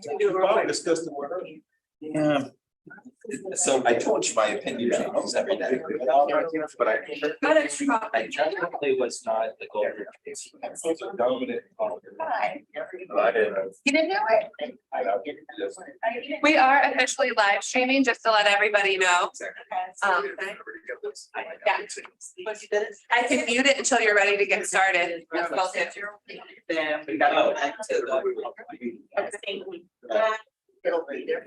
Probably discuss the word. Yeah. So I told you my opinion changes every day. But I. I definitely was not the golden. Dominant. Hi. I didn't know. You didn't know it? We are officially live streaming, just to let everybody know. I can mute it until you're ready to get started. That's what I'll do. Then we gotta go back to the. It'll be there.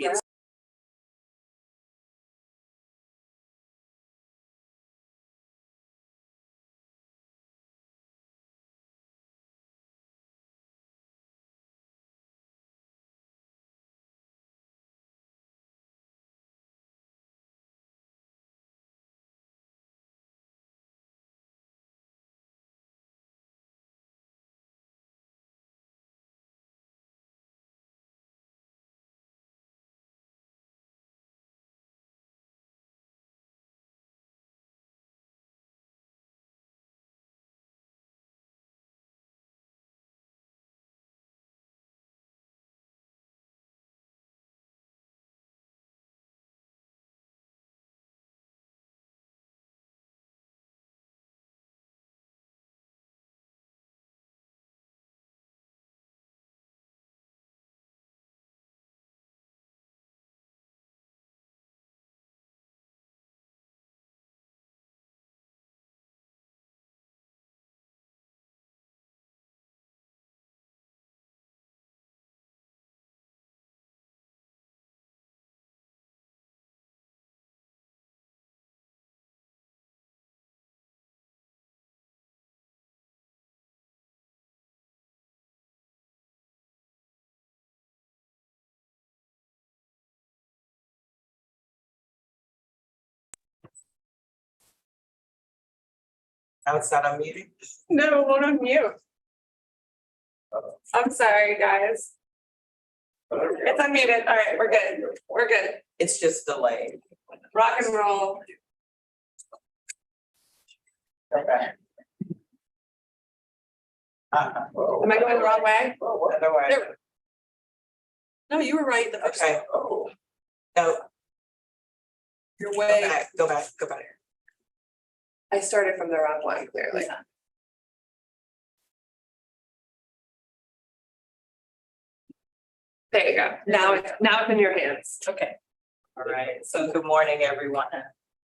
Now it's not unmuted. No, won't unmute. I'm sorry, guys. It's unmuted. All right, we're good. We're good. It's just delayed. Rock and roll. Okay. Am I going the wrong way? Otherwise, There- No, you were right the first okay. time. No, You're go way. back, go back, go back. I started from the wrong one, clearly. There you go. Now it's in your hands. Okay. All right, so good morning, everyone.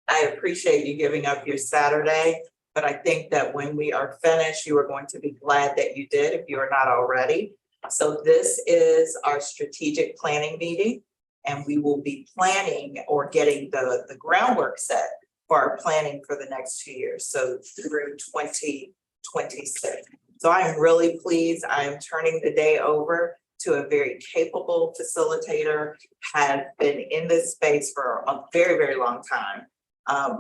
I appreciate you giving up your Saturday, but I think that when we are finished, you are going to be glad that you did if you are not already. So this is our strategic planning meeting, and we will be planning or getting the groundwork set for our planning for the next 2 years, so through 2026. So I am really pleased. I am turning the day over to a very capable facilitator, had been in this space for a very, very long time.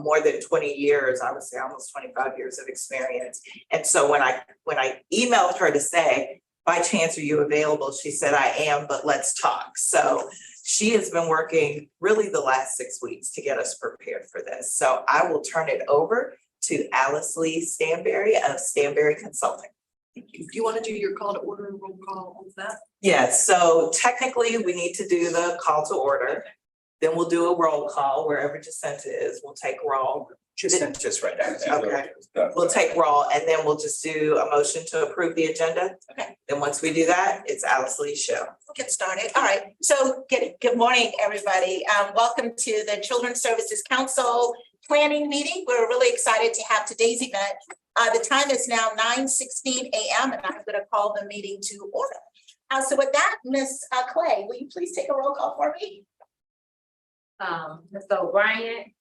More than 20 years, I would say almost 25 years of experience. And so when I emailed her to say, by chance, are you available? She said, I am, but let's talk. So she has been working really the last 6 weeks to get us prepared for this. So I will turn it over to Alice Lee Stanberry of Stanberry Consulting. Do you want to do your call to order and roll call on that? Yes, so technically we need to do the call to order. Then we'll do a roll call wherever Jacinta is. We'll take roll. Just right now. Okay. We'll take roll and then we'll just do a motion to approve the agenda. Okay. Then once we do that, it's Alice Lee's show. We'll get started. All right. So good morning, everybody. Welcome to the Children's Services Council planning meeting. We're really excited to have today's event. The time is now 9:16 a.m. and I'm going to call the meeting to order. So with that, Ms. Clay, will you please take a roll call for me? Mr. O'Brien,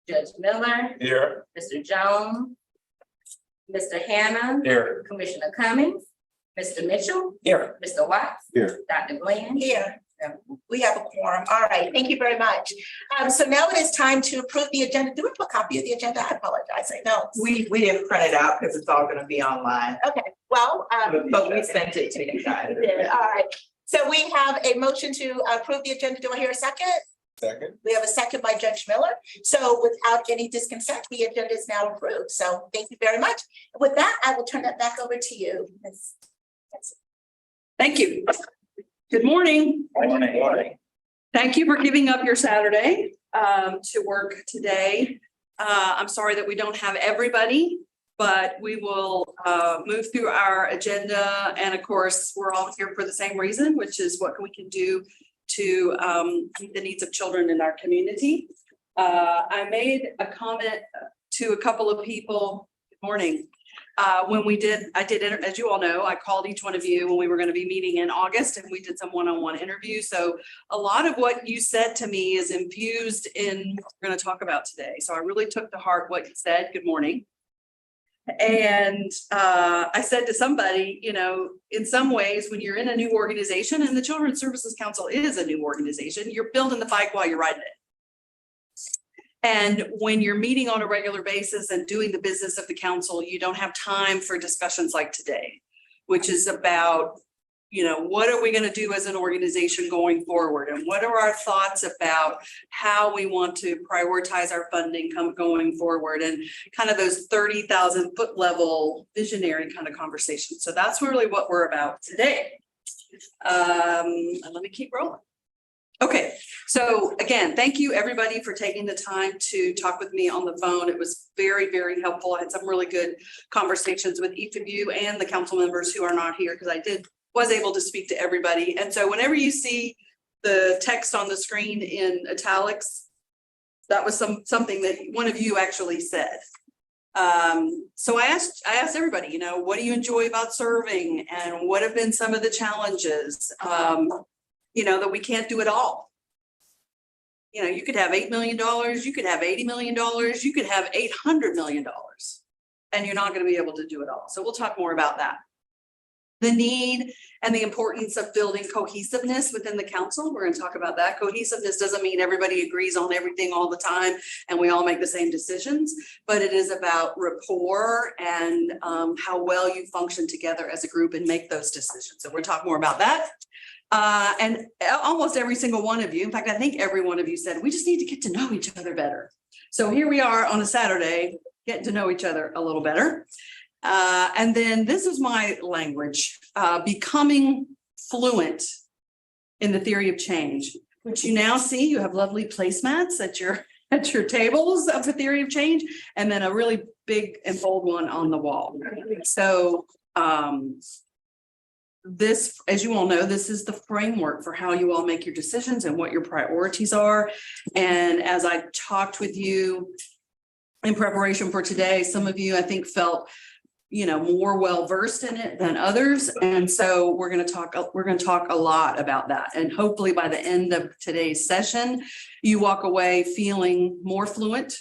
Judge Miller, Here. Mr. Jones, Mr. Hannah, Here. Commissioner Cummings, Mr. Mitchell, Here. Mr. Watts, Here. Dr. Glenn. Here. We have a quorum. All right. Thank you very much. So now it is time to approve the agenda. Do we have a copy of the agenda? I apologize. I know. We didn't print it out because it's all going to be online, Okay. Well, but we sent it to you guys. we did. All right. So we have a motion to approve the agenda. Do I hear a second? Second. We have a second by Judge Miller. So without any disconsent, the agenda is now approved. So thank you very much. With that, I will turn it back over to you, Ms. Thank you. Good morning. Morning. Thank you for giving up your Saturday to work today. I'm sorry that we don't have everybody, but we will move through our agenda. And of course, we're all here for the same reason, which is what we can do to meet the needs of children in our community. I made a comment to a couple of people. Good morning. When as you all know, I called each one of you when we were going to be meeting in August, and we did some one-on-one interviews. So a lot of what you said to me is infused in what we're going to talk about today. So I really took to heart what you said. Good morning. And I said to somebody, you know, in some ways, when you're in a new organization, and the Children's Services Council is a new organization, you're building the bike while you're riding it. And when you're meeting on a regular basis and doing the business of the council, you don't have time for discussions like today, which is about, you know, what are we going to do as an organization going forward? And what are our thoughts about how we want to prioritize our funding going forward, and kind of those 30,000 foot level visionary kind of conversations. So that's really what we're about today. And let me keep rolling. Okay, so again, thank you everybody for taking the time to talk with me on the phone. It was very, very helpful. I had some really good conversations with each of you and the council members who are not here, because I was able to speak to everybody. And so whenever you see the text on the screen in italics, that was something that one of you actually said. So I asked everybody, you know, what do you enjoy about serving, and what have been some of the challenges? You know, that we can't do it all. You know, you could have $8 million, you could have $80 million, you could have $800 million, and you're not going to be able to do it all. So we'll talk more about that. The need and the importance of building cohesiveness within the council. We're going to talk about that. Cohesiveness doesn't mean everybody agrees on everything all the time and we all make the same decisions, but it is about rapport and how well you function together as a group and make those decisions. So we'll talk more about that. And almost every single one of you, in fact, I think every one of you said, we just need to get to know each other better. So here we are on a Saturday, getting to know each other a little better. And then this is my language, becoming fluent in the theory of change, which you now see. You have lovely placemats at your tables of the theory of change, and then a really big and bold one on the wall. So this, as you all know, this is the framework for how you all make your decisions and what your priorities are. And as I talked with you in preparation for today, some of you, I think, felt, you know, more well-versed in it than others. And so we're going to talk a lot about that. And hopefully by the end of today's session, you walk away feeling more fluent,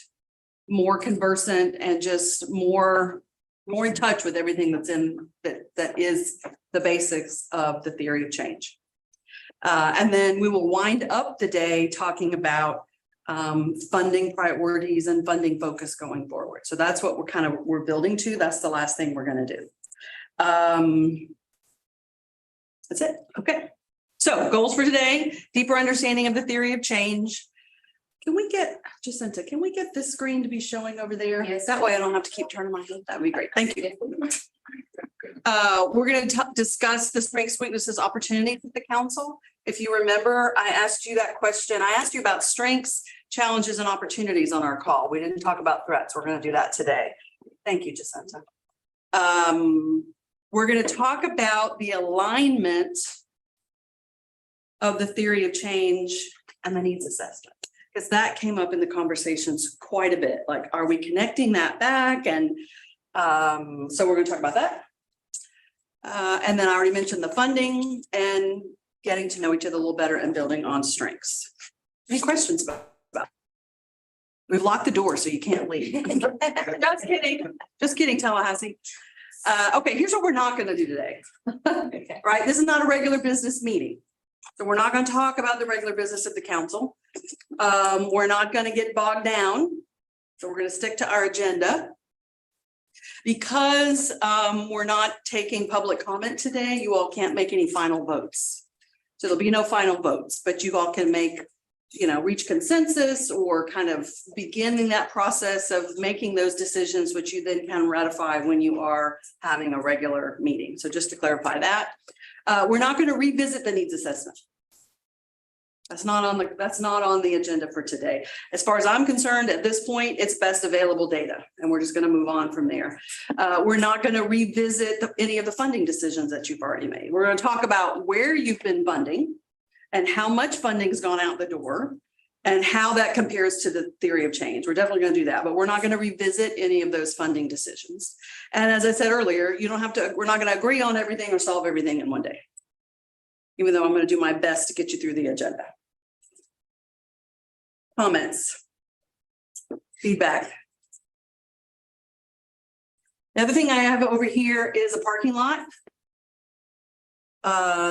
more conversant, and just more in touch with everything that's in that is the basics of the theory of change. And then we will wind up the day talking about funding priorities and funding focus going forward. So that's what we're building to. That's the last thing we're going to do. That's it. Okay. So goals for today: deeper understanding of the theory of change. Can we get, Jacinta, can we get this screen to be showing over there? Yes. That way I don't have to keep turning my head. That'd be great. Thank you. We're going to discuss the strengths, weaknesses, opportunities with the council. If you remember, I asked you that question. I asked you about strengths, challenges, and opportunities on our call. We didn't talk about threats. We're going to do that today. Thank you, Jacinta. We're going to talk about the alignment of the theory of change and the needs assessment, because that came up in the conversations quite a bit. Like, are we connecting that back? And so we're going to talk about that. And then I already mentioned the funding and getting to know each other a little better and building on strengths. Any questions about that? We've locked the door so you can't leave. Just kidding. Just kidding, Tallahassee. Okay, here's what we're not going to do today. Okay. Right? This is not a regular business meeting. So we're not going to talk about the regular business of the council. We're not going to get bogged down. So we're going to stick to our agenda. Because we're not taking public comment today, you all can't make any final votes. So there'll be no final votes, but you all can make, you know, reach consensus or kind of beginning that process of making those decisions, which you then can ratify when you are having a regular meeting. So just to clarify that. We're not going to revisit the needs assessment. That's not on the agenda for today. As far as I'm concerned, at this point, it's best available data, and we're just going to move on from there. We're not going to revisit any of the funding decisions that you've already made. We're going to talk about where you've been funding and how much funding has gone out the door and how that compares to the theory of change. We're definitely going to do that, but we're not going to revisit any of those funding decisions. And as I said earlier, you don't have to, we're not going to agree on everything or solve everything in one day, even though I'm going to do my best to get you through the agenda. Comments, feedback. The other thing I have over here is a parking lot.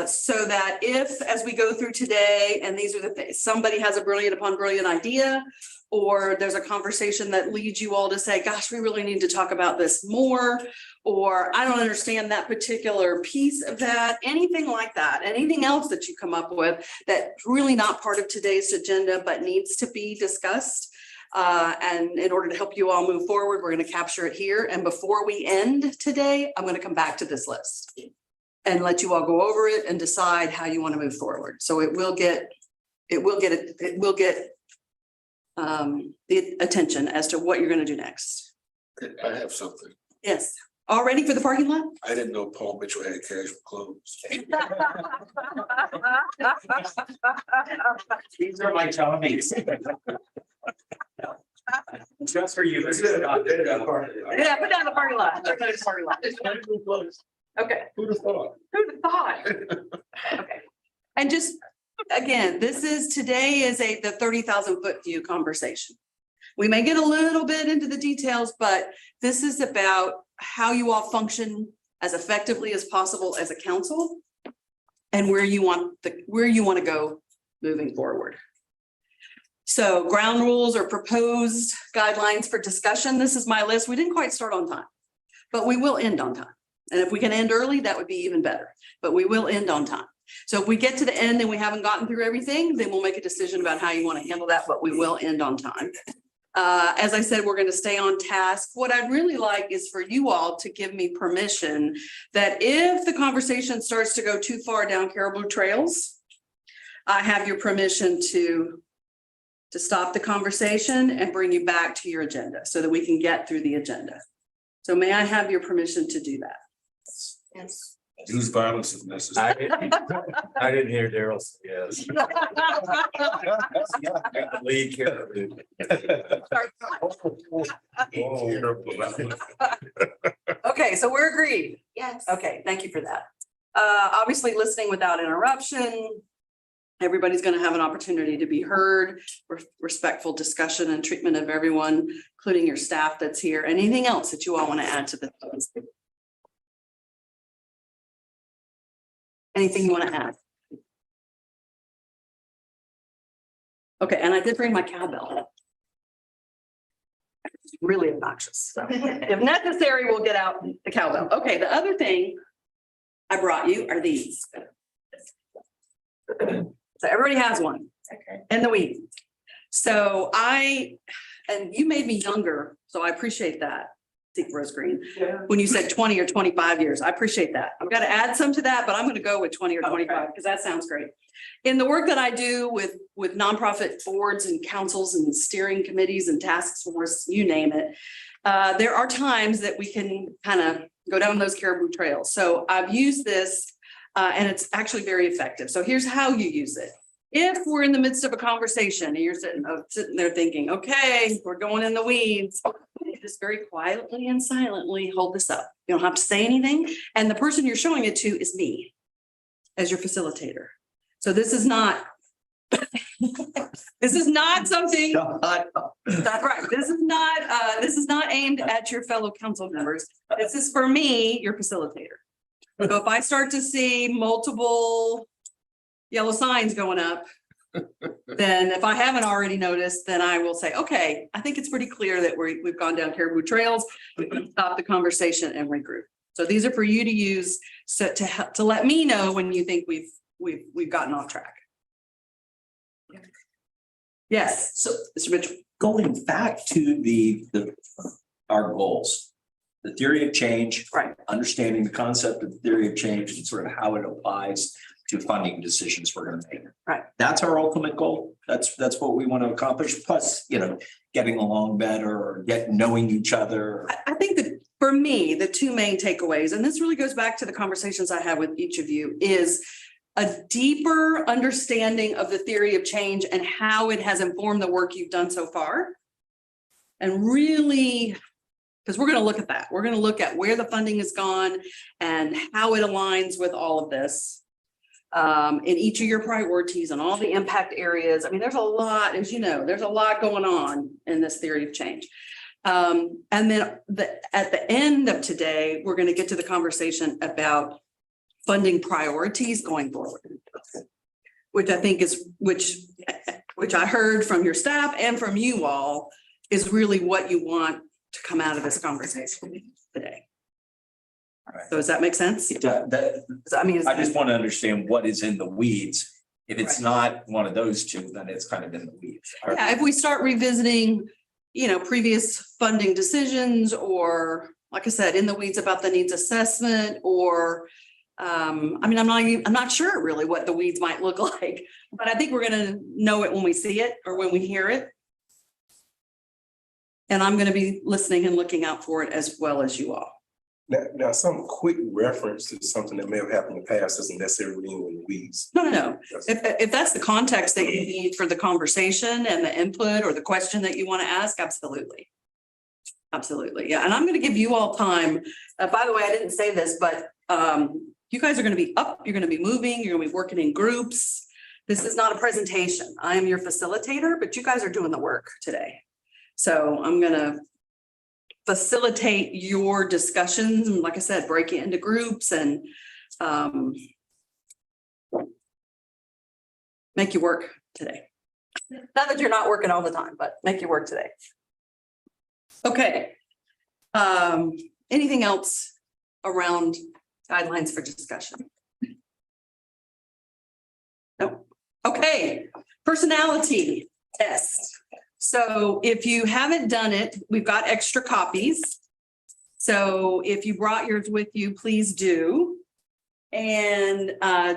So that if, as we go through today, and these are the things, somebody has a brilliant upon brilliant idea, or there's a conversation that leads you all to say, gosh, we really need to talk about this more, or I don't understand that particular piece of that, anything like that, anything else that you come up with that's really not part of today's agenda, but needs to be discussed. And in order to help you all move forward, we're going to capture it here. And before we end today, I'm going to come back to this list and let you all go over it and decide how you want to move forward. So it will get the attention as to what you're going to do next. I have something. Yes. All ready for the parking lot? I didn't know Paul Mitchell had casual clothes. These are my Johnnies. Just for you. Yeah, put down the parking lot. Put down the parking lot. Okay. Who'd have thought? Who'd have thought? Okay. And just, again, today is the 30,000 foot view conversation. We may get a little bit into the details, but this is about how you all function as effectively as possible as a council and where you want to go moving forward. So ground rules or proposed guidelines for discussion. This is my list. We didn't quite start on time, but we will end on time. And if we can end early, that would be even better, but we will end on time. So if we get to the end and we haven't gotten through everything, then we'll make a decision about how you want to handle that, but we will end on time. As I said, we're going to stay on task. What I'd really like is for you all to give me permission that if the conversation starts to go too far down Caribou Trails, I have your permission to stop the conversation and bring you back to your agenda so that we can get through the agenda. So may I have your permission to do that? Yes. Use violence if necessary. I didn't hear Daryl say yes. Lead caribou. Okay, so we're agreed. Yes. Okay, thank you for that. Obviously, listening without interruption. Everybody's going to have an opportunity to be heard, respectful discussion and treatment of everyone, including your staff that's here. Anything else that you all want to add to this? Anything you want to add? Okay, and I did bring my cowbell. It's really obnoxious. So if necessary, we'll get out the cowbell. Okay, the other thing I brought you are these. So everybody has one. Okay. In the week. So and you made me younger, so I appreciate that. Rose Green, when you said 20 or 25 years, I appreciate that. I've got to add some to that, but I'm going to go with 20 or 25 because that sounds great. In the work that I do with nonprofit boards and councils and steering committees and task force, you name it, there are times that we can kind of go down those Caribou Trails. So I've used this and it's actually very effective. So here's how you use it. If we're in the midst of a conversation and you're sitting there thinking, okay, we're going in the weeds, you just very quietly and silently hold this up. You don't have to say anything. And the person you're showing it to is me as your facilitator. So this is not, this is not something, that's right. This is not aimed at your fellow council members. This is for me, your facilitator. So if I start to see multiple yellow signs going up, then if I haven't already noticed, then I will say, okay, I think it's pretty clear that we've gone down Caribou Trails. We can stop the conversation and regroup. So these are for you to use to let me know when you think we've gotten off track. Yes. So Mr. Mitchell. going back to our goals. the theory of change. Right. Understanding the concept of the theory of change and sort of how it applies to funding decisions we're gonna make. Right. That's our ultimate goal. That's what we want to accomplish. Plus, getting along better or knowing each other. I think that for me, the two main takeaways, and this really goes back to the conversations I had with each of you, is a deeper understanding of the theory of change and how it has informed the work you've done so far. And really, because we're going to look at that. We're going to look at where the funding has gone and how it aligns with all of this. In each of your priorities and all the impact areas. I mean, there's a lot, as you know, there's a lot going on in this theory of change. And then at the end of today, we're going to get to the conversation about funding priorities going forward, which I think is, which I heard from your staff and from you all is really what you want to come out of this conversation today. Right. So does that make sense? I mean, I just want to understand what is in the weeds. If it's not one of those two, then it's kind of in the weeds. yeah, if we start revisiting, previous funding decisions, or like I said, in the weeds about the needs assessment, or I'm not sure really what the weeds might look like, but I think we're gonna know it when we see it or when we hear it. And I'm gonna be listening and looking out for it as well as you all. Now, some quick reference to something that may have happened in the past doesn't necessarily mean in the weeds. No. If that's the context that you need for the conversation and the input or the question that you want to ask, absolutely. Absolutely, yeah. And I'm going to give you all time. By the way, I didn't say this, but you guys are going to be up, you're going to be moving, you're going to be working in groups. This is not a presentation. I am your facilitator, but you guys are doing the work today. So I'm going to facilitate your discussions and, like I said, break it into groups and make you work today. Not that you're not working all the time, but make you work today. Okay. Anything else around guidelines for discussion? No. Okay. Personality test. So if you haven't done it, we've got extra copies. So if you brought yours with you, please do. And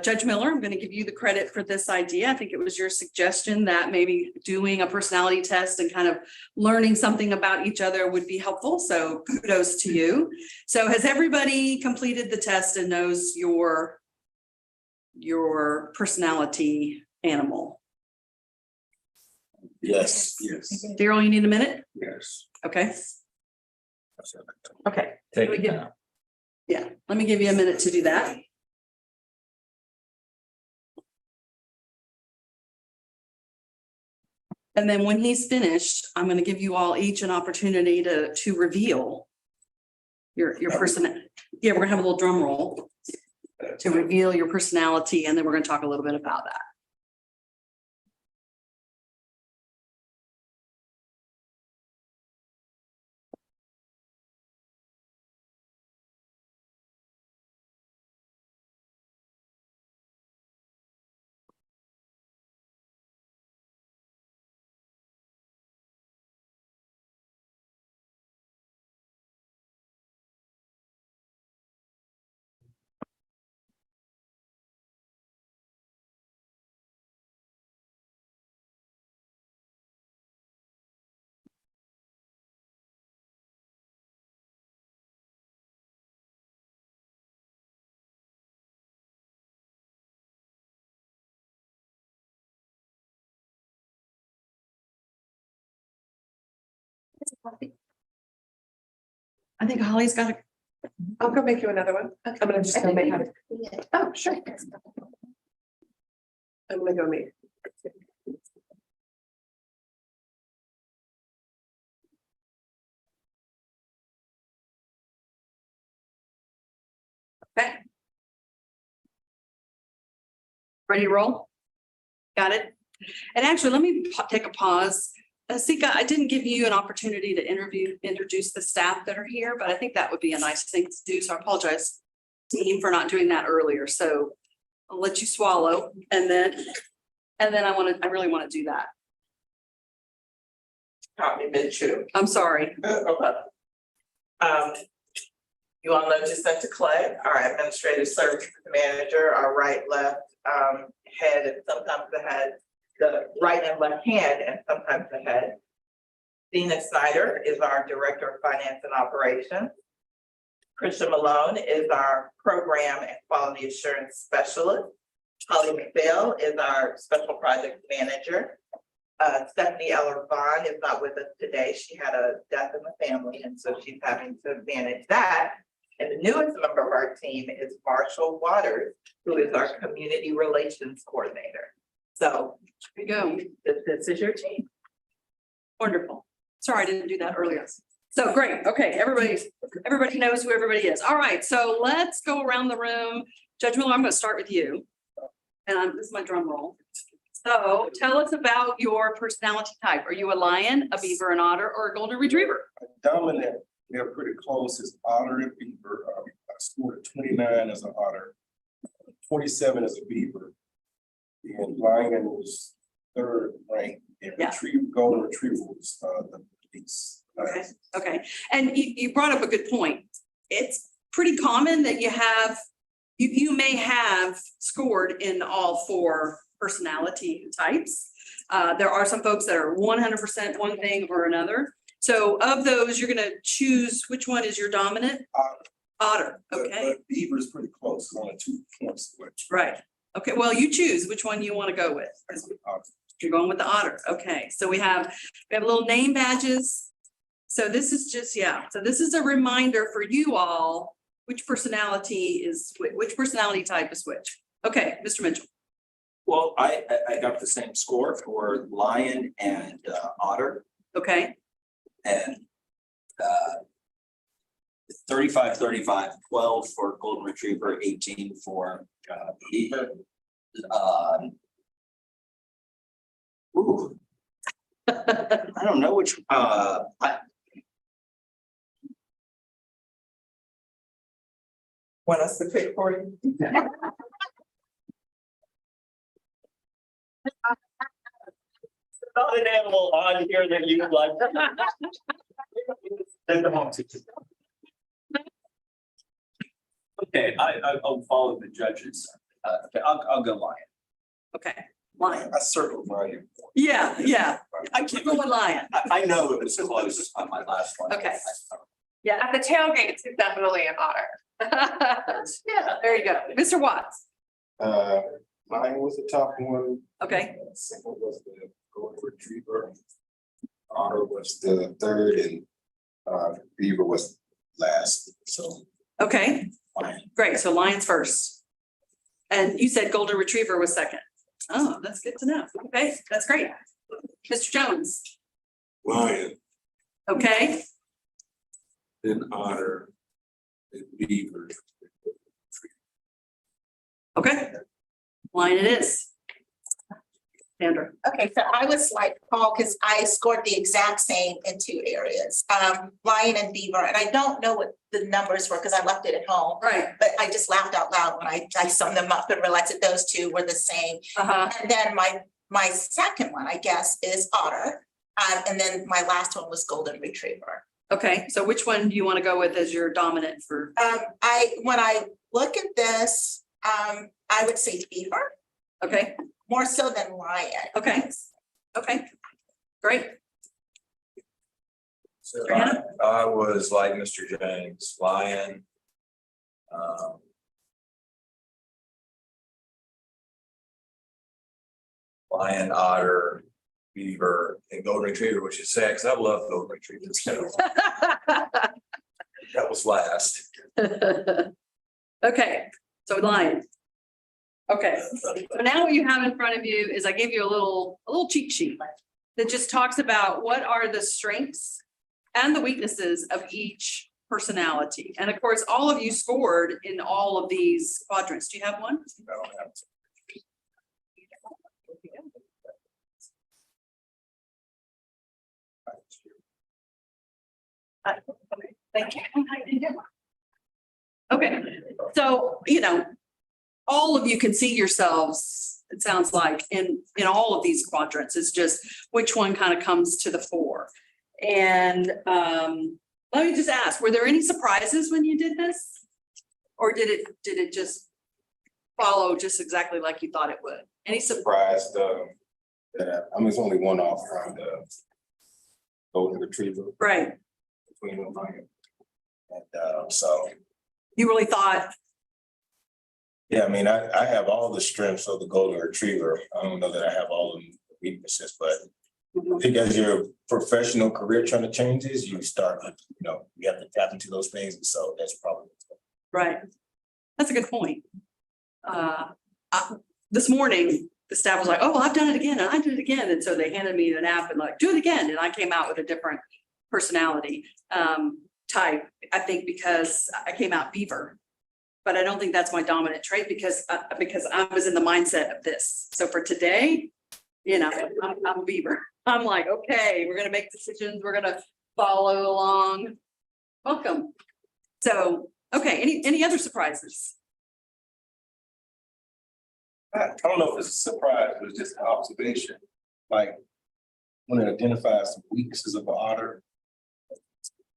Judge Miller, I'm going to give you the credit for this idea. I think it was your suggestion that maybe doing a personality test and kind of learning something about each other would be helpful. So kudos to you. So has everybody completed the test and knows your personality animal? Yes. Daryl, you need a minute? Yes. Okay. Okay. Take Let me it give- now. Yeah, let me give you a minute to do that. And then when he's finished, I'm going to give you all each an opportunity to reveal your person. Yeah, we're gonna have a little drum roll to reveal your personality, and then we're going to talk a little bit about that. I think Holly's got a. I'll go make you another one. I'm gonna just go make. Oh, sure. I'm gonna go make. Okay. Ready to roll? Got it? And actually, let me take a pause. Sika, I didn't give you an opportunity to introduce the staff that are here, but I think that would be a nice thing to do. So I apologize, team, for not doing that earlier. So I'll let you swallow, and then I really want to do that. Caught me mid-chew. I'm sorry. You all know Jacinta Clay, our administrative services manager, our right, left, head, and sometimes the head, the right and left hand, and sometimes the head. Dina Snyder is our director of finance and operations. Christian Malone is our program and quality assurance specialist. Holly McPhail is our special project manager. Stephanie Eller Vaughn is not with us today. She had a death in the family, and so she's having to manage that. And the newest member of our team is Marshall Waters, who is our community relations coordinator. So There you go. this is your team. Wonderful. Sorry, I didn't do that earlier. So great. Okay, everybody knows who everybody is. All right, so let's go around the room. Judge Miller, I'm going to start with you. And this is my drum roll. So tell us about your personality type. Are you a lion, a beaver, an otter, or a golden retriever? Dominant, they're pretty close, is otter and beaver. I scored a 29 as an otter, 47 as a beaver. And lion was third ranked, and Yeah. golden retriever was the least. Okay, okay. And you brought up a good point. It's pretty common that you may have scored in all four personality types. There are some folks that are 100% one thing or another. So of those, you're gonna choose which one is your dominant? Otter, okay, But beaver is pretty close, only 2 points away. right. Okay, well, you choose which one you want to go with. You're going with the otter. Okay, so we have little name badges. So this is just, so this is a reminder for you all, which personality type is which. Okay, Mr. Mitchell. Well, I got the same score for lion and otter, Okay, and 35, 35, 12 for golden retriever, 18 for beaver. Ooh. I don't know which, Want us to pick for you? not an animal on here that you like. Okay, I'll follow the judges. Okay, I'll go lion. okay, lion. I circled lion. Yeah. I keep going lion. I know it was close on my last one. Okay. Yeah, at the tailgates, it's definitely an otter. Yeah, there you go. Mr. Watts. Lion was the top one. Okay, Second was the golden retriever. Otter was the third, and beaver was last, so. okay, Lion. great. So lion's first. And you said golden retriever was second. Oh, that's good to know. Okay, that's great. Mr. Jones. Lion, Okay, then otter, then beaver. okay. Lion it is. Sandra. Okay, so I was like Paul, because I scored the exact same in 2 areas, lion and beaver, and I don't know what the numbers were because I left it at home. Right. But I just laughed out loud when I summed them up and realized that those 2 were the same. Uh-huh. And then my second one, I guess, is otter. And then my last one was golden retriever. Okay, so which one do you want to go with as your dominant for? When I look at this, I would say beaver, Okay, more so than lion. okay, okay, great. So I was like Mr. James, lion. Lion, otter, beaver, and golden retriever, which is sad, because I love golden retrievers. So that was last. Okay, so lion. Okay, so now what you have in front of you is I gave you a little cheat sheet that just talks about what are the strengths and the weaknesses of each personality. And of course, all of you scored in all of these quadrants. Do you have one? I don't have to. Thank you. Okay, so, all of you can see yourselves, it sounds like, in all of these quadrants. It's just which one kind of comes to the fore. And Let me just ask, were there any surprises when you did this? Or did it just follow just exactly like you thought it would? Any surprise? Surprised, that, I mean, it's only one off from the golden retriever Right, between the lion. And, so, you really thought, yeah, I mean, I have all the strengths of the golden retriever. I don't know that I have all the weaknesses, but I think as your professional career trying to changes, you start, you have to tap into those things. And so that's probably. right, that's a good point. This morning, the staff was like, oh, well, I've done it again and I did it again. And so they handed me an app and like, do it again. And I came out with a different personality type, I think, because I came out beaver. But I don't think that's my dominant trait because I was in the mindset of this. So for today, I'm beaver. I'm like, okay, we're gonna make decisions, we're gonna follow along. Welcome. So, okay, any other surprises? I don't know if it's a surprise, but it's just an observation. Like, when it identifies some weaknesses of an otter,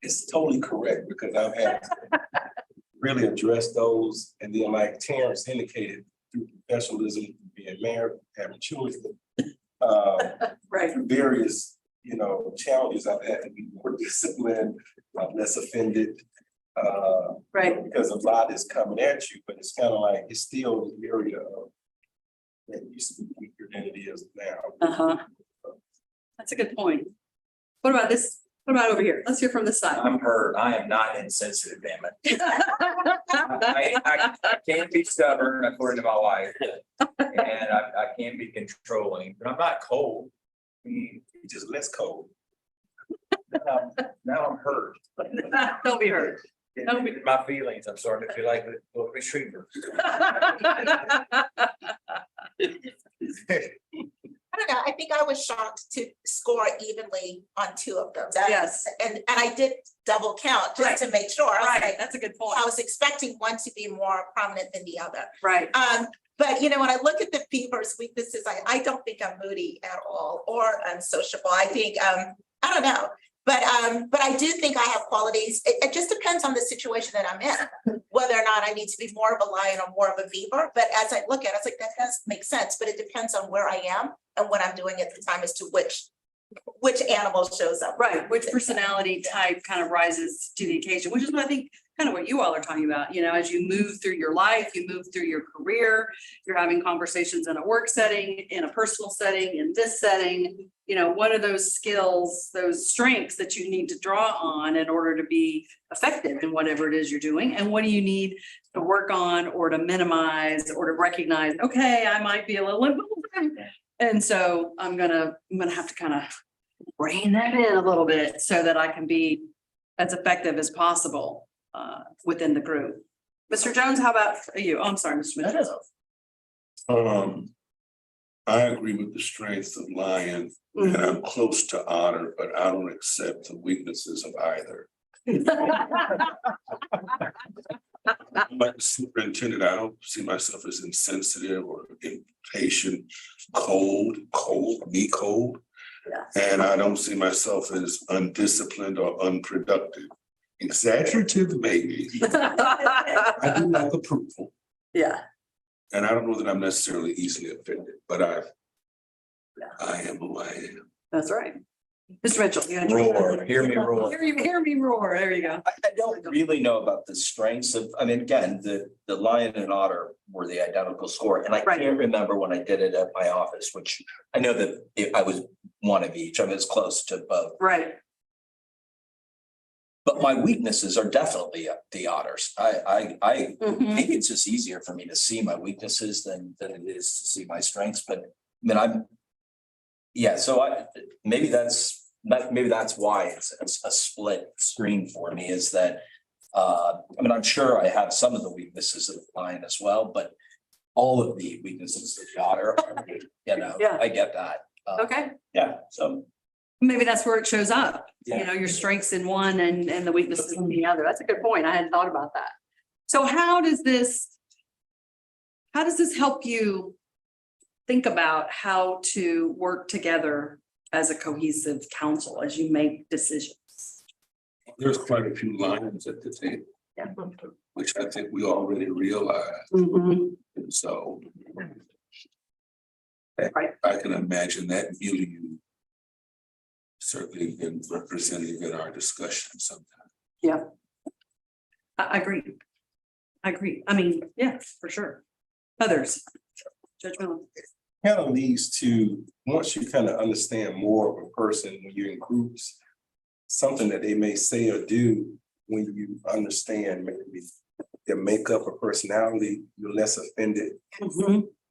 it's totally correct because I've had to really address those. And then like Terrence indicated, through professionalism, being married, having children, Right, various, challenges, I've had to be more disciplined, less offended. right, Because a lot is coming at you, but it's kind of like, it's still the area of that used to be weaker than it is now. That's a good point. What about this? What about over here? Let's hear from this side. I'm hurt. I am not insensitive, damn it. I can't be stubborn according to my wife. And I can't be controlling, but I'm not cold. It's just less cold. Now I'm hurt. Don't be hurt. Don't be- My feelings, I'm starting to feel like the little retriever. I don't know, I think I was shocked to score evenly on two of them. Yes. And I did double count Right. just to make sure. I was Right, like, that's a good point. I was expecting one to be more prominent than the other. Right, But when I look at the beaver's weaknesses, I don't think I'm moody at all or unsociable. I think, I don't know. But I do think I have qualities. It just depends on the situation that I'm in, whether or not I need to be more of a lion or more of a beaver. But as I look at it, it's like, that does make sense, but it depends on where I am and what I'm doing at the time as to which animal shows up. right. Which personality type kind of rises to the occasion, which is what I think kind of what you all are talking about. As you move through your life, you move through your career, you're having conversations in a work setting, in a personal setting, in this setting. What are those skills, those strengths that you need to draw on in order to be effective in whatever it is you're doing? And what do you need to work on or to minimize or to recognize, okay, I might be a little. And so I'm gonna have to kind of rein that in a little bit so that I can be as effective as possible within the group. Mr. Jones, how about you? Oh, I'm sorry, Mr. Mitchell. I agree with the strengths of lion and I'm close to otter, but I don't accept the weaknesses of either. Like the superintendent, I don't see myself as insensitive or impatient, cold. Yeah. And I don't see myself as undisciplined or unproductive. Exaggerative, maybe. I do like approval. Yeah, And I don't know that I'm necessarily easily offended, but I am who I am. that's right. Mr. Mitchell. You had Roar, hear me roar. Hear me roar. There you go. I don't really know about the strengths of, again, the lion and otter were the identical score. And I Right. can't remember when I did it at my office, which I know that I was one of each. I was close to both. Right. But my weaknesses are definitely the otters. I Mhm. maybe it's just easier for me to see my weaknesses than it is to see my strengths, but so maybe that's why it's a split screen for me, is that I'm sure I have some of the weaknesses of the lion as well, but all of the weaknesses of the otter, Yeah. I get that. Okay. Yeah, so. Maybe that's where it shows up, Yeah. your strengths in one and the weaknesses in the other. That's a good point. I hadn't thought about that. So how does this help you think about how to work together as a cohesive council as you make decisions? There's quite a few lines at the table. Yeah. Which I think we already realize, Mhm. and so. Right. I can imagine that view certainly been represented in our discussion sometime. I agree. I agree. I mean, yeah, for sure. Others. Judge Miller. Kind of leads to, once you kind of understand more of a person when you're in groups, something that they may say or do, when you understand maybe their makeup or personality, you're less offended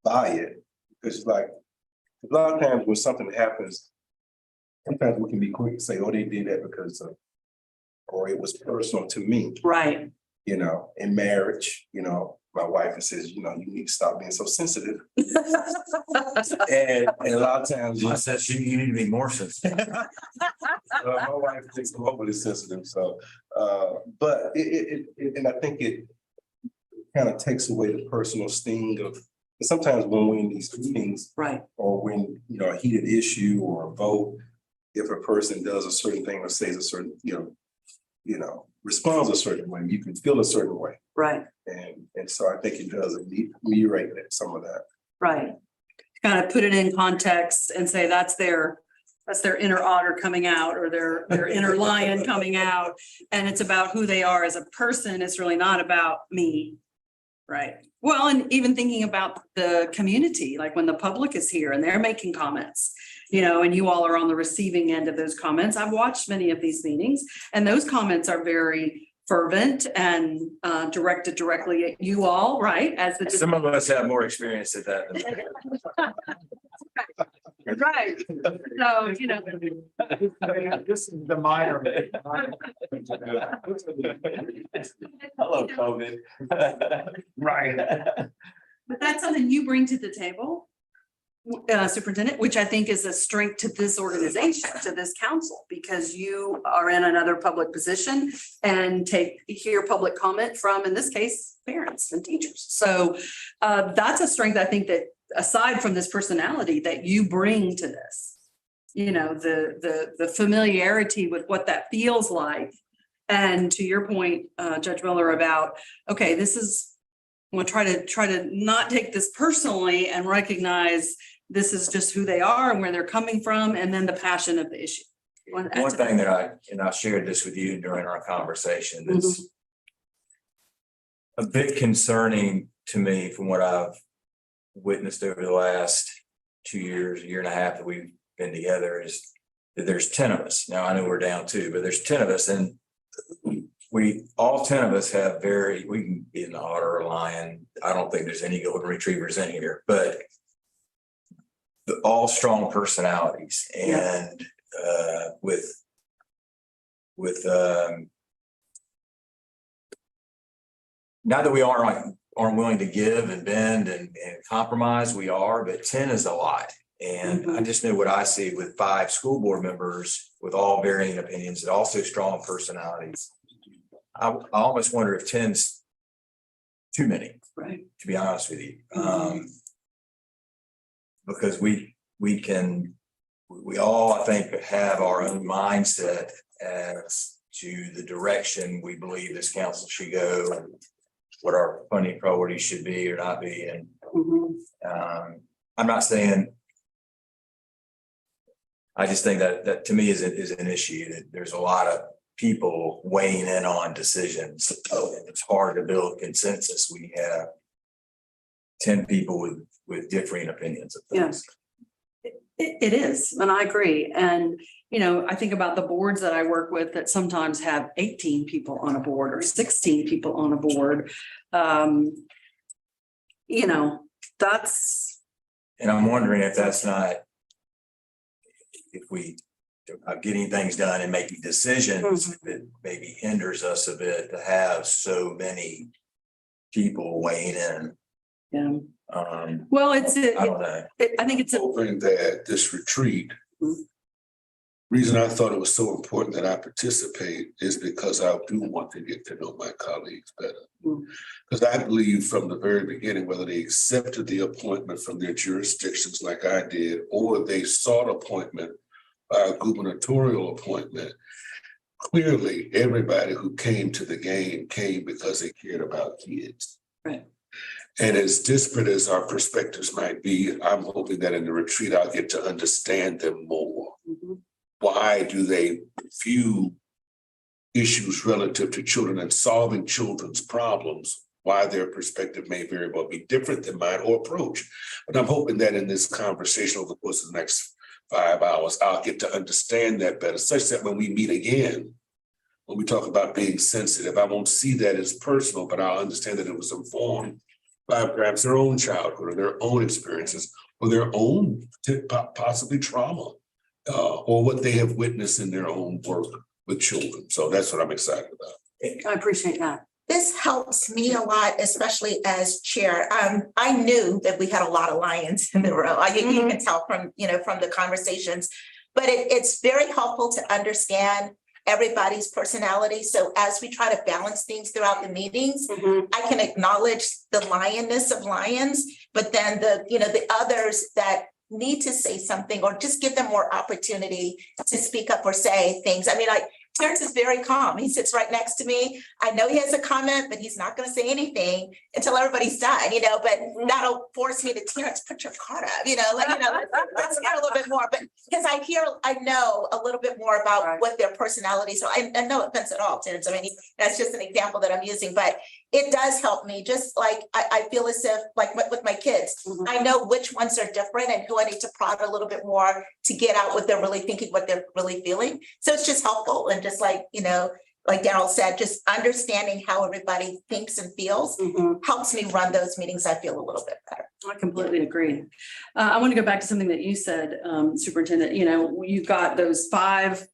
by it. Because it's like, a lot of times when something happens, sometimes we can be quick to say, oh, they did that because of, or it was personal to me, Right. you know, in marriage, you know, my wife says, you know, you need to stop being so sensitive. And a lot of times. I said, you need to be more sensitive. My wife is globally sensitive, so, but and I think it kind of takes away the personal sting of, sometimes when we're in these meetings Right. or when, you know, a heated issue or a vote, if a person does a certain thing or says a certain, you know, responds a certain way, you can feel a certain way. Right. And so I think it does ameliorate some of that. Right. Kind of put it in context and say that's their inner otter coming out or their inner lion coming out. And it's about who they are as a person. It's really not about me. Right. Well, and even thinking about the community, like when the public is here and they're making comments, you know, and you all are on the receiving end of those comments. I've watched many of these meetings and those comments are very fervent and directed directly at you all, right? As the Some of us have more experience at that than right. So, you know. This is the minor. Hello, COVID. Right. But that's something you bring to the table, Superintendent, which I think is a strength to this organization, to this council, because you are in another public position and hear public comment from, in this case, parents and teachers. So that's a strength, I think, that aside from this personality that you bring to this, you know, the familiarity with what that feels like. And to your point, Judge Miller, about, okay, this is, I'm gonna try to not take this personally and recognize this is just who they are and where they're coming from, and then the passion of the issue. One thing that I shared this with you during our conversation, that's a bit concerning to me from what I've witnessed over the last 2 years, a year and a half that we've been together, is that there's 10 of us. Now I know we're down 2, but there's 10 of us, and all 10 of us have we can be an otter or a lion. I don't think there's any golden retrievers in here, but all strong personalities, and with not that we aren't willing to give and bend and compromise, we are, but 10 is a lot. And I just know what I see with 5 school board members with all varying opinions and also strong personalities. I almost wonder if 10's too many, Right. to be honest with you. Because we all, I think, have our own mindset as to the direction we believe this council should go and what our funding priorities should be or not be. And I'm not saying, I just think that to me is an issue, that there's a lot of people weighing in on decisions. And it's hard to build consensus. We have 10 people with differing opinions of things. It is, and I agree. And, you know, I think about the boards that I work with that sometimes have 18 people on a board or 16 people on a board. You know, that's. And I'm wondering if that's not, if we are getting things done and making decisions, that maybe hinders us a bit to have so many people weighing in. Yeah. Well, I don't know. I think it's Hoping that this retreat, reason I thought it was so important that I participate is because I do want to get to know my colleagues better. Because I believe from the very beginning, whether they accepted the appointment from their jurisdictions like I did, or they sought appointment by a gubernatorial appointment, clearly everybody who came to the game came because they cared about kids. Right. And as disparate as our perspectives might be, I'm hoping that in the retreat, I'll get to understand them more. Mhm. Why do they view issues relative to children and solving children's problems? Why their perspective may very well be different than mine or approach. But I'm hoping that in this conversation over the course of the next 5 hours, I'll get to understand that better, such that when we meet again, when we talk about being sensitive, I won't see that as personal, but I'll understand that it was informed by perhaps their own childhood or their own experiences or their own possibly trauma or what they have witnessed in their own work with children. So that's what I'm excited about. I appreciate that. This helps me a lot, especially as chair. I knew that we had a lot of lions in the room. You can tell from, from the conversations, but it's very helpful to understand everybody's personality. So as we try to balance things throughout the meetings, I can acknowledge the lionness of lions, but then the others that need to say something or just give them more opportunity to speak up or say things. I mean, Terrence is very calm. He sits right next to me. I know he has a comment, but he's not going to say anything until everybody's done, but that'll force me to, Terrence, put your card up, let's hear a little bit more. But because I know a little bit more about what their personalities are. And no offense at all, Terrence. I mean, that's just an example that I'm using, but it does help me. Just like I feel as if, like with my kids, I know which ones are different and who I need to prod a little bit more to get out what they're really thinking, what they're really feeling. So it's just helpful. And just like, like Daryl said, just understanding how everybody thinks and feels helps me run those meetings. I feel a little bit better. I completely agree. I want to go back to something that you said, Superintendent. You've got those 5,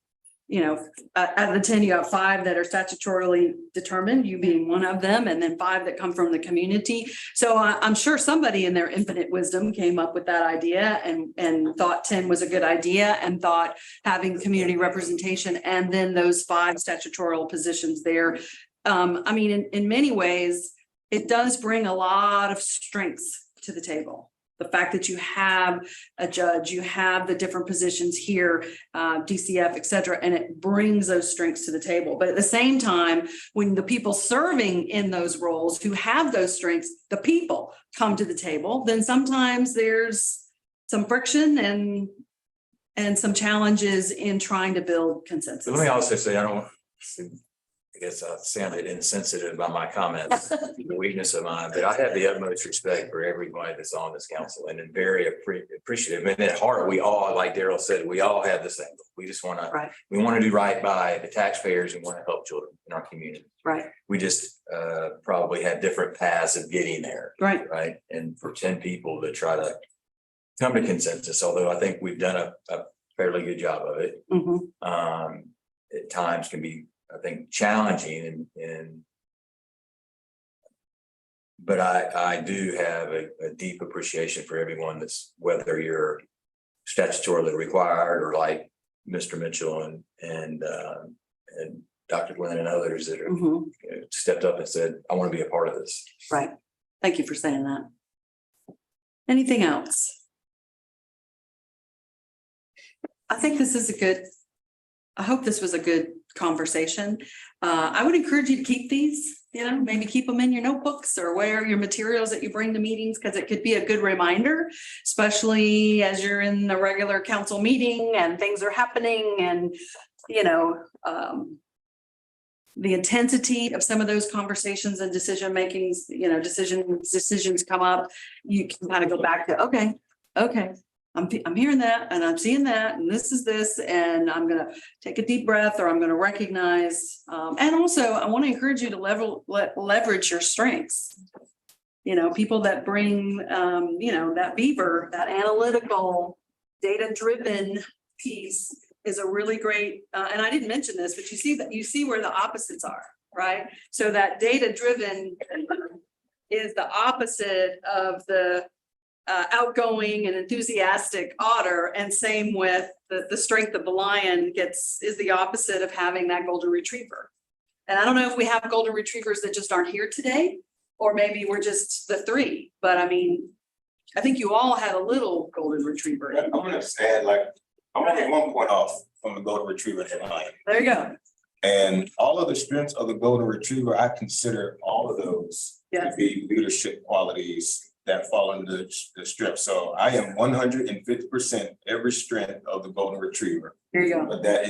out of the 10, you have 5 that are statutorily determined, you being one of them, and then 5 that come from the community. So I'm sure somebody in their infinite wisdom came up with that idea and thought 10 was a good idea and thought having community representation and then those 5 statutory positions there. I mean, in many ways, it does bring a lot of strengths to the table. The fact that you have a judge, you have the different positions here, DCF, et cetera, and it brings those strengths to the table. But at the same time, when the people serving in those roles who have those strengths, the people come to the table, then sometimes there's some friction and some challenges in trying to build consensus. Let me also say, I guess I sounded insensitive by my comments, the weakness of mine, but I have the utmost respect for everybody that's on this council and I'm very appreciative. And at heart, we all, like Daryl said, we all have the same. We just want to, we want to do right by the taxpayers and want to help children in our community. Right. We just probably have different paths of getting there. Right. Right. And for 10 people to try to come to consensus, although I think we've done a fairly good job of it, at times can be, I think, challenging but I do have a deep appreciation for everyone that's, whether you're statutorily required or like Mr. Mitchell and Dr. Glenn and others that are stepped up and said, I want to be a part of this. Right. Thank you for saying that. Anything else? I think this is I hope this was a good conversation. I would encourage you to keep these, maybe keep them in your notebooks or where your materials that you bring to meetings, because it could be a good reminder, especially as you're in the regular council meeting and things are happening and, the intensity of some of those conversations and decision makings, decisions come up, you can kind of go back to, okay. I'm hearing that and I'm seeing that and this is this and I'm going to take a deep breath or I'm going to recognize. And also I want to encourage you to leverage your strengths. People that bring, that beaver, that analytical, data-driven piece is a really great, and I didn't mention this, but you see where the opposites are, right? So that data-driven is the opposite of the outgoing and enthusiastic otter, and same with the strength of the lion is the opposite of having that golden retriever. And I don't know if we have golden retrievers that just aren't here today, or maybe we're just the 3, but I mean, I think you all had a little golden retriever. I'm gonna just add, I'm only 1 point off from the golden retriever and lion. There you go. And all of the strengths of the golden retriever, I consider all of those to Yes. be leadership qualities that fall under the strength. So I am 150% every strength of the golden retriever. Here you go. But that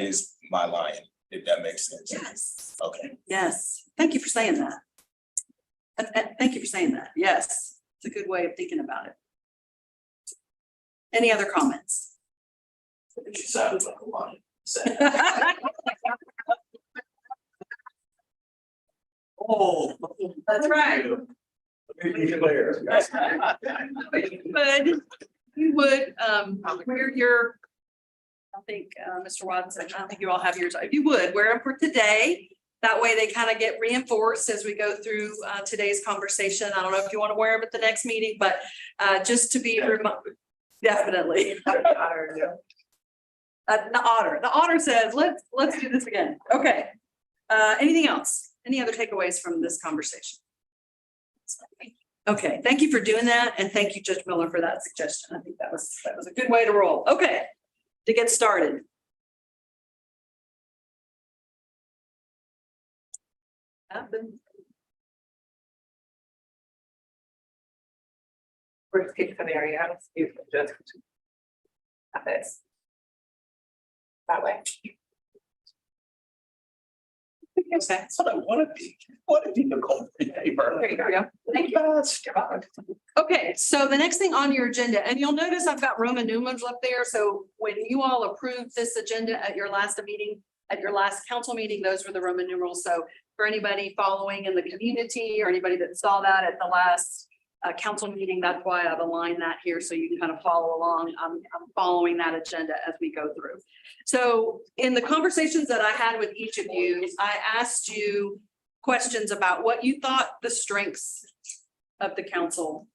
is my lion, if that makes sense. Yes. Okay. Yes. Thank you for saying that. Thank you for saying that. Yes, it's a good way of thinking about it. Any other comments? She sounds like a lion. Oh. That's right. Clear. But you would, wear your, I think, Mr. Watson, I don't think you all have yours. If you would, wear them for today. That way they kind of get reinforced as we go through today's conversation. I don't know if you want to wear them at the next meeting, but just to be definitely. The otter says, let's do this again. Okay. Anything else? Any other takeaways from this conversation? Okay, thank you for doing that. And thank you, Judge Miller, for that suggestion. I think that was a good way to roll. Okay, to get started. Worst case scenario, you can just have this. That way. Okay. That's what I want to be. What if you could call me neighbor? There you go. Thank you. Okay, so the next thing on your agenda, and you'll notice I've got Roman numerals up there. So when you all approved this agenda at your last meeting, at your last council meeting, those were the Roman numerals. So for anybody following in the community or anybody that saw that at the last council meeting, that's why I've aligned that here so you can kind of follow along. I'm following that agenda as we go through. So in the conversations that I had with each of you, I asked you questions about what you thought the strengths of the council,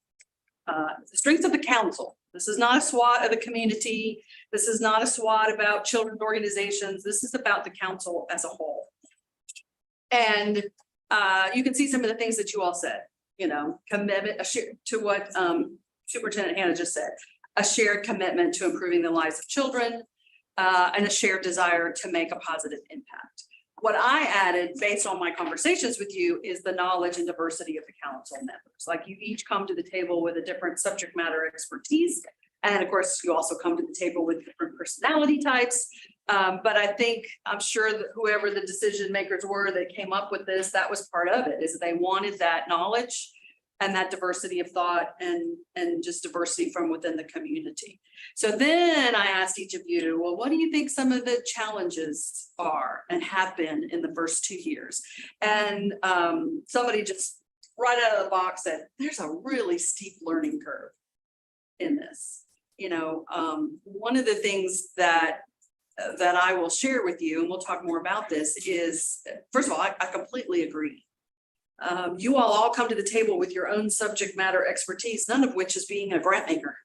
This is not a SWAT of the community. This is not a SWAT about children's organizations. This is about the council as a whole. And you can see some of the things that you all said, you know, commitment to what Superintendent Hannah just said, a shared commitment to improving the lives of children, and a shared desire to make a positive impact. What I added based on my conversations with you is the knowledge and diversity of the council members. Like you each come to the table with a different subject matter expertise. And of course, you also come to the table with different personality types. But I think, I'm sure that whoever the decision makers were that came up with this, that was part of it, is they wanted that knowledge and that diversity of thought and just diversity from within the community. So then I asked each of you, well, what do you think some of the challenges are and have been in the first 2 years? And somebody just right out of the box said, there's a really steep learning curve in this. You know, one of the things that I will share with you, and we'll talk more about this, is, first of all, I completely agree. You all come to the table with your own subject matter expertise, none of which is being a grant maker.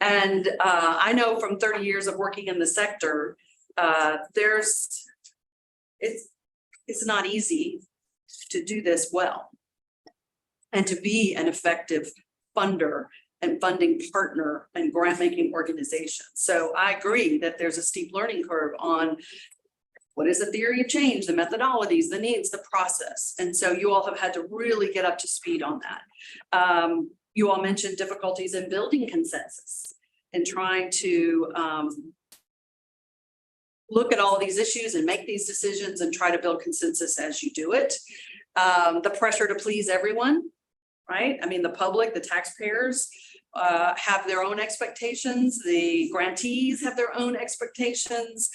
And I know from 30 years of working in the sector, it's not easy to do this well and to be an effective funder and funding partner and grant making organization. So I agree that there's a steep learning curve on what is the theory of change, the methodologies, the needs, the process. And so you all have had to really get up to speed on that. You all mentioned difficulties in building consensus and trying to look at all of these issues and make these decisions and try to build consensus as you do it. The pressure to please everyone, right? I mean, the public, the taxpayers have their own expectations. The grantees have their own expectations.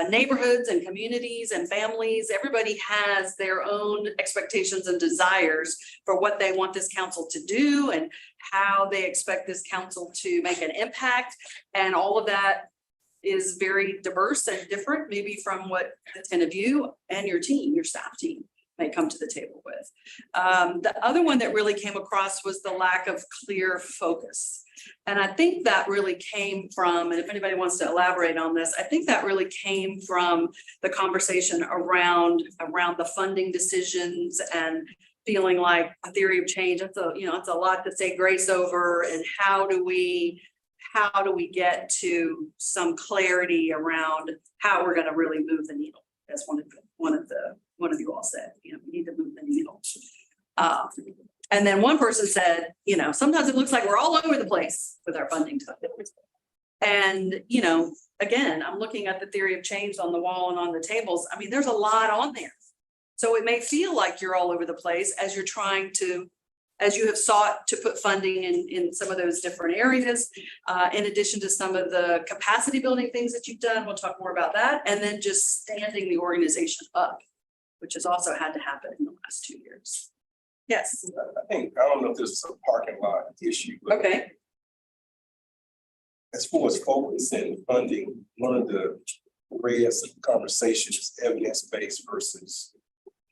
Neighborhoods and communities and families, everybody has their own expectations and desires for what they want this council to do and how they expect this council to make an impact. And all of that is very diverse and different, maybe from what the 10 of you and your team, your staff team, may come to the table with. The other one that really came across was the lack of clear focus. And I think that really came from, and if anybody wants to elaborate on this, I think that really came from the conversation around the funding decisions and feeling like a theory of change. It's a lot to say grace over, and how do we how do we get to some clarity around how we're gonna really move the needle? That's one of you all said, you know, we need to move the needle. And then one person said, you know, sometimes it looks like we're all over the place with our funding. And, you know, again, I'm looking at the theory of change on the wall and on the tables. I mean, there's a lot on there. So it may feel like you're all over the place as you're trying to, as you have sought to put funding in some of those different areas, in addition to some of the capacity building things that you've done. We'll talk more about that. And then just standing the organization up, which has also had to happen in the last 2 years. Yes. I don't know if this is a parking lot issue, but Okay. as far as focus and funding, one of the areas of conversation is evidence-based versus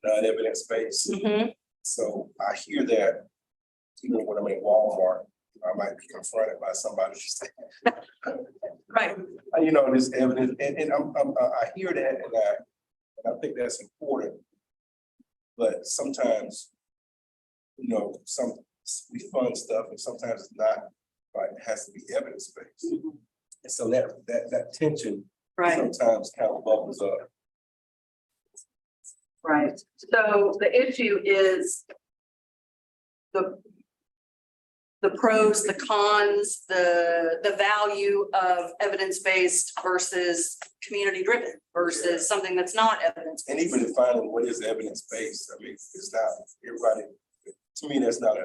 non-evidence-based. Mhm. So I hear that even when I'm at Walmart, I might be confronted by somebody who's saying, Right. you know, this evidence, and I hear that, and I think that's important. But sometimes, you know, we fund stuff and sometimes it's not, like, it has to be evidence-based. And so that tension Right. sometimes kind of bubbles up. Right. So the issue is the pros, the cons, the value of evidence-based versus community-driven versus something that's not evidence. And even defining what is evidence-based, I mean, it's not, everybody, to me, that's not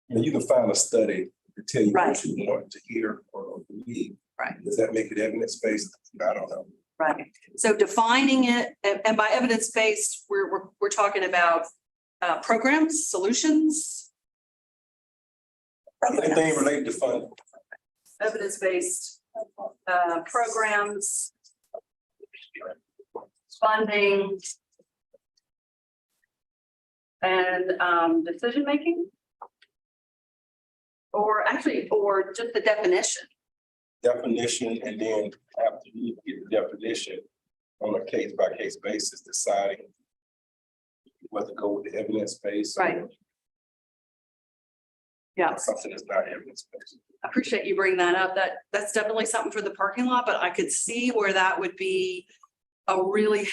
you can find a study to tell you Right. what you want to hear or believe. Right. Does that make it evidence-based? I don't know. Right. So defining it, and by evidence-based, we're talking about programs, solutions. Anything related to funding. Evidence-based programs, funding, and decision-making? Or just the definition? Definition, and then after you get the definition on a case-by-case basis, deciding whether to go with the evidence-based. Right. Yeah. Something that's not evidence-based. I appreciate you bringing that up. That's definitely something for the parking lot, but I could see where that would be a really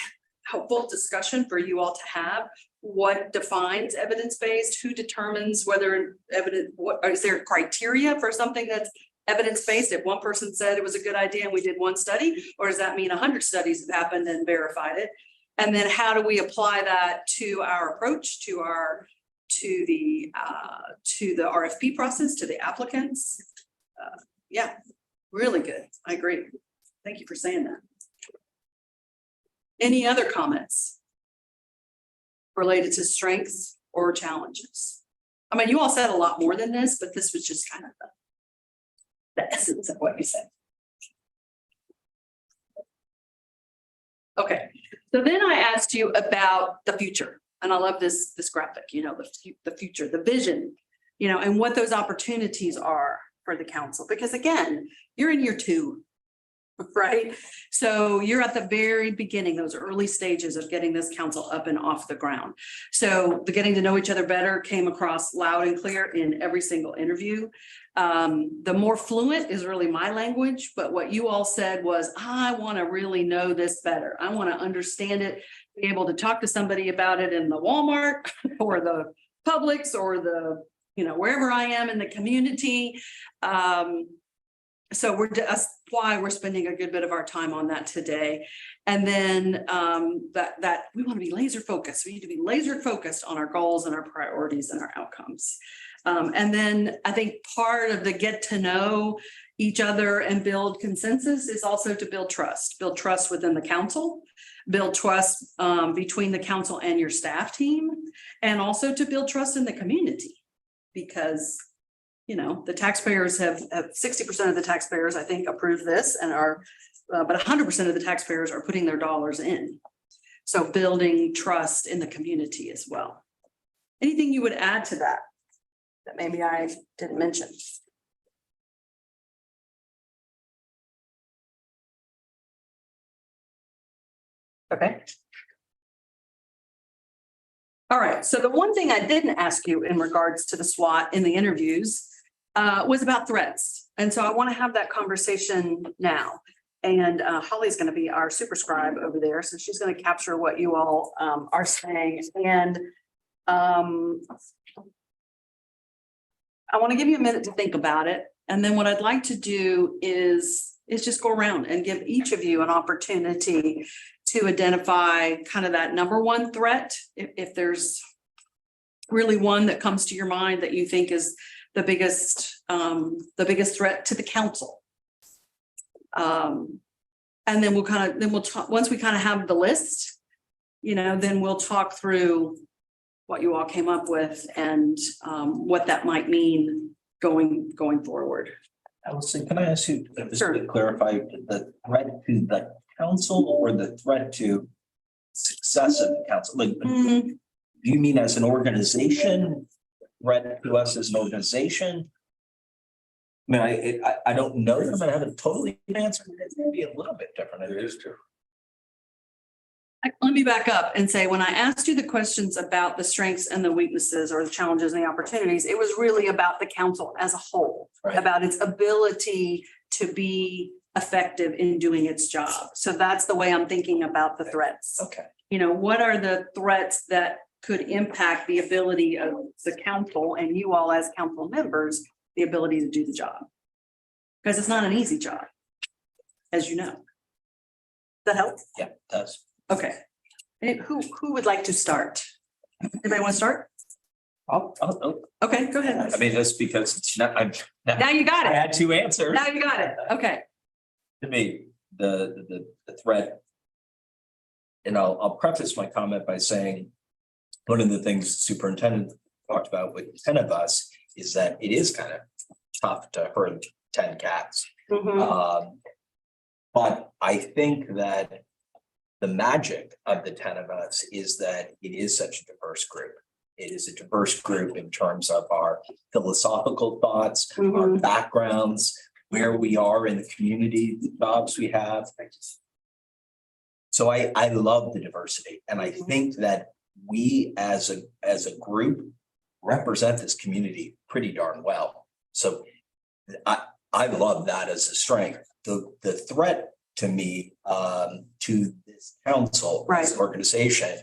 helpful discussion for you all to have. What defines evidence-based? Who determines whether is there criteria for something that's evidence-based? If one person said it was a good idea and we did one study, or does that mean 100 studies have happened and verified it? And then how do we apply that to our approach, to the RFP process, to the applicants? Yeah, really good. I agree. Thank you for saying that. Any other comments related to strengths or challenges? I mean, you all said a lot more than this, but this was just kind of the essence of what you said. Okay, so then I asked you about the future, and I love this graphic, you know, the future, the vision, you know, and what those opportunities are for the council, because again, you're in year 2, right? So you're at the very beginning, those early stages of getting this council up and off the ground. So the getting to know each other better came across loud and clear in every single interview. The more fluent is really my language, but what you all said was, I want to really know this better. I want to understand it, be able to talk to somebody about it in the Walmart or the Publix or the, you know, wherever I am in the community. So that's why we're spending a good bit of our time on that today. And then that we want to be laser focused. We need to be laser focused on our goals and our priorities and our outcomes. And then I think part of the get to know each other and build consensus is also to build trust within the council, build trust between the council and your staff team, and also to build trust in the community. Because, you know, the taxpayers have 60% of the taxpayers, I think, approve this and are, but 100% of the taxpayers are putting their dollars in. So building trust in the community as well. Anything you would add to that maybe I didn't mention? Okay. All right, so the one thing I didn't ask you in regards to the SWOT in the interviews was about threats. And so I want to have that conversation now. And Holly's going to be our super scribe over there. So she's going to capture what you all are saying. And I want to give you a minute to think about it. And then what I'd like to do is just go around and give each of you an opportunity to identify kind of that number one threat. If there's really one that comes to your mind that you think is the biggest threat to the council. And then we'll talk, once we kind of have the list, then we'll talk through what you all came up with and what that might mean going forward. Allison, can I ask you just Sure. to clarify the threat to the council or the threat to success of the council? Like, do you mean as an organization, threat to us as an organization? I mean, I don't know that I'm gonna have a totally answer. It's gonna be a little bit different. It is true. Let me back up and say, when I asked you the questions about the strengths and the weaknesses or the challenges and the opportunities, it was really about the council as a whole, Right. about its ability to be effective in doing its job. So that's the way I'm thinking about the threats. Okay. What are the threats that could impact the ability of the council and you all as council members, the ability to do the job? Because it's not an easy job, as you know. Does that help? Yeah, it does. Okay. And who would like to start? Anybody want to start? I'll- Okay, go ahead. I mean, that's because it's not, Now you got I it. had two answers. Now you got it. Okay. To me, the threat. And I'll preface my comment by saying, one of the things the superintendent talked about with 10 of us is that it is kind of tough to herd 10 cats. But I think that the magic of the 10 of us is that it is such a diverse group. It is a diverse group in terms of our philosophical thoughts, our backgrounds, where we are in the community, the jobs we have. So I love the diversity, and I think that we as a group represent this community pretty darn well. So I love that as a strength. The threat to me, to this council, Right. this organization,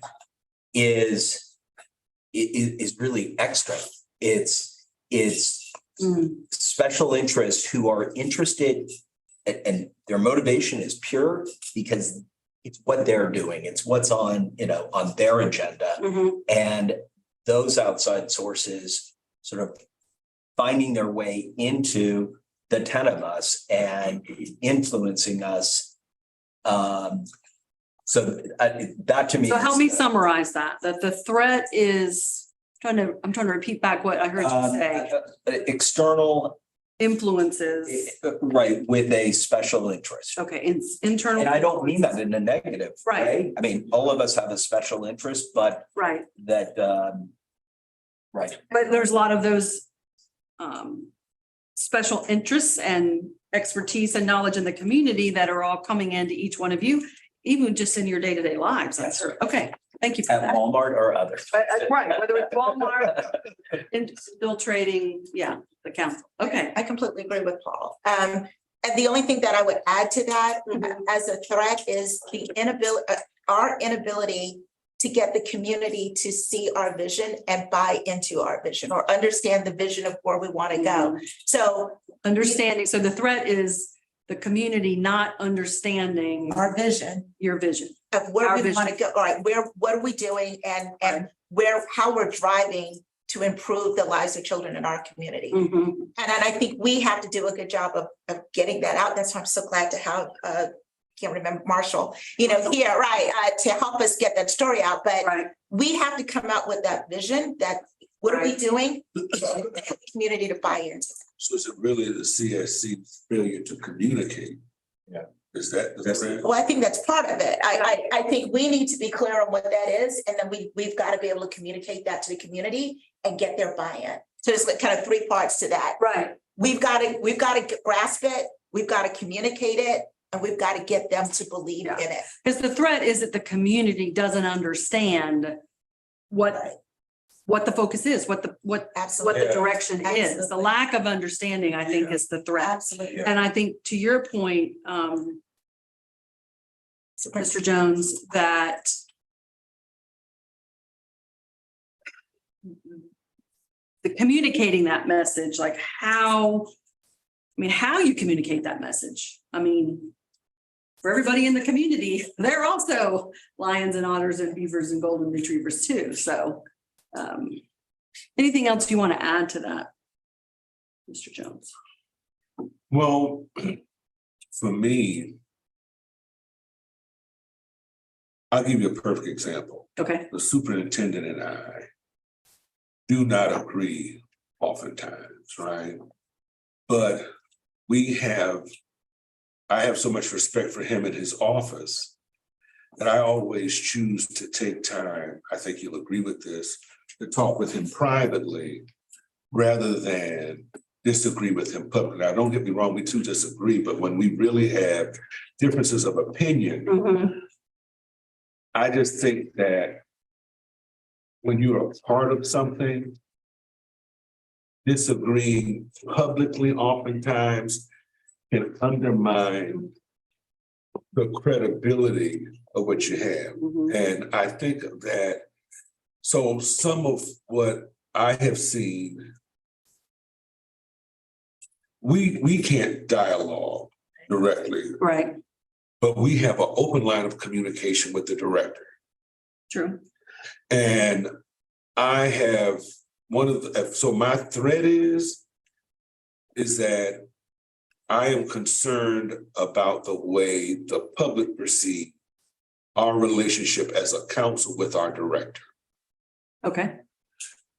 is really extra. It's special interests who are interested, and their motivation is pure because it's what they're doing. It's what's on their agenda. And those outside sources sort of finding their way into the 10 of us and influencing us. So that to me. So help me summarize that the threat is I'm trying to repeat back what I heard you say. External, Influences. right, with a special interest. Okay, internal. And I don't mean that in a negative Right. way. I mean, all of us have a special interest, but Right. that, right. But there's a lot of those special interests and expertise and knowledge in the community that are all coming into each one of you, even just in your day-to-day lives. Yes. Okay, thank you for At that. Walmart or others. Right, whether it's Walmart, infiltrating, the council. Okay, I completely agree with Paul. And the only thing that I would add to that as a threat is the our inability to get the community to see our vision and buy into our vision or understand the vision of where we want to go. So understanding. So the threat is the community not understanding our vision your vision. of where Our we want to vision. go, all right, what are we doing and how we're driving to improve the lives of children in our community. And I think we have to do a good job of getting that out. That's why I'm so glad to have can't remember Marshall, here, right, to help us get that story out. But we have to come out with that vision that what are we doing? The community to buy into. So is it really the CSC failure to communicate? Yeah. Is that? Well, I think that's part of it. I think we need to be clear on what that is, and then we've got to be able to communicate that to the community and get their buy-in. So there's kind of three parts to that. Right. We've got to grasp it, we've got to communicate it, and we've got to get them to believe in it. Because the threat is that the community doesn't understand what what the focus is, what the Absolutely. direction is. The Absolutely. lack of understanding, I think, is the threat. Absolutely. Yeah. And I think to your point, Mr. Jones, that the communicating that message, like how you communicate that message. I mean, for everybody in the community, they're also lions and otters and beavers and golden retrievers too. So anything else you want to add to that, Mr. Jones? Well, for me, I'll give you a perfect example. Okay. The superintendent and I do not agree oftentimes, right? But I have so much respect for him in his office that I always choose to take time, I think you'll agree with this, to talk with him privately rather than disagree with him publicly. Now, don't get me wrong, we too disagree, but when we really have differences of opinion, I just think that when you're a part of something, disagreeing publicly oftentimes can undermine the credibility of what you have. And I think that, so some of what I have seen, we can't dialogue directly, Right. but we have an open line of communication with the director. True. And I have so my thread is that I am concerned about the way the public perceive our relationship as a council with our director. Okay.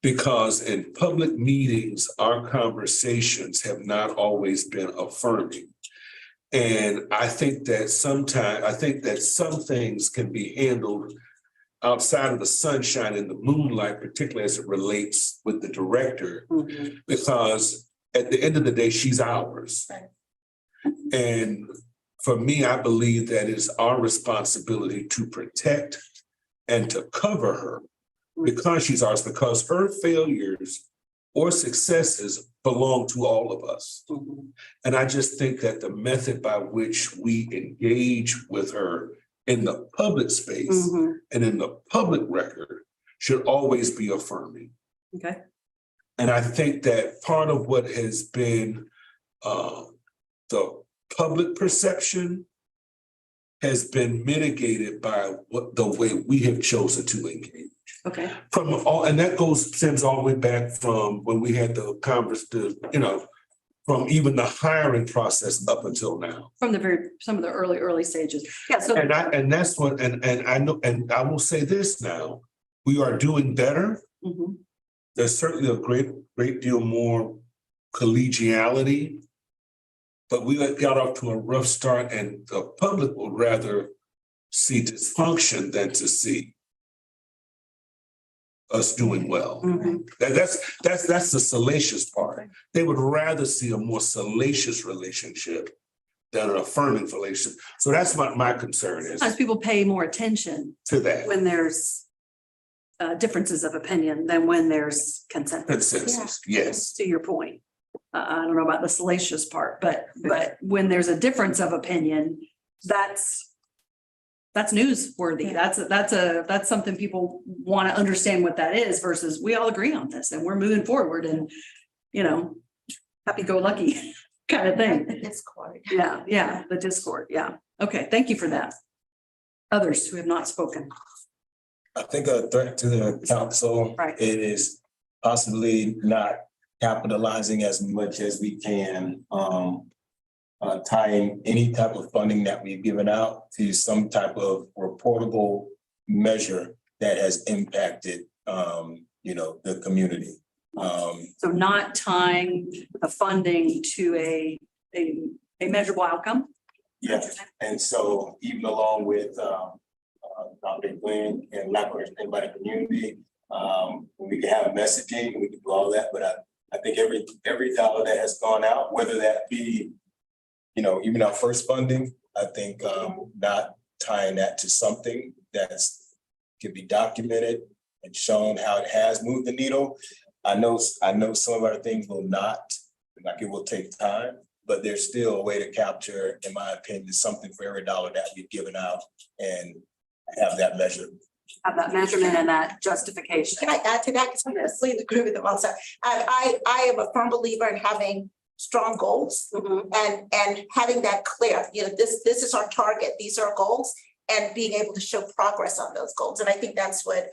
Because in public meetings, our conversations have not always been affirming. And I think that some things can be handled outside of the sunshine and the moonlight, particularly as it relates with the director, because at the end of the day, she's ours. Right. And for me, I believe that it's our responsibility to protect and to cover her because she's ours, because her failures or successes belong to all of us. And I just think that the method by which we engage with her in the public space and in the public record should always be affirming. Okay. And I think that part of what has been the public perception has been mitigated by the way we have chosen to engage. Okay. And that stems all the way back from when we had the from even the hiring process up until now. From some of the early stages. Yeah. So And that's what, and I know, and I will say this now, we are doing better. There's certainly a great deal more collegiality, but we got off to a rough start, and the public would rather see dysfunction than to see us doing well. That's the salacious part. They would rather see a more salacious relationship than an affirming relationship. So that's what my concern is sometimes people pay more attention to that when there's differences of opinion than when there's consensus. Yes. To your point. I don't know about the salacious part, but when there's a difference of opinion, that's newsworthy. That's something people want to understand what that is versus we all agree on this and we're moving forward and, happy-go-lucky kind of thing. The discord. Yeah, the discord. Yeah. Okay, thank you for that. Others who have not spoken. I think a threat to the council Right. is possibly not capitalizing as much as we can, tying any type of funding that we've given out to some type of reportable measure that has impacted, the community. So not tying the funding to a measurable outcome. Yeah, and so even along with Dr. Glenn and Black Understanding by the community, we can have messaging, we can do all that, but I think every dollar that has gone out, whether that be, even our first funding, I think not tying that to something that's can be documented and shown how it has moved the needle. I know some of our things will not, like it will take time, but there's still a way to capture, in my opinion, something for every dollar that you've given out and have that measured. Have that measurement and that justification. Can I add to that? Because I completely agree with them also. I am a firm believer in having strong goals and having that clear, this is our target, these are our goals, and being able to show progress on those goals. And I think that's what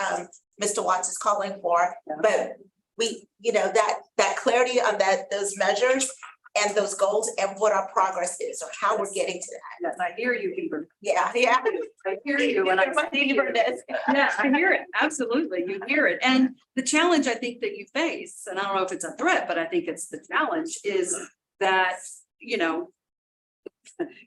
Mr. Watts is calling for. Yeah. But we, that clarity on those measures and those goals and what our progress is or how we're getting to that. Yes, I hear you, Beaver. Yeah. I hear you and I see you. Yeah, I hear it. Absolutely. You hear it. And the challenge I think that you face, and I don't know if it's a threat, but I think it's the challenge is that,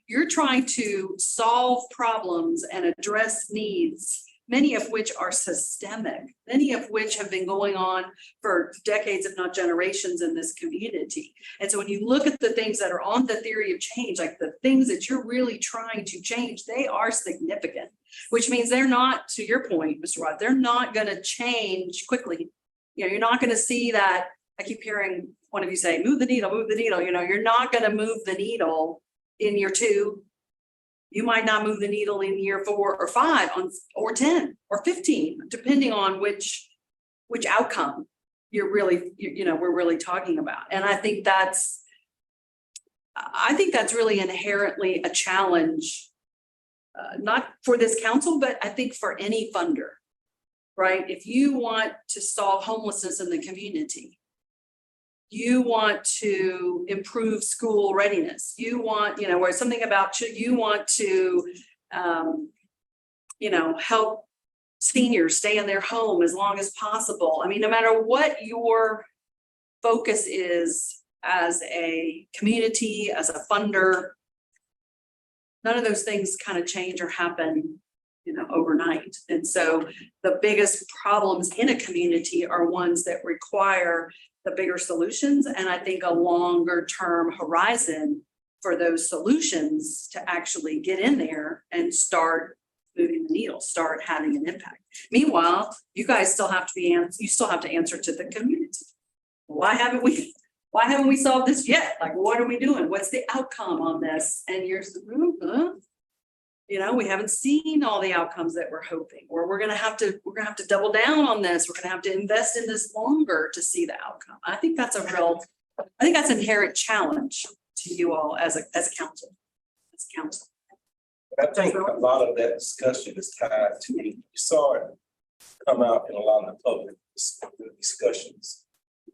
you're trying to solve problems and address needs, many of which are systemic, many of which have been going on for decades, if not generations in this community. And so when you look at the things that are on the theory of change, like the things that you're really trying to change, they are significant, which means they're not, to your point, Mr. Watt, they're not going to change quickly. You're not going to see that. I keep hearing one of you say, move the needle, you're not going to move the needle in year 2. You might not move the needle in year 4 or 5 or 10 or 15, depending on which outcome we're really talking about. And I think that's really inherently a challenge, not for this council, but I think for any funder, right? If you want to solve homelessness in the community, you want to improve school readiness, you want, or something about you want to, help seniors stay in their home as long as possible. I mean, no matter what your focus is as a community, as a funder, none of those things kind of change or happen, overnight. And so the biggest problems in a community are ones that require the bigger solutions, and I think a longer term horizon for those solutions to actually get in there and start moving the needle, start having an impact. Meanwhile, you guys still have to answer to the community. Why haven't we solved this yet? Like, what are we doing? What's the outcome on this? And you're, we haven't seen all the outcomes that we're hoping, or we're gonna have to double down on this. We're gonna have to invest in this longer to see the outcome. I think that's an inherent challenge to you all as a council. I think a lot of that discussion is tied to, you saw it come out in a lot of the public discussions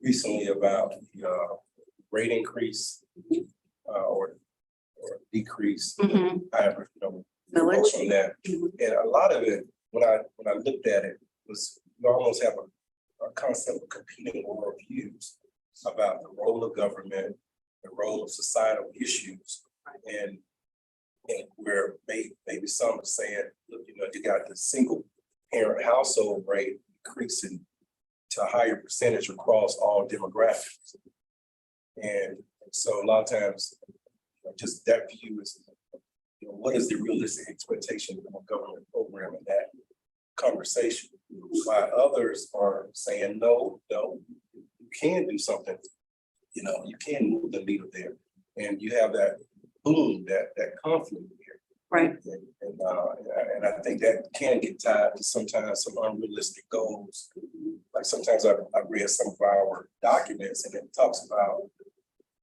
recently about the rate increase or decrease, however, Millage. on that. And a lot of it, when I looked at it, was you almost have a concept of competing worldviews about the role of government, the role of societal issues, and where maybe some are saying, look, you got the single parent household rate increasing to a higher percentage across all demographics. And so a lot of times, just that view is, what is the realistic expectation of a government program in that conversation? While others are saying, no, you can do something, you can move the needle there. And you have that boom, that conflict here. Right. And I think that can get tied to sometimes some unrealistic goals. Like sometimes I read some of our documents and it talks about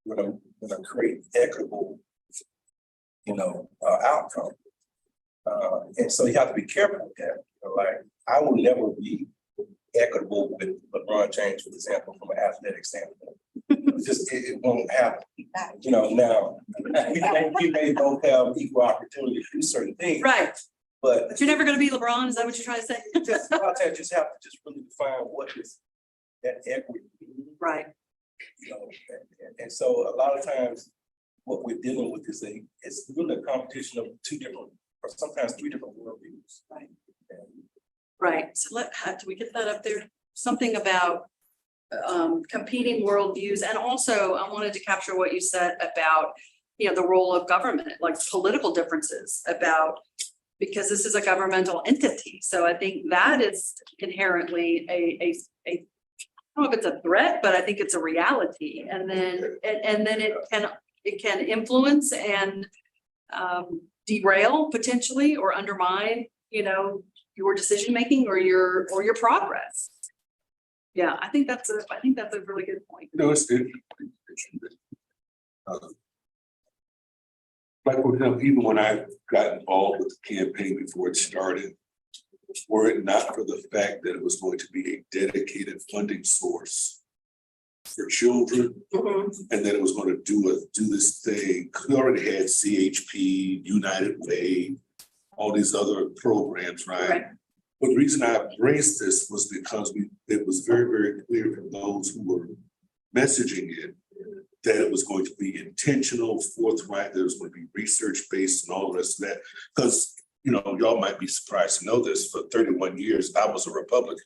we're gonna create equitable outcome. And so you have to be careful with that. Like I will never be equitable with LeBron James, for example, from an athletic standpoint. It won't happen. Now we may both have equal opportunity to do certain things. Right. But you're never going to be LeBron. Is that what you're trying to say? just a lot of times just have to just really define what is that equity. Right. And so a lot of times what we're dealing with is it's really a competition of 2 different, or sometimes 3 different worldviews. Right. Right. So do we get that up there? Something about competing worldviews. And also I wanted to capture what you said about, the role of government, like political differences about, because this is a governmental entity. So I think that is inherently I don't know if it's a threat, but I think it's a reality. And then it can influence and derail potentially or undermine, your decision-making or your progress. Yeah, I think that's a really good point. No, like, for example, even when I got involved with the campaign before it started, were it not for the fact that it was going to be a dedicated funding source for children, and that it was going to do this thing, because we already had CHP, United Way, all these other programs, right? But the reason I embraced this was because it was very, very clear from those who were messaging it that it was going to be intentional, forthright, that it was going to be research-based and all the rest of that. Because, y'all might be surprised to know this, for 31 years, I was a Republican.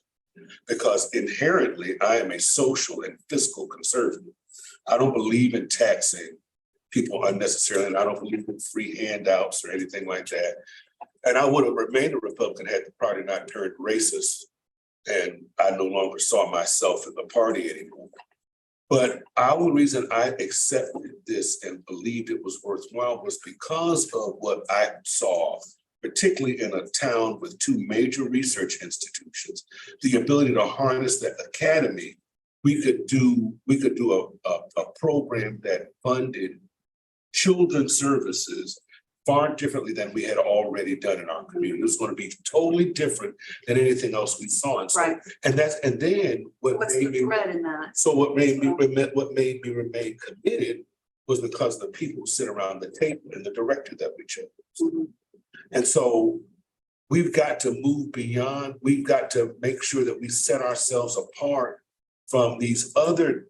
Because inherently, I am a social and fiscal conservative. I don't believe in taxing people unnecessarily, and I don't believe in free handouts or anything like that. And I would have remained a Republican had the party not turned racist, and I no longer saw myself in the party anymore. But our reason I accepted this and believed it was worthwhile was because of what I saw, particularly in a town with two major research institutions, the ability to harness that academy. We could do a program that funded children's services far differently than we had already done in our community. It was going to be totally different than anything else we saw. And so, Right. and then What's the threat in that? so what made me remain committed was because the people who sit around the table and the director that we chose. And so we've got to move beyond, we've got to make sure that we set ourselves apart from these other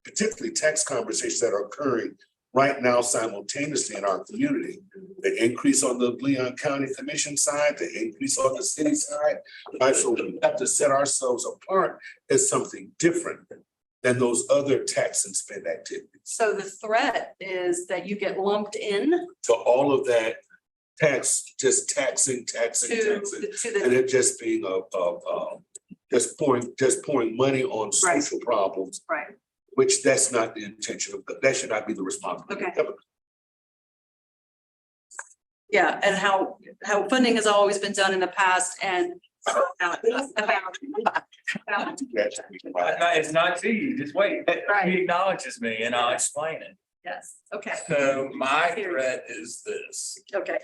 particularly tax conversations that are occurring right now simultaneously in our community. The increase on the Leon County Commission side, the increase on the city side. Right, so we have to set ourselves apart as something different than those other tax and spend activities. So the threat is that you get lumped in So all of that just taxing, to and the, it just being just pouring money on social problems, right. which that's not the intention of, that should not be the responsibility. Okay. Yeah, and how funding has always been done in the past and It's not to you, just wait. Right. He acknowledges me and I'll explain it. yes, okay, So my threat is this. okay.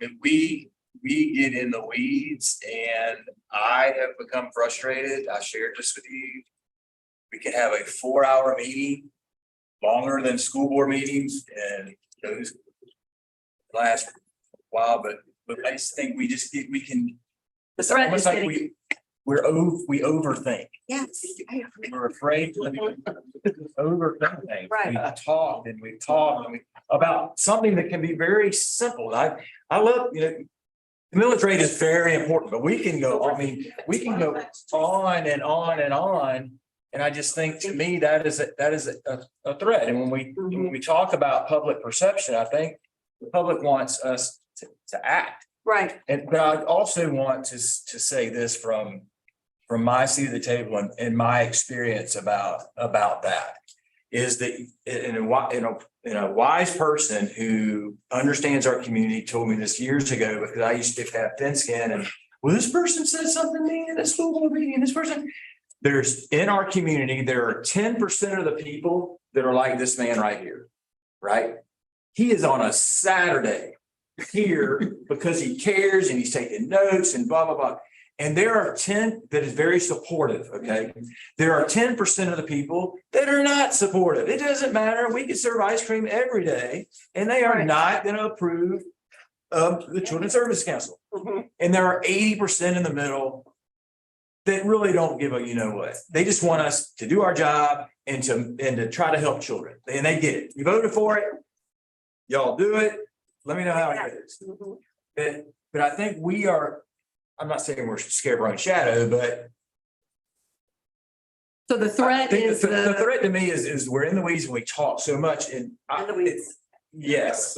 If we get in the weeds and I have become frustrated, I shared this with you. We can have a 4-hour meeting, longer than school board meetings, and those last a while, but I just think we can. The threat Almost is like getting, we overthink. Yes. We're afraid to overthink things. Right. We talk about something that can be very simple. I love, the millage rate is very important, but we can go on and on and on. And I just think, to me, that is a threat. And when we talk about public perception, I think the public wants us to act. right, But I also want to say this from my seat of the table and my experience about that is that in a wise person who understands our community told me this years ago, because I used to have thin skin and, well, this person said something to me in the school board meeting, this person. In our community, there are 10% of the people that are like this man right here, right? He is on a Saturday here because he cares and he's taking notes and blah, blah, blah. And there are 10 that is very supportive, okay? There are 10% of the people that are not supportive. It doesn't matter. We can serve ice cream every day and they are not going to approve of the Children's Service Council. And there are 80% in the middle that really don't give a what. They just want us to do our job and to try to help children. And they get it. You voted for it. Y'all do it. Let me know how it is. But I think I'm not saying we're scared of our own shadow, but so the I threat think is the threat to me is we're in the weeds and we talk so much and in the weeds. Yes.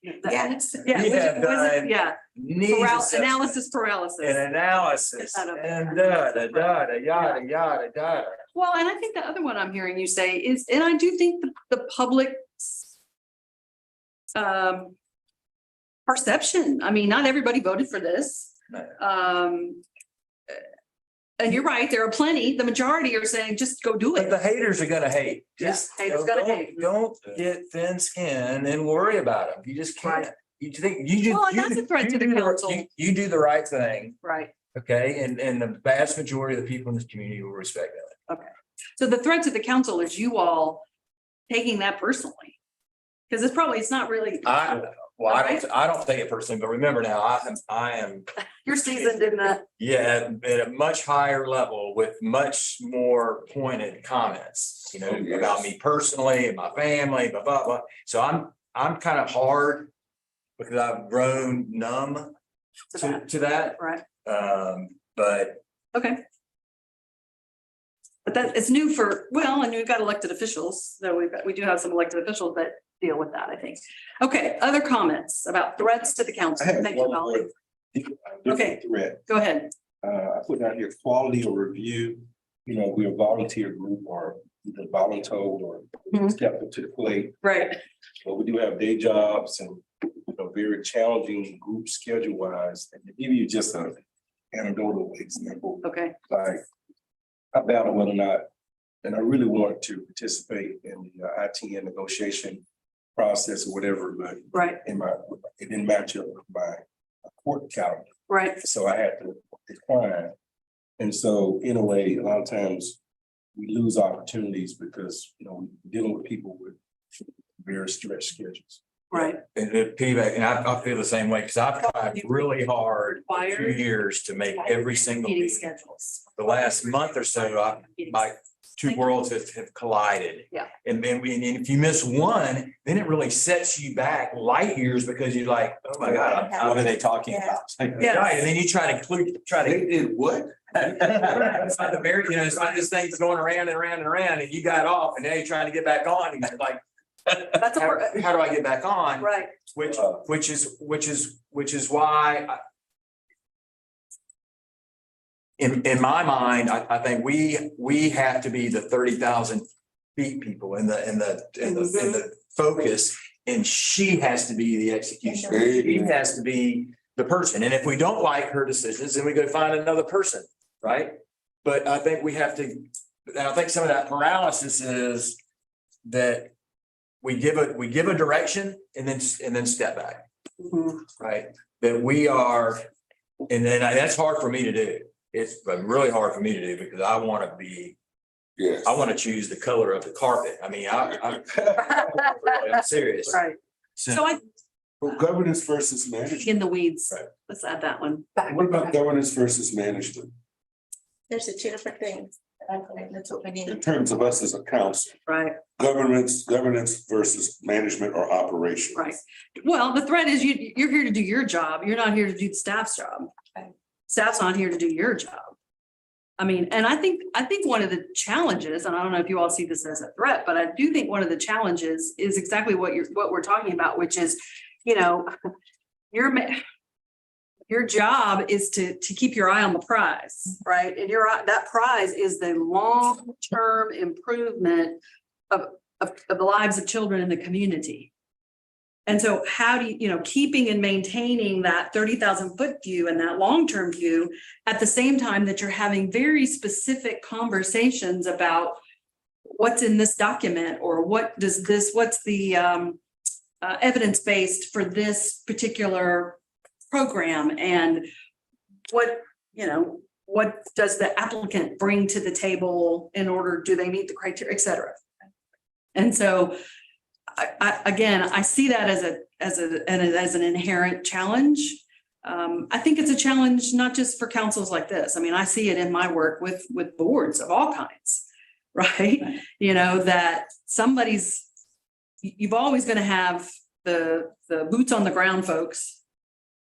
Yes. Yeah, We have done yeah, needs assessment analysis paralysis. and analysis I don't- and yada, yada. Well, and I think the other one I'm hearing you say is, and I do think the public's perception, I mean, not everybody voted for this. No. And you're right, there are plenty, the majority are saying, just go do But it. the haters are gonna hate. Yeah, Just haters gonna don't- hate. Don't get thin skin and worry about them. You just can't. Right. You think, you just. Well, and that's a threat to the council. You do the right thing, Right. okay? And the vast majority of the people in this community will respect that. So the threat to the council is you all taking that personally. Because it's not really, I don't take it personally, but remember now, I am, you're seasoned in that. yeah, at a much higher level with much more pointed comments, you know, Oh, yes. about me personally and my family, blah, blah, blah. So I'm kind of hard because I've grown numb to that. Right, But okay. But that, it's new for, well, and we've got elected officials, so we do have some elected officials that deal with that, I think. Okay, other comments about threats to the council? I have Thank you, one Molly. more different Okay. threat. Go ahead. I put down here quality or review, you know, we're a volunteer group or either voluntold or Mhm. stepped up to the plate. Right, But we do have day jobs and, you know, very challenging group schedule wise. And to give you just an anecdotal example, okay, like I battled whether or not, and I really wanted to participate in the ITN negotiation process or whatever, but right, it didn't match up with my court calendar. right, So I had to decline. And so in a way, a lot of times we lose opportunities because, you know, we're dealing with people with very stretched schedules. right. and piggyback, and I feel the same way, because I've tried really hard for 2 Required years to make every single meeting meeting. schedules. The last month or so, my two worlds have collided. Yeah. And then and if you miss one, then it really sets you back light years because you're like, oh my God. What are they talking about? Yeah. Right, and then you try to. They did what? It's not the very, you know, it's not this thing's going around and around and around and you got off and now you're trying to get back on and you're like, That's how do I get back on? right, Which is why in my mind, I think we have to be the 30,000 feet people in the focus, and she has to be the execution. She has to be the person. And if we don't like her decisions, then we go find another person, right? But I think we have to, and I think some of that paralysis is that we give a direction and then step back, Mhm. right? That we are, and then that's hard for me to do. It's really hard for me to do because I want to be, Yes. I want to choose the color of the carpet. I mean, I'm serious. right. So I, Well, governance versus management. in the weeds, Right. let's add that one. What about governance versus management There's the two different things. I think that's what we in need. terms of us as a council? Right, Governance versus management or operations. right. Well, the threat is you're here to do your job. You're not here to do the staff's job. Staff's not here to do your job. I mean, and I think one of the challenges, and I don't know if you all see this as a threat, but I do think one of the challenges is exactly what we're talking about, which is, you know, your job is to keep your eye on the prize, right? And that prize is the long-term improvement of the lives of children in the community. And so how do you, keeping and maintaining that 30,000 foot view and that long-term view at the same time that you're having very specific conversations about what's in this document or what's the evidence-based for this particular program and what does the applicant bring to the table in order, do they meet the criteria, et cetera. And so I see that as an inherent challenge. I think it's a challenge, not just for councils like this. I mean, I see it in my work with boards of all kinds, right? That you've always going to have the boots on the ground folks,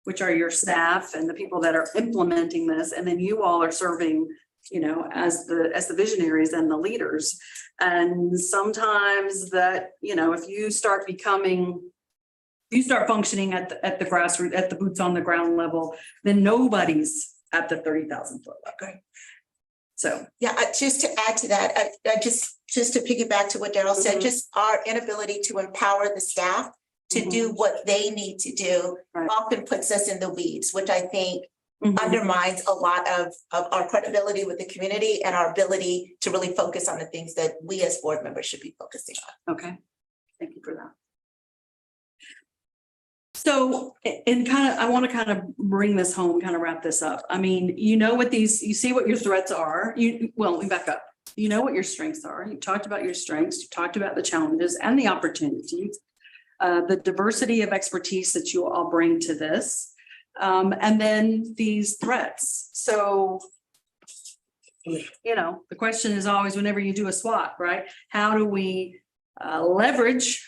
which are your staff and the people that are implementing this. And then you all are serving you know, as the visionaries and the leaders. And sometimes that, you know, if you start functioning at the grassroots, at the boots on the ground level, then nobody's at the 30,000 foot level. So. Yeah, just to add to that, just to piggyback to what Daryl said, just our inability to empower the staff to do what they need to do Right. often puts us in the weeds, which I think Mhm. undermines a lot of our credibility with the community and our ability to really focus on the things that we as board members should be focusing on. Okay, thank you for that. So, and I want to kind of bring this home, kind of wrap this up. I mean, you know what you see what your threats are. Let me back up. You know what your strengths are. You talked about your strengths, you talked about the challenges and the opportunities, the diversity of expertise that you all bring to this, and then these threats. So, you know, the question is always, whenever you do a SWOT, right? How do we leverage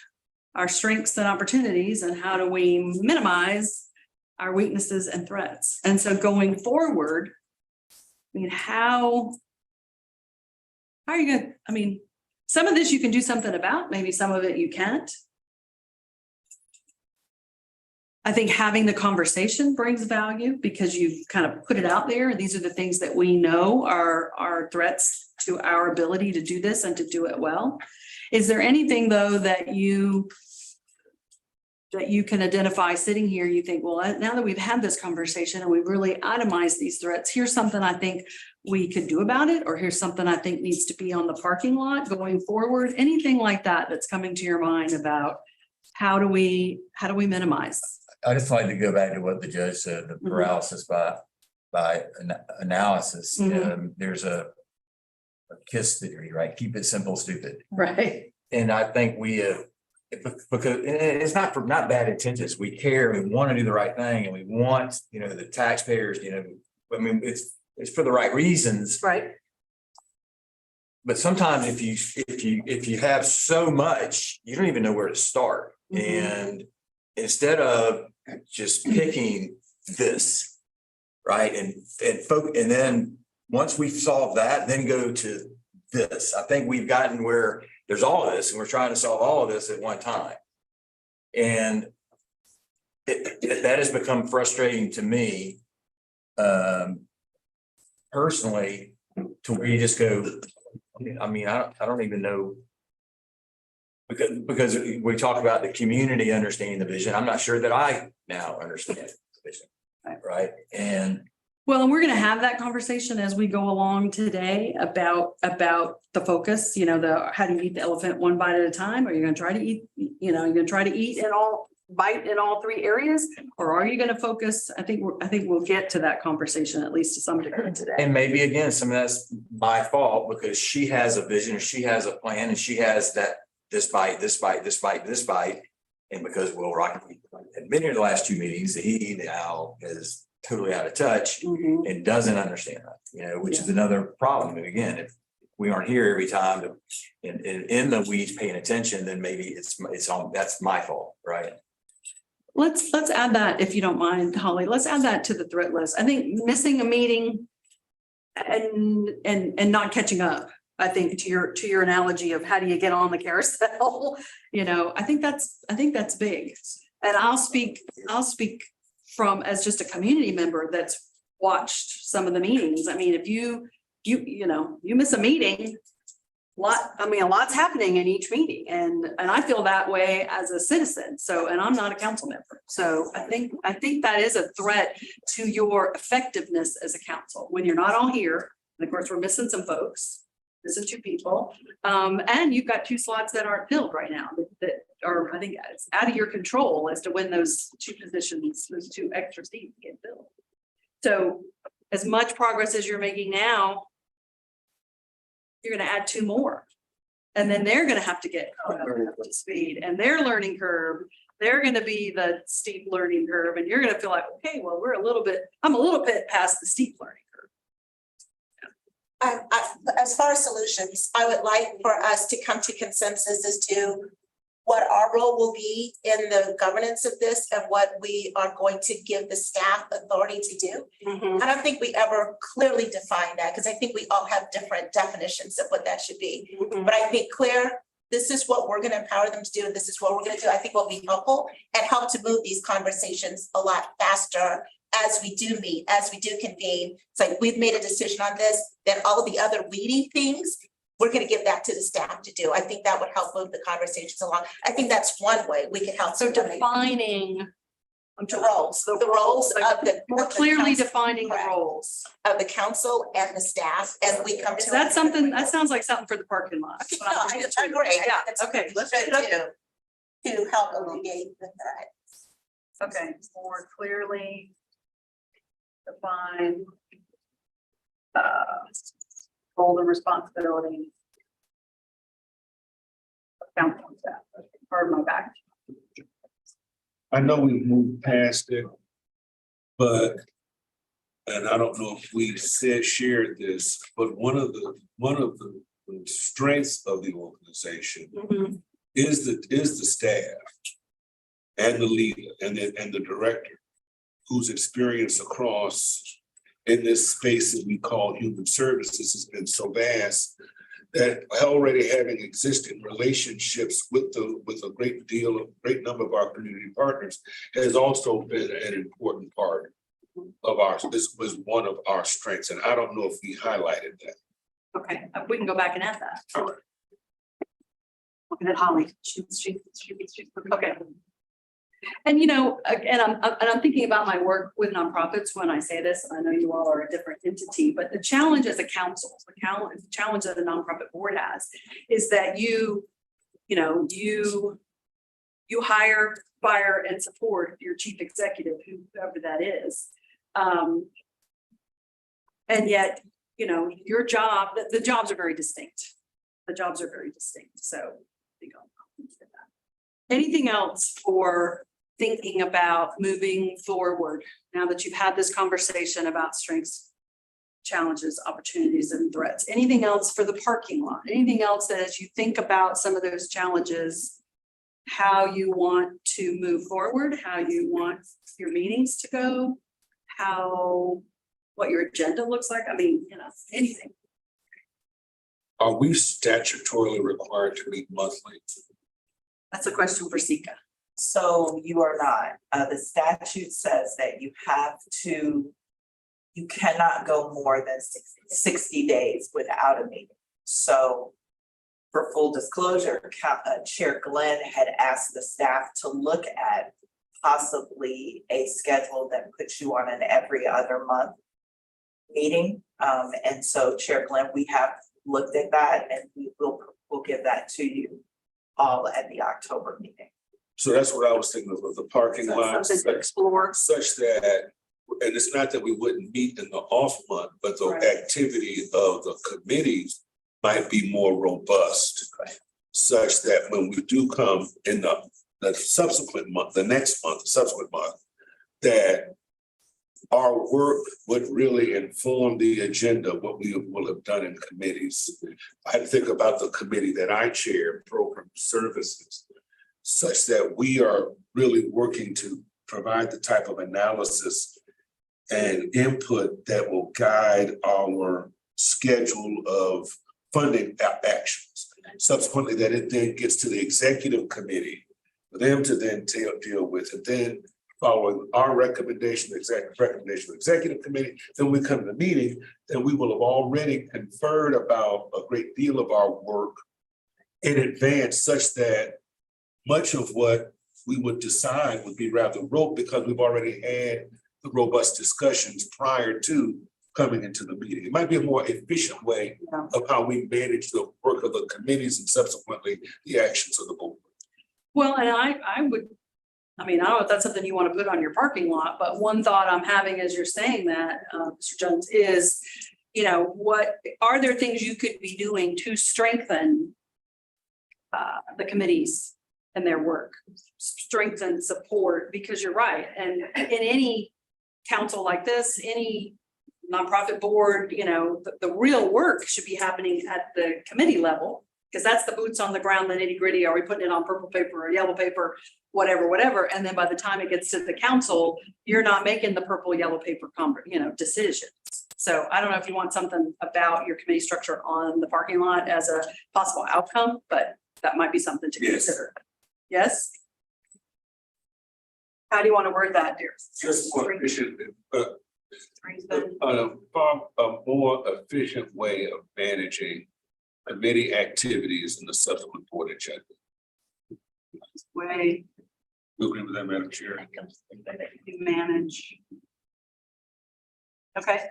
our strengths and opportunities, and how do we minimize our weaknesses and threats? And so going forward, I mean, how are you gonna, I mean, some of this you can do something about, maybe some of it you can't. I think having the conversation brings value because you've kind of put it out there. These are the things that we know are threats to our ability to do this and to do it well. Is there anything though that you can identify sitting here, you think, well, now that we've had this conversation and we've really itemized these threats, here's something I think we could do about it, or here's something I think needs to be on the parking lot going forward, anything like that that's coming to your mind about how do we minimize? I just like to go back to what the judge said, the paralysis by analysis. Mhm. There's a KISS theory, right? Keep it simple, stupid. Right. And I think we have, because it's not for not bad intentions. We care, we want to do the right thing, and we want, you know, the taxpayers, you know, I mean, it's for the right reasons. Right. But sometimes if you have so much, you don't even know where to start. And instead of just picking this, right, and then once we've solved that, then go to this. I think we've gotten where there's all of this, and we're trying to solve all of this at one time. And that has become frustrating to me, personally, to where you just go, I mean, I don't even know. Because we talk about the community understanding the vision. I'm not sure that I now understand the vision, right? And Well, and we're going to have that conversation as we go along today about the focus, you know, how do you eat the elephant one bite at a time? Are you going to try to eat, you know, you're going to try to eat bite in all three areas? Or are you going to focus? I think we'll get to that conversation at least to some degree today. and maybe again, some of that's my fault because she has a vision, she has a plan, and she has that this bite. And because Will Rock had been here the last two meetings, he now is totally out of touch and doesn't understand that, you know, which is another problem. And again, if we aren't here every time in the weeds paying attention, then maybe it's on, that's my fault, right? Let's add that, if you don't mind, Holly, let's add that to the threat list. I think missing a meeting and not catching up, I think to your analogy of how do you get on the carousel, you know, I think that's big. And I'll speak from as just a community member that's watched some of the meetings. I mean, if you miss a meeting, a lot's happening in each meeting. And I feel that way as a citizen. So, and I'm not a council member. So I think that is a threat to your effectiveness as a council when you're not all here. And of course, we're missing some folks. Missing two people, and you've got two slots that aren't filled right now that are, I think it's out of your control as to when those two positions, those two extra seats get filled. So as much progress as you're making now, you're going to add two more. And then they're going to have to get up to speed, and their learning curve, they're going to be the steep learning curve, and you're going to feel like, okay, well, I'm a little bit past the steep learning curve. As far as solutions, I would like for us to come to consensus as to what our role will be in the governance of this and what we are going to give the staff authority to do. I don't think we ever clearly define that, because I think we all have different definitions of what that should be. But I think clear, this is what we're gonna empower them to do, and this is what we're gonna do, I think will be helpful and help to move these conversations a lot faster as we do meet, as we do convene. It's like, we've made a decision on this, then all of the other weedy things, we're gonna give that to the staff to do. I think that would help move the conversations along. I think that's one way we can help. So defining The roles of the. more of the clearly council- defining the correct. roles. Of the council and the staff, and we come to. Is that something, that sounds like something for the parking lot. That's what I'm No, I thinking too. agree. Yeah, That's okay, what let's we pick it should up. do to help alleviate the threat. Okay, more clearly define role and responsibility of council and staff. Pardon my back. I know we moved past it, but, and I don't know if we shared this, but one of the strengths of the organization is the staff and the leader and the director, whose experience across in this space that we call human services has been so vast that already having existing relationships with a great number of our community partners has also been an important part of ours. This was one of our strengths, and I don't know if we highlighted that. Okay, we can go back and add that. All right. Looking at Holly, she's okay. And you know, and I'm thinking about my work with nonprofits when I say this, and I know you all are a different entity, but the challenge as a council, the challenge that the nonprofit board has is that you hire, fire, and support your chief executive, whoever that is. And yet, you know, your job, the jobs are very distinct. The jobs are very distinct. So I think I'll leave it at that. Anything else for thinking about moving forward now that you've had this conversation about strengths, challenges, opportunities, and threats? Anything else for the parking lot? Anything else that as you think about some of those challenges, how you want to move forward, how you want your meetings to go, what your agenda looks like? I mean, you know, anything. Are we statutorily required to meet monthly? That's a question for Sika. So you are not. The statute says that you cannot go more than 60 days without a meeting. So for full disclosure, Chair Glenn had asked the staff to look at possibly a schedule that puts you on an every other month meeting. And so Chair Glenn, we have looked at that, and we'll give that to you all at the October meeting. So that's what I was thinking of, the parking lot. Something to explore. Such that, and it's not that we wouldn't meet in the off month, but the Right. activity of the committees might be more robust. Right. Such that when we do come in the subsequent month, the next month, the subsequent month, that our work would really inform the agenda, what we will have done in committees. I think about the committee that I chair, Program Services, such that we are really working to provide the type of analysis and input that will guide our schedule of funding actions. Subsequently, that it then gets to the executive committee, for them to then deal with, and then following our recommendation, executive committee, then we come to the meeting, then we will have already conferred about a great deal of our work in advance, such that much of what we would decide would be rather rote, because we've already had the robust discussions prior to coming into the meeting. It might be a more efficient way of how we manage the work of the committees and subsequently the actions of the board. Well, and I don't know if that's something you want to put on your parking lot, but one thought I'm having as you're saying that, Mr. Jones, is, you know, what are there things you could be doing to strengthen the committees and their work, strengthen support, because you're right. And in any council like this, any nonprofit board, you know, the real work should be happening at the committee level, Because that's the boots on the ground, the nitty gritty. Are we putting it on purple paper or yellow paper, whatever. And then by the time it gets to the council, you're not making the purple, yellow paper, decisions. So I don't know if you want something about your committee structure on the parking lot as a possible outcome, but that might be something to Yes. consider. Yes? How do you want to word that, dear? Just more efficient, a more efficient way of managing committee activities in the subsequent board agenda. Way You agree with that, Madam Chair? you manage. Okay.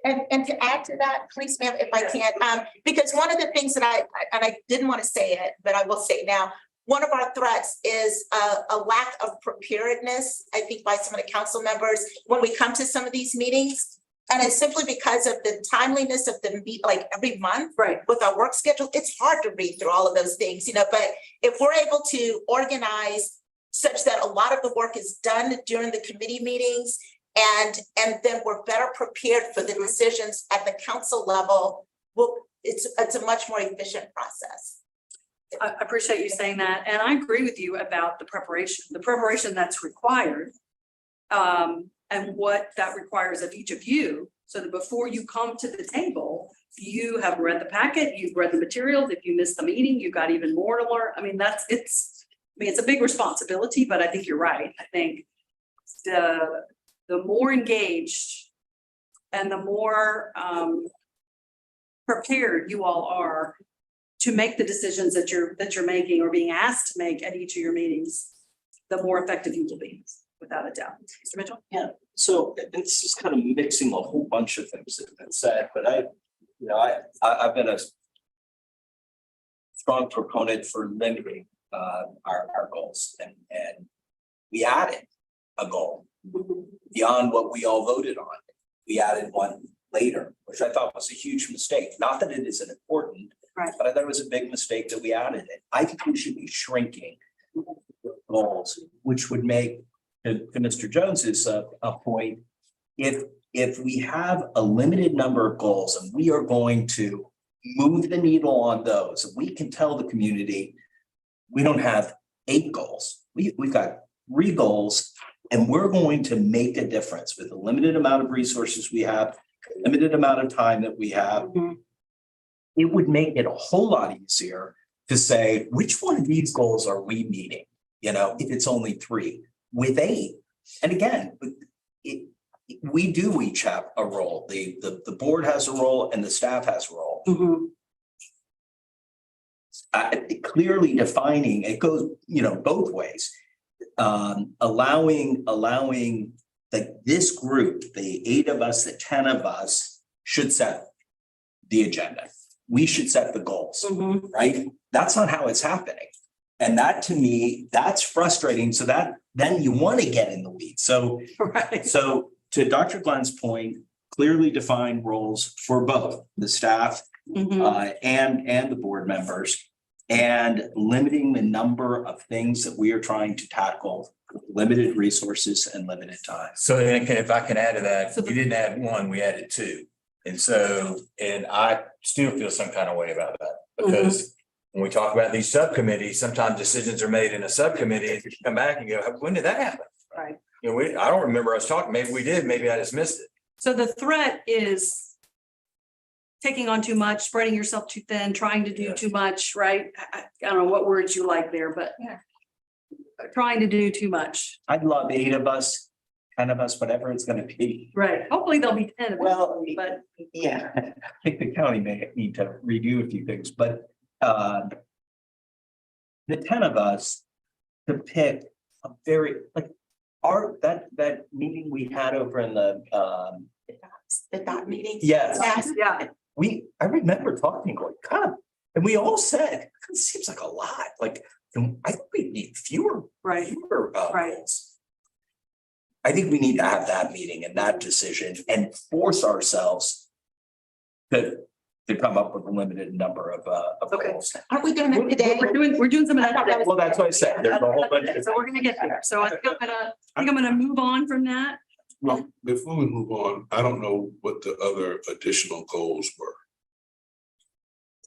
And to add to that, please, ma'am, if I can, because one of the things that I didn't want to say it, but I will say it now. One of our threats is a lack of preparedness, I think, by some of the council members when we come to some of these meetings. And it's simply because of the timeliness of the meet, like every month. Right. With our work schedule, it's hard to read through all of those things, but if we're able to organize such that a lot of the work is done during the committee meetings, and then we're better prepared for the decisions at the council level, it's a much more efficient process. I appreciate you saying that, and I agree with you about the preparation that's required. And what that requires of each of you, so that before you come to the table, you have read the packet, you've read the materials. If you missed the meeting, you've got even more to learn. I mean, it's a big responsibility, but I think you're right. I think the more engaged and the more prepared you all are to make the decisions that you're making or being asked to make at each of your meetings, the more effective you will be, without a doubt. Mr. Mitchell? Yeah, so it's just kind of mixing a whole bunch of things that have been said, but I've been a strong proponent for limiting our goals, and we added a goal beyond what we all voted on. We added one later, which I thought was a huge mistake. Not that it isn't important, Right. but I thought it was a big mistake that we added it. I think we should be shrinking goals, which would make, to Mr. Jones's a point, if we have a limited number of goals and we are going to move the needle on those, we can tell the community we don't have 8 goals. We've got 3 goals, and we're going to make a difference with the limited amount of resources we have, limited amount of time that we have. It would make it a whole lot easier to say, which one of these goals are we meeting? If it's only 3 with 8. And again, we do each have a role. The board has a role and the staff has a role. Clearly defining, it goes, both ways. Allowing this group, the 8 of us, the 10 of us, should set the agenda. We should set the goals, right? That's not how it's happening. And that, to me, that's frustrating. So that then you want to get in the weeds. So, Right. So to Dr. Glenn's point, clearly defined roles for both the staff and the board members, and limiting the number of things that we are trying to tackle, limited resources and limited time. So if I can add to that, we didn't add 1, we added 2. And I still feel some kind of way about that, because when we talk about these subcommittees, sometimes decisions are made in a subcommittee and you come back and go, when did that happen? Right. I don't remember us talking. Maybe we did, maybe I just missed it. So the threat is taking on too much, spreading yourself too thin, trying to do too much, right? I don't know what words you like there, but trying to do too much. I'd love 8 of us, 10 of us, whatever it's going to be. Right. Hopefully there'll be 10 of us, Well, but yeah, I think the county may need to review a few things, but the 10 of us to pick a very, that meeting we had over in the dot meeting. yes. yeah, I remember talking, going, God, and we all said, it seems like a lot. Like, I think we need fewer right. goals. I think we need to have that meeting and that decision and force ourselves to come up with a limited number of Okay. goals. Aren't we doing that today? We're doing some of I thought that that. was- Well, that's what I said. There's a whole bunch of. So we're gonna get there. So I think I'm gonna move on from that. Well, before we move on, I don't know what the other additional goals were.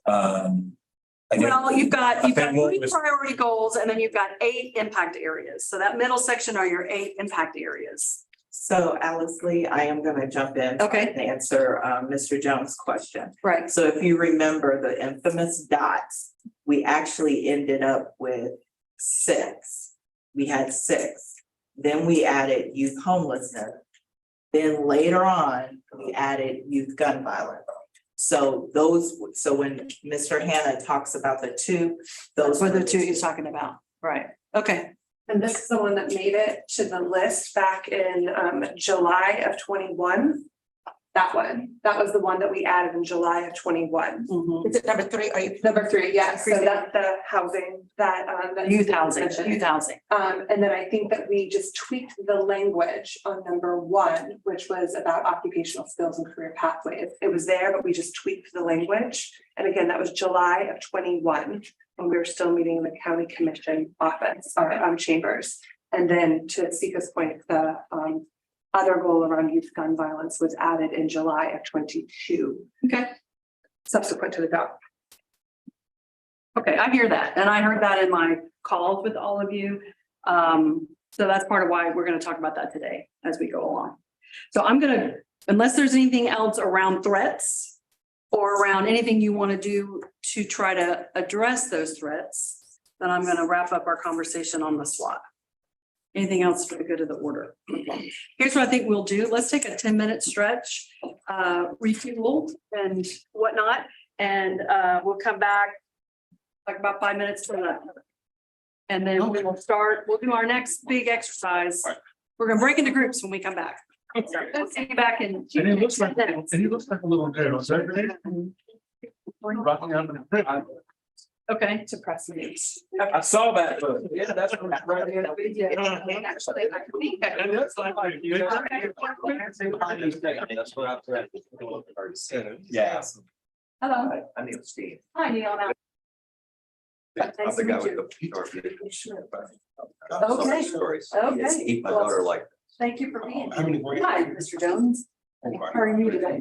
I guess- Well, you've got think what 3 was- priority goals and then you've got 8 impact areas. So that middle section are your 8 impact areas. So Alice Lee, I am gonna jump in. Okay. To answer Mr. Jones' question. Right. So if you remember the infamous dots, we actually ended up with 6. We had 6. Then we added youth homelessness. Then later on, we added youth gun violence. So when Mr. Hannah talks about the 2, those Those were the 2 he's talking about. Right. Okay. And this is the one that made it to the list back in July of 21. That one, that was the one that we added in July of 21. Is it number 3? Are you? Number 3, yes, so that's the housing that that Youth housing, mentioned. youth housing. And then I think that we just tweaked the language on number 1, which was about occupational skills and career pathways. It was there, but we just tweaked the language. And again, that was July of 21, when we were still meeting in the county commission office, or chambers. And then to Sika's point, the other goal around youth gun violence was added in July of 22. Okay. Subsequent to the vote. Okay, I hear that. And I heard that in my calls with all of you. So that's part of why we're going to talk about that today as we go along. So I'm going to, unless there's anything else around threats or around anything you want to do to try to address those threats, then I'm going to wrap up our conversation on the SWAT. Anything else for the good of the order? Here's what I think we'll do. Let's take a 10-minute stretch, refuel and whatnot, and we'll come back like about 5 minutes to 11. And then we will start, we'll do our next big exercise. We're gonna break into groups when we come back. So we'll see you back in. And he looks like, 10 minutes. and he looks like a little girl, is that right? Rocking out in the crib. Okay. To press news. I saw that, but yeah, that's right in. And that's like, That's what I. Yeah. Hello. I need Steve. Hi, Neil. I'm the guy with the. Okay. Stories. Okay. Eat my daughter like. Thank you for being How here. many grades? Hi, Mr. Jones. How are you today?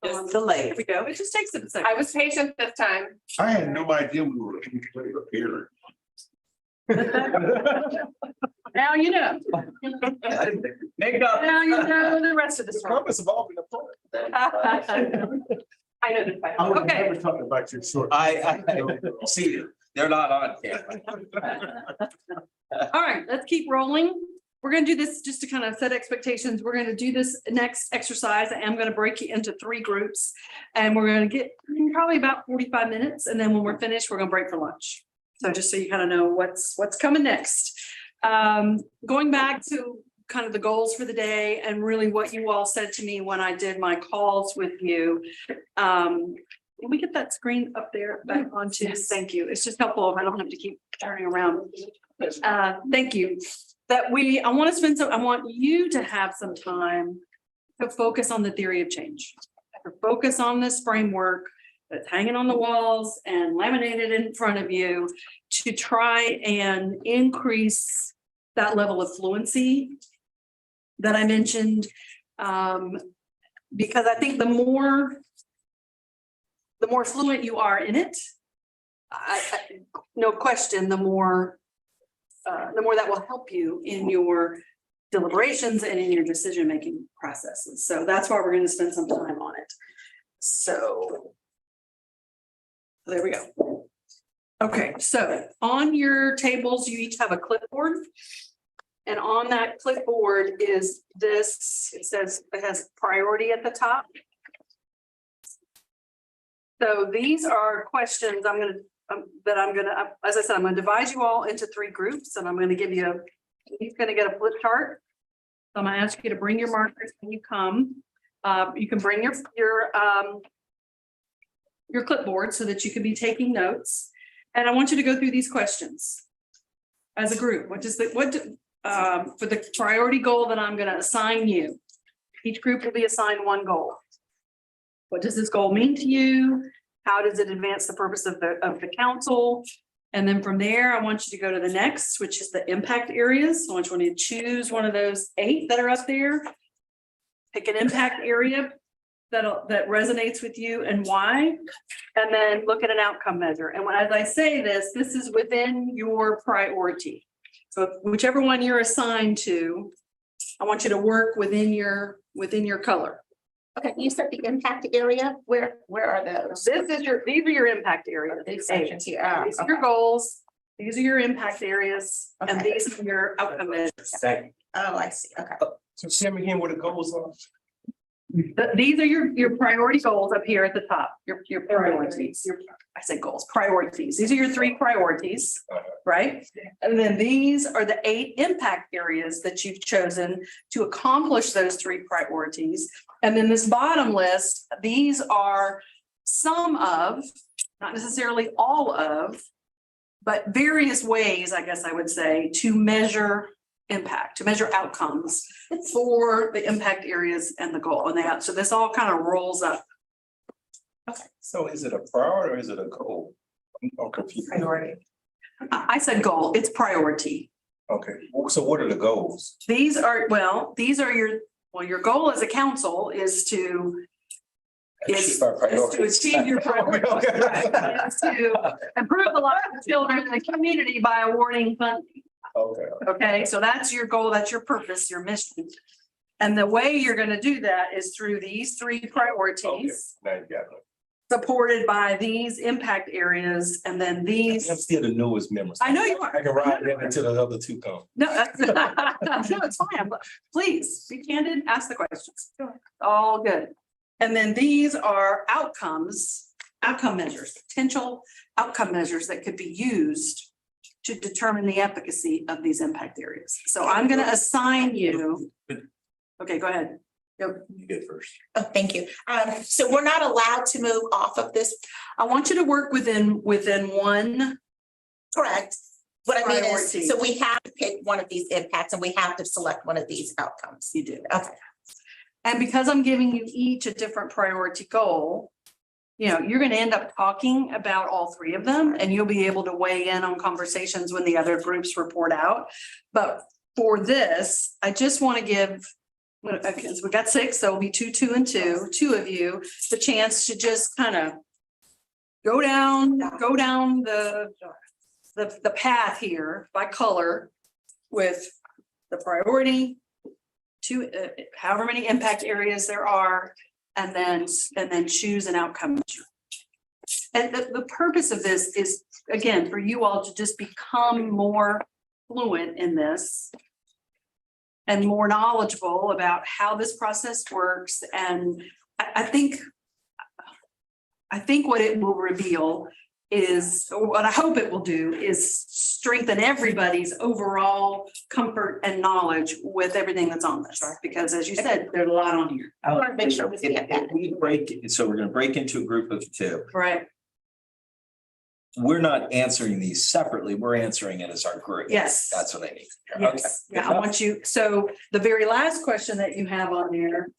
Just delayed. Here we go. It just takes a second. I was patient this time. I had no idea we were prepared. Now you know. Make up. Now you know the rest of the story. Comments have all been apart. I know this. by I would Okay. never talk about your short. I see, they're not on camera. All right, let's keep rolling. We're gonna do this just to kind of set expectations. We're gonna do this next exercise. I am gonna break you into 3 groups. And we're gonna get probably about 45 minutes. And then when we're finished, we're gonna break for lunch. So just so you kind of know what's coming next. Going back to kind of the goals for the day and really what you all said to me when I did my calls with you. Can we get that screen up there back onto? Thank you. It's just helpful if I don't have to keep turning around. Thank you. I want you to have some time to focus on the theory of change. To focus on this framework that's hanging on the walls and laminated in front of you to try and increase that level of fluency that I mentioned. Because I think the more fluent you are in it, no question, the more that will help you in your deliberations and in your decision-making processes. So that's why we're going to spend some time on it. So there we go. Okay, so on your tables, you each have a clipboard. And on that clipboard is this, it has priority at the top. So these are questions as I said, I'm gonna divide you all into 3 groups and I'm gonna give you, he's gonna get a flip chart. So I'm gonna ask you to bring your markers when you come. You can bring your clipboard so that you can be taking notes. And I want you to go through these questions as a group. For the priority goal that I'm gonna assign you, each group will be assigned 1 goal. What does this goal mean to you? How does it advance the purpose of the council? And then from there, I want you to go to the next, which is the impact areas. I want you to choose one of those 8 that are up there. Pick an impact area that resonates with you and why. And then look at an outcome measure. And as I say this is within your priority. So whichever one you're assigned to, I want you to work within your color. Okay, you said the impact area, where are those? These are your impact areas. These sections here. Ah, These are okay. your goals. These are your impact areas, and Okay. these are your outcome measures. Second. Oh, I see, okay. So share me again what the goals are. These are your priority goals up here at the top, your priorities, I said goals, priorities. These are your 3 priorities, right? And then these are the 8 impact areas that you've chosen to accomplish those 3 priorities. And then this bottom list, these are some of, not necessarily all of, but various ways, I guess I would say, to measure impact, to measure outcomes for the impact areas and the goal. And so this all kind of rolls up. So is it a priority or is it a goal? I'm confused. Priority. I said goal, it's priority. Okay, so what are the goals? These are your goal as a council is to Achieve our priorities. achieve your priorities. Is to improve the lives of children in the community by awarding funding. Okay. Okay, so that's your goal, that's your purpose, your mission. And the way you're gonna do that is through these 3 priorities, Now you got it. supported by these impact areas, and then these. I'm still the newest member. I know you are. I can ride them until the other 2 come. No, no, it's fine. Please be candid, ask the questions. All good. And then these are outcome measures, potential outcome measures that could be used to determine the efficacy of these impact areas. So I'm going to assign you. Okay, go ahead. You get first. Oh, thank you. So we're not allowed to move off of this, I want you to work within 1. correct? What I mean Priority. is, so we have to pick one of these impacts and we have to select one of these outcomes. You do. Okay, And because I'm giving you each a different priority goal, you're going to end up talking about all 3 of them, and you'll be able to weigh in on conversations when the other groups report out. But for this, I just want to give Okay, so we got 6, so it'll be 2, 2, and 2, 2 of you, the chance to just kind of go down the path here by color with the priority to however many impact areas there are, and then choose an outcome. And the purpose of this is, again, for you all to just become more fluent in this and more knowledgeable about how this process works. And I think what it will reveal is, or what I hope it will do, is strengthen everybody's overall comfort and knowledge with everything that's on this, because as you said, there's a lot on here. I want to make sure we get that. If we break, so we're gonna break into a group of 2. Right. We're not answering these separately, we're answering it as our group. Yes. That's what I need. Okay. Yes, yeah, I want you, so the very last question that you have on there,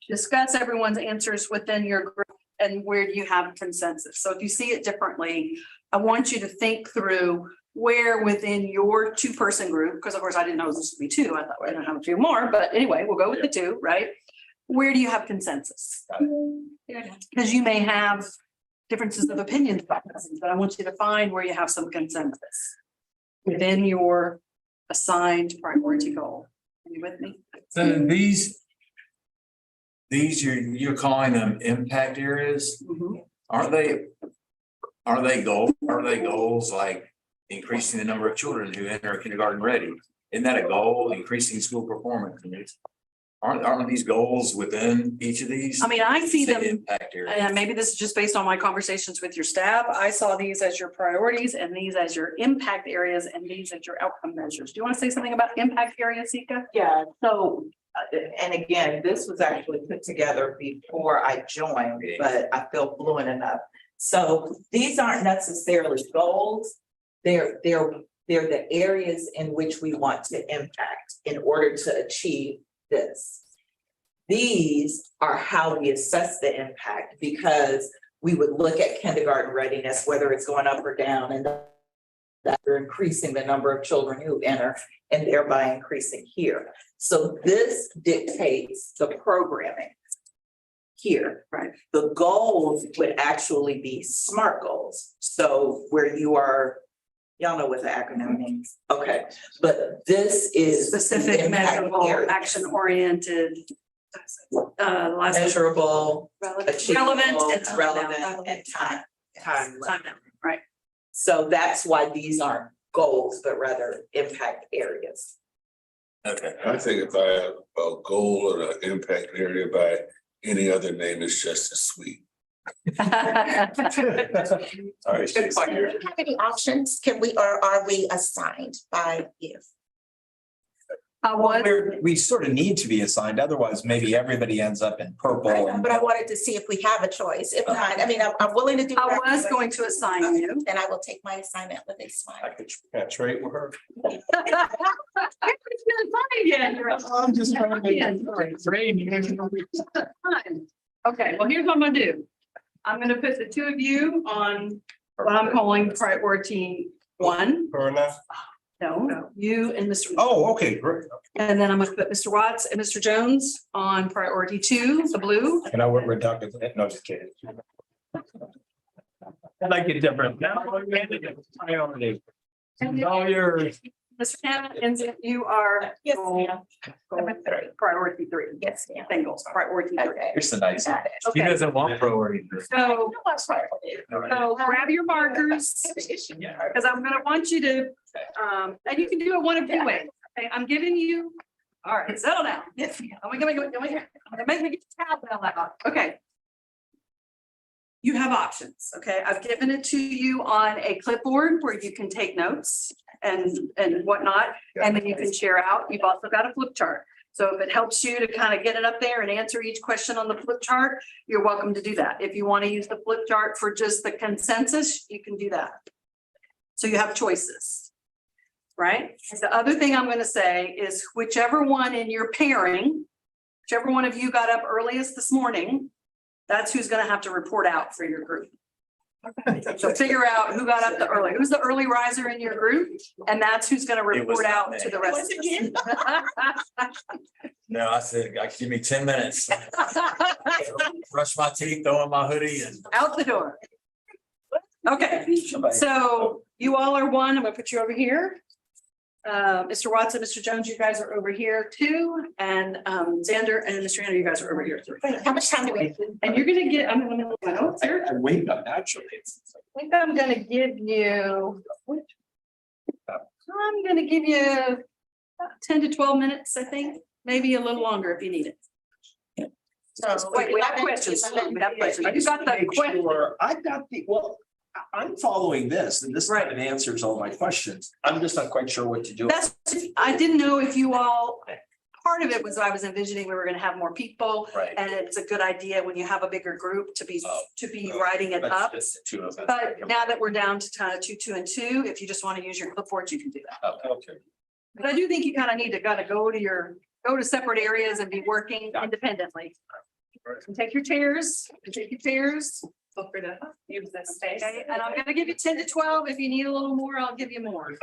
discuss everyone's answers within your group and where do you have consensus? So if you see it differently, I want you to think through where within your 2-person group, because of course I didn't know this would be 2, I thought we we're gonna have a few more, but anyway, we'll go with the 2, right? Where do you have consensus? Because you may have differences of opinions about this, but I want you to find where you have some consensus within your assigned priority goal. Are you with me? So these you're calling them impact areas? Mhm. Are they goals like increasing the number of children who enter kindergarten ready? Isn't that a goal, increasing school performance? Aren't these goals within each of these? I mean, I see them, Impact areas. and maybe this is just based on my conversations with your staff. I saw these as your priorities and these as your impact areas and these as your outcome measures. Do you want to say something about impact areas, Sika? Yeah, so, and again, this was actually put together before I joined, but I feel fluent enough. So these aren't necessarily goals. They're the areas in which we want to impact in order to achieve this. These are how we assess the impact, because we would look at kindergarten readiness, whether it's going up or down, and that we're increasing the number of children who enter and thereby increasing here. So this dictates the programming here. Right. The goals would actually be SMART goals. So where you are, y'all know what the acronym means. Okay, but this is Specific, the impact measurable, area. action oriented. Measurable, achievable, Relevant and relevant, and time. Time, right. So that's why these aren't goals, but rather impact areas. Okay. I think if I have a goal or an impact area by any other name, it's just as sweet. All right. Good point. Do you have any options? Can we, or are we assigned by you? We sort of need to be assigned, otherwise maybe everybody ends up in purple. But I wanted to see if we have a choice. If not, I mean, I'm willing to do. I whatever, was but- going to assign you. Then I will take my assignment with a smile. I could trade with her. I'm just trying Okay, well, here's what I'm gonna do. I'm gonna put the 2 of you on what I'm calling priority 1. Her and I. No, you and Mr. Oh, okay, great. And then I'm gonna put Mr. Watts and Mr. Jones on priority 2, the blue. And I work with Dr. No, just kidding. I like it different. All yours. Mr. Hannah, and you are. Yes, goal- ma'am. goal Priority 3. Yes, ma'am. Singles, priority 3. Okay. Here's the nice. Got it. He Okay, doesn't want priority. so, What's priority? so grab your markers, because I'm gonna want you to, and you can do it one of 2 ways. Okay, I'm giving you, all right, settle down. Yes, ma'am. I'm gonna make me get the tab down that loud. Okay. You have options, okay? I've given it to you on a clipboard where you can take notes and whatnot, and then you can share out. You've also got a flip chart. So if it helps you to kind of get it up there and answer each question on the flip chart, you're welcome to do that. If you want to use the flip chart for just the consensus, you can do that. So you have choices, right? The other thing I'm going to say is whichever one in your pairing, whichever one of you got up earliest this morning, that's who's going to have to report out for your group. So figure out who got up the early, who's the early riser in your group, and that's who's gonna It was report not out me. to the rest of us. No, I said, give me 10 minutes. Brush my teeth, throw on my hoodie and. Out the door. Okay, so you all are one. I'm gonna put you over here. Mr. Watson, Mr. Jones, you guys are over here too, and Xander and Mr. Andrew, you guys are over here too. How much time do we have? And you're gonna get, I'm gonna, oh, here. I wake up naturally. I think I'm gonna give you. I'm gonna give you about 10 to 12 minutes, I think, maybe a little longer if you need it. So Wait, we have questions. We have questions. You got the question. I've got the, well, I'm following this and this kind of answers all my questions. I'm just not quite sure what to do. That's, I didn't know if you all, part of it was I was envisioning we were gonna have more people. Right. And it's a good idea when you have a bigger group to be writing it That's up. just the two of us. But now that we're down to kind of 2, 2, and 2, if you just want to use your clipboard, you can do that. Okay. But I do think you kind of need to go to separate areas and be working independently. And take your chairs, Feel free to use this space. Okay, and I'm gonna give you 10 to 12. If you need a little more, I'll give you more.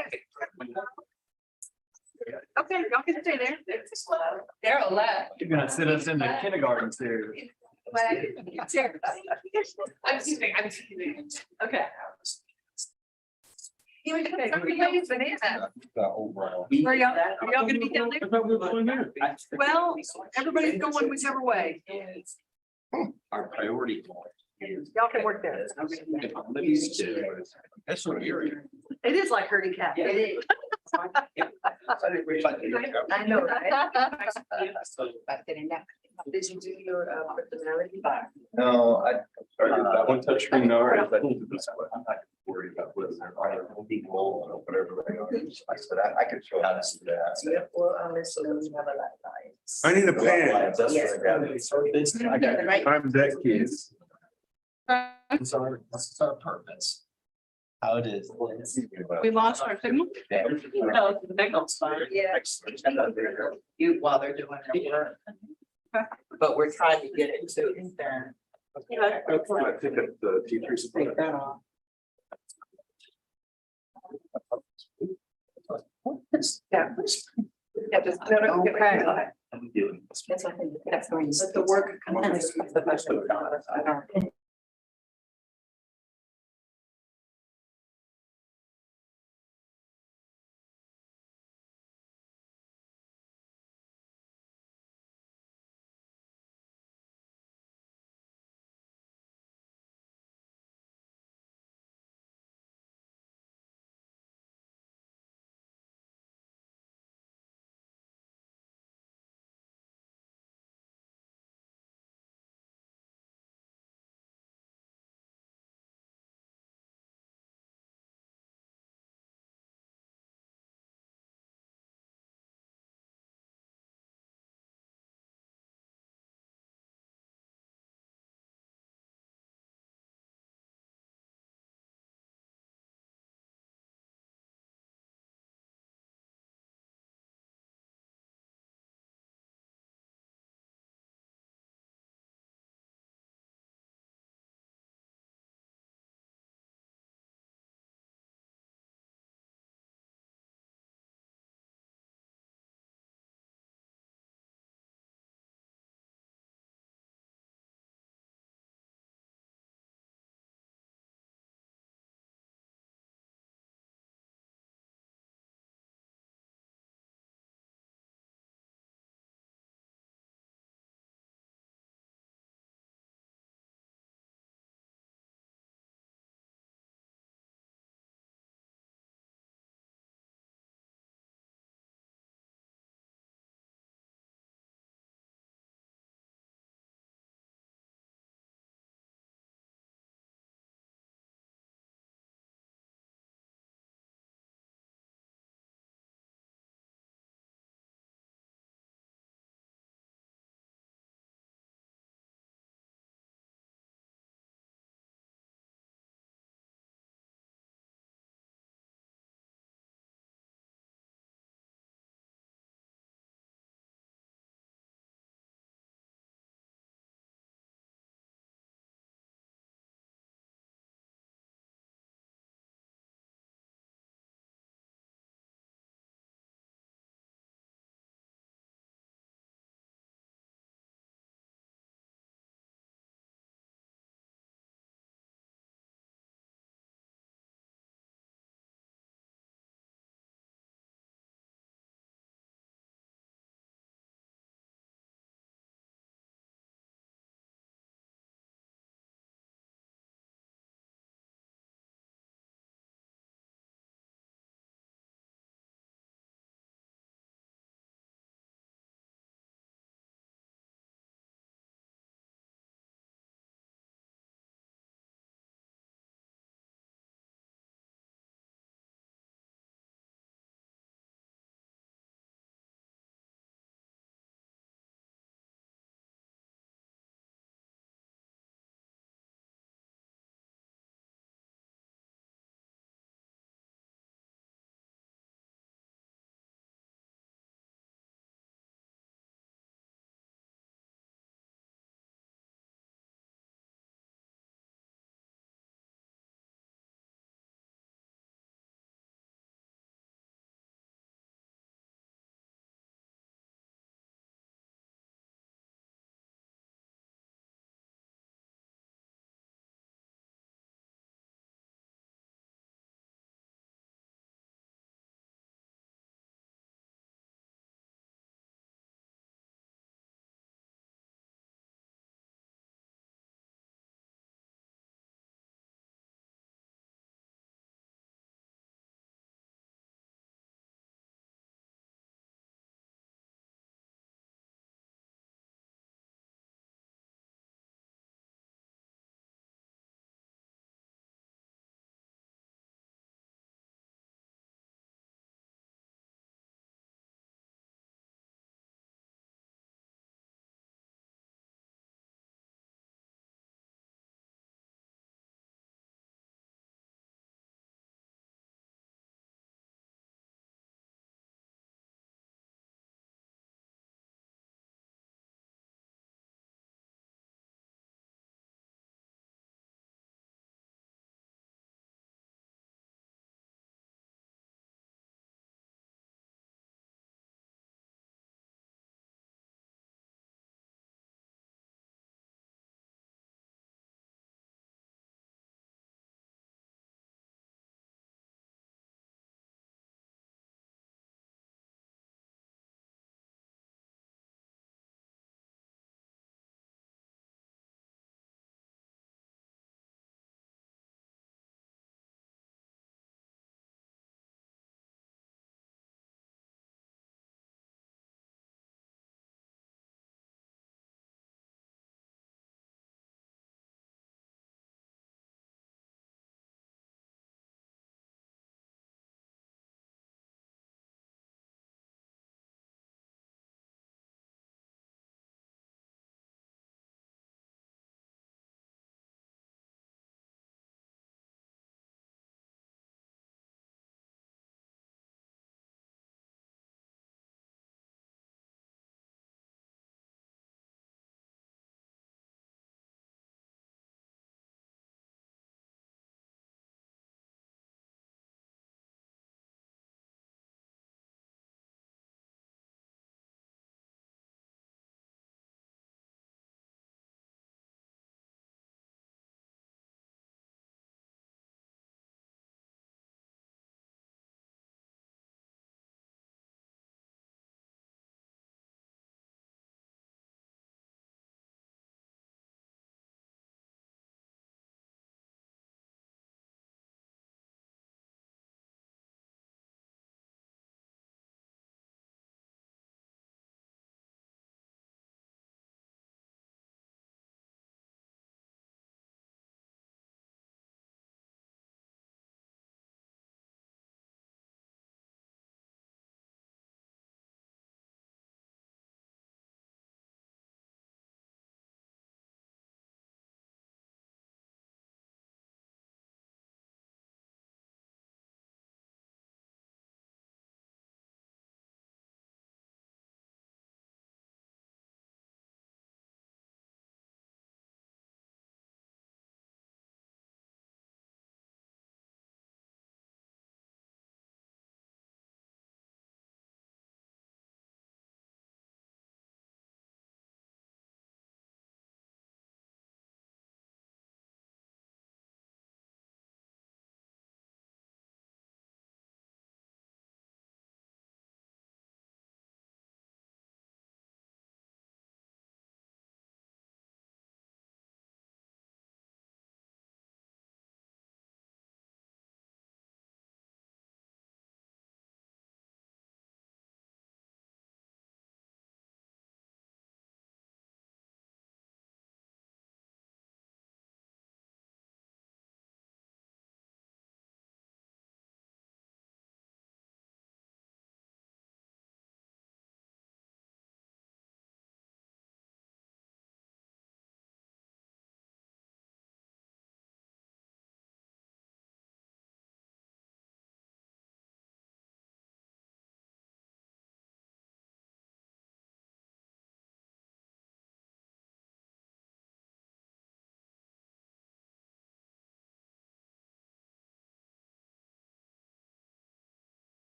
Okay, y'all can stay there. Daryl left. You're gonna sit us in the kindergarten too. I'm excusing. Okay. You were just everybody's banana. Overall. Are y'all gonna be down there? Well, everybody's going whichever way. Our priority. Y'all can work there. That's what you're. It is like herding cats. It is. I know, right? Did you do your personality? No, I started that one touch screen already. I need to do something. I'm not worried about whether they're people or whatever they are. I said, I could show how to see that. Yeah, well, unless you have a lot of lights. I need a pen. That's what I got. I got Right. I'm that kid. This is our purpose. How it is. We lost our signal. No, the signal's fine. Yeah. You, while they're doing their work. But we're trying to get it to intern. I think that the teachers. Take that off. Yeah. Yeah, just, no, okay. That's what I think. That's going to. Let the work come in. The question. I don't.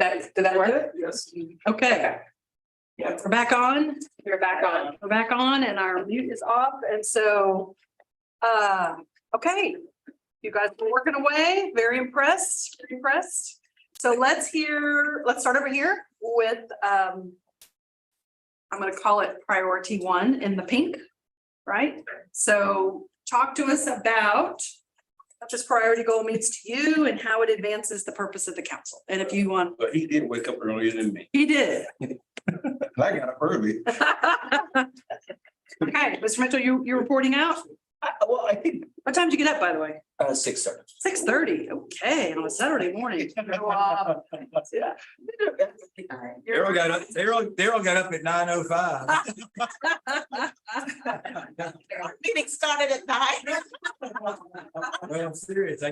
Did that work? Yes. Okay. Yeah, we're back on. You're back on. We're back on and our mute is off. And so, okay. You guys are working away. Very impressed, very impressed. So let's start over here with, I'm going to call it priority 1 in the pink, right? So talk to us about what this priority goal means to you and how it advances the purpose of the council. And if you want, But he did wake up earlier than me. he did. I got up early. Okay, Mr. Mitchell, you're reporting out? Well, I think, What time did you get up, by the way? 6:30. 6:30. Okay, on a Saturday morning. Yeah. Daryl got up, Daryl got up at 9:05. Our meeting started at 9. Well, I'm serious.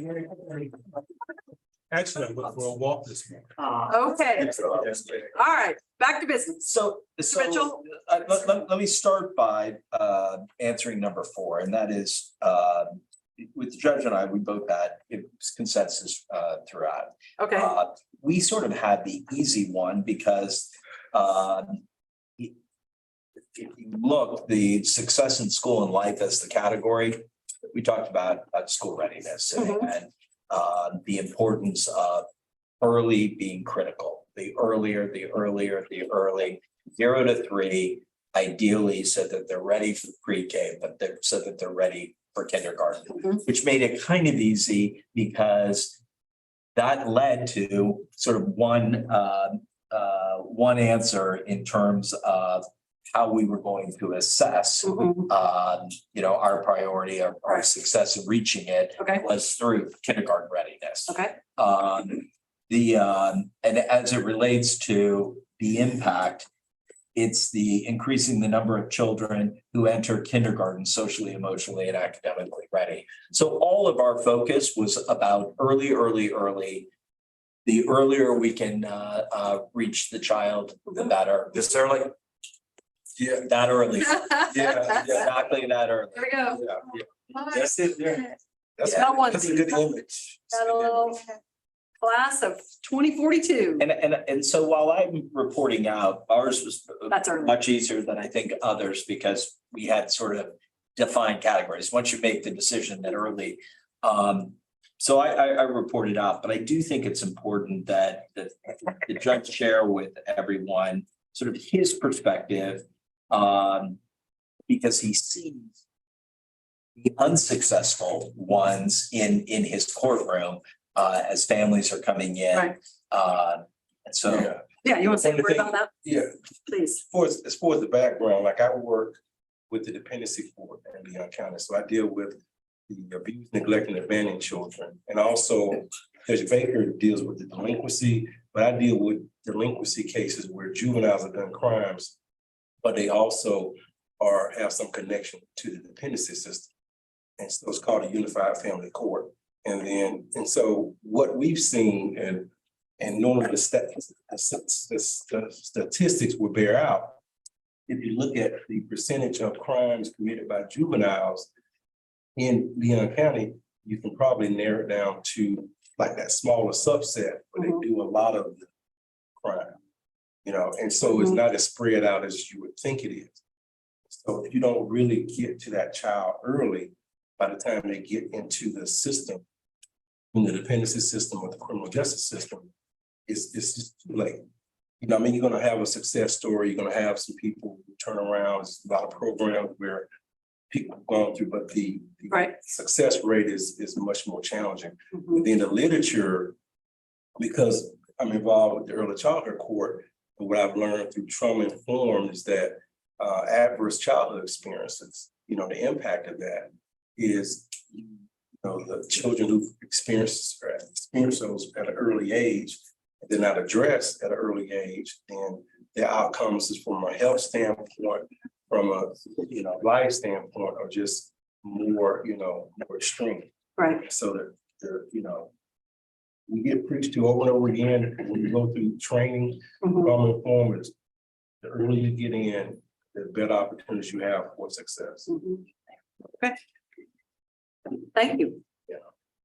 Actually, I went for a walk this morning. Okay, all right, back to business. So, Mitchell? let me start by answering number 4, and that is with the judge and I, we both had consensus throughout. Okay, We sort of had the easy one because if you look, the success in school and life as the category, we talked about school readiness and the importance of early being critical. The earlier, 0 to 3, ideally so that they're ready for pre-K, but so that they're ready for kindergarten, which made it kind of easy because that led to sort of one answer in terms of how we were going to assess, our priority, our success in reaching it okay, was through kindergarten readiness. okay, And as it relates to the impact, it's the increasing the number of children who enter kindergarten socially, emotionally, and academically ready. So all of our focus was about early. The earlier we can reach the child, the better. This early? Yeah, That early, yeah. exactly that early. there we go. That's it, yeah. That's Got one. that's a good image. Got a little class of 2042. And so while I'm reporting out, ours was That's early. much easier than I think others because we had sort of defined categories. Once you make the decision that early. So I reported out, but I do think it's important that the judge share with everyone sort of his perspective. Because he sees the unsuccessful ones in his courtroom as families are coming in. Right. And so. Yeah, you want to say a word about that, Yeah, please? as far as the background, like I work with the dependency court in Leon County, so I deal with the abused, neglect, and abandoned children. And also Judge Baker deals with the delinquency, but I deal with delinquency cases where juveniles have done crimes, but they also have some connection to the dependency system. And so it's called a unified family court. And so what we've seen and normally the statistics will bear out. If you look at the percentage of crimes committed by juveniles in Leon County, you can probably narrow it down to like that smaller subset where they do a lot of the crime. And so it's not as spread out as you would think it is. So if you don't really get to that child early, by the time they get into the system, in the dependency system or the criminal justice system, it's just too late. You're gonna have a success story, you're gonna have some people who turn around. There's a lot of programs where people have gone through, but the Right. success rate is much more challenging. Then the literature, because I'm involved with the early childhood court, and what I've learned through trauma informed is that adverse childhood experiences, the impact of that is, the children who experience those at an early age, and they're not addressed at an early age, then their outcomes is from a health standpoint, from a life standpoint, are just more, more extreme. Right. So that they're, we get preached to over and over again when we go through training, trauma informed is the earlier you get in, the better opportunities you have for success. Okay. Thank you. Yeah.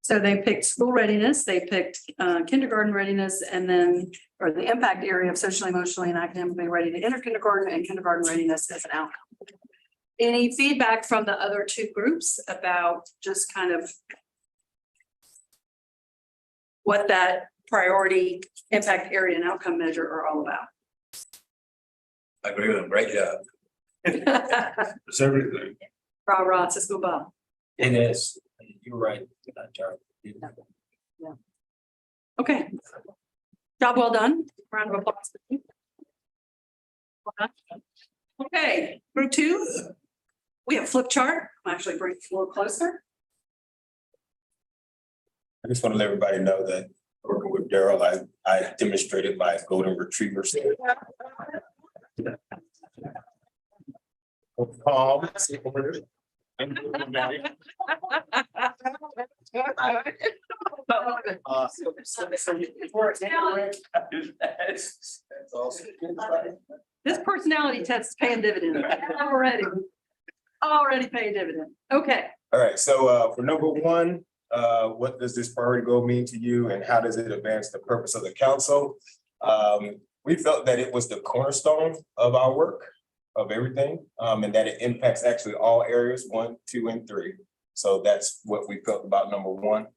So they picked school readiness, they picked kindergarten readiness, and then, or the impact area of socially, emotionally, and academically ready to enter kindergarten and kindergarten readiness as an outcome. Any feedback from the other two groups about just kind of what that priority, impact area, and outcome measure are all about? I agree with them. Great job. It's everything. Rah, rah, it's a school ball. It is, you're right. Okay. Job well done. Round of applause. Well done. Okay, group two. We have flip chart. I'm actually bring it a little closer. I just want to let everybody know that working with Daryl, I demonstrated my golden retriever skill. Calm. This personality test is paying dividends already. Already paying dividend. Okay. All right, so for number one, what does this priority goal mean to you and how does it advance the purpose of the council? We felt that it was the cornerstone of our work, of everything, and that it impacts actually all areas, 1, 2, and 3. So that's what we felt about number one.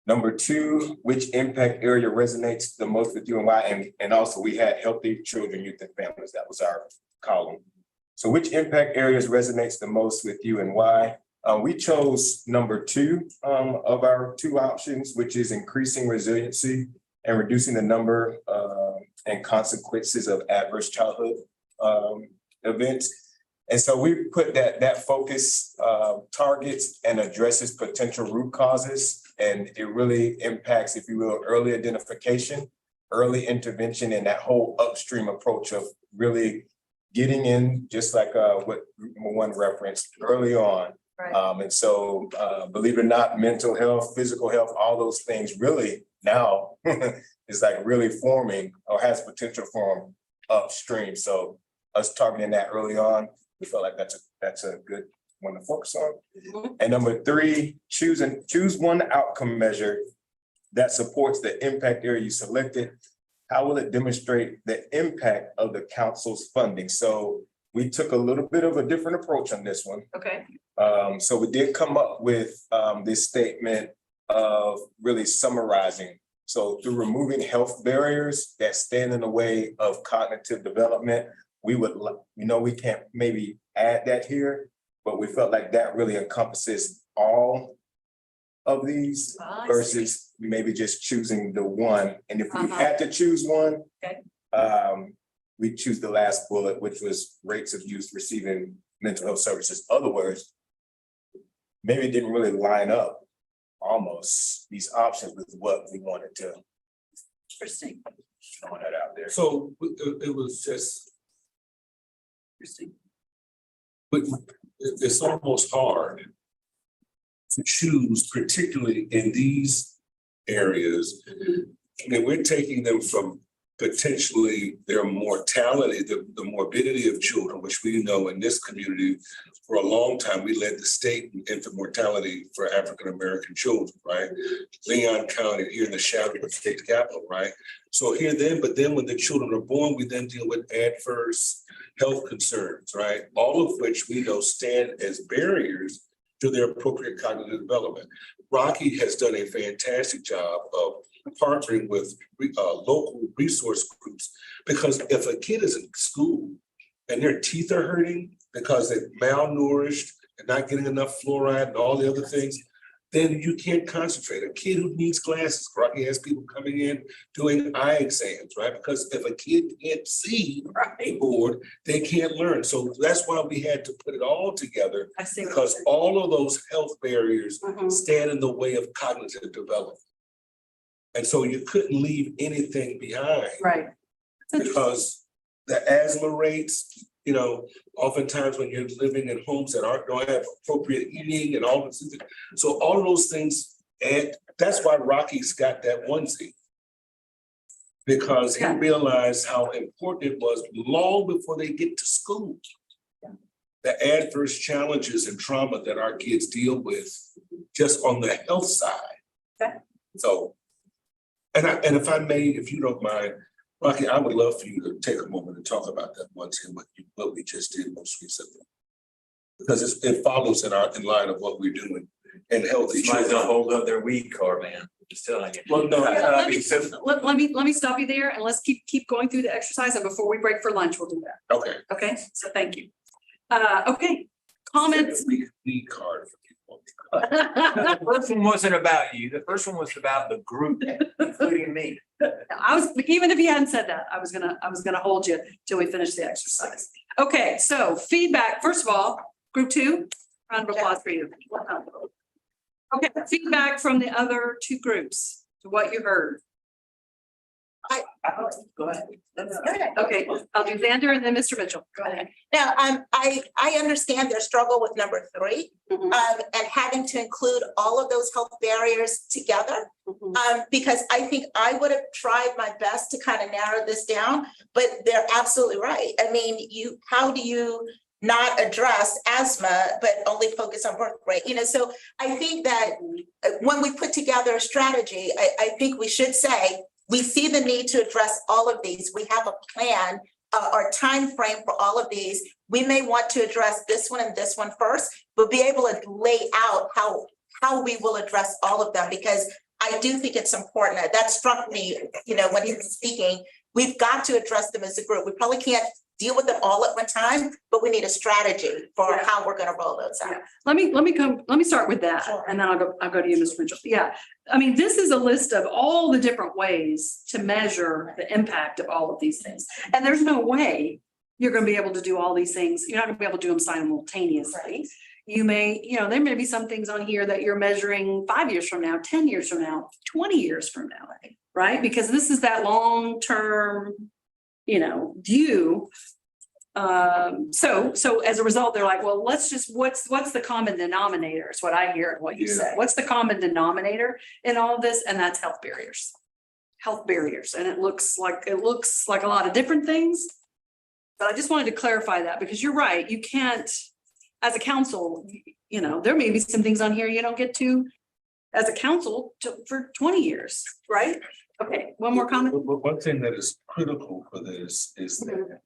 Number two, which impact area resonates the most with you and why? And also we had healthy children, youth, and families. That was our column. So which impact areas resonates the most with you and why? We chose number two of our two options, which is increasing resiliency and reducing the number and consequences of adverse childhood events. And so we put that focus targets and addresses potential root causes. And it really impacts, if you will, early identification, early intervention, and that whole upstream approach of really getting in, just like what group number one referenced early on. Right. And so believe it or not, mental health, physical health, all those things really now is like really forming or has potential to form upstream. So us targeting that early on, we felt like that's a good one to focus on. Mhm. And number three, choose one outcome measure that supports the impact area you selected. How will it demonstrate the impact of the council's funding? So we took a little bit of a different approach on this one. Okay. So we did come up with this statement of really summarizing. So through removing health barriers that stand in the way of cognitive development, we would, we can't maybe add that here, but we felt like that really encompasses all of these versus maybe just choosing the one. And if we had to choose one, Okay. We choose the last bullet, which was rates of youth receiving mental health services. Other words, maybe it didn't really line up almost these options with what we wanted to. Interesting. Throwing that out there. So it was just, Interesting. but it's almost hard to choose, particularly in these areas. I mean, we're taking them from potentially their mortality, the morbidity of children, which we know in this community for a long time, we led the state in infant mortality for African-American children, right? Leon County, here in the shadow of the state capital, right? So here then, but then when the children are born, we then deal with adverse health concerns, right? All of which we know stand as barriers to their appropriate cognitive development. Rocky has done a fantastic job of partnering with local resource groups, because if a kid is in school and their teeth are hurting because they're malnourished and not getting enough fluoride and all the other things, then you can't concentrate. A kid who needs glasses, Rocky has people coming in doing eye exams, right? Because if a kid can't see the board, they can't learn. So that's why we had to put it all together, I see. because all of those health barriers Mhm. stand in the way of cognitive development. And so you couldn't leave anything behind. Right. Because the asthma rates, oftentimes when you're living in homes that don't have appropriate heating and all this. So all of those things, and that's why Rocky's got that onesie. Because he realized how important it was long before they get to school. Yeah. The adverse challenges and trauma that our kids deal with just on the health side. Okay. So, and if I may, if you don't mind, Rocky, I would love for you to take a moment and talk about that one thing, what we just did most recently. Because it follows in line of what we're doing in healthy Somebody's gonna children. hold up their weed card, man. Just telling you. Well, no, Yeah, So- let me stop you there and let's keep going through the exercise, and before we break for lunch, we'll do that. okay. Okay, so thank you. Okay, comments? Weed card for people. The first one wasn't about you. The first one was about the group, including me. I was, even if you hadn't said that, I was gonna hold you till we finish the exercise. Okay, so feedback, first of all, group 2, round of applause for you. Okay, feedback from the other 2 groups to what you heard. Go ahead. Okay, I'll do Xander and then Mr. Mitchell. Go ahead. Now, I understand their struggle with number 3, Mhm. and having to include all of those health barriers together. Because I think I would have tried my best to kind of narrow this down, but they're absolutely right. I mean, how do you not address asthma, but only focus on birth rate? So I think that when we put together a strategy, I think we should say, we see the need to address all of these. We have a plan or time frame for all of these. We may want to address this one and this one first, but be able to lay out how we will address all of them, because I do think it's important. That struck me, when he was speaking. We've got to address them as a group. We probably can't deal with them all at one time, but we need a strategy for Yeah. how we're going to roll those out. Yeah. Let me start with that, Sure. and then I'll go to you, Mr. Mitchell. Yeah, I mean, this is a list of all the different ways to measure the impact of all of these things. And there's no way you're gonna be able to do all these things. You're not gonna be able to do them simultaneously. You may, there may be some things on here that you're measuring 5 years from now, 10 years from now, 20 years from now, right? Because this is that long-term, view. So as a result, they're like, well, let's just, what's the common denominator is what I hear and what you said. What's the common denominator in all of this? And that's health barriers. Health barriers. And it looks like a lot of different things. But I just wanted to clarify that, because you're right. You can't, as a council, there may be some things on here you don't get to as a council for 20 years, right? Okay, one more comment. One thing that is critical for this is that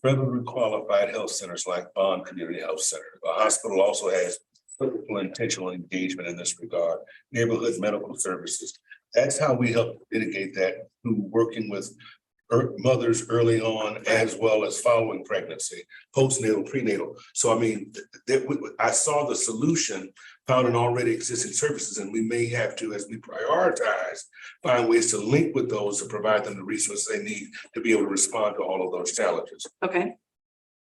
federally qualified health centers like Bond Community Health Center, the hospital also has critical intentional engagement in this regard, neighborhood medical services. That's how we help mitigate that through working with mothers early on, as well as following pregnancy, postnatal, prenatal. So I mean, I saw the solution found in already existing services, and we may have to, as we prioritize, find ways to link with those to provide them the resources they need to be able to respond to all of those challenges. Okay.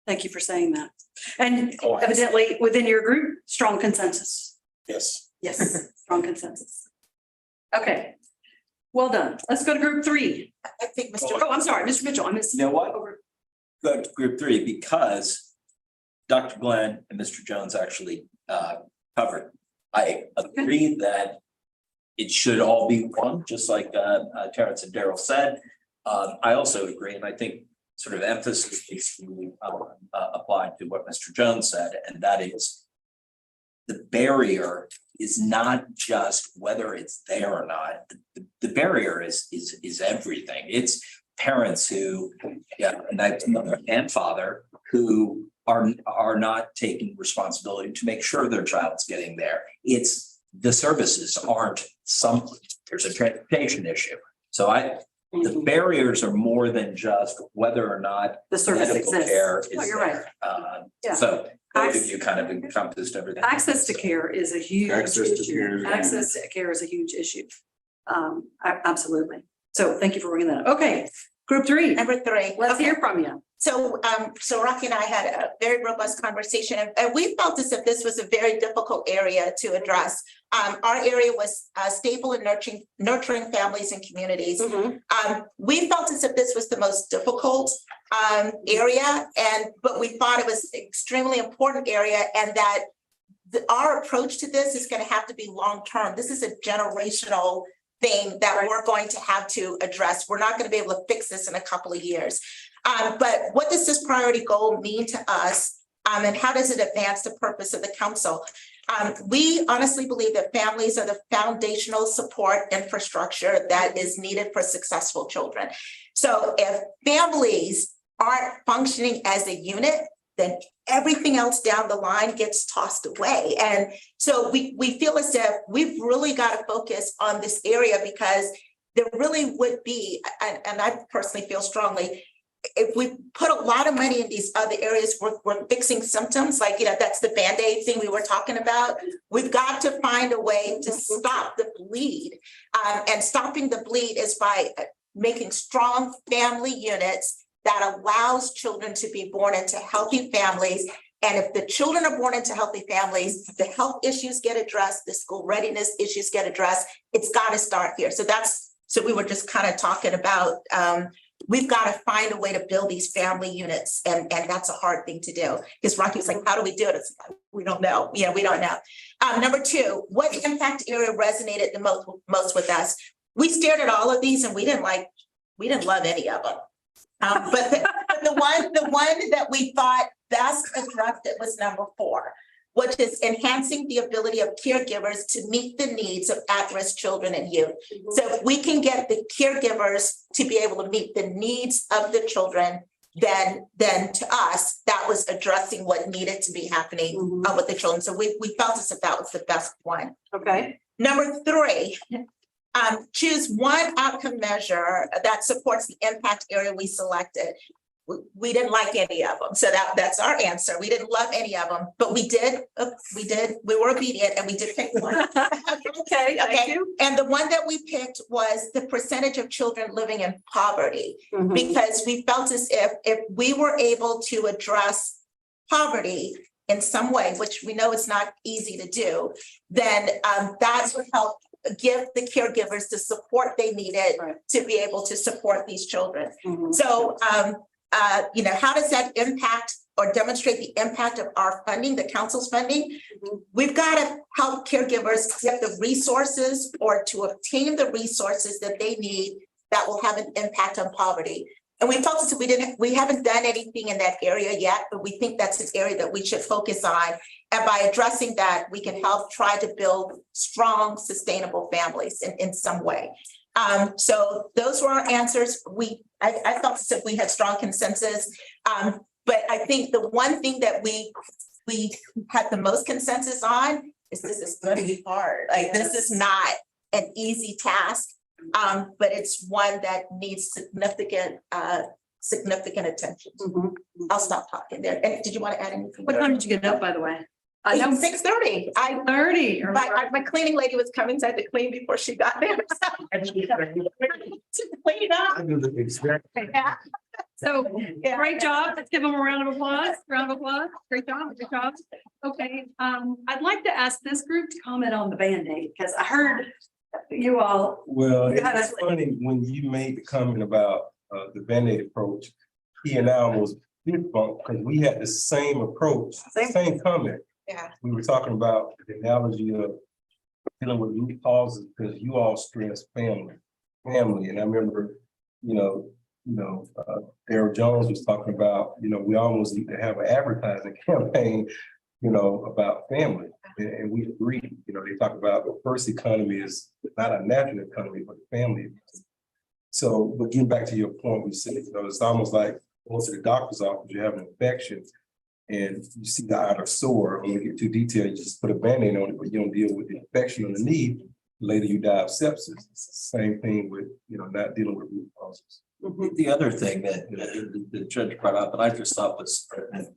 Thank you for saying that. And evidently within your group, strong consensus. Yes. Yes, strong consensus. Okay. Well done. Let's go to group 3. I think Mr. Oh, I'm sorry, Mr. Mitchell, I missed. You know what? Go to group 3, because Dr. Glenn and Mr. Jones actually covered. I agree that it should all be one, just like Terrence and Daryl said. I also agree, and I think sort of emphasis needs to be applied to what Mr. Jones said, and that is the barrier is not just whether it's there or not. The barrier is everything. It's parents who, mother and father, who are not taking responsibility to make sure their child's getting there. It's the services aren't there's a transportation issue. So the barriers are more than just whether or not The service medical exists. care Oh, is you're right. there. Yeah. So both of you kind of encompassed everything. Access to care is a huge Access to issue. care. Access to care is a huge issue. Absolutely. So thank you for bringing that up. Okay, group 3. Number 3. Let's Okay. hear from you. So Rocky and I had a very robust conversation, and we felt as if this was a very difficult area to address. Our area was stable and nurturing families and communities. We felt as if this was the most difficult area, but we thought it was extremely important area, and that our approach to this is going to have to be long-term. This is a generational thing that we're going to have to address. We're not going to be able to fix this in a couple of years. But what does this priority goal mean to us? And how does it advance the purpose of the council? We honestly believe that families are the foundational support infrastructure that is needed for successful children. So if families aren't functioning as a unit, then everything else down the line gets tossed away. And so we feel as if we've really got to focus on this area, because there really would be, and I personally feel strongly, if we put a lot of money in these other areas, we're fixing symptoms, like, that's the Band-Aid thing we were talking about. We've got to find a way to stop the bleed. And stopping the bleed is by making strong family units that allows children to be born into healthy families. And if the children are born into healthy families, the health issues get addressed, the school readiness issues get addressed. It's got to start here. So we were just kind of talking about, we've got to find a way to build these family units. And that's a hard thing to do. Because Rocky was like, how do we do it? It's like, we don't know. Yeah, we don't know. Number two, what impact area resonated the most with us? We stared at all of these and we didn't love any of them. But the one that we thought best addressed it was number 4, which is enhancing the ability of caregivers to meet the needs of at-risk children and youth. So if we can get the caregivers to be able to meet the needs of the children, then to us, that was addressing what needed to be happening with the children. So we felt as if that was the best one. Okay. Number 3, choose one outcome measure that supports the impact area we selected. We didn't like any of them. So that's our answer. We didn't love any of them, but we were obedient and we did pick one. Okay, thank you. And the one that we picked was the percentage of children living in poverty, because we felt as if we were able to address poverty in some way, which we know is not easy to do, then that would help give the caregivers the support they needed to be able to support these children. So, how does that impact or demonstrate the impact of our funding, the council's funding? We've got to help caregivers get the resources or to obtain the resources that they need that will have an impact on poverty. And we felt as if we haven't done anything in that area yet, but we think that's an area that we should focus on. And by addressing that, we can help try to build strong, sustainable families in some way. So those were our answers. I felt as if we had strong consensus. But I think the one thing that we had the most consensus on is this is going to be hard. Like, this is not an easy task. But it's one that needs significant attention. I'll stop talking there. And did you want to add anything? What time did you get up, by the way? I know 6:30. 30. My cleaning lady was coming, so I had to clean before she got there. To clean up. I do the exact. Yeah. So great job. Let's give them a round of applause. Round of applause. Great job. Good job. Okay. I'd like to ask this group to comment on the Band-Aid, because I heard you all. Well, Yeah, it's funny when you made the comment about the Band-Aid approach, he and I almost did bump because we had the same approach, same comment. Yeah. We were talking about the analogy of dealing with root causes because you all stress family. And I remember, Darryl Jones was talking about, we almost need to have an advertising campaign, about family. And we agree, they talk about the first economy is not a natural economy, but a family. So, but getting back to your point, we said, it's almost like going to the doctor's office, you have an infection and you see the outer sore. When we get too detailed, you just put a Band-Aid on it, but you don't deal with the infection underneath. Later you die of sepsis. It's the same thing with, not dealing with root causes. The other thing that the judge brought up, and I just thought was an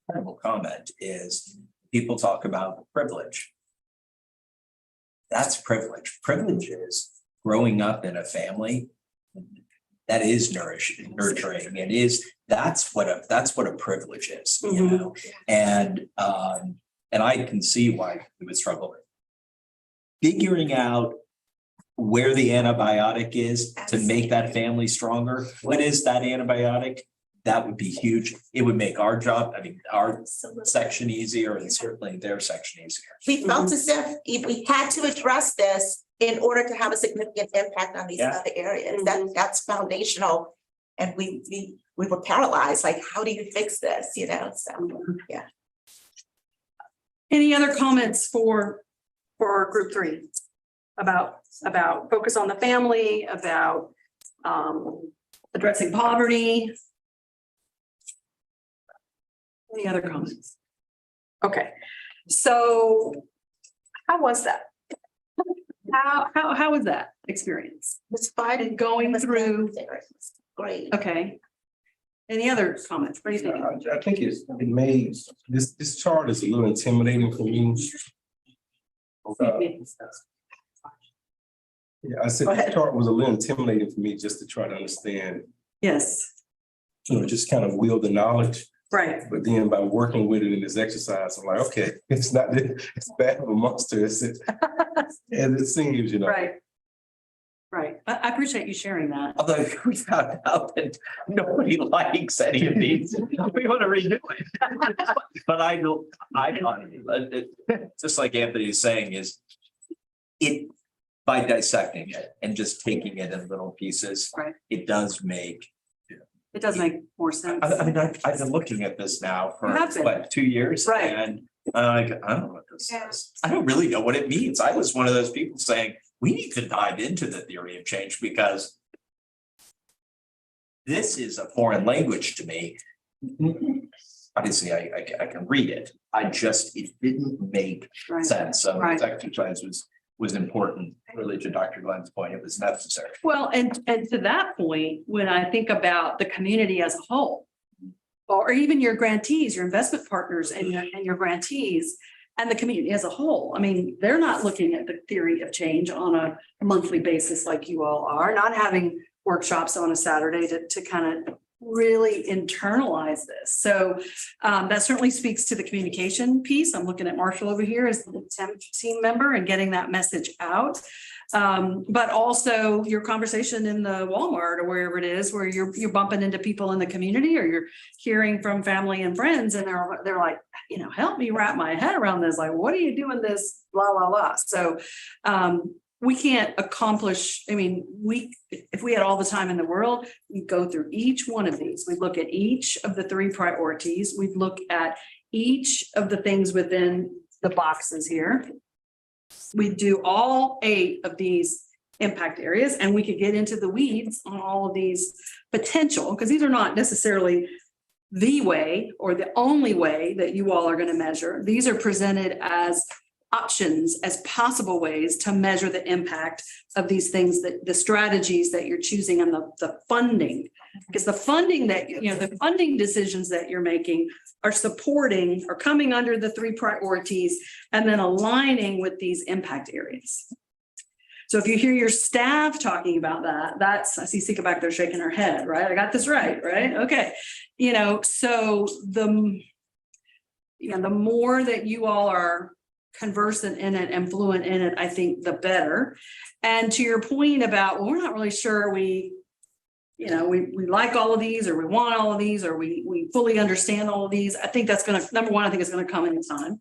incredible comment, is people talk about privilege. That's privilege. Privilege is growing up in a family that is nurturing. That's what a privilege is, and I can see why we would struggle. Figuring out where the antibiotic is to make that family stronger. What is that antibiotic? That would be huge. It would make our job, our section easier, and certainly their section easier. We felt as if we had to address this in order to have a significant impact on these other areas. That's foundational. And we we were paralyzed, like, how do you fix this, you know, so, yeah. Any other comments for group 3? About focus on the family, about addressing poverty? Any other comments? Okay, so how was that? How was that experience? It's fine. And going through, Great. okay. Any other comments? What do you think? I think it made, this chart is a little intimidating for me. Yeah, I said Go the ahead. chart was a little intimidating for me just to try to understand, Yes, just kind of wield the knowledge. right. But then by working with it in this exercise, I'm like, okay, it's not, it's bad of a monster as it seems, you know. Right. Right. I appreciate you sharing that. Although we found out that nobody likes any of these, we want to redo it. But I just like Anthony is saying is it, by dissecting it and just taking it in little pieces. Right. It does make, It does make more sense. I mean, I've been looking at this now for You have been. what, 2 years? Right. And I don't know what this is. I don't really know what it means. I was one of those people saying, we need to dive into the theory of change because this is a foreign language to me. Obviously, I can read it. It didn't make Right. sense. So Right. this exercise was important, really to Dr. Glenn's point, it was necessary. Well, and to that point, when I think about the community as a whole, or even your grantees, your investment partners and your grantees and the community as a whole, I mean, they're not looking at the theory of change on a monthly basis like you all are, not having workshops on a Saturday to kind of really internalize this. So that certainly speaks to the communication piece. I'm looking at Marshall over here as the team member and getting that message out. But also your conversation in the Walmart or wherever it is, where you're bumping into people in the community or you're hearing from family and friends and they're like, you know, help me wrap my head around this. Like, what are you doing this? La, la, la. So we can't accomplish, I mean, if we had all the time in the world, we'd go through each one of these. We'd look at each of the 3 priorities. We'd look at each of the things within the boxes here. We do all 8 of these impact areas and we could get into the weeds on all of these potential, because these are not necessarily the way or the only way that you all are going to measure. These are presented as options, as possible ways to measure the impact of these things, that the strategies that you're choosing and the funding, because the funding that, you know, the funding decisions that you're making are supporting or coming under the 3 priorities and then aligning with these impact areas. So if you hear your staff talking about that, that's, I see Sika back there shaking her head, right? I got this right? Okay. You know, so the more that you all are conversant in it and fluent in it, I think the better. And to your point about, well, we're not really sure we like all of these, or we want all of these, or we fully understand all of these. I think that's number one, I think it's going to come in time.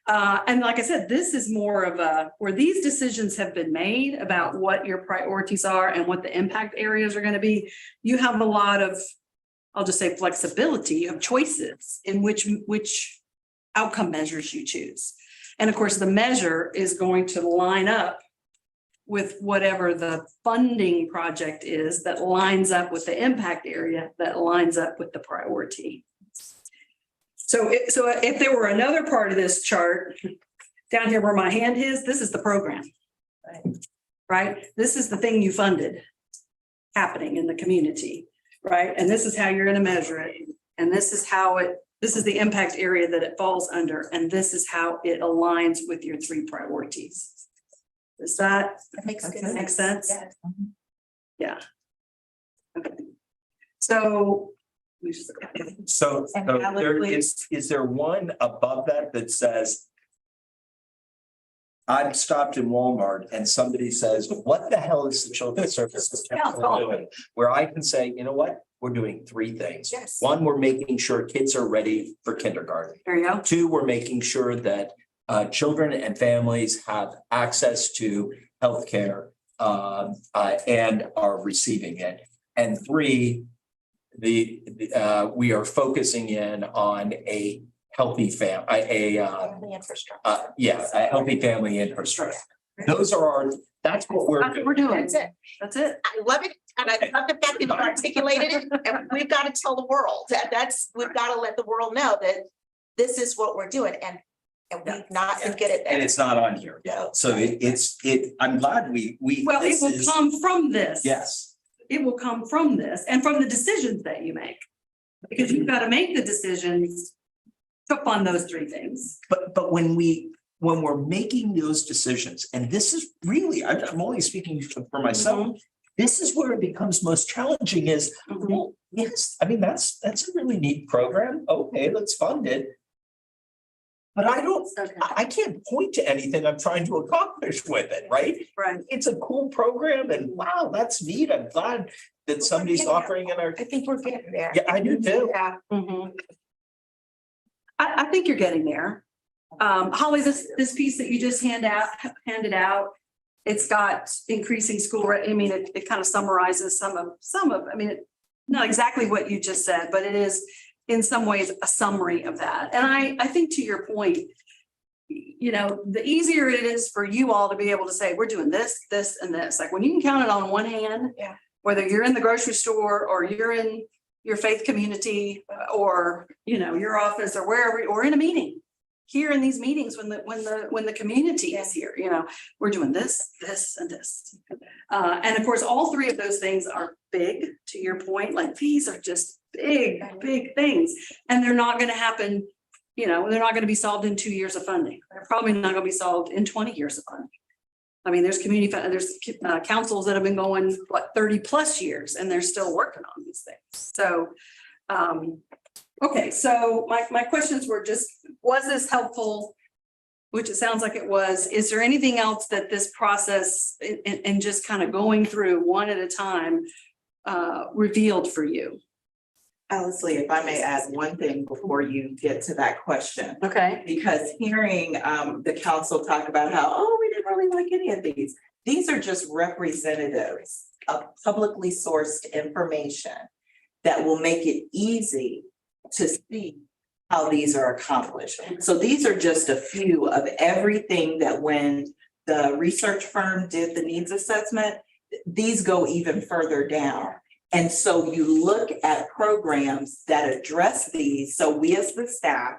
And like I said, this is more of where these decisions have been made about what your priorities are and what the impact areas are going to be. You have a lot of, I'll just say, flexibility. You have choices in which outcome measures you choose. And of course, the measure is going to line up with whatever the funding project is that lines up with the impact area, that lines up with the priority. So if there were another part of this chart down here where my hand is, this is the program, right? This is the thing you funded happening in the community, right? And this is how you're going to measure it. And this is this is the impact area that it falls under. And this is how it aligns with your 3 priorities. Does that makes good make sense. sense? Yeah. Okay. So. So And there Alex, is there one above that says, I'm stopped in Walmart and somebody says, what the hell is the children's services council doing? Where I can say, you know what, we're doing 3 things. Yes. 1, we're making sure kids are ready for kindergarten. There you go. 2, we're making sure that children and families have access to healthcare and are receiving it. And 3, we are focusing in on a healthy The infrastructure. a healthy family infrastructure. Those are our, that's what we're That's what we're doing. doing. That's it. That's it. I love it, and I love the fact that you articulated it, and we've got to tell the world we've got to let the world know that this is what we're doing, and we've not been good at And that. it's not on here. No. So I'm glad we. Well, it this will is- come from this. Yes, It will come from this and from the decisions that you make. Because you've got to make the decisions to fund those three things. but when we're making those decisions, and this is really, I'm only speaking for myself. This is where it becomes most challenging is, well, yes, I mean, that's a really neat program. Okay, let's fund it. But I can't point to anything I'm trying to accomplish with it, right? Right. It's a cool program and wow, that's neat. I'm glad that somebody's offering in our, I think we're getting there. yeah, I do too. Yeah. I think you're getting there. Holly, this piece that you just handed out, it's got increasing school, I mean, it kind of summarizes some of, I mean, not exactly what you just said, but it is in some ways a summary of that. And I think to your point, you know, the easier it is for you all to be able to say, we're doing this, this, and this, like when you can count it on one hand, Yeah. whether you're in the grocery store or you're in your faith community or, you know, your office or wherever, or in a meeting. Here in these meetings, when the community is here, you know, we're doing this, this, and this. And of course, all three of those things are big, to your point, like these are just big, big things. And they're not gonna happen, you know, they're not gonna be solved in 2 years of funding. They're probably not gonna be solved in 20 years of funding. I mean, there's councils that have been going, 30 plus years, and they're still working on these things. So, okay, so my questions were just, was this helpful? Which it sounds like it was. Is there anything else that this process and just kind of going through one at a time revealed for you? Leslie, if I may add one thing before you get to that question. Okay. Because hearing the council talk about how, oh, we didn't really like any of these. These are just representatives of publicly sourced information that will make it easy to see how these are accomplished. So these are just a few of everything that when the research firm did the needs assessment, these go even further down. And so you look at programs that address these. So we as the staff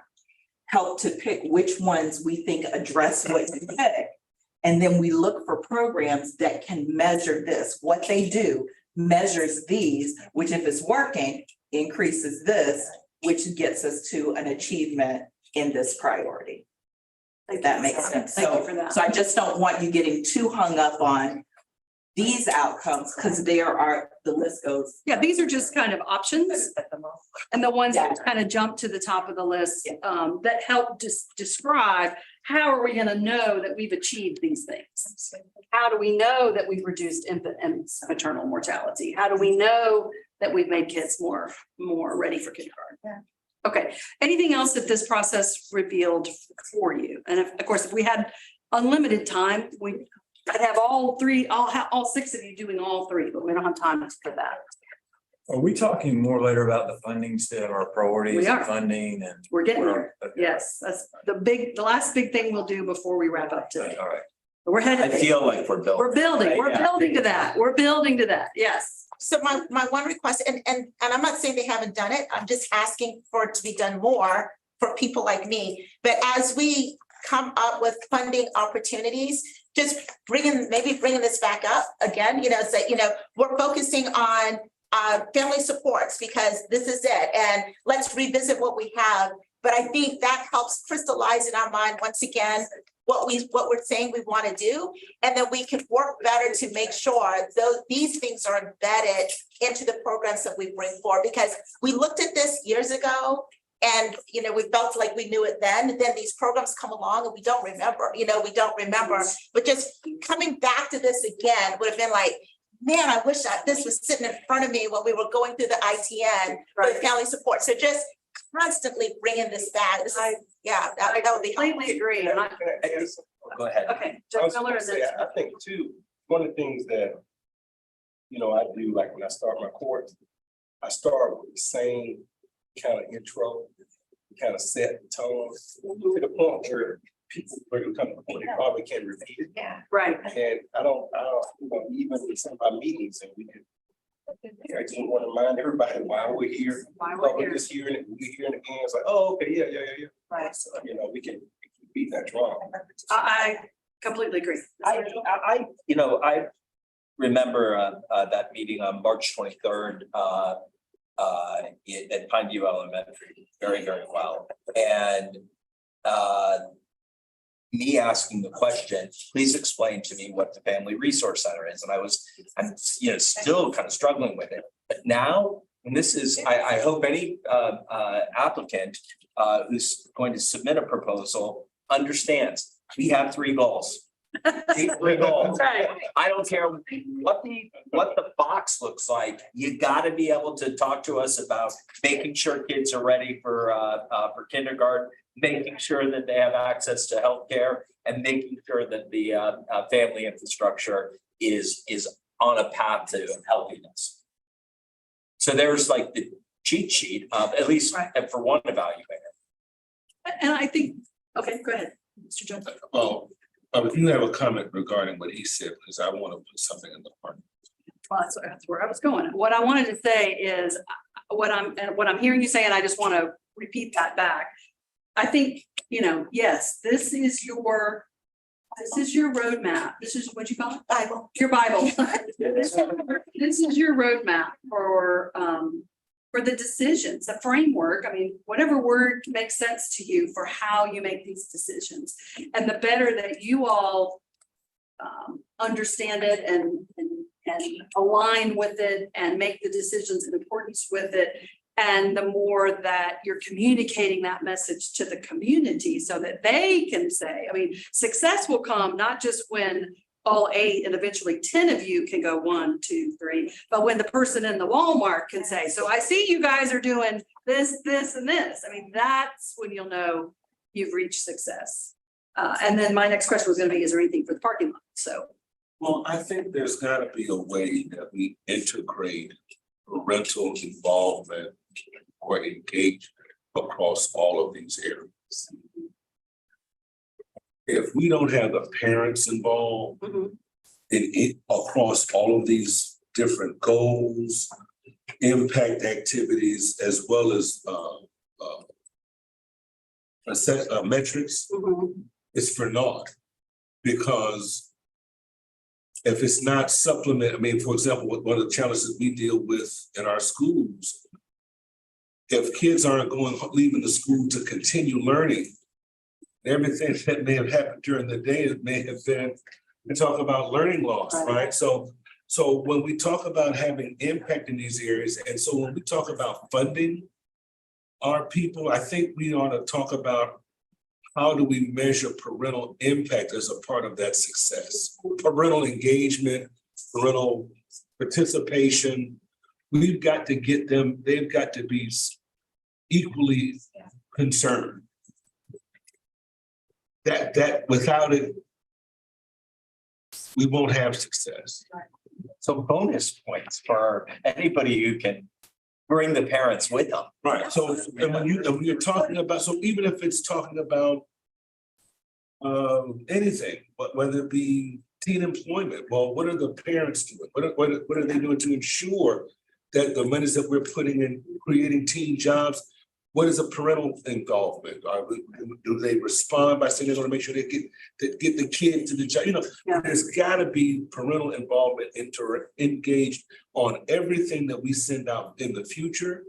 help to pick which ones we think address what you pick. And then we look for programs that can measure this. What they do measures these, which if it's working, increases this, which gets us to an achievement in this priority. If that makes sense. Thank you for that. So I just don't want you getting too hung up on these outcomes, because the list goes. Yeah, these are just kind of options. And the ones that Yeah. kind of jump to the top of the list that help describe how are we going to know that we've achieved these things? How do we know that we've reduced infant and maternal mortality? How do we know that we've made kids more ready for kindergarten? Yeah. Okay, anything else that this process revealed for you? And of course, if we had unlimited time, I'd have all six of you doing all three, but we don't have time for that. Are we talking more later about the funding still, our priorities We are. and funding and? We're getting there. Okay. Yes, that's the last big thing we'll do before we wrap up today. All right. But we're I headed, feel like we're building. we're building to that. We're building to that. Yes. So my one request, and I'm not saying they haven't done it, I'm just asking for it to be done more for people like me. But as we come up with funding opportunities, just bringing this back up again, say, we're focusing on family supports because this is it. And let's revisit what we have. But I think that helps crystallize in our mind, once again, what we're saying we want to do. And then we can work better to make sure these things are embedded into the programs that we bring forward. Because we looked at this years ago and, we felt like we knew it then. And then these programs come along and we don't remember, But just coming back to this again would have been like, man, I wish this was sitting in front of me when we were going through the ITN for family support. So just constantly bringing this back. That would be. Completely agree. Can I add something? Go ahead. Okay. I Judge was Miller gonna is say, I think too, one of the things that, I do, like when I start my course, I start with the same kind of intro, kind of set the tone to the point where people are gonna come to the point they probably can't repeat it. Yeah. Right. And I don't, you know, even in some of our meetings and we could. I just want to remind everybody why we're here. Why we're here. We're just hearing it, we're hearing it again. It's like, oh, okay, yeah. Right. So, you know, we can beat that drum. I completely agree. I remember that meeting on March 23rd at Pineview Elementary very, very well. And me asking the question, please explain to me what the Family Resource Center is. And I'm still kind of struggling with it. But now, and this is, I hope any applicant who's going to submit a proposal understands, we have 3 goals. Three goals. Right. I don't care what the box looks like. You gotta be able to talk to us about making sure kids are ready for kindergarten, making sure that they have access to healthcare, and making sure that the family infrastructure is on a path to healthiness. So there's like the cheat sheet, at least for one evaluator. And I think, okay, go ahead, Mr. Jones. Well, if you have a comment regarding what he said, because I want to put something in the part. Well, that's where I was going. What I wanted to say is what I'm hearing you say, and I just want to repeat that back. I think, yes, this is your roadmap. This is what you call it? Bible. Your Bible. This is your roadmap for the decisions, the framework. I mean, whatever word makes sense to you for how you make these decisions. And the better that you all understand it and align with it and make the decisions in accordance with it. And the more that you're communicating that message to the community so that they can say, I mean, success will come not just when all 8 and eventually 10 of you can go 1, 2, 3, but when the person in the Walmart can say, so I see you guys are doing this, this, and this. I mean, that's when you'll know you've reached success. And then my next question was going to be, is there anything for the parking lot? So. Well, I think there's got to be a way that we integrate parental involvement or engagement across all of these areas. If we don't have the parents involved in across all of these different goals, impact activities, as well as metrics, it's for naught. Because if it's not supplement, I mean, for example, one of the challenges we deal with in our schools, if kids aren't leaving the school to continue learning, everything that may have happened during the day, it may have been, we talk about learning loss, right? So when we talk about having impact in these areas, and so when we talk about funding our people, I think we ought to talk about how do we measure parental impact as a part of that success? Parental engagement, parental participation. We've got to get them, they've got to be equally concerned. That without it, we won't have success. So bonus points for anybody who can bring the parents with them. Right, so and when you're talking about, so even if it's talking about anything, but whether it be teen employment, well, what are the parents doing? What are they doing to ensure that the monies that we're putting in creating teen jobs, what is a parental involvement? Do they respond by saying they're going to make sure they get the kid to the job? There's got to be parental involvement engaged on everything that we send out in the future,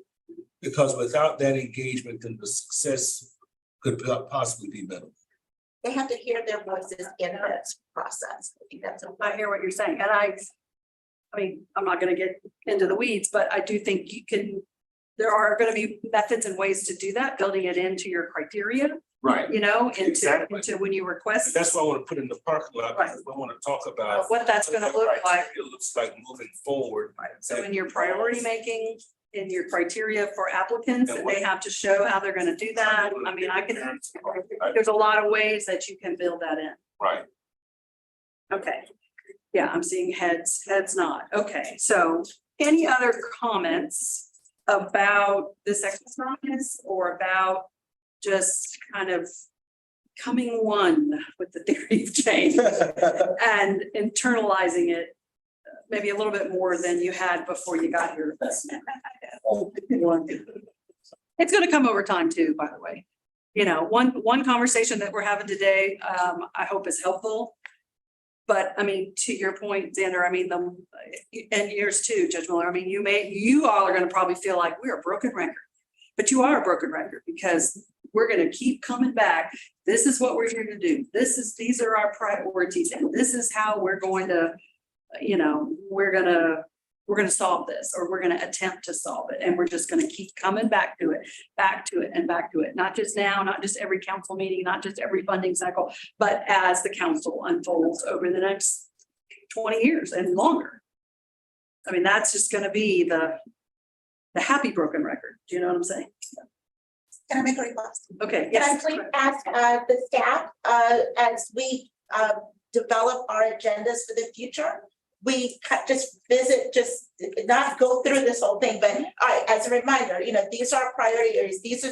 because without that engagement, then the success could possibly be minimal. They have to hear their voices in this process. I think that's I hear what you're saying. And I mean, I'm not going to get into the weeds, but I do think there are going to be methods and ways to do that, building it into your criteria, Right. into when you request. That's why I want to put in the parking lot, because I want to talk about what that's going to look like. It looks like moving forward. So in your priority making, in your criteria for applicants, and they have to show how they're going to do that. I mean, there's a lot of ways that you can build that in. Right. Okay. Yeah, I'm seeing heads nod. Okay, so any other comments about this exercise or about just kind of coming one with the theory of change and internalizing it maybe a little bit more than you had before you got here. It's going to come over time too, by the way. You know, one conversation that we're having today, I hope is helpful. But I mean, to your point, Xander, I mean, and yours too, Judge Miller, I mean, you all are going to probably feel like we're a broken record, but you are a broken record because we're going to keep coming back. This is what we're here to do. These are our priorities, and this is how we're going to, you know, we're going to solve this, or we're going to attempt to solve it. And we're just going to keep coming back to it, and back to it. Not just now, not just every council meeting, not just every funding cycle, but as the council unfolds over the next 20 years and longer. I mean, that's just going to be the happy broken record. Do you know what I'm saying? Can I make a request? Okay. Can I please ask the staff, as we develop our agendas for the future, we just visit, just not go through this whole thing, but as a reminder, you know, these are our priorities. These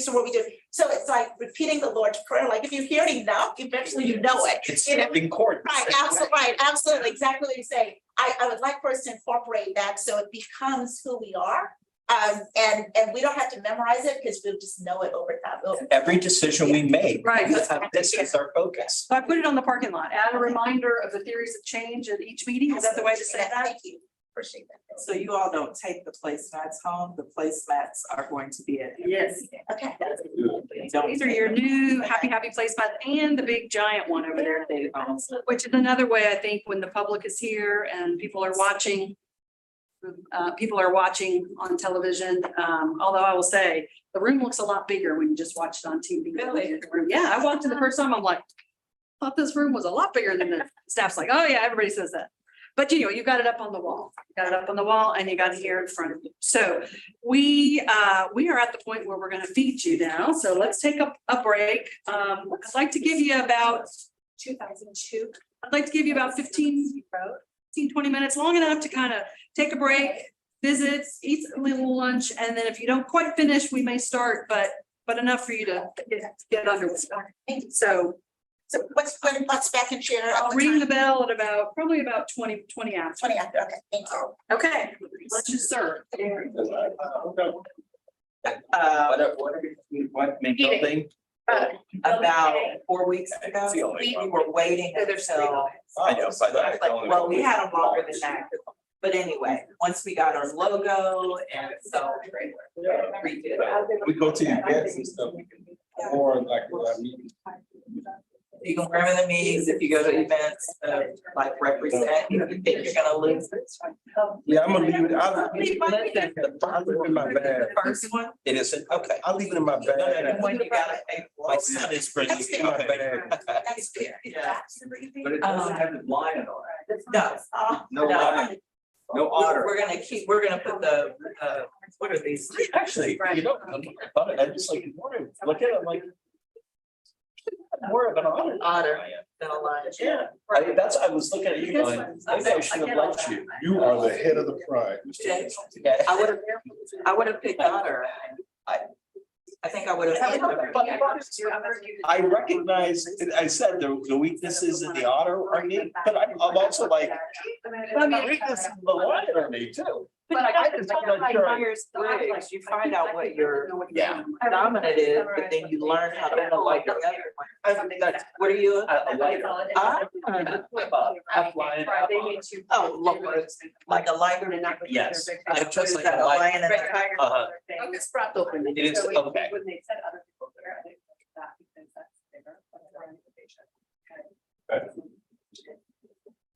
are what we do. So it's like repeating the Lord's Prayer. Like if you hear it enough, eventually you know it. It's You know? in court. Right, absolutely, exactly what you say. I would like for us to incorporate that so it becomes who we are. And we don't have to memorize it because we'll just know it over time. Every decision we make. Right. This is our focus. So I put it on the parking lot, add a reminder of the theories of change at each meeting. Is that the way to say that? Thank you. Appreciate that. So you all don't take the placemats home. The placemats are going to be at. Yes. Okay. These are your new happy placemats and the big giant one over there, which is another way I think when the public is here and people are watching on television. Although I will say the room looks a lot bigger when you just watch it on TV. Really? Yeah, I walked in the first time. I'm like, thought this room was a lot bigger than the staff's like, oh yeah, everybody says that. But you know, you got it up on the wall. You got it up on the wall and you got it here in front of you. So we are at the point where we're going to feed you now. So let's take a break. I'd like to give you about 2002. I'd like to give you about 15, 20 minutes, long enough to kind of take a break, visit, eat a little lunch, and then if you don't quite finish, we may start, but enough for you to get under with. So what's back in chair? I'll ring the bell at probably about 20 after. 20 after, okay, thank you. Okay, lunch is served. What main building? About 4 weeks ago, we were waiting until. I know, but Well, we had them longer than that, but anyway, once we got our logo and so. We go to events and stuff, or like meetings. You can remember the meetings if you go to events, like represent, you think you're gonna lose. Yeah, I'm gonna leave it, I'll leave it in my bag. The first one, it isn't, okay. I'll leave it in my the bag. one you gotta pay for. My son is bringing That's it in my fair. bag. That's fair. Yeah. But it doesn't have the lion on it. No, No no. lion, no otter. We're gonna put the, what are these? Actually, you know, I just like, look at it, I'm like. More of an otter. Otter than a lion. Yeah, I was looking at you going, maybe I should have let you. You are the head of the pride, Mr. Yeah. Wilson. Yeah. I would have picked otter. I think I would have. I recognize, I said the weaknesses in the otter are neat, but I'm also like, the weakness in the lion are neat too. But I just not sure. Years, you find out what your dominant is, but then you learn how to like the other one. What are you? Oh, look, like a liger. Yes. Like, Just what is like that, a a liger. lion and a tiger? Uh-huh. It's propped open. It is, okay. When they said other people there, I think that because that's bigger, but they're on vacation.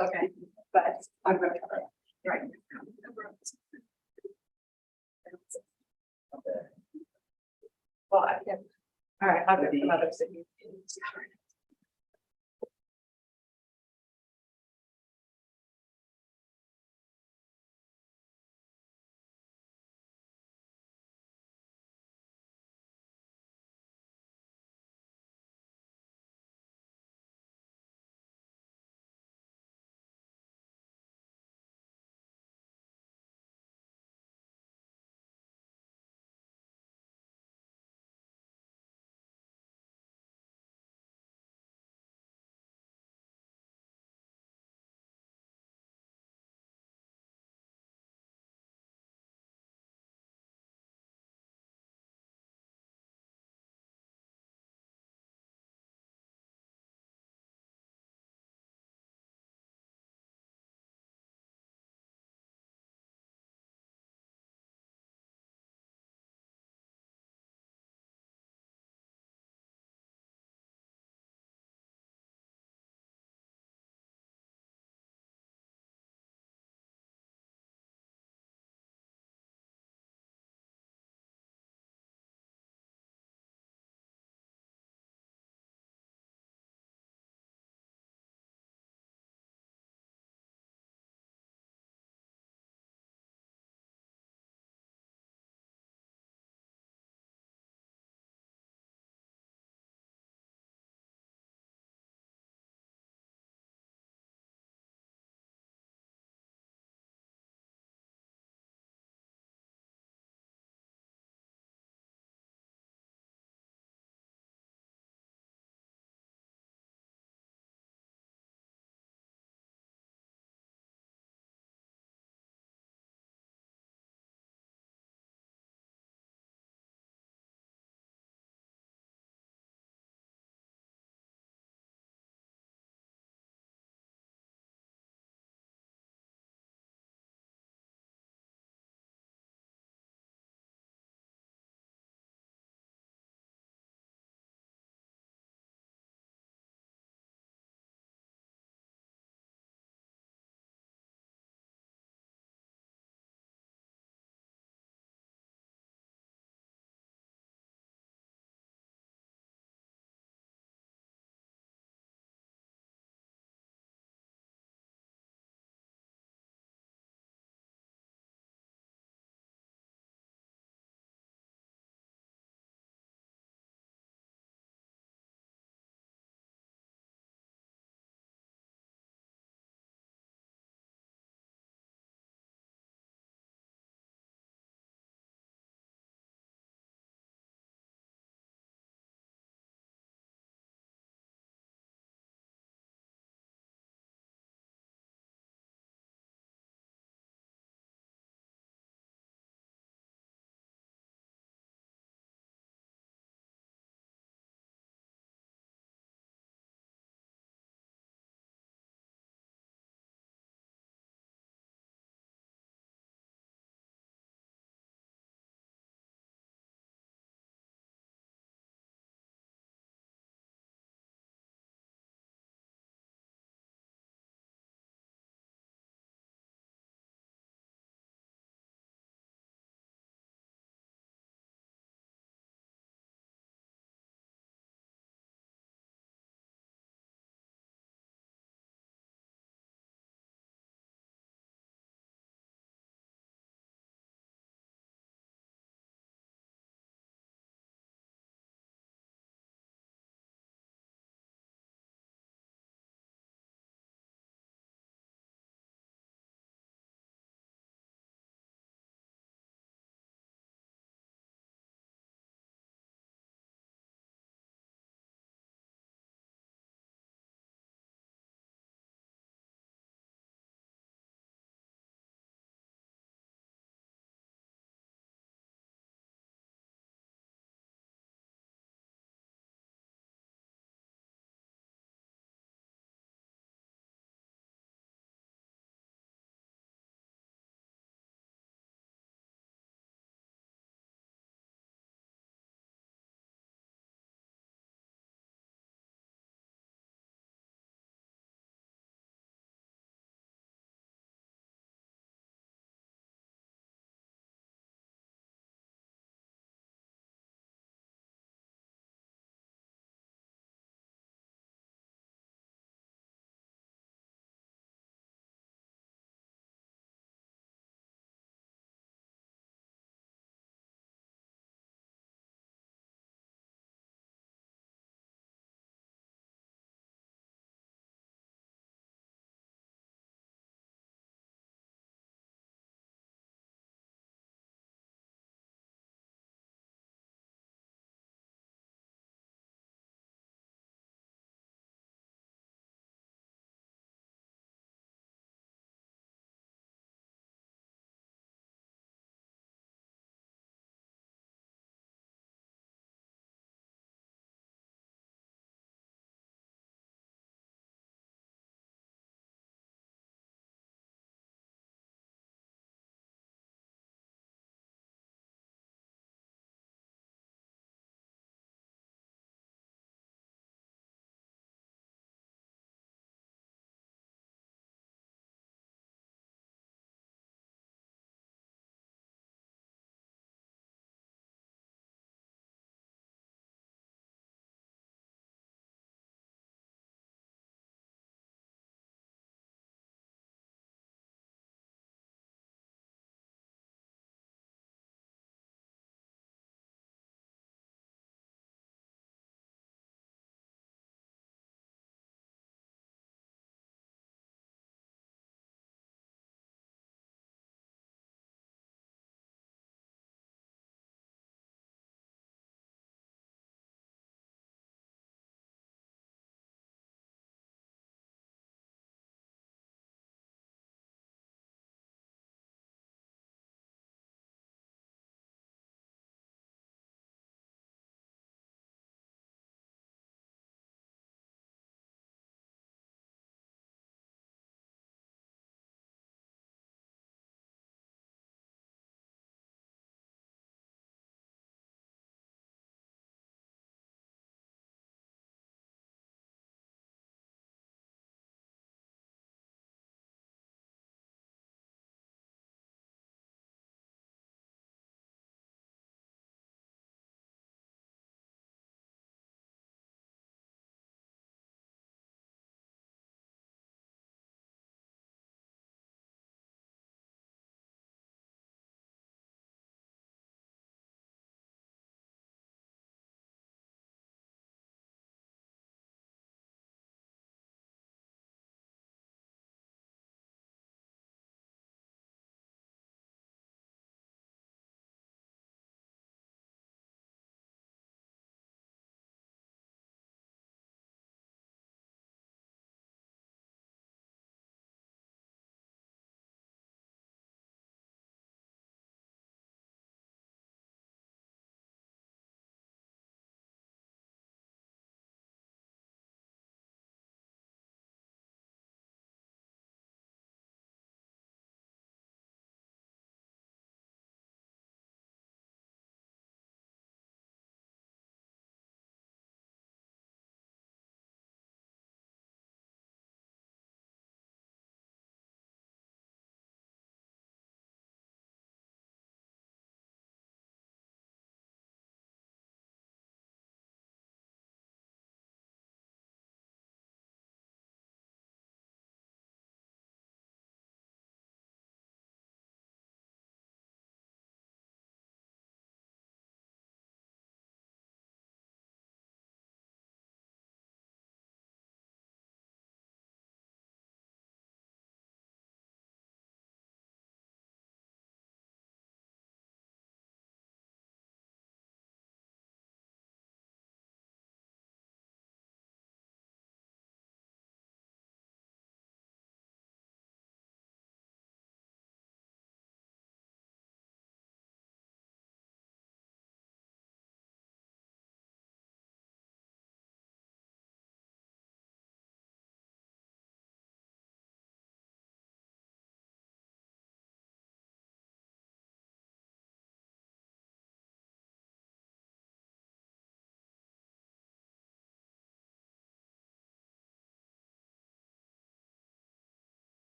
Okay, but I'm going to cover it. Right. Well, I can. All right, I'll go to another city.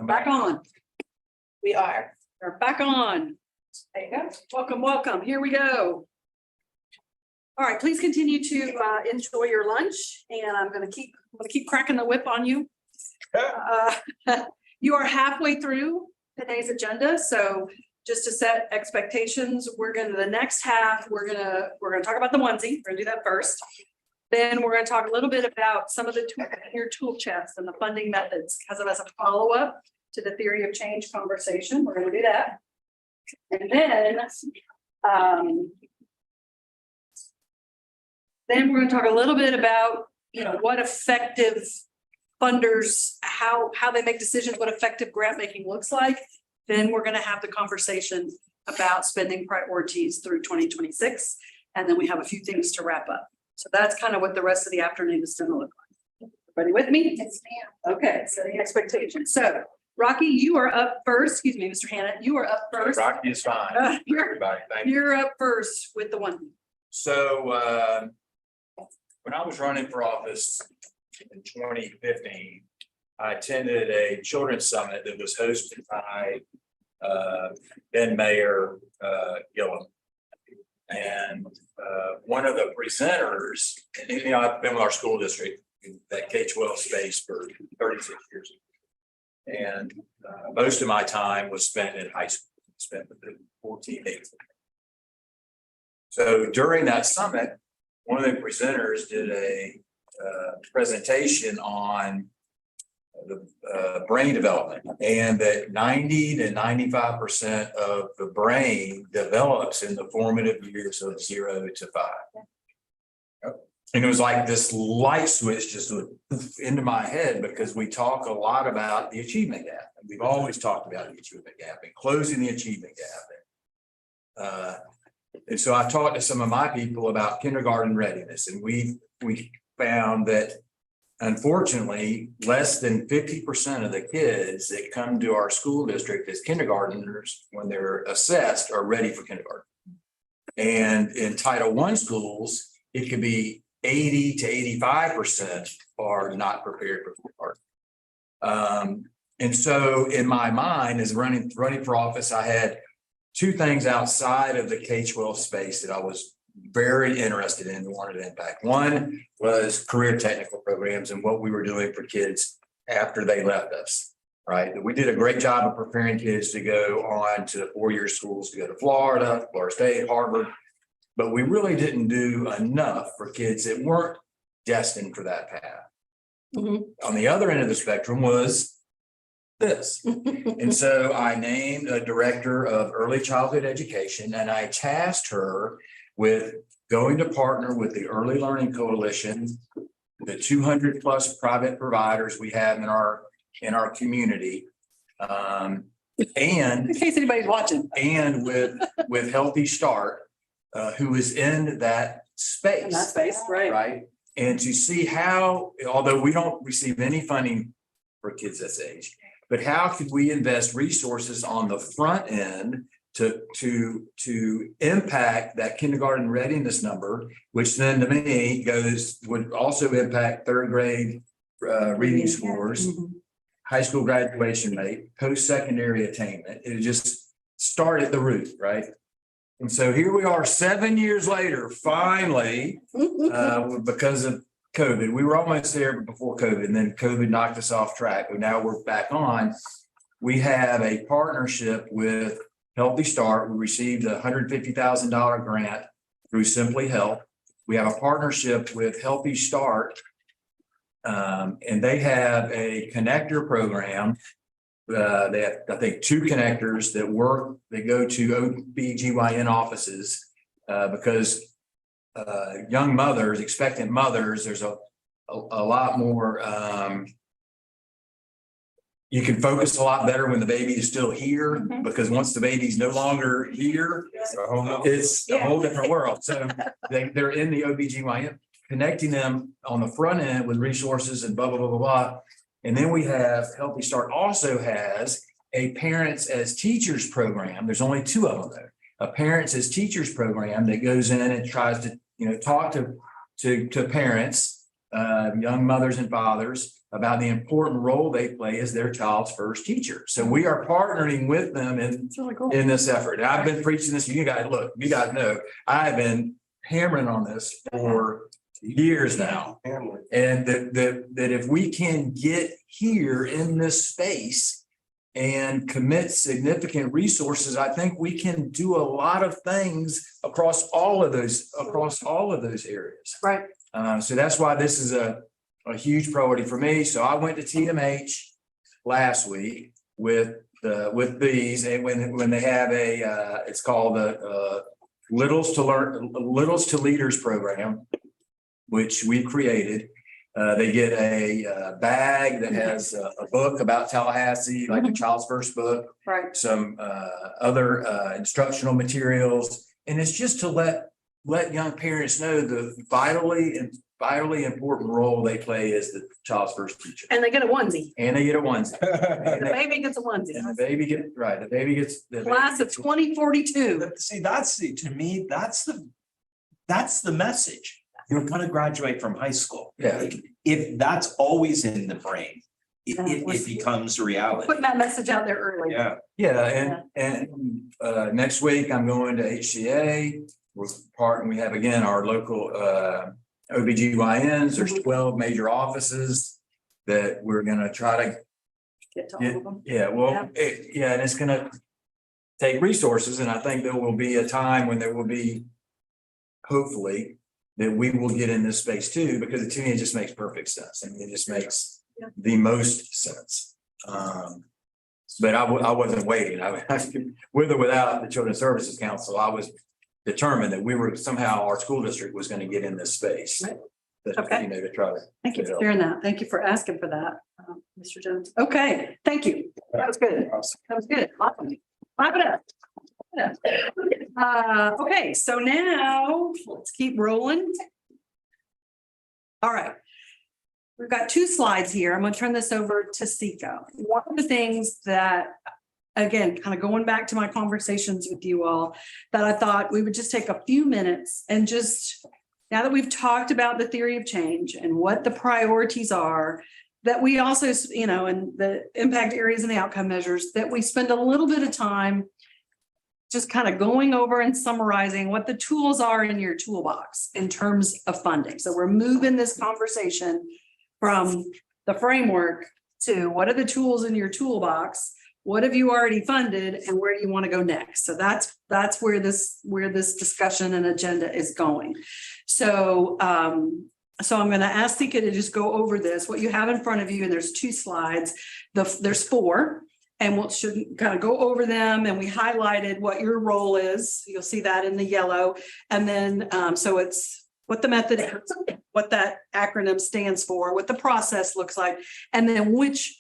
Back on. We are. We're back on. There you go. Welcome, welcome. Here we go. All right, please continue to enjoy your lunch, and I'm gonna keep cracking the whip on you. You are halfway through today's agenda, so just to set expectations, the next half, we're gonna talk about the onesie. We're gonna do that first. Then we're gonna talk a little bit about some of the your tool chests and the funding methods, because as a follow-up to the theory of change conversation, we're gonna do that. And then we're gonna talk a little bit about, what effective funders, how they make decisions, what effective grant making looks like. Then we're gonna have the conversation about spending priorities through 2026. And then we have a few things to wrap up. So that's kind of what the rest of the afternoon is gonna look like. Everybody with me? Yes, ma'am. Okay, setting expectations. So Rocky, you are up first. Excuse me, Mr. Hannah, you are up first. Rocky is fine. Everybody, thank you. You're up first with the one. So, when I was running for office in 2015, I attended a children's summit that was hosted by then Mayor Gillum. And one of the presenters, and I've been with our school district in that K-12 space for 36 years. And most of my time was spent in high school, spent with the 14 days. So during that summit, one of the presenters did a presentation on the brain development, and that 90 to 95% of the brain develops in the formative years of 0 to 5. And it was like this light switch just went into my head, because we talk a lot about the achievement gap. And we've always talked about the achievement gap and closing the achievement gap. And so I talked to some of my people about kindergarten readiness, and we found that unfortunately, less than 50% of the kids that come to our school district as kindergartners, when they're assessed, are ready for kindergarten. And in Title I schools, it could be 80 to 85% are not prepared for kindergarten. And so in my mind, as running for office, I had two things outside of the K-12 space that I was very interested in and wanted to impact. One was career technical programs and what we were doing for kids after they left us, right? We did a great job of preparing kids to go on to 4-year schools, to go to Florida State, Harvard, but we really didn't do enough for kids that weren't destined for that path. On the other end of the spectrum was this. And so I named a director of early childhood education, and I tasked her with going to partner with the Early Learning Coalition, the 200 plus private providers we have in our community. And In case anybody's watching. and with Healthy Start, who is in that space. In that space, right. Right. And to see how, although we don't receive any funding for kids this age, but how could we invest resources on the front end to impact that kindergarten readiness number, which then to me would also impact third grade reading scores, high school graduation rate, post-secondary attainment. It just started the root, right? And so here we are 7 years later, finally, because of COVID. We were almost there before COVID, and then COVID knocked us off track, but now we're back on. We have a partnership with Healthy Start. We received a $150,000 grant through Simply Health. We have a partnership with Healthy Start, and they have a connector program. They have, I think, 2 connectors that go to OBGYN offices because young mothers, expectant mothers, there's a lot more. You can focus a lot better when the baby is still here, because once the baby's no longer here, it's a whole different world. So they're in the OBGYN, connecting them on the front end with resources and blah, blah, blah, blah, blah. And then we have Healthy Start also has a Parents as Teachers program. There's only 2 of them there. A Parents as Teachers program that goes in and tries to, talk to parents, young mothers and fathers, about the important role they play as their child's first teacher. So we are partnering with them It's really cool. in this effort. And I've been preaching this, you guys, look, you guys know, I've been hammering on this for years now. And that if we can get here in this space and commit significant resources, I think we can do a lot of things across all of those areas. Right. So that's why this is a huge priority for me. So I went to TMH last week with these, and when they have it's called the Littles to Leaders program, which we created. They get a bag that has a book about Tallahassee, like a child's first book, Right. some other instructional materials, and it's just to let young parents know the vitally important role they play as the child's first teacher. And they get a onesie. And they get a onesie. The baby gets a onesie. And the baby gets. Class of 2042. See, to me, that's the message. You're gonna graduate from high school. Yeah. If that's always in the brain, it becomes reality. Putting that message out there early. Yeah. Yeah, and next week I'm going to HCA. We have again our local OBGYNs. There's 12 major offices that we're gonna try to Get to all of them. Yeah, well, and it's gonna take resources, and I think there will be a time when there will be, hopefully, that we will get in this space too, because to me, it just makes perfect sense. I mean, it just makes the most sense. But I wasn't waiting. With or without the Children's Services Council, I was determined that we were somehow, our school district was gonna get in this space. Right. You know, to try to. Thank you for sharing that. Thank you for asking for that, Mr. Jones. Okay, thank you. That was good. That was good. Awesome. Clap it up. Okay, so now let's keep rolling. All right. We've got two slides here. I'm going to turn this over to Sika. One of the things that, again, kind of going back to my conversations with you all, that I thought we would just take a few minutes and just, now that we've talked about the theory of change and what the priorities are, that we also, you know, and the impact areas and the outcome measures, that we spend a little bit of time just kind of going over and summarizing what the tools are in your toolbox in terms of funding. So we're moving this conversation from the framework to what are the tools in your toolbox? What have you already funded and where do you want to go next? So that's where this discussion and agenda is going. So I'm going to ask Sika to just go over this, what you have in front of you, and there's two slides. There's four, and we'll should kind of go over them, and we highlighted what your role is. You'll see that in the yellow. And then so it's what the method is, what that acronym stands for, what the process looks like, and then which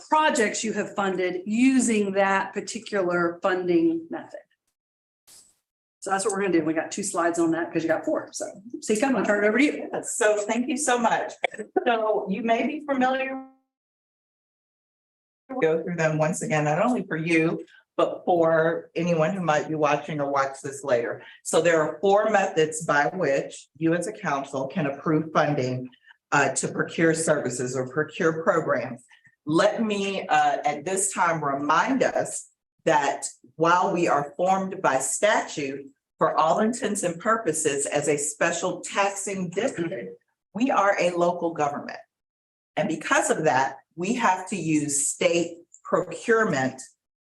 projects you have funded using that particular funding method. So that's what we're going to do. We got two slides on that because you got four. So Sika, I'm going to turn it over to you. So thank you so much. So you may be familiar. Go through them once again, not only for you, but for anyone who might be watching or watch this later. So there are four methods by which you as a council can approve funding to procure services or procure programs. Let me at this time remind us that while we are formed by statute, for all intents and purposes as a special taxing district, we are a local government. And because of that, we have to use state procurement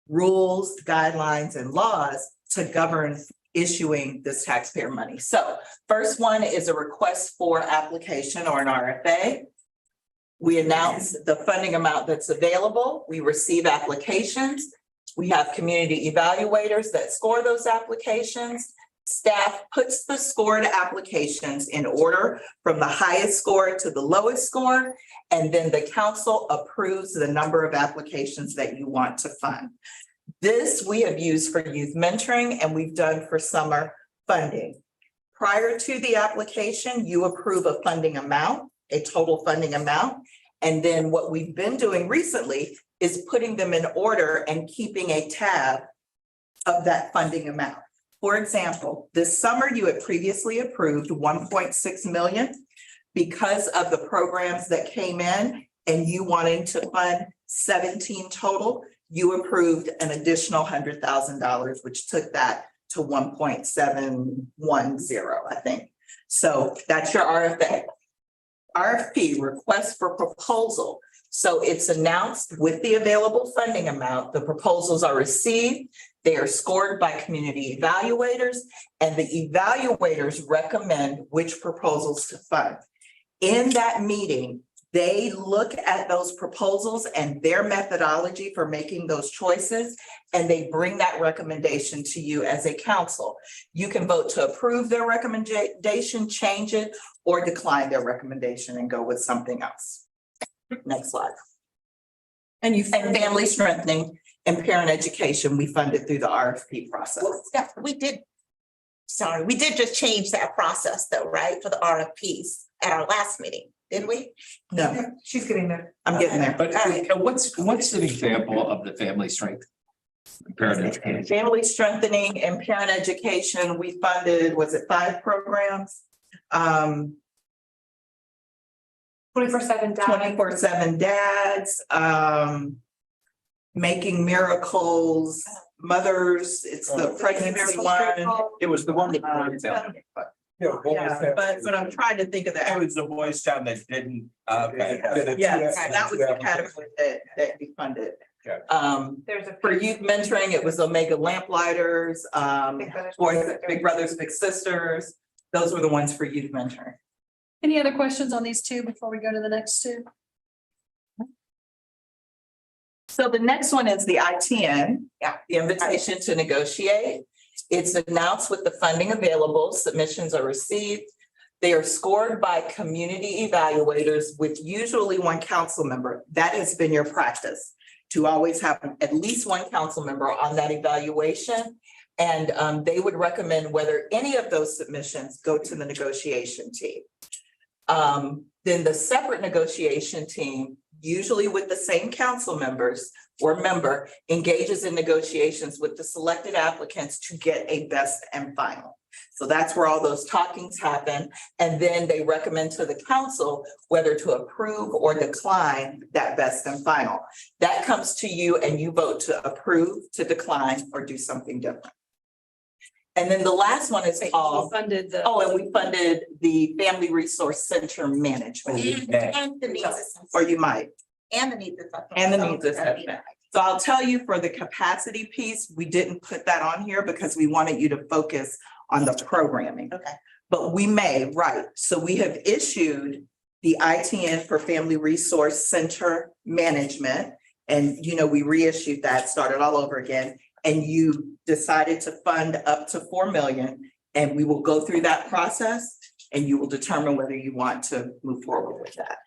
rules, guidelines, and laws to govern issuing this taxpayer money. So first one is a request for application or an RFA. We announce the funding amount that's available. We receive applications. We have community evaluators that score those applications. Staff puts the scored applications in order from the highest score to the lowest score, and then the council approves the number of applications that you want to fund. This we have used for youth mentoring, and we've done for summer funding. Prior to the application, you approve a funding amount, a total funding amount, and then what we've been doing recently is putting them in order and keeping a tab of that funding amount. For example, this summer you had previously approved 1.6 million because of the programs that came in and you wanting to fund 17 total, you approved an additional $100,000, which took that to 1.710, I think. So that's your RFA. RFP, request for proposal. So it's announced with the available funding amount, the proposals are received, they are scored by community evaluators, and the evaluators recommend which proposals to fund. In that meeting, they look at those proposals and their methodology for making those choices, and they bring that recommendation to you as a council. You can vote to approve their recommendation, change it, or decline their recommendation and go with something else. Next slide. And family strengthening and parent education, we funded through the RFP process. Well, Steph, we did just change that process though, right, for the RFPs at our last meeting, didn't we? No, She's getting there. I'm getting there. But what's an example of the family strength? Parent education. Family strengthening and parent education, we funded, was it 5 programs? 24/7 dad. 24/7 dads, making miracles, mothers, it's the pregnancy one. It was the one with. Yeah, but I'm trying to think of It that. was the Boys Town that didn't, okay. Yes, that was the category that we funded. Okay. There's a. For youth mentoring, it was Omega Lamplighters, Big Brothers, Big Sisters. Those were the ones for youth mentoring. Any other questions on these two before we go to the next two? So the next one is the ITN, the invitation to negotiate. It's announced with the funding available, submissions are received. They are scored by community evaluators with usually one council member. That has been your practice, to always have at least one council member on that evaluation. And they would recommend whether any of those submissions go to the negotiation team. Then the separate negotiation team, usually with the same council members or member, engages in negotiations with the selected applicants to get a best and final. So that's where all those talkings happen. And then they recommend to the council whether to approve or decline that best and final. That comes to you and you vote to approve, to decline, or do something different. And then the last one is called, Funded the. and we funded the Family Resource Center Management, And the needs assessment. or you might. And the needs assessment. And the needs assessment. So I'll tell you, for the capacity piece, we didn't put that on here because we wanted you to focus on the programming. Okay. But we may, right, so we have issued the ITN for Family Resource Center Management. And, we reissued that, started all over again. And you decided to fund up to 4 million, and we will go through that process and you will determine whether you want to move forward with that.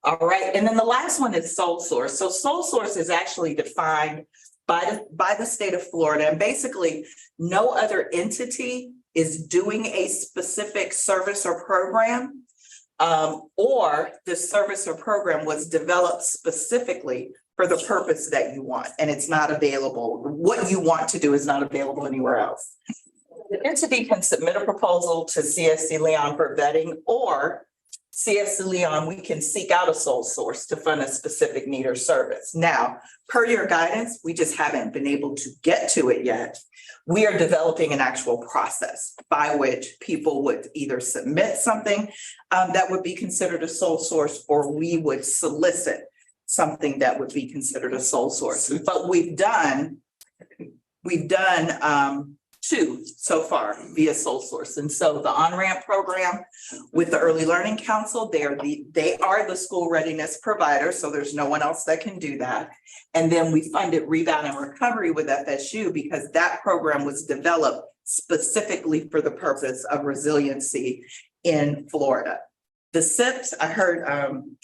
All right, and then the last one is sole source. So sole source is actually defined by the state of Florida, and basically no other entity is doing a specific service or program, or the service or program was developed specifically for the purpose that you want, and it's not available. What you want to do is not available anywhere else. The entity can submit a proposal to CSC Leon for vetting, or CSC Leon, we can seek out a sole source to fund a specific need or service. Now, per your guidance, we just haven't been able to get to it yet. We are developing an actual process by which people would either submit something that would be considered a sole source, or we would solicit something that would be considered a sole source. But we've done 2 so far via sole source. And so the on-ramp program with the Early Learning Council, they are the school readiness provider, so there's no one else that can do that. And then we funded Rebound and Recovery with FSU because that program was developed specifically for the purpose of resiliency in Florida. The SIPs, I heard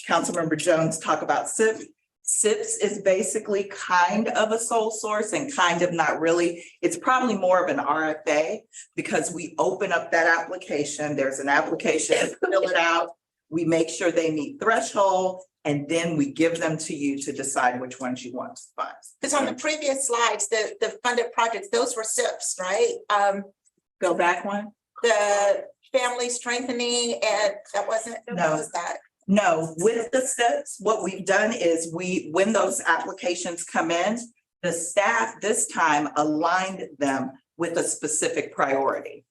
Councilmember Jones talk about SIP. SIPs is basically kind of a sole source and kind of not really. It's probably more of an RFA because we open up that application. There's an application, fill it out. We make sure they meet threshold, and then we give them to you to decide which ones you want to fund. Because on the previous slides, the funded projects, those were SIPs, right? Go back one. The family strengthening, and that wasn't, what No. was that? No, with the steps, what we've done is when those applications come in, the staff this time aligned them with a specific priority.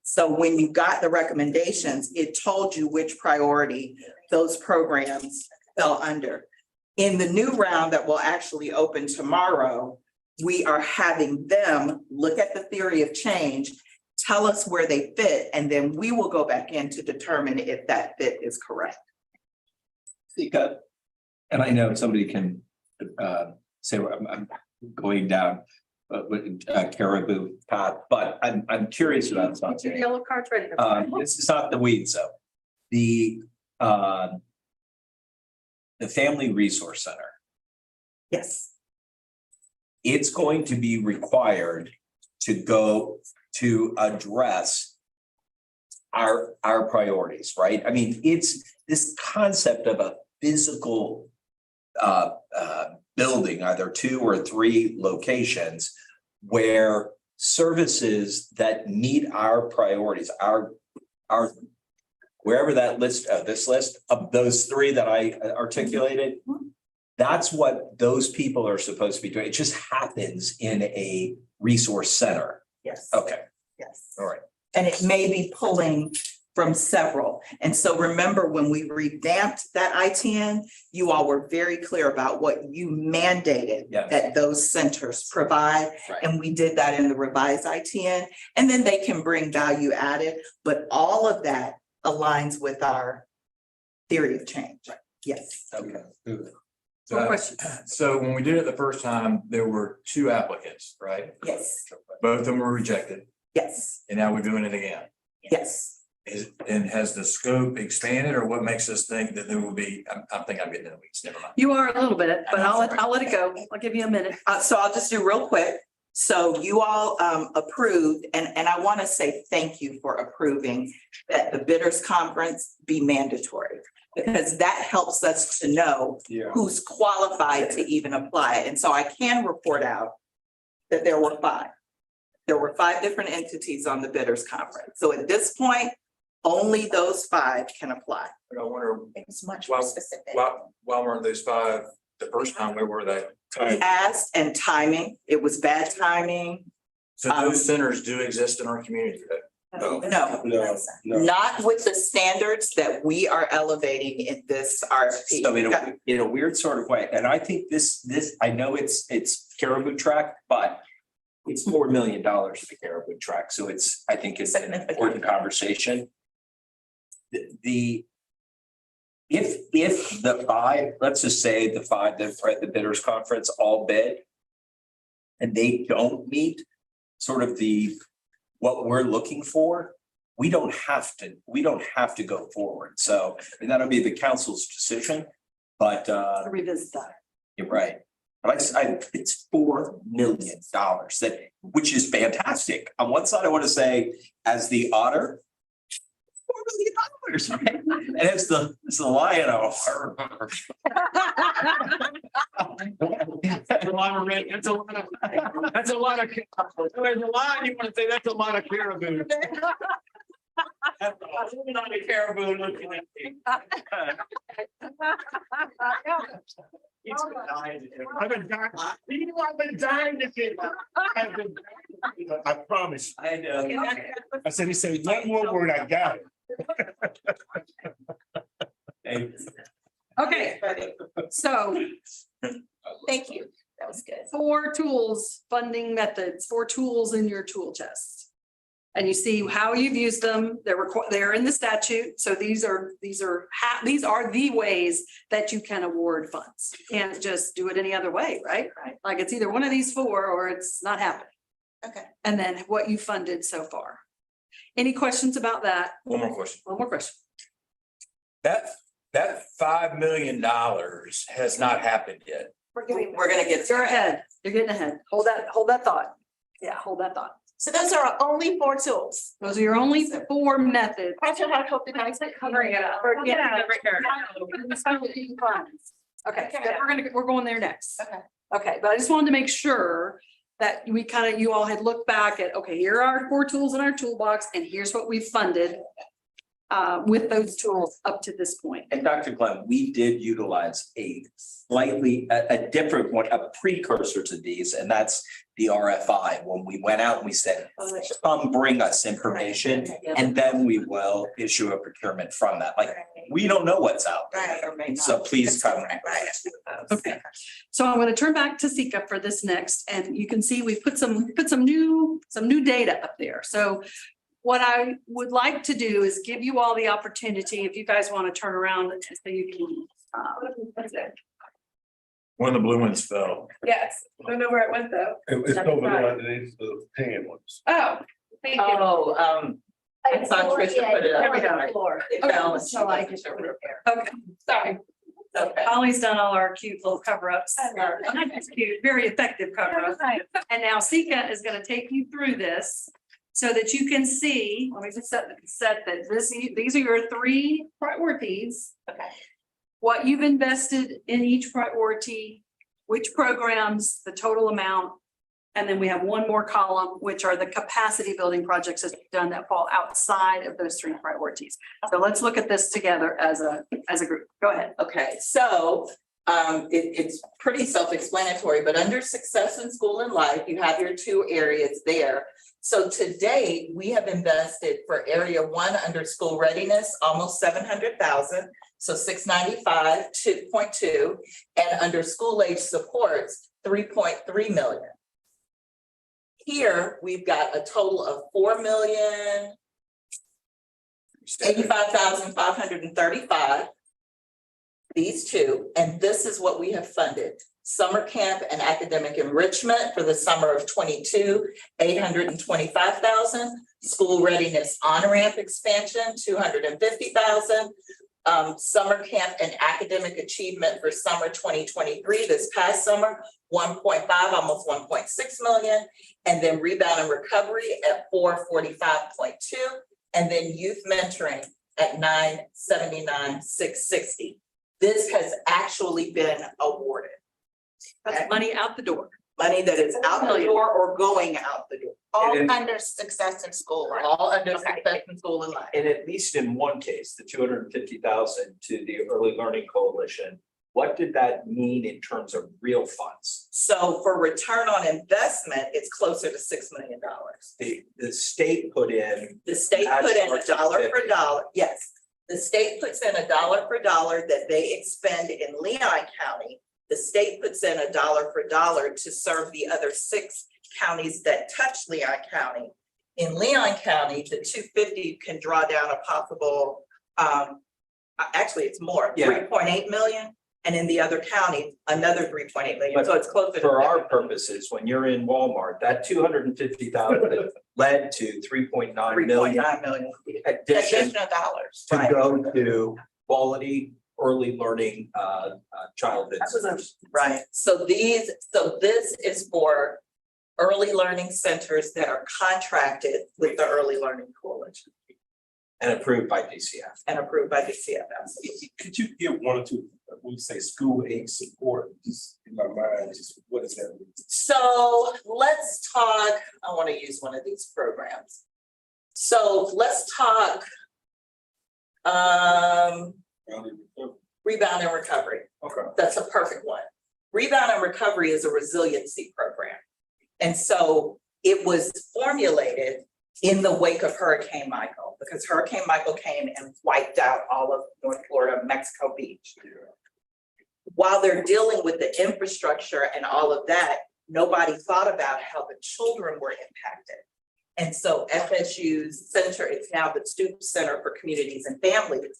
So when you got the recommendations, it told you which priority those programs fell under. In the new round that will actually open tomorrow, we are having them look at the theory of change, tell us where they fit, and then we will go back in to determine if that fit is correct. And I know somebody can say, well, I'm going down Caribou path, but I'm curious about Your something. yellow card's ready. This is not the weeds, though. The Family Resource Center, Yes. it's going to be required to go to address our priorities, right? I mean, it's this concept of a physical building, either 2 or 3 locations where services that meet our priorities, our wherever that list, this list of those 3 that I articulated, that's what those people are supposed to be doing. It just happens in a resource center. Yes. Okay, Yes. all right. And it may be pulling from several. And so remember, when we revamped that ITN, you all were very clear about what you mandated Yes. that those centers provide. Right. And we did that in the revised ITN, and then they can bring value added, but all of that aligns with our theory of change. Yes. Okay. No question. So when we did it the first time, there were 2 applicants, right? Yes. Both of them were rejected, Yes. and now we're doing it again. Yes. And has the scope expanded, or what makes us think that there will be, I think I'm getting in the weeds, never mind. You are a little bit, but I'll let it go. I'll give you a minute. So I'll just do real quick. So you all approved, and I want to say thank you for approving that the bidders conference be mandatory, because that helps us to know Yeah. who's qualified to even apply. And so I can report out that there were 5. There were 5 different entities on the bidders conference. So at this point, only those 5 can apply. But I wonder, It was much more Well, specific. why weren't those 5 the first time, where were they? We asked, and timing, it was bad timing. So those centers do exist in our community, right? No, No, no. not with the standards that we are elevating in this RFP. So in a weird sort of way, and I think this, I know it's Caribou Track, but it's $4 million for the Caribou Track, so I think it's an important conversation. If the 5, let's just say the 5 that are at the bidders conference all bid, and they don't meet sort of what we're looking for, we don't have to go forward. So, I mean, that'll be the council's decision, but I'll revisit that. you're right. But it's $4 million which is fantastic. On one side, I want to say, as the otter, $4 million, right? And it's the lion. That's a lot of, there's a lot of, there's a lot, you want to say that's a lot of caribou. That's a lot of caribou looking at me. I've been dying, you know, I've been dying to get. I promise. I know. I said, he said, one more word, I got it. Okay, so Thank you. That was good. 4 tools, funding methods, 4 tools in your tool chest. And you see how you've used them. They're in the statute. So these are the ways that you can award funds. You can't just do it any other way, right? Right. Like it's either one of these 4 or it's not happening. Okay. And then what you funded so far. Any questions about that? One more question. One more question. That $5 million has not happened yet. We're gonna get. You're ahead. You're getting ahead. Hold that thought. Yeah, hold that thought. So those are only 4 tools. Those are your only 4 methods. I feel like hope that I said Covering it up. Yeah. Yeah. Okay, we're going there next. Okay. Okay, but I just wanted to make sure that you all had looked back at, okay, here are our 4 tools in our toolbox, and here's what we've funded with those tools up to this point. And Dr. Glenn, we did utilize a different one, a precursor to these, and that's the RFI. When we went out and we said, come bring us information, and then we will issue a procurement from that. Like, we don't know what's out there. Right. So please come. Right. Okay, so I'm going to turn back to Sika for this next, and you can see we've put some new data up there. So what I would like to do is give you all the opportunity, if you guys want to turn around so you can. One of the blue ones fell. Yes, I don't know where it went though. It's over there underneath the tan ones. Oh, thank you. Oh, I saw Trisha put it up. There we go. It fell and she So I wasn't just sure put it where. there. Okay, Sorry. Okay. Holly's done all our cute little cover-ups, not just cute, very effective cover-ups. And now Sika is going to take you through this so that you can see, let me just set that these are your 3 priorities. Okay. What you've invested in each priority, which programs, the total amount. And then we have one more column, which are the capacity building projects that we've done that fall outside of those 3 priorities. So let's look at this together as a group. Go ahead. Okay, so it's pretty self-explanatory, but under success in school and life, you have your 2 areas there. So to date, we have invested for area 1 under school readiness, almost 700,000. So 695, 2.2, and under school age supports, 3.3 million. Here, we've got a total of 4,085,535. These 2, and this is what we have funded. Summer camp and academic enrichment for the summer of 22, 825,000. School readiness on-ramp expansion, 250,000. Summer camp and academic achievement for summer 2023, this past summer, 1.5, almost 1.6 million. And then rebound and recovery at 445.2. And then youth mentoring at 979, 660. This has actually been awarded. That's money out the door. Money that is out the door or going out the door. All And under success in school, right? All under success in school and life. And at least in one case, the 250,000 to the Early Learning Coalition, what did that mean in terms of real funds? So for return on investment, it's closer to $6 million. The state put in. The state put in $1 for $1. Yes. The state puts in $1 for $1 that they expend in Leon County. The state puts in $1 for $1 to serve the other 6 counties that touch Leon County. In Leon County, the 250 can draw down a possible, actually it's more, Yeah. 3.8 million. And in the other county, another 3.8 million. So it's closer. For to our purposes, when you're in Walmart, that 250,000 led to 3.9 million 3.9 million. addition Additional dollars. to Right. go to quality early learning childhood. centers. Right, so this is for early learning centers that are contracted with the Early Learning Coalition And approved by DCF. and approved by the CFS. Could you give 1 or 2, when you say school age support, just in my mind, just what does that mean? So let's talk, I want to use one of these programs. So let's talk rebound and recovery. Okay. That's a perfect one. Rebound and recovery is a resiliency program. And so it was formulated in the wake of Hurricane Michael, because Hurricane Michael came and wiped out all of North Florida, Mexico Beach. While they're dealing with the infrastructure and all of that, nobody thought about how the children were impacted. And so FSU's center, it's now the Stoops Center for Communities and Families,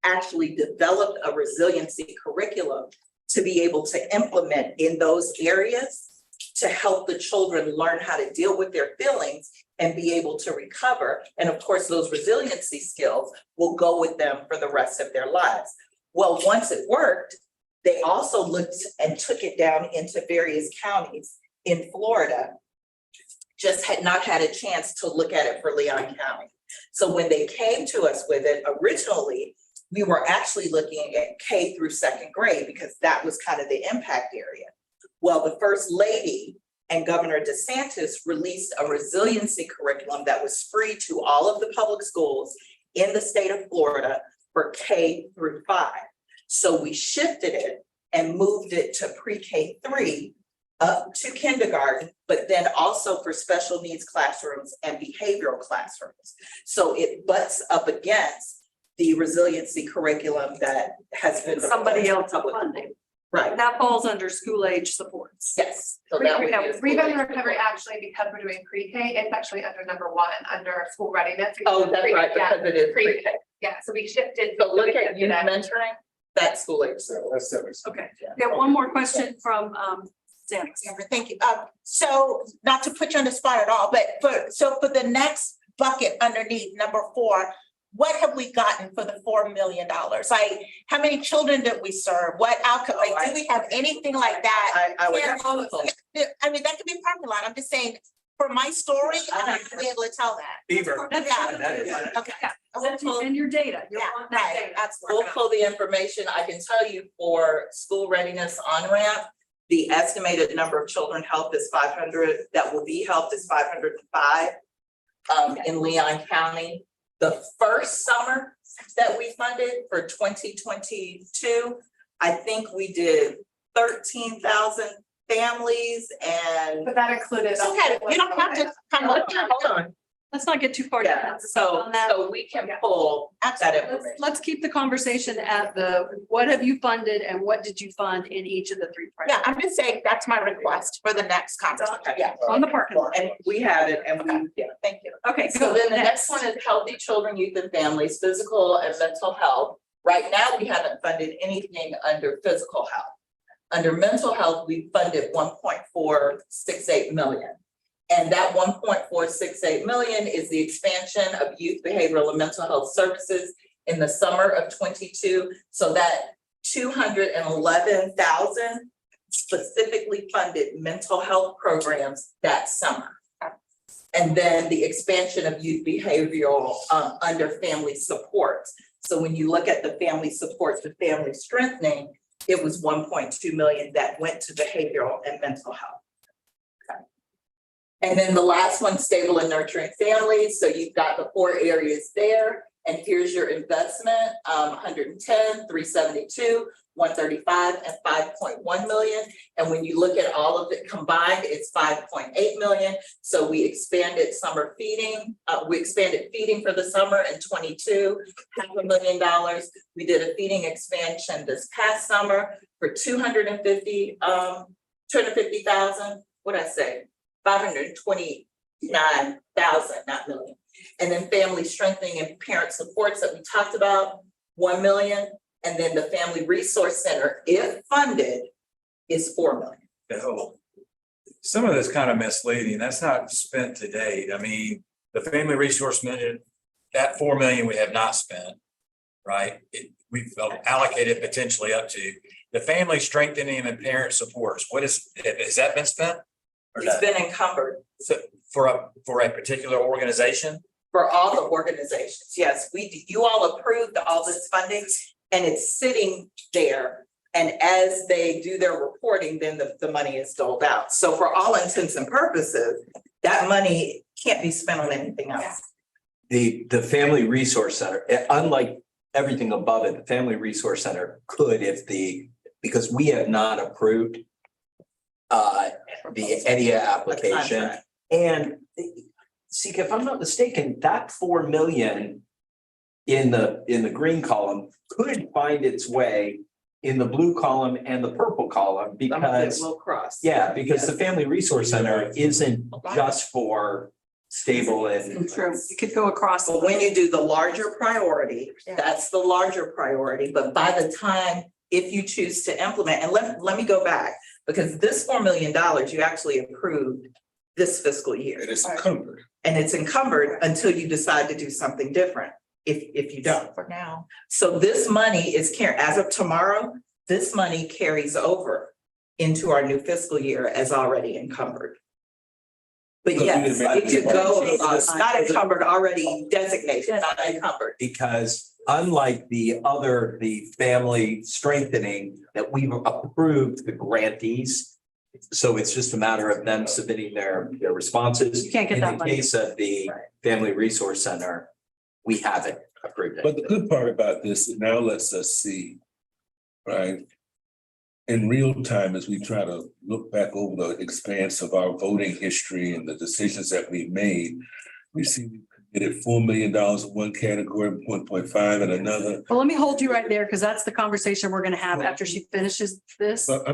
actually developed a resiliency curriculum to be able to implement in those areas to help the children learn how to deal with their feelings and be able to recover. And of course, those resiliency skills will go with them for the rest of their lives. Well, once it worked, they also looked and took it down into various counties in Florida, just had not had a chance to look at it for Leon County. So when they came to us with it originally, we were actually looking at K through 2nd grade because that was kind of the impact area. Well, the first lady and Governor DeSantis released a resiliency curriculum that was free to all of the public schools in the state of Florida for K through 5. So we shifted it and moved it to pre-K 3 up to kindergarten, but then also for special needs classrooms and behavioral classrooms. So it butts up against the resiliency curriculum that has been Somebody else public. funding. Right, That falls under school age supports. yes. So that would be a school Rebound age. recovery, actually, because we're doing pre-K, it's actually under number 1, under school readiness. Oh, that's right, Yeah, because it is pre-K. pre-K. Yeah, so we shifted. So look we at shifted youth that. mentoring, that's school age. So that's separate. Okay, we have one more question from Sandra. Amber, thank you. So not to put you on the spot at all, but for the next bucket underneath number 4, what have we gotten for the $4 million? Like, how many children did we serve? What outcome, like, do we have anything like that? I would Yeah, have to look. I mean, that could be parking lot. I'm just saying, for my story, I want to be able to tell that. Beaver. Yeah. That is. Okay. And your data, you Yeah, want that right, data. absolutely. We'll pull the information. I can tell you for school readiness on-ramp, the estimated number of children helped is 500, that will be helped is 505 in Leon County. The first summer that we funded for 2022, I think we did 13,000 families and. But that included. It's okay, you don't have to come up. Hold on. Let's not get too far down. Yeah, so we can pull that Absolutely. information. Let's keep the conversation at the, what have you funded and what did you fund in each of the 3 Yeah, projects? I'm just saying, that's my request for the next conversation. Yeah, On the parking lot. and we have it and we, yeah. Thank you. Okay, So then the next one is healthy children, youth and families, physical and mental health. Right now, we haven't funded anything under physical health. Under mental health, we funded 1.468 million. And that 1.468 million is the expansion of youth behavioral and mental health services in the summer of 22. So that 211,000 specifically funded mental health programs that summer. And then the expansion of youth behavioral under family supports. So when you look at the family supports, the family strengthening, it was 1.2 million that went to behavioral and mental health. Okay. And then the last one, stable and nurturing families. So you've got the 4 areas there. And here's your investment, 110, 372, 135, and 5.1 million. And when you look at all of it combined, it's 5.8 million. So we expanded summer feeding. We expanded feeding for the summer in 22, $500,000. We did a feeding expansion this past summer for 250,000. What did I say? 529,000, not million. And then family strengthening and parent supports that we talked about, 1 million. And then the Family Resource Center, if funded, is 4 million. No. Some of this kind of misleading. That's not spent to date. I mean, the family resource million, that 4 million we have not spent, right? We've allocated potentially up to the family strengthening and parent supports. Has that been spent? Or It's not? been encumbered So for a particular organization? for all the organizations. Yes, you all approved all this funding and it's sitting there. And as they do their reporting, then the money is doled out. So for all intents and purposes, that money can't be spent on anything else. The Family Resource Center, unlike everything above it, the Family Resource Center could because we have not approved the EDIA application. contract. And see, if I'm not mistaken, that 4 million in the green column could find its way in the blue column and the purple column Some of it because, will cross. yeah, because the Family Resource Center isn't just for stable and. True, it could go across. But when you do the larger priority, that's the larger priority, but by the time, if you choose to implement, and let me go back, because this $4 million you actually approved this fiscal year. It is encumbered. And it's encumbered until you decide to do something different, if you don't. For now. So this money is as of tomorrow, this money carries over into our new fiscal year as already encumbered. But So yes, you didn't it could go, make- not encumbered, already designated, not encumbered. Because unlike the family strengthening that we've approved the grantees, So it's just a matter of them submitting their responses. You can't get that In the money. case of the Family Resource Center, we haven't approved it. But the good part about this, it now lets us see, right? In real time, as we try to look back over the expanse of our voting history and the decisions that we've made, we see we committed $4 million in one category, 1.5 in another. Well, let me hold you right there because that's the conversation we're going to have after she finishes this. But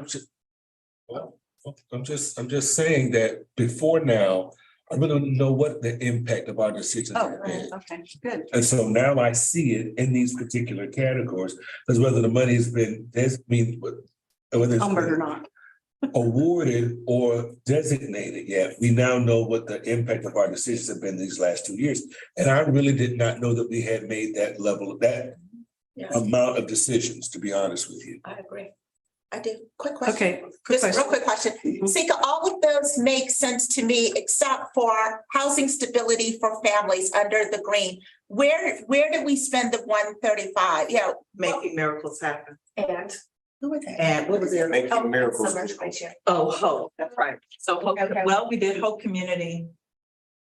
I'm just saying that before now, I really don't know what the impact of our decisions Oh, have been. okay, good. And so now I see it in these particular categories, as whether the money's been, whether it's Numbered or been not. awarded or designated yet, we now know what the impact of our decisions have been these last 2 years. And I really did not know that we had made that level, that amount of decisions, to be honest with you. I agree. I do. Quick question. Okay. quick Just a real question. quick question. Sika, all of those make sense to me except for housing stability for families under the green. Where did we spend the 135? Yeah. Making miracles happen. And. Who was that? And what was the other? Making miracles. Summer space here. Oh, Hope, that's right. So Hope, Okay. well, we did Hope Community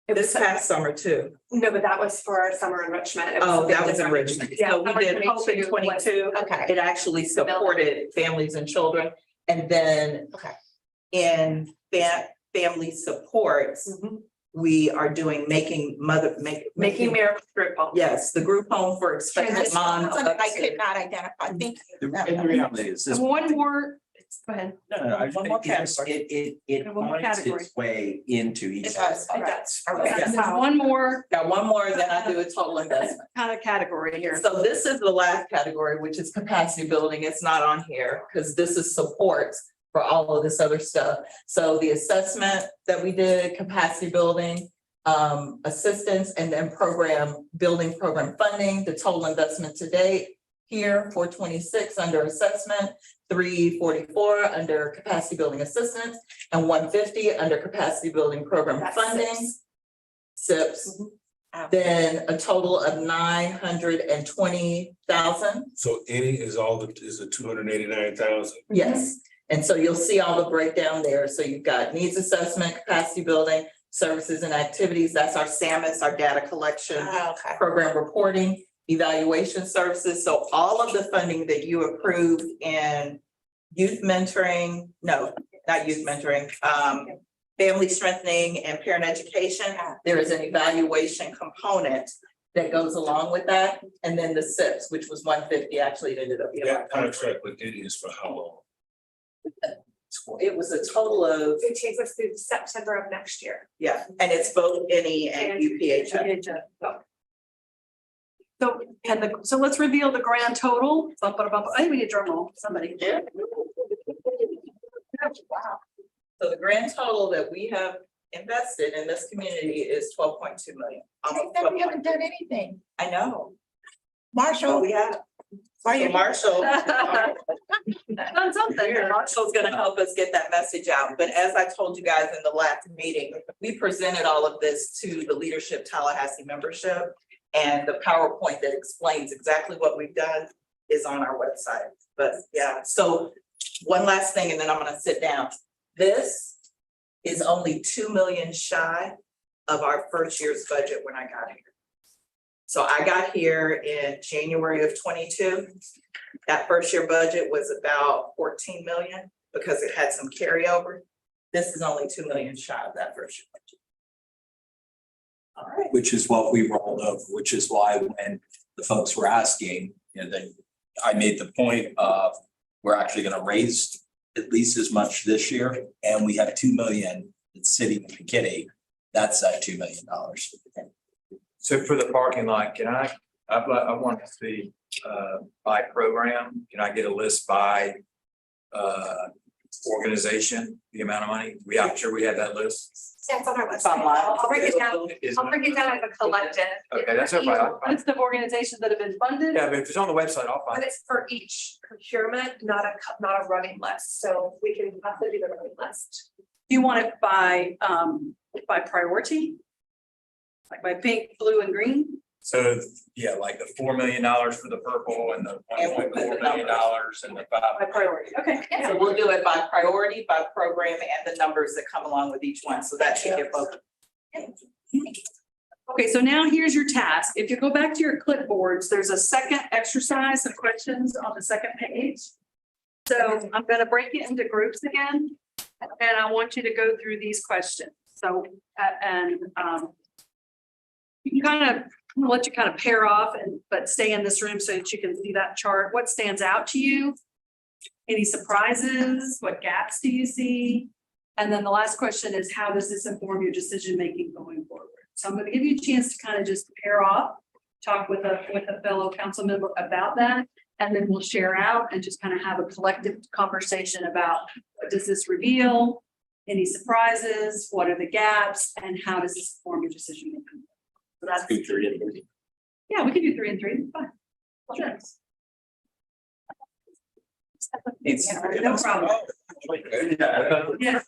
this past summer too. No, but that was for our summer enrichment. It Oh, something that was different. enrichment. Yeah, So we summer did Hope in 22 was- 22. Okay. It actually supported families and children. And then Okay. in family supports, Mhm. we are doing making Making miracles group home. Yes, the group home for expectant moms. Something up I to- could not identify. Thank you. The reality is this. And one more, go ahead. No, One more yes, category. it One more finds category. its way into each. It does. It does. Okay. Yeah. And there's one more Got one more, then I do a total investment. kind of category here. So this is the last category, which is capacity building. It's not on here because this is supports for all of this other stuff. So the assessment that we did, capacity building, assistance, and then building program funding, the total investment to date here, 426 under assessment, 344 under capacity building assistance, and 150 under capacity building program That's funding. SIPs. Mhm. Then a total of 920,000. So any is a 289,000. Yes, and so you'll see all the breakdown there. So you've got needs assessment, capacity building, services and activities. That's our SAMIS, our data collection, Okay. program reporting, evaluation services. So all of the funding that you approved in youth mentoring, no, not youth mentoring, family strengthening and parent education, there is an evaluation component that goes along with that. And then the SIPs, which was 150, actually it ended up being. That contract with Diddy is for how long? It was a total of, It takes us through September of next year. yeah, and it's both NE and UPHF. So let's reveal the grand total. Bump, bump, bump. I think we need a drum roll, somebody. Wow. So the grand total that we have invested in this community is 12.2 million. Almost We 12. haven't done anything. I know, but Marshall, we have. why So you? Marshall. Done something. Marshall's gonna help us get that message out, but as I told you guys in the last meeting, we presented all of this to the Leadership Tallahassee membership. And the PowerPoint that explains exactly what we've done is on our website, but yeah, so one last thing and then I'm gonna sit down. This is only 2 million shy of our first year's budget when I got here. So I got here in January of 22. That first year budget was about 14 million because it had some carryover. This is only 2 million shy of that first year budget. All right. Which is what we rolled over, which is why when the folks were asking, I made the point of, we're actually gonna raise at least as much this year, and we have 2 million that's sitting in the kitty. That's $2 million. So for the parking lot, I want to see, by program, can I get a list by, organization, the amount of money? I'm sure we have that list. That's on our It's website. online. I'll break it down. Is- I'll break it down as a collective. Okay, that's everybody. List of organizations that have been funded. Yeah, but if it's on the website, I'll But find it. it's for each procurement, not a running list, so we can possibly do the running list. Do you want it by priority? Like by pink, blue and green? So, yeah, like the $4 million for the purple and the $1.4 million and the five. By priority, okay. So we'll do it by priority, by program, and the numbers that come along with each one, so that should get both. Okay, so now here's your task. If you go back to your clipboards, there's a second exercise of questions on the second page. So I'm gonna break it into groups again, and I want you to go through these questions. So, you can kind of, I'm gonna let you kind of pair off but stay in this room so that you can see that chart. What stands out to you? Any surprises? What gaps do you see? And then the last question is, how does this inform your decision-making going forward? So I'm going to give you a chance to kind of just pair off, talk with a fellow council member about that, and then we'll share out and just kind of have a collective conversation about what does this reveal, any surprises, what are the gaps, and how does this inform your decision-making? So that's Do 3 and 3. Yeah, we can do 3 and 3, fine. Sure. No problem. Yeah.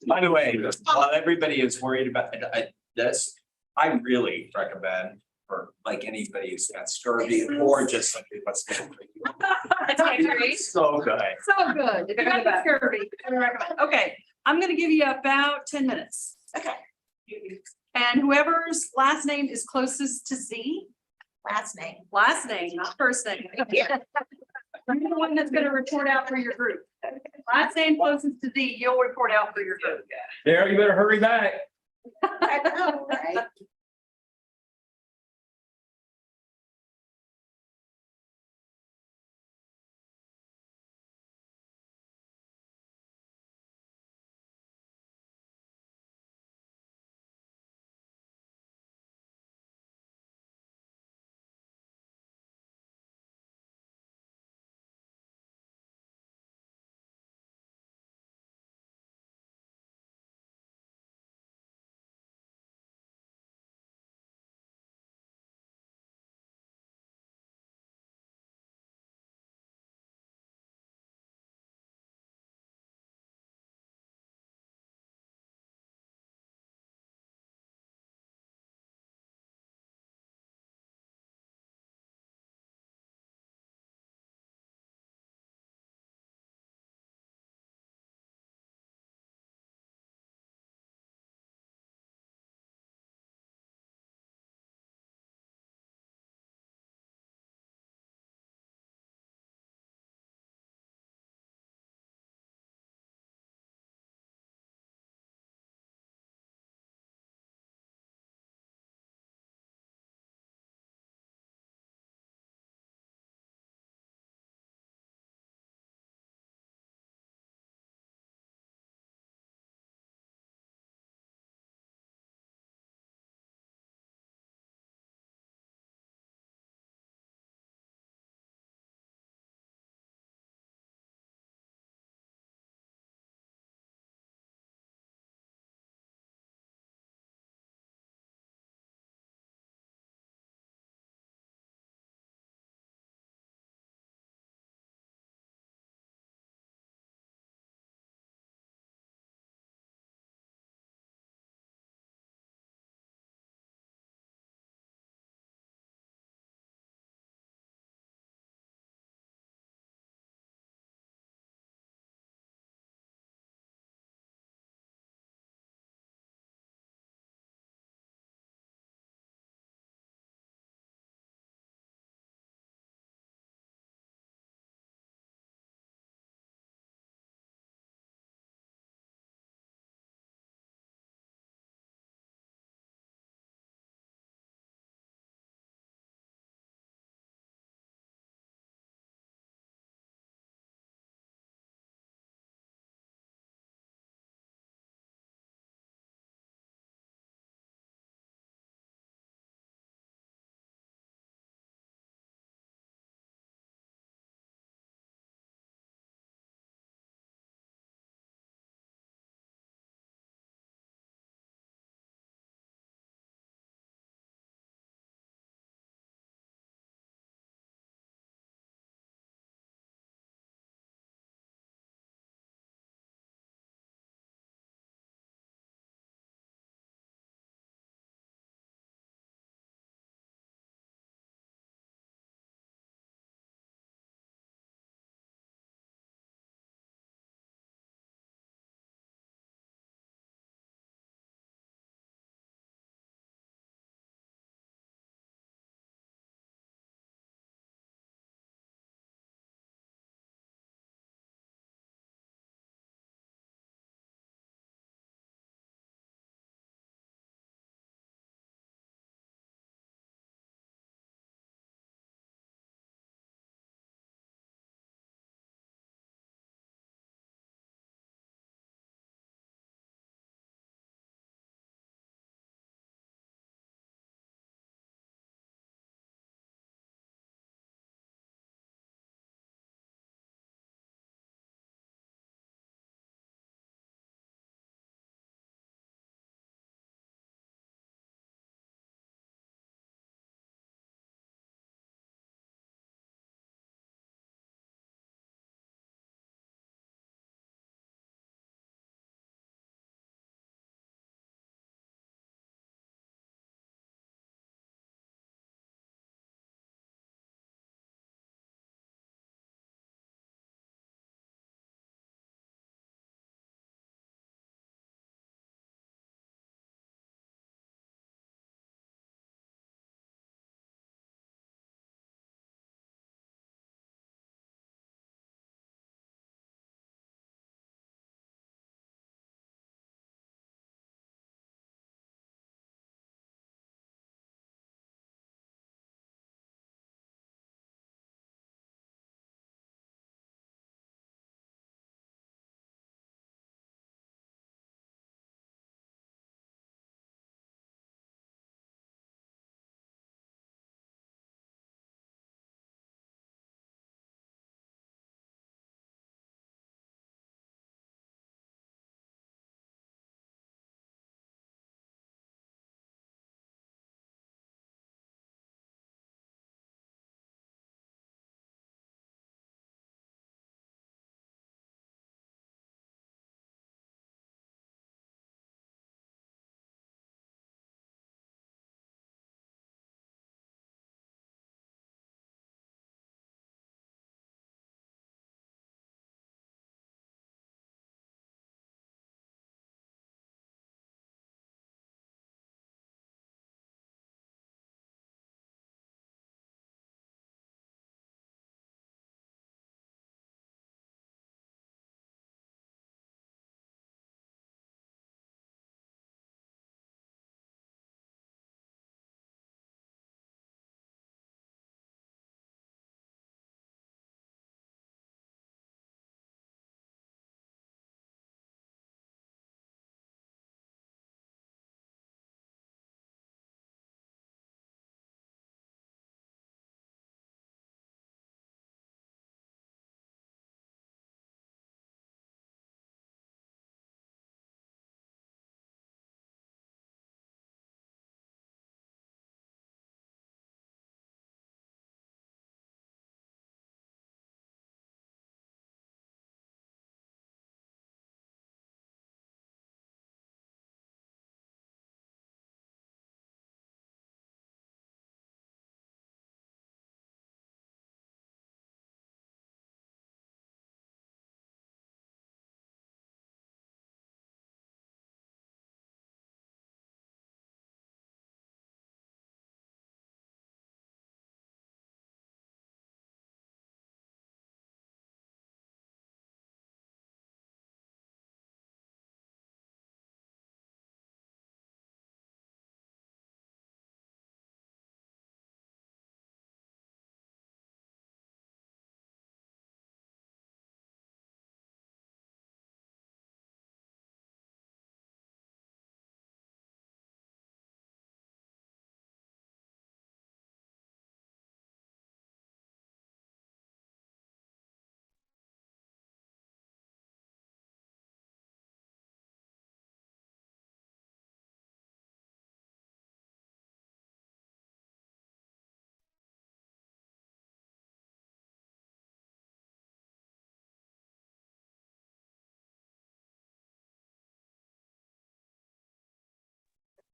By the way, while everybody is worried about this, I really recommend for like anybody who's got scurvy or just somebody what's. I agree. So good. So good. If you got the scurvy, I recommend. Okay, I'm gonna give you about 10 minutes. Okay. And whoever's last name is closest to Z, Last name. not first name. You're the one that's gonna report out for your group. Last name closest to Z, you'll report out for your group. There, you better hurry back. I know, right?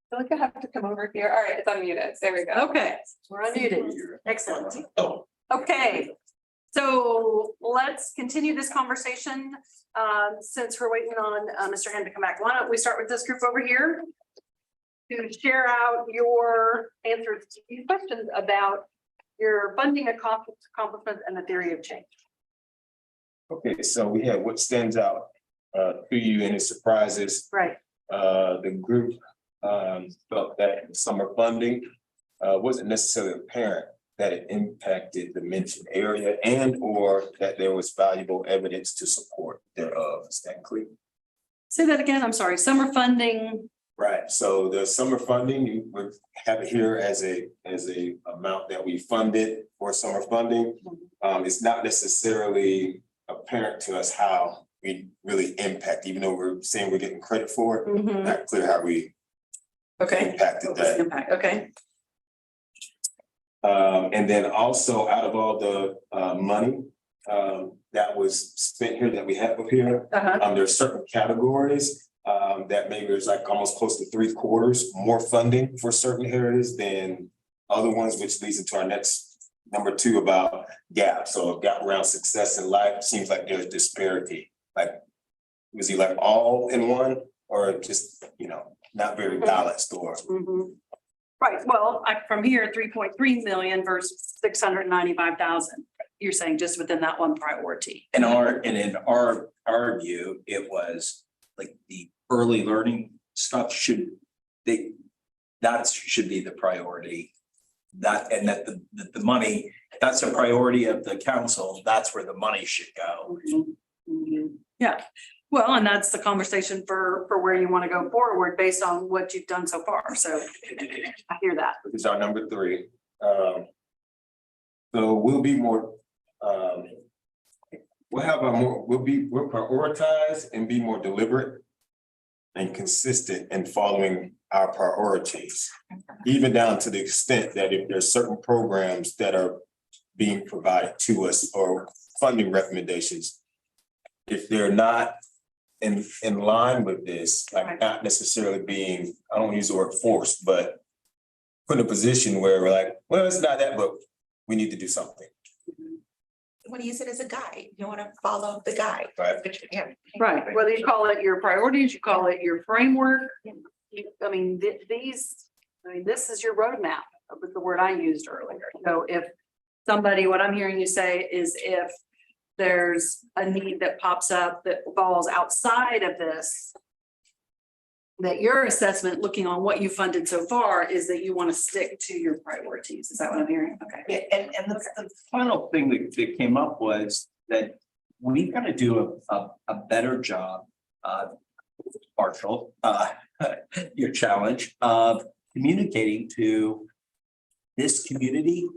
feel like I have to come over here. All right, it's unmuted. There we go. Okay, we're unmuted. Excellent. Oh, Okay, so let's continue this conversation. Since we're waiting on Mr. Hand to come back, why don't we start with this group over here to share out your answers to these questions about your funding accomplishments and the theory of change. Okay, so we have what stands out to you and it surprises. Right. The group felt that summer funding wasn't necessarily apparent that it impacted the mentioned area and or that there was valuable evidence to support thereof. Is that clear? Say that again. I'm sorry. Summer funding. Right, so the summer funding, we have it here as a amount that we funded for summer funding. It's not necessarily apparent to us how we really impact, even though we're saying we're getting credit for it, not clear how we Okay. impacted that. Impact. Okay. And then also out of all the money that was spent here that we have up here, there's certain categories that maybe there's like almost close to 3/4 more funding for certain areas than other ones, which leads into our next number 2 about gap. So a gap around success in life seems like there's disparity. Like, was he like all in one or just, not very balanced or? Right. Well, from here, 3.3 million versus 695,000. You're saying just within that one priority. In our view, it was like the early learning stuff should be the priority. That the money, that's a priority of the council, that's where the money should go. Yeah. Well, and that's the conversation for where you want to go forward based on what you've done so far. So I hear that. This is our number 3. So we'll be more, we'll prioritize and be more deliberate and consistent in following our priorities. Even down to the extent that if there's certain programs that are being provided to us or funding recommendations, if they're not in line with this, like not necessarily being, I don't use the word forced, but put in a position where we're like, well, it's not that, but we need to do something. You want to use it as a guide. You want to follow the guide. Right. Right. Whether you call it your priorities, you call it your framework. This is your roadmap, was the word I used earlier. So if somebody, what I'm hearing you say is if there's a need that pops up that falls outside of this, that your assessment, looking on what you funded so far, is that you want to stick to your priorities. Is that what I'm hearing? Okay. Yeah, and the final thing that came up was that we got to do a better job, Marshall, your challenge of communicating to this community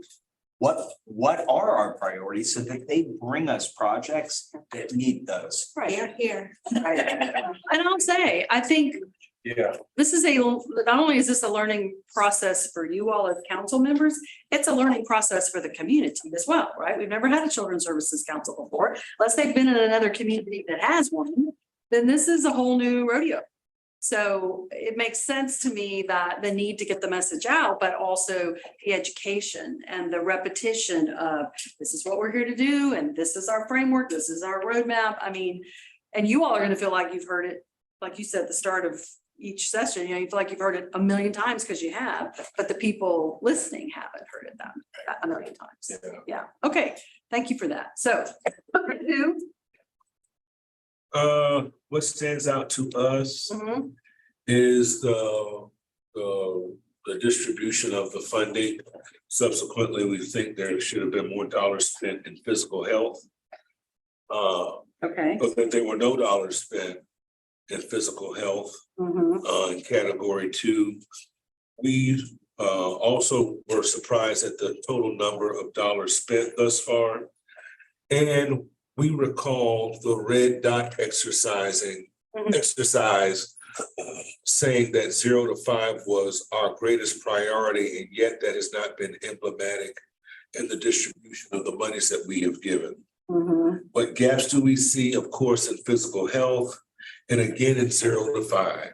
what are our priorities so that they bring us projects that meet those. Right here. And I'll say, I think this is not only is this a learning process for you all as council members, it's a learning process for the community as well, right? We've never had a children's services council before, unless they've been in another community that has one, then this is a whole new rodeo. So it makes sense to me that the need to get the message out, but also the education and the repetition of this is what we're here to do. And this is our framework. This is our roadmap. I mean, and you all are going to feel like you've heard it, like you said, at the start of each session, you feel like you've heard it a million times because you have, but the people listening haven't heard it that a million times. Yeah. Okay. Thank you for that. So what stands out to us is the distribution of the funding. Subsequently, we think there should have been more dollars spent in physical health. Okay. But that there were no dollars spent in physical health in category 2. We also were surprised at the total number of dollars spent thus far. And we recall the red dot exercise saying that 0 to 5 was our greatest priority, and yet that has not been emblematic in the distribution of the monies that we have given. What gaps do we see? Of course, in physical health, and again in 0 to 5.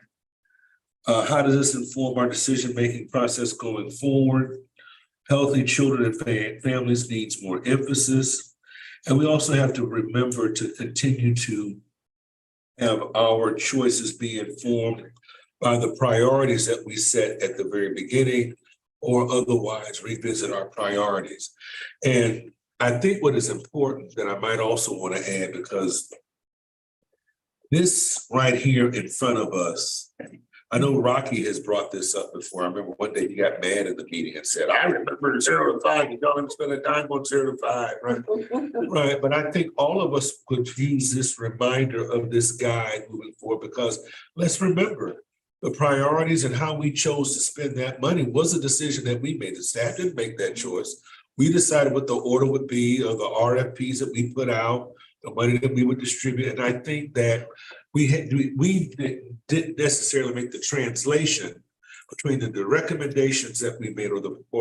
How does this inform our decision-making process going forward? Healthy children and families needs more emphasis. And we also have to remember to continue to have our choices be informed by the priorities that we set at the very beginning, or otherwise revisit our priorities. And I think what is important that I might also want to add, because this right here in front of us, I know Rocky has brought this up before. I remember one day he got mad at the meeting and said, I remember 0 to 5, you don't spend a dime on 0 to 5, right? Right, but I think all of us could use this reminder of this guide moving forward, because let's remember, the priorities and how we chose to spend that money was a decision that we made. The staff didn't make that choice. We decided what the order would be, or the RFPs that we put out, the money that we would distribute. And I think that we didn't necessarily make the translation between the recommendations that we made, or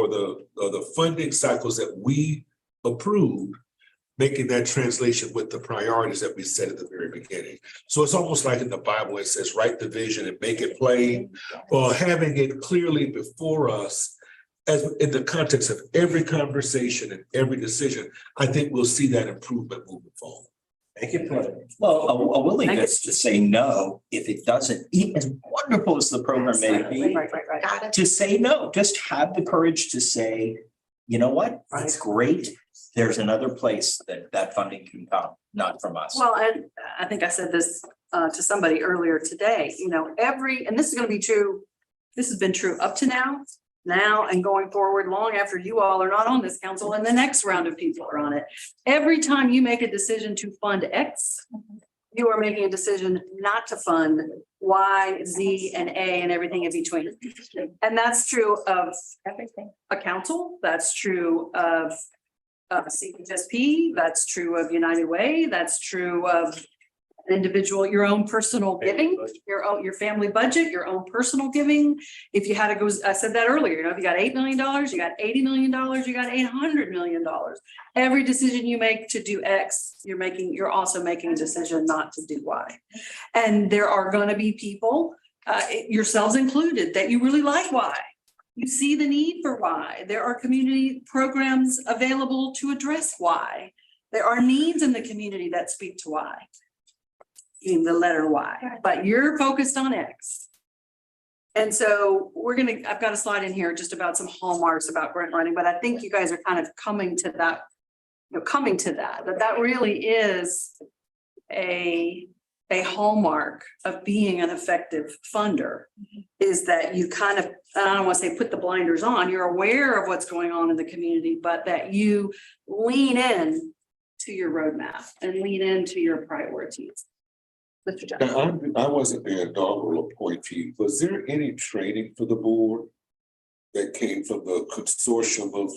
the funding cycles that we approved, making that translation with the priorities that we set at the very beginning. So it's almost like in the Bible, it says, write the vision and make it plain. Well, having it clearly before us, as in the context of every conversation and every decision, I think we'll see that improvement moving forward. Make it plain. Well, a willingness to say no, if it doesn't, even as wonderful as the program may be, Right. Got it. to say no, just have the courage to say, you know what, it's great. There's another place that funding can come, not from us. Well, and I think I said this to somebody earlier today, you know, and this is gonna be true, this has been true up to now and going forward long after you all are not on this council and the next round of people are on it. Every time you make a decision to fund X, you are making a decision not to fund Y, Z, and A and everything in between. And that's true of everything. A council, that's true of CSP, that's true of United Way, that's true of an individual, your own personal giving, your family budget, your own personal giving. If you had to go, I said that earlier, you know, if you got $8 million, you got $80 million, you got $800 million. Every decision you make to do X, you're also making a decision not to do Y. And there are going to be people, yourselves included, that you really like Y. You see the need for Y. There are community programs available to address Y. There are needs in the community that speak to Y. In the letter Y, but you're focused on X. And so I've got a slide in here just about some hallmarks about grant writing, but I think you guys are kind of coming to that really is a hallmark of being an effective funder, is that you kind of, I don't want to say put the blinders on, you're aware of what's going on in the community, but that you lean in to your roadmap and lean into your priorities. Mr. Johnson. Now, I wasn't the inaugural appointee. Was there any training for the board that came from the consortium of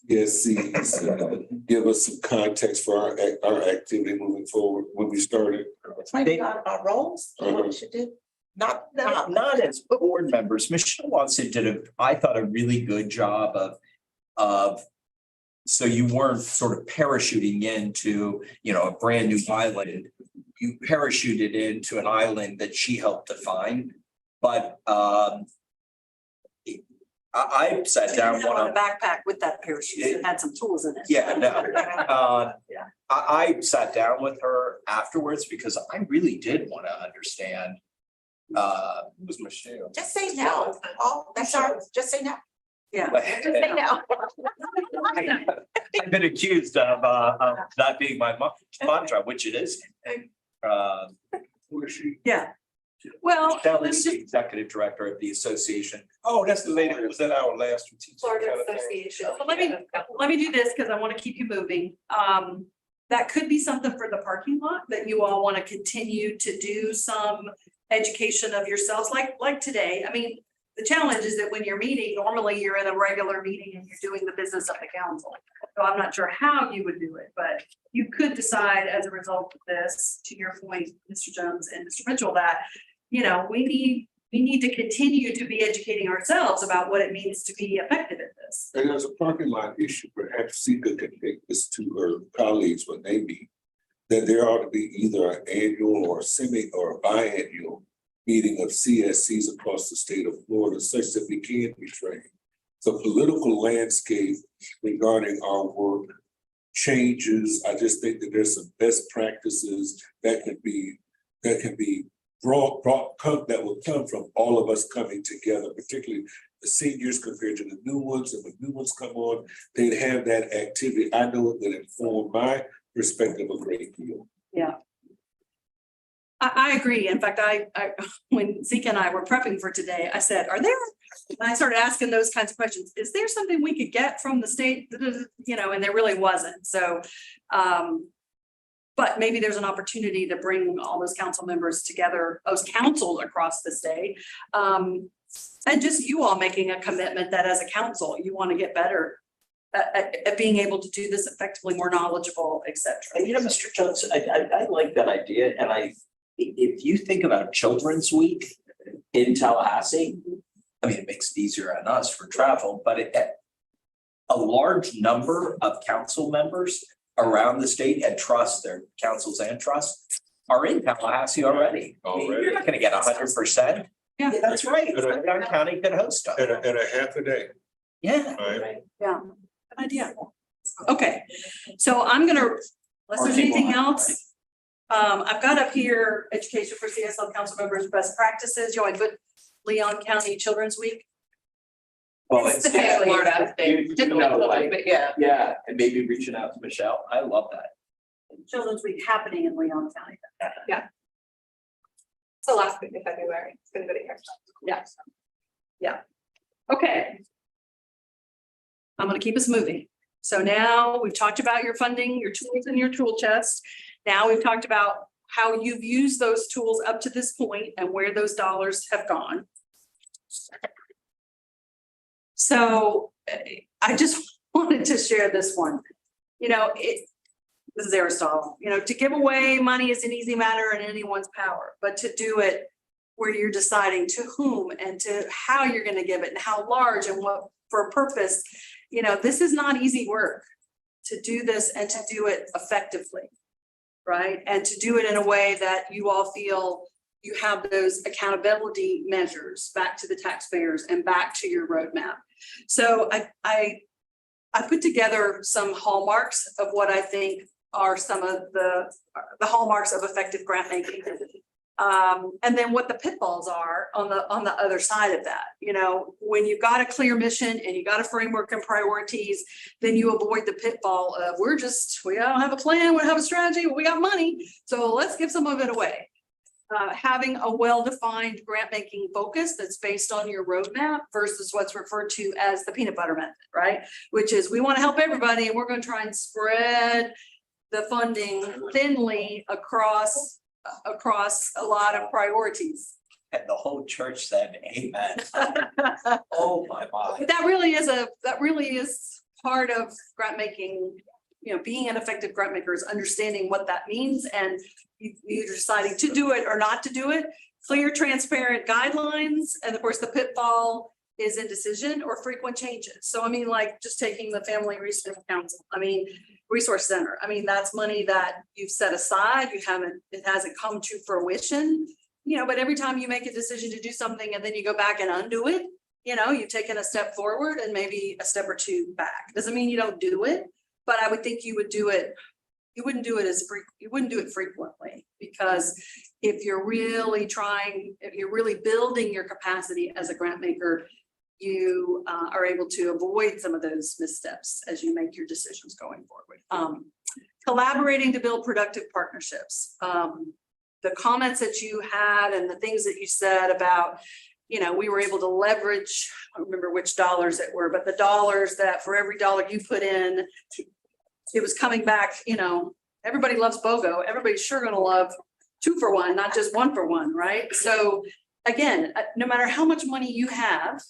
CSCs? Give us some context for our activity moving forward when we started. Maybe our roles, what we should do. Not as board members. Michelle Watson did I thought a really good job of so you weren't sort of parachuting into, you know, a brand new island. You parachuted into an island that she helped define. But I sat down on a backpack with that parachute. It had some tools in it. Yeah, no. I sat down with her afterwards because I really did want to understand. It was Michelle. just say no. Oh, that's all. Just say no. Yeah. Just say no. I've been accused of not being my mantra, which it is. Who is she? Yeah. Well, Michelle is the executive director of the association. Oh, that's the lady that was at our last. Florida Association. so let me do this because I want to keep you moving. That could be something for the parking lot that you all want to continue to do some education of yourselves, like today. I mean, the challenge is that when you're meeting, normally you're in a regular meeting and you're doing the business of the council. So I'm not sure how you would do it, but you could decide as a result of this, to your point, Mr. Jones and Mr. Mitchell, that, you know, we need to continue to be educating ourselves about what it means to be effective at this. And there's a parking lot issue. Perhaps Sika can take this to her colleagues when they meet, that there ought to be either an annual or semi or biannual meeting of CSCs across the state of Florida, such that we can be trained. The political landscape regarding our work changes. I just think that there's some best practices that can be brought that will come from all of us coming together, particularly the seniors compared to the new ones. And when new ones come on, they'd have that activity. I know it would inform my perspective a great deal. Yeah. I agree. In fact, I when Zeke and I were prepping for today, I said, and I started asking those kinds of questions. Is there something we could get from the state? You know, and there really wasn't. So, but maybe there's an opportunity to bring all those council members together, those councils across the state. And just you all making a commitment that as a council, you want to get better at being able to do this effectively, more knowledgeable, et cetera. You know, Mr. Jones, I like that idea. And if you think about Children's Week in Tallahassee, I mean, it makes it easier on us for travel, but a large number of council members around the state and trusts, their councils and trusts, are in Tallahassee already. I mean, you're not gonna get 100%. Yeah, That's right. Young County can host them. And a half a day. Yeah. Right. yeah, good idea. Okay, so I'm gonna, unless there's anything else. I've got up here education for CSL council members, best practices. You want to put Leon County Children's Week? Well, It's the Florida update. But yeah, and maybe reaching out to Michelle. I love that. Children's Week happening in Leon County. It's the last week of February. It's gonna go to here. Yeah. Okay. I'm gonna keep us moving. So now we've talked about your funding, your tools in your tool chest. Now we've talked about how you've used those tools up to this point and where those dollars have gone. So I just wanted to share this one. You know, this is Aristotle, you know, to give away money is an easy matter in anyone's power, but to do it where you're deciding to whom and to how you're going to give it and how large and what for a purpose, you know, this is not easy work to do this and to do it effectively, right? And to do it in a way that you all feel you have those accountability measures back to the taxpayers and back to your roadmap. So I put together some hallmarks of what I think are some of the hallmarks of effective grant making. And then what the pitfalls are on the other side of that. You know, when you've got a clear mission and you got a framework and priorities, then you avoid the pitfall of we don't have a plan, we don't have a strategy, we got money, so let's give some of it away. Having a well-defined grant making focus that's based on your roadmap versus what's referred to as the peanut butter method, right? Which is we want to help everybody and we're going to try and spread the funding thinly across a lot of priorities. And the whole church said, amen. Oh, my. But that really is part of grant making, you know, being an effective grant maker is understanding what that means and you're deciding to do it or not to do it. Clear, transparent guidelines. And of course, the pitfall is indecision or frequent changes. So, I mean, like just taking the Family Resource Council, Resource Center. I mean, that's money that you've set aside. It hasn't come to fruition, you know, but every time you make a decision to do something and then you go back and undo it, you know, you've taken a step forward and maybe a step or two back. Doesn't mean you don't do it, but I would think you would do it. You wouldn't do it frequently, because if you're really building your capacity as a grant maker, you are able to avoid some of those missteps as you make your decisions going forward. Collaborating to build productive partnerships. The comments that you had and the things that you said about, you know, we were able to leverage, I don't remember which dollars it were, but the dollars that for every dollar you put in, it was coming back, you know, everybody loves BOGO. Everybody's sure going to love 2 for 1, not just 1 for 1, right? So again, no matter how much money you have,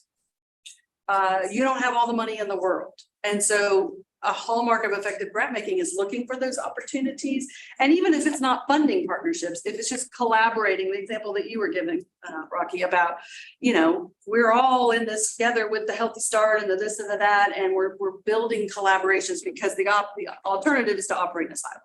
you don't have all the money in the world. And so a hallmark of effective grant making is looking for those opportunities. And even if it's not funding partnerships, if it's just collaborating, the example that you were giving, Rocky, about, you know, we're all in this together with the Healthy Start and the this and the that, and we're building collaborations because the alternative is to operate in a silo.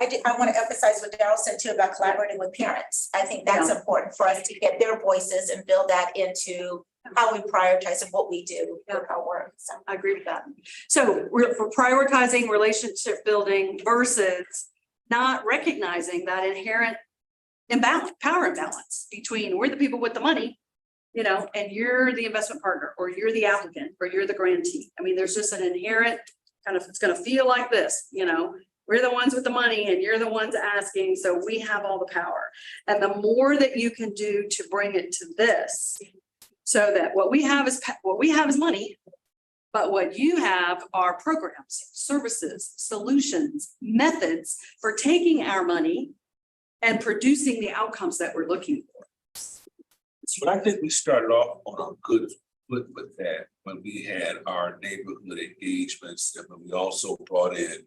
I want to emphasize what Daryl said too about collaborating with parents. I think that's important for us to get their voices and build that into how we prioritize and what we do for our work. So I agree with that. So we're prioritizing relationship building versus not recognizing that inherent imbalance, power imbalance between we're the people with the money, you know, and you're the investment partner, or you're the applicant, or you're the grantee. I mean, there's just an inherent kind of, it's gonna feel like this, you know, we're the ones with the money and you're the ones asking, so we have all the power. And the more that you can do to bring it to this, so that what we have is money, but what you have are programs, services, solutions, methods for taking our money and producing the outcomes that we're looking for. But I think we started off on a good foot with that when we had our neighborhood engagements, and when we also brought in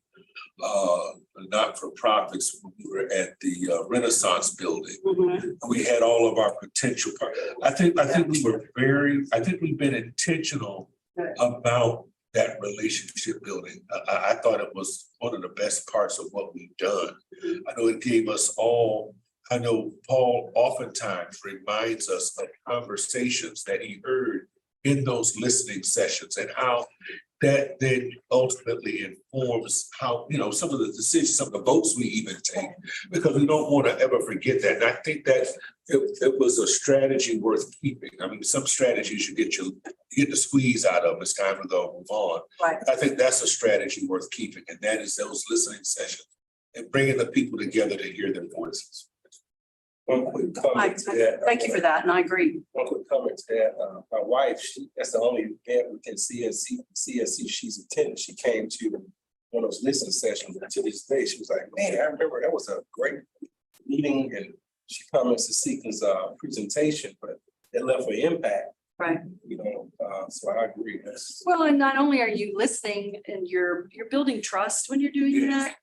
not-for-profits when we were at the Renaissance building. We had all of our potential I think we've been intentional about that relationship building. I thought it was one of the best parts of what we've done. I know it gave us all. I know Paul oftentimes reminds us of conversations that he heard in those listening sessions, and how that then ultimately informs how, you know, some of the decisions, some of the votes we even take, because we don't want to ever forget that. And I think that it was a strategy worth keeping. I mean, some strategies you get the squeeze out of. It's time to go move on. Right. I think that's a strategy worth keeping, and that is those listening sessions and bringing the people together to hear their voices. One quick comment to that. Thank you for that, and I agree. One quick comment to that. My wife, that's the only event within CSC she's attended. She came to one of those listening sessions, and to this day, she was like, man, I remember that was a great meeting, and she comments to Seeker's presentation, but it left an impact. Right. You know, so I agree. Well, and not only are you listening and you're building trust when you're doing that,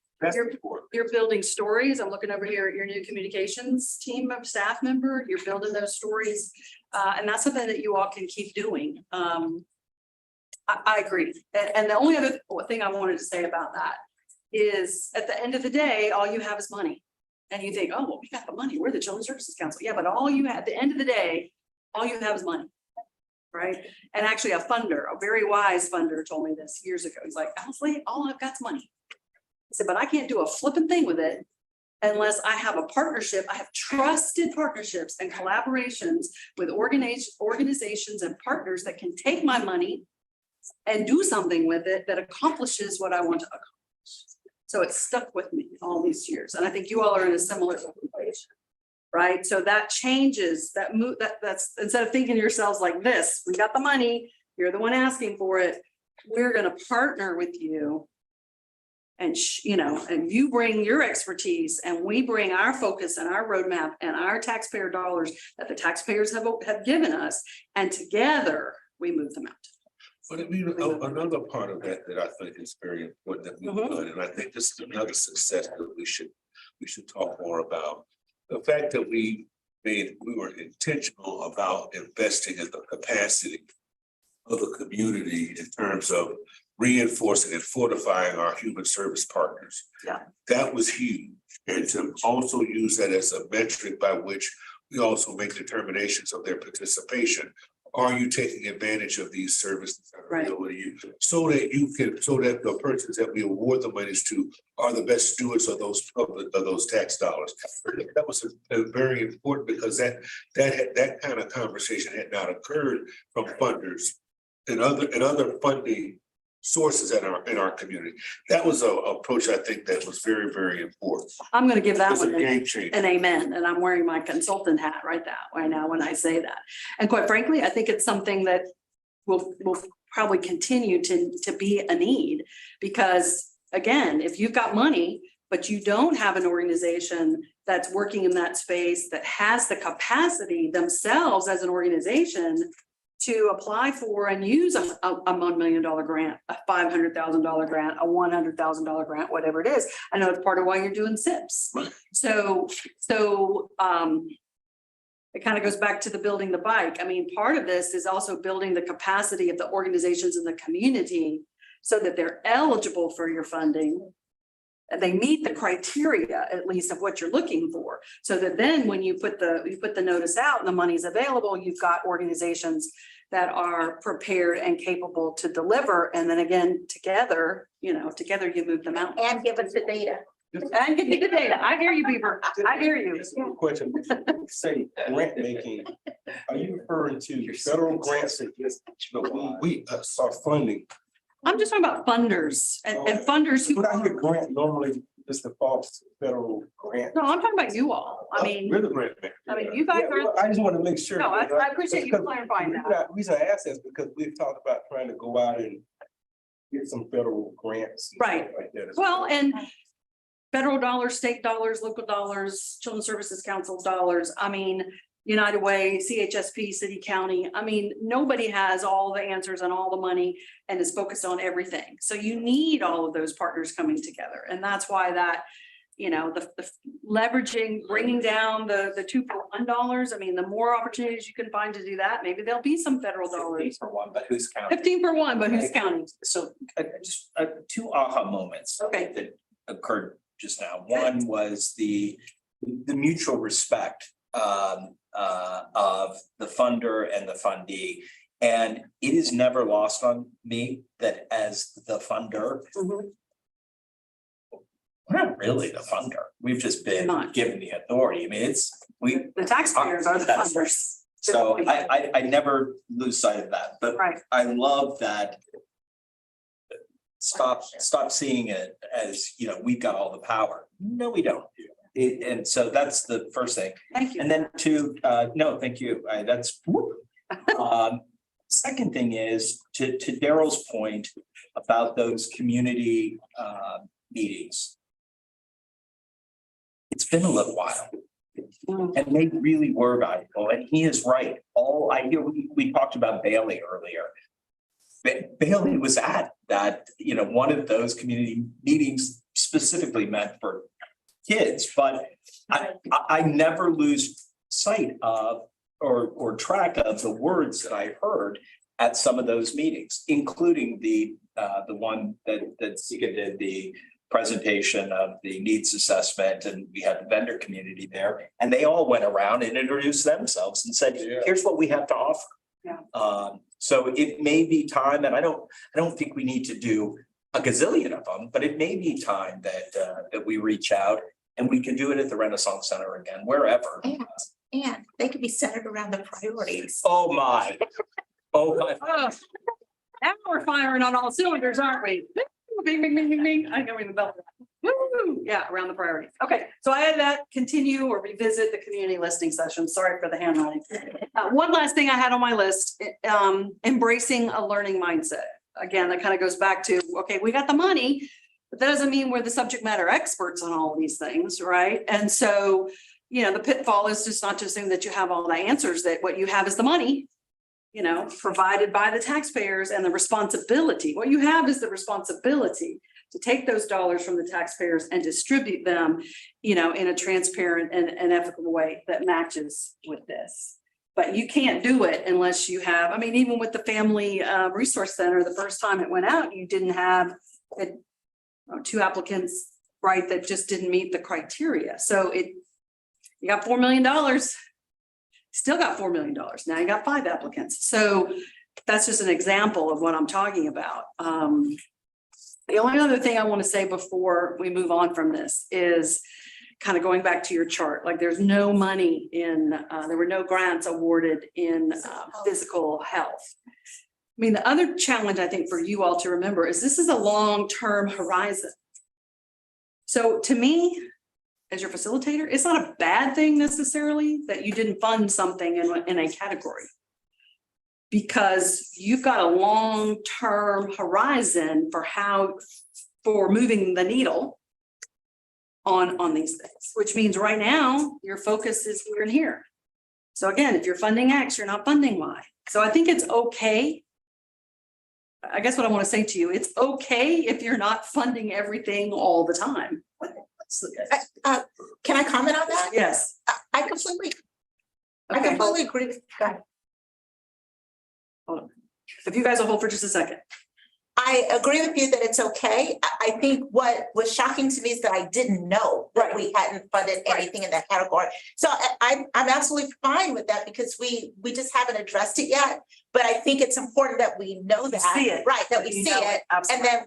you're building stories. I'm looking over here at your new communications team of staff member. You're building those stories. And that's something that you all can keep doing. I agree. And the only other thing I wanted to say about that is at the end of the day, all you have is money. And you think, oh, well, we got the money. We're the Children's Services Council. Yeah, but all you have at the end of the day, all you have is money. Right. And actually a very wise funder told me this years ago. He's like, honestly, all I've got is money. I said, but I can't do a flipping thing with it unless I have a partnership. I have trusted partnerships and collaborations with organizations and partners that can take my money and do something with it that accomplishes what I want to accomplish. So it's stuck with me all these years. And I think you all are in a similar situation, right? So that changes that's instead of thinking yourselves like this, we got the money, you're the one asking for it. We're going to partner with you. And and you bring your expertise and we bring our focus and our roadmap and our taxpayer dollars that the taxpayers have given us. And together we move them out. But I mean, another part of that I think is very important that we've done, and I think this is another success that we should talk more about. The fact that we were intentional about investing in the capacity of the community in terms of reinforcing and fortifying our human service partners. Yeah. That was huge. And to also use that as a metric by which we also make determinations of their participation. Are you taking advantage of these services that are available to you? So that the persons that we award the monies to are the best stewards of those tax dollars. That was a very important, because that kind of conversation had not occurred from funders and other funding sources in our community. That was an approach I think that was very, very important. I'm going to give that It's a one game changer. an amen. And I'm wearing my consultant hat right now when I say that. And quite frankly, I think it's something that will probably continue to be a need, because again, if you've got money, but you don't have an organization that's working in that space that has the capacity themselves as an organization to apply for and use a $1 million grant, a $500,000 grant, a $100,000 grant, whatever it is. I know it's part of why you're doing SIPs. Right. So it kind of goes back to the building the bike. I mean, part of this is also building the capacity of the organizations in the community so that they're eligible for your funding. they meet the criteria, at least of what you're looking for. So that then when you put the notice out and the money's available, you've got organizations that are prepared and capable to deliver. And then again, together you move the mountain. And give us the data. And get the data. I hear you, Beaver. I hear you. Just a quick question, say grant making, are you referring to federal grants that just, we are funding? I'm just talking about funders and funders who. But I hear grant normally is the false federal grant. No, I'm talking about you all. I mean, We're the grant maker. you guys Yeah, are. well, I just want to make sure. No, I appreciate you clarifying that. The reason I ask is because we've talked about trying to go out and get some federal grants. and Right. stuff like that as Well, and federal dollars, state dollars, local dollars, Children's Services Council dollars. I mean, United Way, CHSP, city, county. I mean, nobody has all the answers and all the money and is focused on everything. So you need all of those partners coming together. And that's why that, the leveraging, bringing down the 2 for $1. I mean, the more opportunities you can find to do that, maybe there'll be some federal dollars. For one, but who's counting? 15 for 1, but who's counting? So just two aha moments. Okay. That occurred just now. One was the mutual respect of the funder and the fundee. And it is never lost on me that as the funder, Mhm. we're not really the funder. We've just been Not. given the authority. I mean, The taxpayers are the That's- funders. So I never lose sight of that, but Right. I love that. Stop seeing it as, we've got all the power. No, we don't. And so that's the first thing. Thank you. And then no, thank you. That's. Second thing is to Daryl's point about those community meetings. It's been a little while. And they really were valuable, and he is right. We talked about Bailey earlier. Bailey was at that, one of those community meetings specifically meant for kids, but I never lose sight of or track of the words that I heard at some of those meetings, including the one that Sika did, the presentation of the needs assessment, and we had the vendor community there, and they all went around and introduced themselves and said, here's what we have to offer. Yeah. So it may be time, and I don't think we need to do a gazillion of them, but it may be time that we reach out, and we can do it at the Renaissance Center again, wherever. And they could be centered around the priorities. Oh, my. Oh, now we're firing on all cylinders, aren't we? Bing, bing, bing, bing, bing. I can ring the bell. Woo! Yeah, around the priorities. Okay, so I had that continue or revisit the community listening session. Sorry for the handwriting. One last thing I had on my list, embracing a learning mindset. Again, that kind of goes back to, okay, we got the money, but that doesn't mean we're the subject matter experts on all of these things, right? And so, the pitfall is just not to assume that you have all the answers, that what you have is the money, provided by the taxpayers, and the responsibility. What you have is the responsibility to take those dollars from the taxpayers and distribute them, in a transparent and ethical way that matches with this. But you can't do it unless you have, even with the Family Resource Center, the first time it went out, you didn't have 2 applicants, right, that just didn't meet the criteria. So you got $4 million. Still got $4 million. Now you got 5 applicants. So that's just an example of what I'm talking about. The only other thing I want to say before we move on from this is kind of going back to your chart. Like, there's no money there were no grants awarded in physical health. The other challenge I think for you all to remember is this is a long-term horizon. So to me, as your facilitator, it's not a bad thing necessarily that you didn't fund something in a category, because you've got a long-term horizon for moving the needle on these things, which means right now your focus is here and here. So again, if you're funding X, you're not funding Y. So I think it's okay. I guess what I want to say to you, it's okay if you're not funding everything all the time. Can I comment on that? Yes. I completely Okay. agree with that. Hold on. If you guys will hold for just a second. I agree with you that it's okay. I think what was shocking to me is that I didn't know that we hadn't funded anything in that category. So I'm absolutely fine with that because we just haven't addressed it yet. But I think it's important that we know that. See it. Right, that we You see know it. And absolutely. then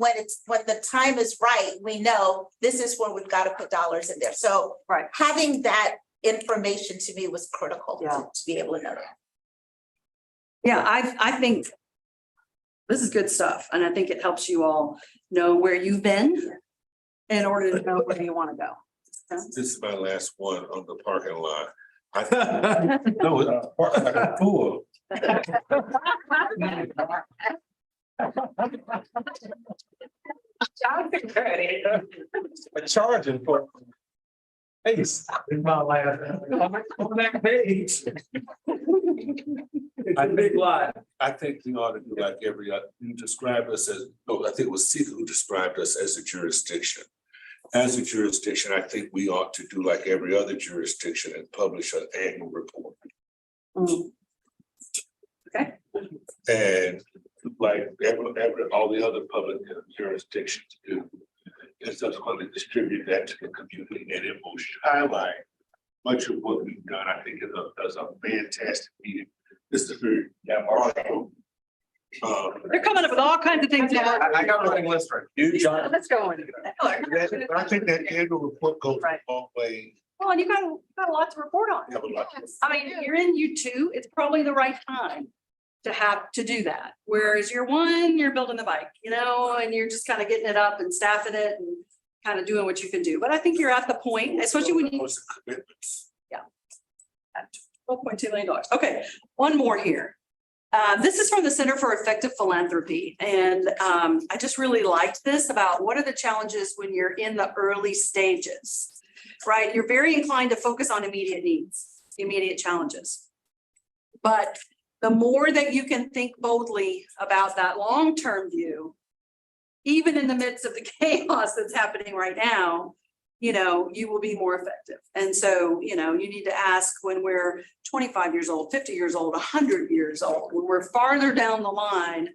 when the time is right, we know this is where we've got to put dollars in there. So Right. having that information to me was critical Yeah. to be able to know that. Yeah, I think this is good stuff, and I think it helps you all know where you've been in order to know where you want to go. This is my last one on the parking lot. No, parking like a pool. A charging for. Ace. In my life. On that page. It's a big lot. I think we ought to do like every, you described us as, no, I think it was Sika who described us as a jurisdiction. As a jurisdiction, I think we ought to do like every other jurisdiction and publish an annual report. Mm. Okay. And like all the other public jurisdictions do. And subsequently distribute that to the community, and it will highlight much of what we've done. I think it does a fantastic meeting. This is very, They're coming up with all kinds of things. I got a running list right. You, John. Let's go. I think that annual report goes a Right. long way. Well, and you got a lot to report on. We have a lot. I mean, you're in U2, it's probably the right time to have to do that. Whereas year one, you're building the bike, and you're just kind of getting it up and staffing it and kind of doing what you can do. But I think you're at the point, especially when you. Those are commitments. $12.2 million. Okay, one more here. This is from the Center for Effective Philanthropy. And I just really liked this about what are the challenges when you're in the early stages, right? You're very inclined to focus on immediate needs, immediate challenges. But the more that you can think boldly about that long-term view, even in the midst of the chaos that's happening right now, you will be more effective. And so, you need to ask when we're 25 years old, 50 years old, 100 years old, when we're farther down the line,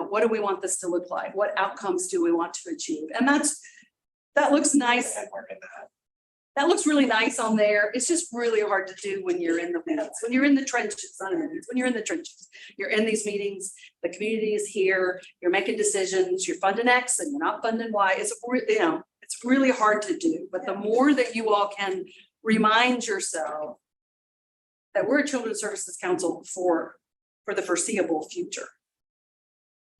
what do we want this to look like? What outcomes do we want to achieve? And that looks nice. That looks really nice on there. It's just really hard to do when you're in the weeds, when you're in the trenches, not in the weeds, when you're in the trenches. You're in these meetings, the community is here, you're making decisions, you're funding X and you're not funding Y. It's really hard to do. But the more that you all can remind yourself that we're a Children's Services Council for the foreseeable future.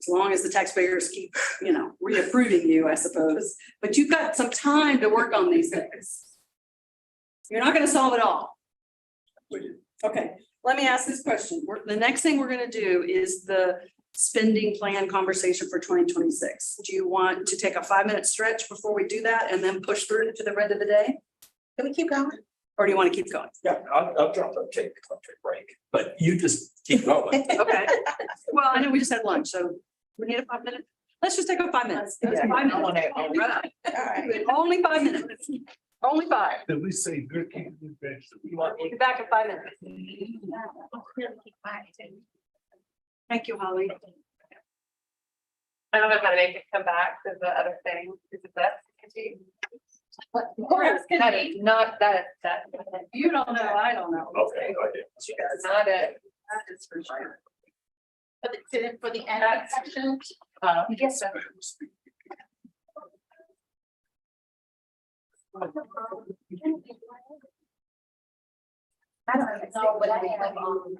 As long as the taxpayers keep, reapproving you, I suppose. But you've got some time to work on these things. You're not going to solve it all. Okay, let me ask this question. The next thing we're going to do is the spending plan conversation for 2026. Do you want to take a 5-minute stretch before we do that and then push through to the end of the day? Can we keep going? Or do you want to keep going? Yeah, I'll drop a take a break, but you just keep going. Okay. Well, I know we just had lunch, so we need a 5 minute. Let's just take a 5 minutes. Yeah, 5 minutes. all right. All right. Only 5 minutes. Only 5. Did we say good keeping the bench? We'll be back in 5 minutes. Thank you, Holly. I don't know how to make it come back to the other thing. Is it that? Not that. You don't know, I don't know. Okay, go ahead. It's not it. That is for sure. For the end section. Yes, sir. I don't know what I have on.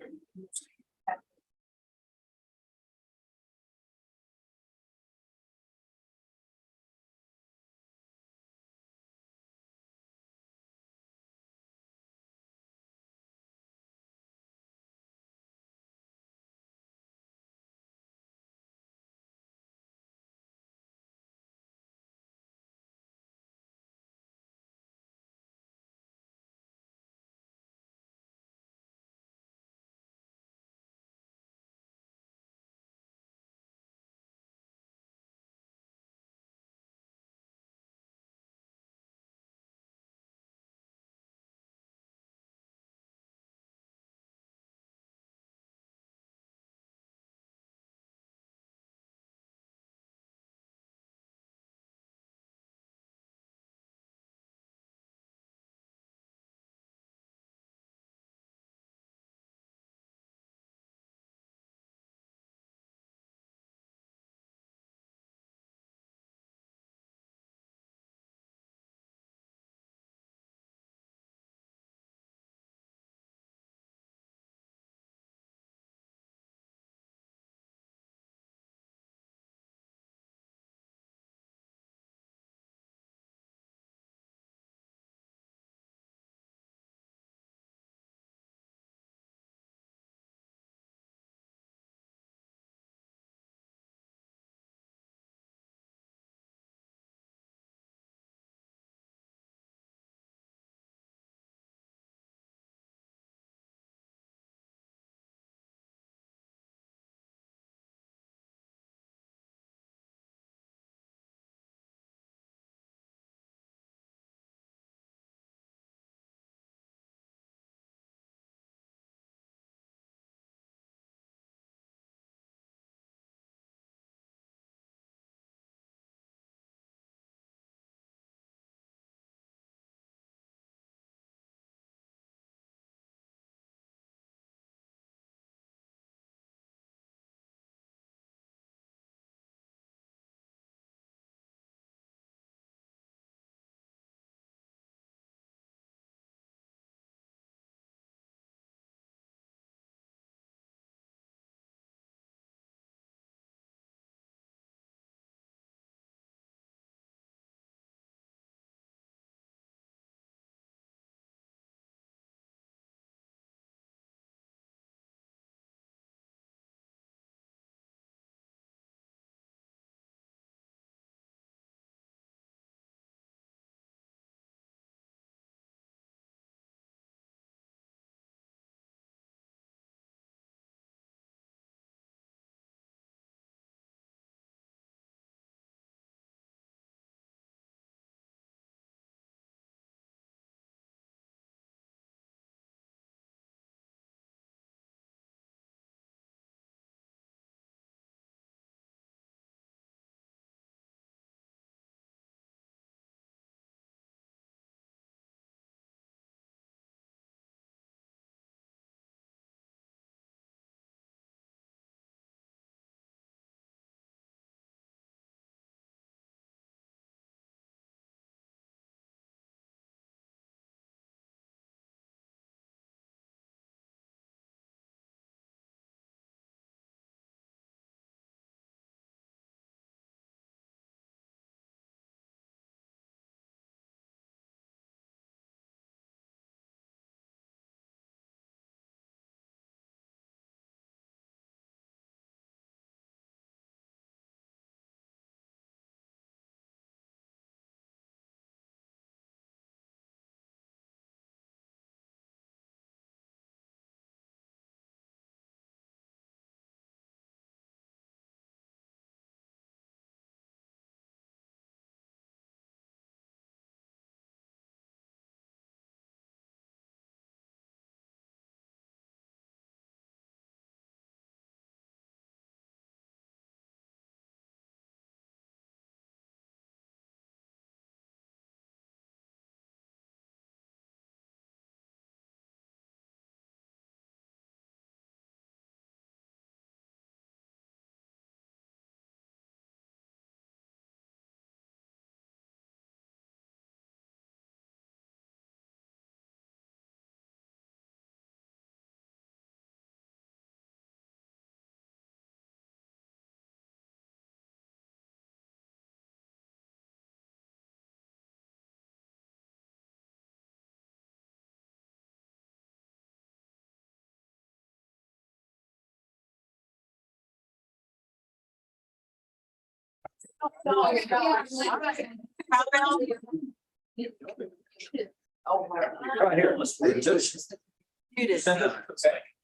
Right here, let's. You did. Yeah,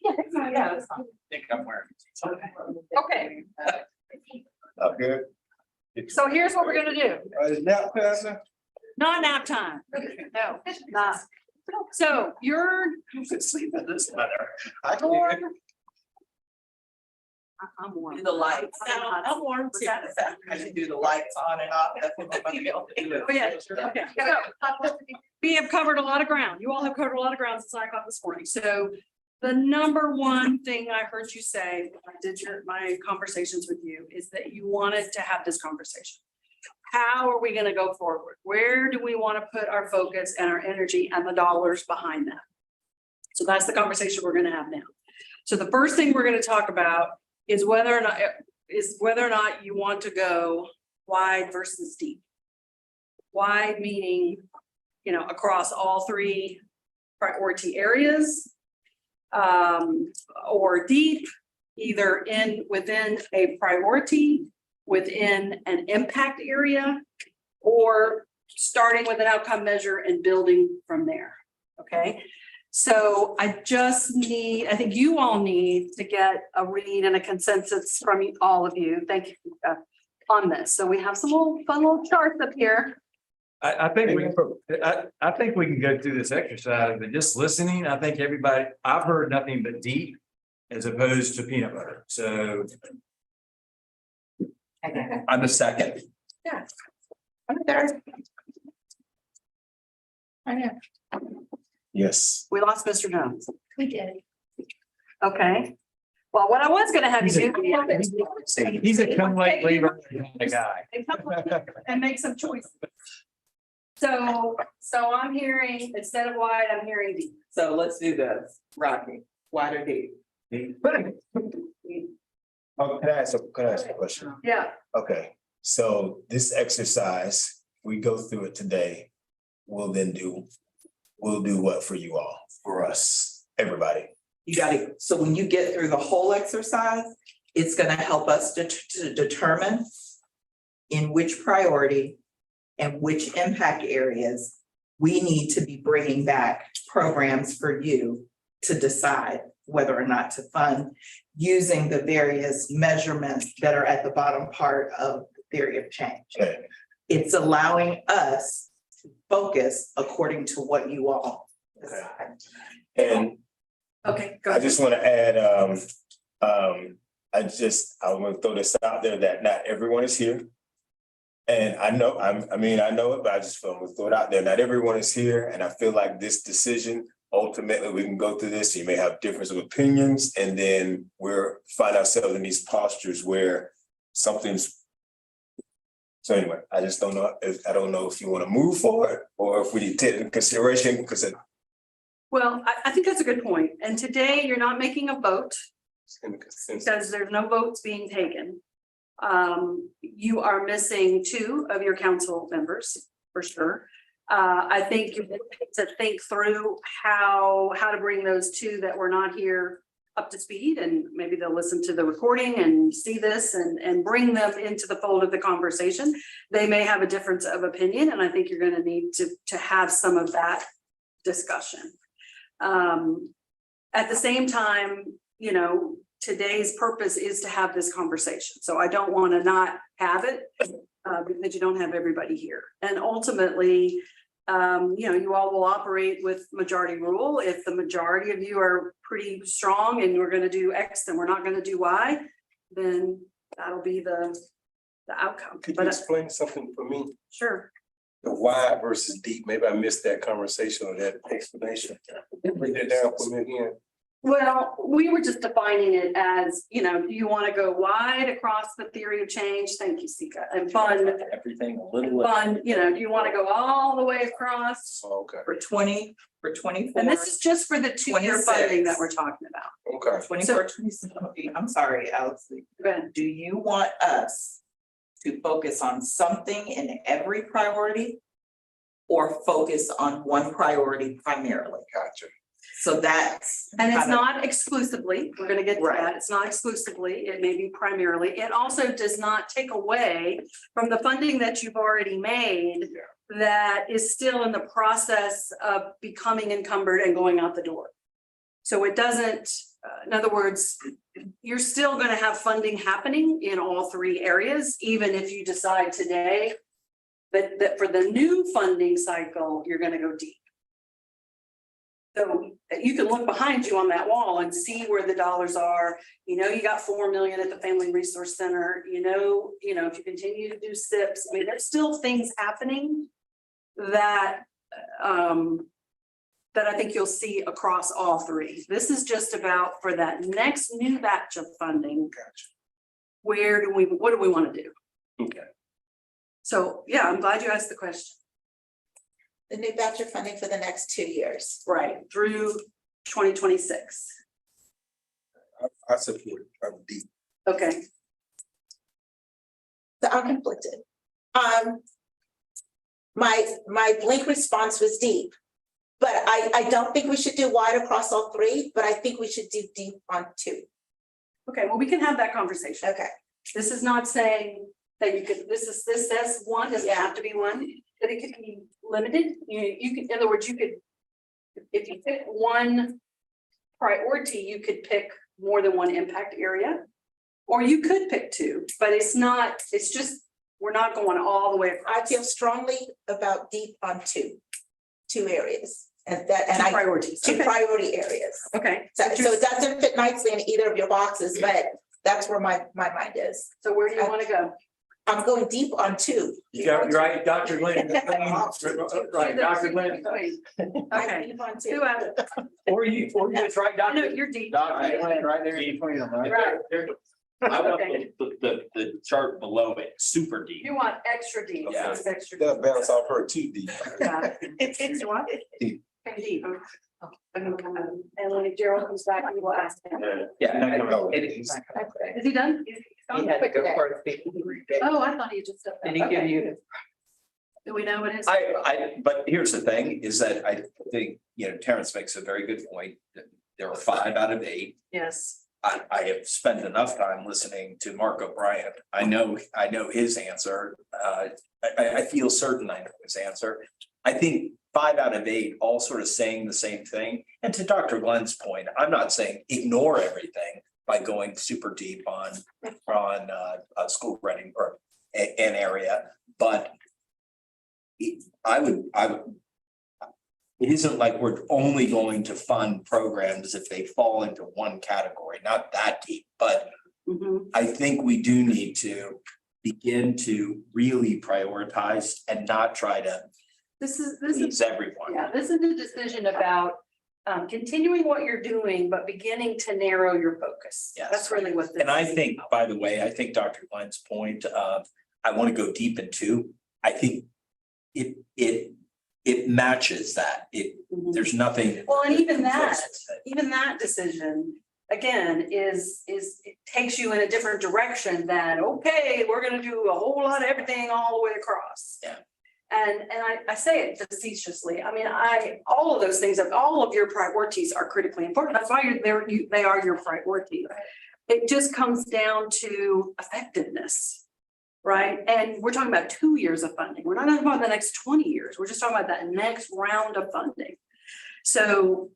I think I'm wearing. Okay, Up here. So here's what we're gonna do. Is nap time? Not nap time. No, not. So you're. Sleep in this weather. I'm warm. Do the lights. I'm warm too. I should do the lights on and off. That's what I'm gonna do. Oh, yeah, okay. So, we have covered a lot of ground. You all have covered a lot of ground since I got this morning. So the number one thing I heard you say, when I did my conversations with you, is that you wanted to have this conversation. How are we gonna go forward? Where do we want to put our focus and our energy and the dollars behind that? So that's the conversation we're gonna have now. So the first thing we're gonna talk about is whether or not you want to go wide versus deep. Wide meaning, across all three priority areas. Or deep, either within a priority, within an impact area, or starting with an outcome measure and building from there, okay? So I think you all need to get a read and a consensus from all of you. Thank you on this. So we have some fun little charts up here. I think we can go through this exercise, but just listening, I think I've heard nothing but deep as opposed to peanut butter. So I'm the second. I'm there. I know. Yes. We lost Mr. Jones. we did. Okay. Well, what I was gonna have you do. he's a come late leaver kind of guy. And make some choices. So I'm hearing, instead of wide, I'm hearing deep. So let's do this, Rocky, wide or deep? Oh, can I ask a question? Yeah. Okay, so this exercise, we go through it today, we'll do what for you all, for us, everybody? You gotta, so when you get through the whole exercise, it's gonna help us to determine in which priority and which impact areas we need to be bringing back programs for you to decide whether or not to fund using the various measurements that are at the bottom part of the theory of change. Okay. It's allowing us to focus according to what you all decide. And Okay, go I ahead. just want to add, I want to throw this out there that not everyone is here. And I know, I know it, but I just feel I'm gonna throw it out there. Not everyone is here, and I feel like this decision, ultimately, we can go through this. You may have difference of opinions, and then find ourselves in these postures where something's. So anyway, I just don't know if you want to move forward or if we need to take it into consideration because. Well, I think that's a good point. And today you're not making a vote because there's no votes being taken. You are missing 2 of your council members for sure. I think you need to think through how to bring those 2 that were not here up to speed, and maybe they'll listen to the recording and see this and bring them into the fold of the conversation. They may have a difference of opinion, and I think you're going to need to have some of that discussion. At the same time, today's purpose is to have this conversation. So I don't want to not have it because you don't have everybody here. And ultimately, you all will operate with majority rule. If the majority of you are pretty strong and we're going to do X, then we're not going to do Y, then that'll be the outcome. Could you explain something for me? Sure. The wide versus deep, maybe I missed that conversation or that explanation. Break that down for me again. Well, we were just defining it as, do you want to go wide across the theory of change? Thank you, Sika. And fun, Everything a little. do you want to go all the way across? Okay, For 24. And this is just for the 2-year 26. funding that we're talking about. okay. 24, 26. I'm sorry, Alex. Go ahead. Do you want us to focus on something in every priority or focus on one priority primarily? Gotcha. So that's. And it's kinda- not exclusively, we're gonna get to Right. that, it's not exclusively, it may be primarily. It also does not take away from the funding that you've already made that is still in the process of becoming encumbered and going out the door. So it doesn't, in other words, you're still gonna have funding happening in all three areas, even if you decide today that for the new funding cycle, you're gonna go deep. So you can look behind you on that wall and see where the dollars are. You know, you got 4 million at the Family Resource Center, you know, if you continue to do SIPs, I mean, there's still things happening that that I think you'll see across all three. This is just about for that next new batch of funding. What do we want to do? Okay. So, yeah, I'm glad you asked the question. The new batch of funding for the next 2 years. Right, through 2026. I support it. I'm deep. Okay, So I'm conflicted. My blink response was deep. But I don't think we should do wide across all three, but I think we should do deep on 2. okay, well, we can have that conversation. Okay. This is not saying that you could, this says one, doesn't have to be one, but it could be limited. You could, in other words, you could, if you pick one priority, you could pick more than one impact area. Or you could pick 2, but it's just, we're not going all the way across. I feel strongly about deep on 2 areas. And that, and Two I, priorities. 2 Okay. priority areas. Okay, So it doesn't fit nicely in either of your boxes, but that's where my mind is. so where do you want to go? I'm going deep on 2. You're right, Dr. Glenn. Right, Dr. Glenn. Okay, Deep on 2. who have it? Or you, it's right, I know Dr. you're deep. Dr. Glenn, right there in between them, right? Right. I want Okay. the chart below it, super deep. You want extra deep. Yeah. It's extra They'll deep. bounce off her too deep. Yeah. You want? Deep. Okay, deep. And when Gerald comes back, we will ask him. Yeah. Is he done? He had to go for it. Oh, I thought he just stepped out. Did he give you? Do we know what his? But here's the thing, is that I think, Terrence makes a very good point, that there are 5 out of 8. Yes. I have spent enough time listening to Mark O'Brien. I know his answer. I feel certain I know his answer. I think 5 out of 8 all sort of saying the same thing. And to Dr. Glenn's point, I'm not saying ignore everything by going super deep on school reading or an area, but I would. It isn't like we're only going to fund programs if they fall into one category, not that deep, but Mhm. I think we do need to begin to really prioritize and not try to This is, please everyone. yeah, this is a decision about continuing what you're doing, but beginning to narrow your focus. Yes. That's really what this. And I is think, about. by the way, I think Dr. Glenn's point of, I want to go deep in 2, I think it matches that. Mhm. There's nothing. Well, and even that, conflicts with it. even that decision, again, it takes you in a different direction than, okay, we're gonna do a whole lot of everything all the way across. Yeah. And I say it facetiously. I mean, all of those things, all of your priorities are critically important. That's why they are your priority. It just comes down to effectiveness. Right? And we're talking about 2 years of funding. We're not talking about the next 20 years. We're just talking about that next round of funding. So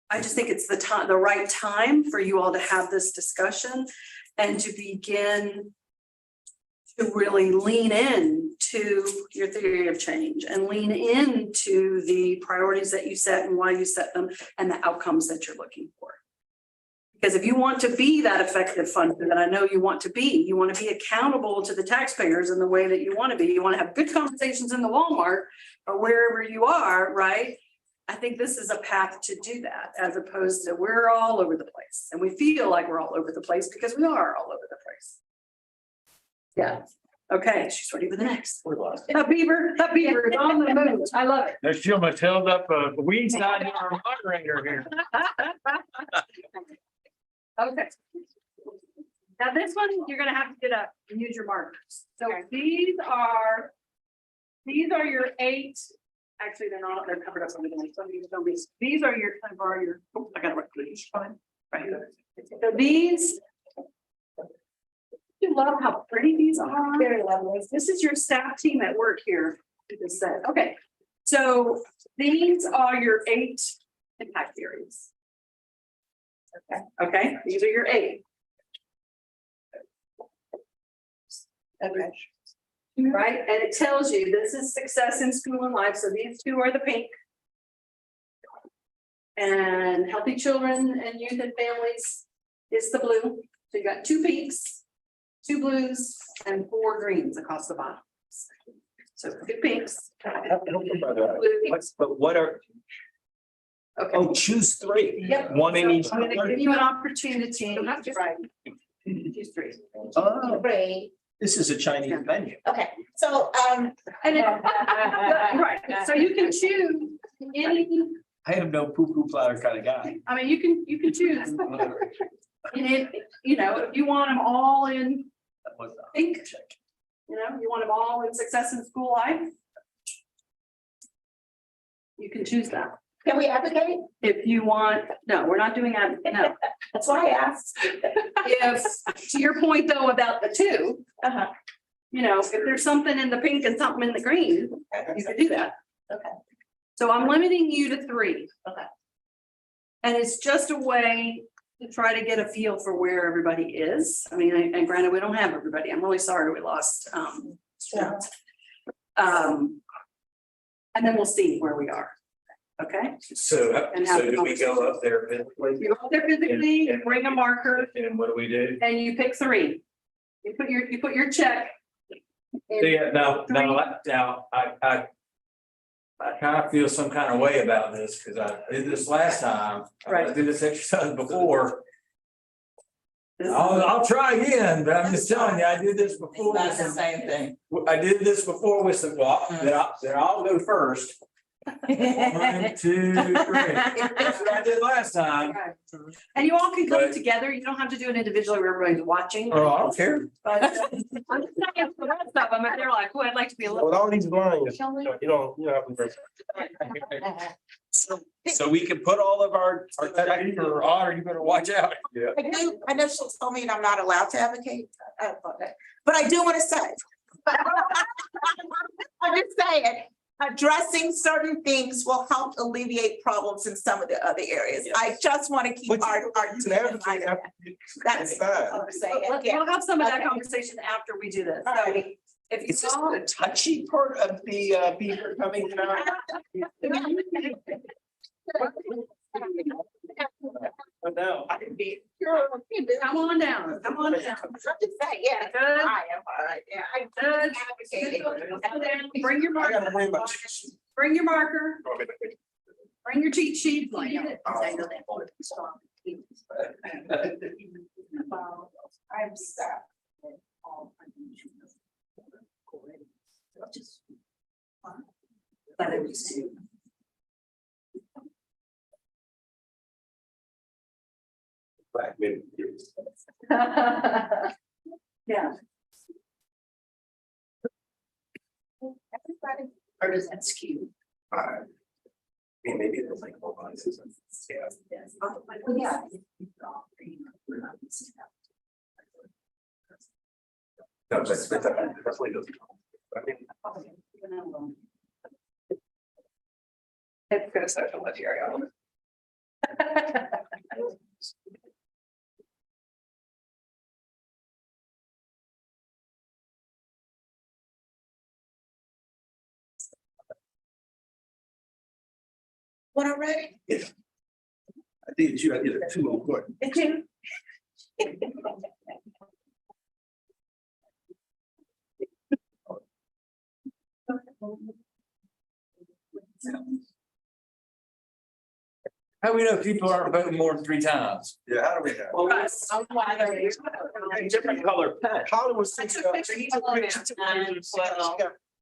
I just think it's the right time for you all to have this discussion and to begin to really lean in to your theory of change and lean into the priorities that you set and why you set them and the outcomes that you're looking for. Because if you want to be that effective funder that I know you want to be accountable to the taxpayers in the way that you want to be. You want to have good conversations in the Walmart or wherever you are, right? I think this is a path to do that, as opposed to we're all over the place. And we feel like we're all over the place because we are all over the place. Yeah. Okay, she's ready for the next. That beaver is on the move. I love it. There's too much held up, weed side in our moderator here. Okay. Now this one, you're gonna have to get up and use your markers. So these are your 8 actually, they're not, they're covered up under the, some of these don't be, these are your, oh, I gotta write these, fine, right. So these. You love how pretty these are. Very lovely. This is your staff team at work here. This said, okay, so these are your 8 impact areas. Okay, these are your 8. Okay. Right, and it tells you this is success in school and life, so these 2 are the pink. And healthy children and youth and families is the blue, so you got 2 pinks, 2 blues, and 4 greens across the bottom. So 2 pinks. But what are, Okay, oh, choose 3. Yep. One in each. I'm gonna give you an opportunity. Right. Choose 3. Oh, Great. this is a Chinese menu. Okay, so, And it, right, so you can choose any, I am no poo-poo platter kind of guy. I mean, you can choose. And it, you know, if you want them all in That was a pink, check. you know, you want them all in success in school life. You can choose that. can we advocate? If you want, no, we're not doing that, no. That's why I asked. If, to your point though, about the 2, Uh-huh. you know, if there's something in the pink and something in the green, you could do that. Okay. So I'm limiting you to 3. Okay. And it's just a way to try to get a feel for where everybody is. I mean, and granted, we don't have everybody. I'm really sorry we lost, students. And then we'll see where we are. Okay? So, And have so do we go up there physically? You go there physically, you bring a marker, And what do we do? and you pick 3. You put your check. in Yeah, no, 3. now, I kind of feel some kind of way about this, because I did this last time. I Right. did this exercise before. This is- I'll try again, but I'm just telling you, I did this before. That's the same thing. I did this before with some, well, then I'll go first. 1, 2, 3. That's what I did last time. Right. And you all can come But- together. You don't have to do it individually where everybody's watching. Oh, I don't care. But I'm just saying for the rest of them, if they're like, oh, I'd like to be a little. With all these lines, Shall we? you don't have to. So we can put all of our Check for honor, you better watch out. Yeah. I know she'll tell me I'm not allowed to advocate, but I do want to say. I'm just saying, addressing certain things will help alleviate problems in some of the other areas. I just want to keep But our. you can advocate after you- That's it's fine. what I'm saying. We'll have some of that Okay. conversation after we do this. All right. If Is you this all. the touchy part of the beaver coming tonight? Oh, no. Come on down, come on down. I'm just saying, yeah. Good. I am, all right, yeah. I Good. advocating. Bring your I gotta marker, bring my. bring your marker, bring your cheat sheet. I'm stuck. But it was Black men. Yeah. Everybody. Or does that skew? Maybe it's like more lines. Yeah. Yeah. No, that's definitely doesn't. I mean, It's gonna social material. When I'm ready. I think you did it too important. How do we know people aren't voting more than 3 times? Yeah, how do we have? Russ, I'm glad they're here. Different color pen. How was? I took pictures of them and,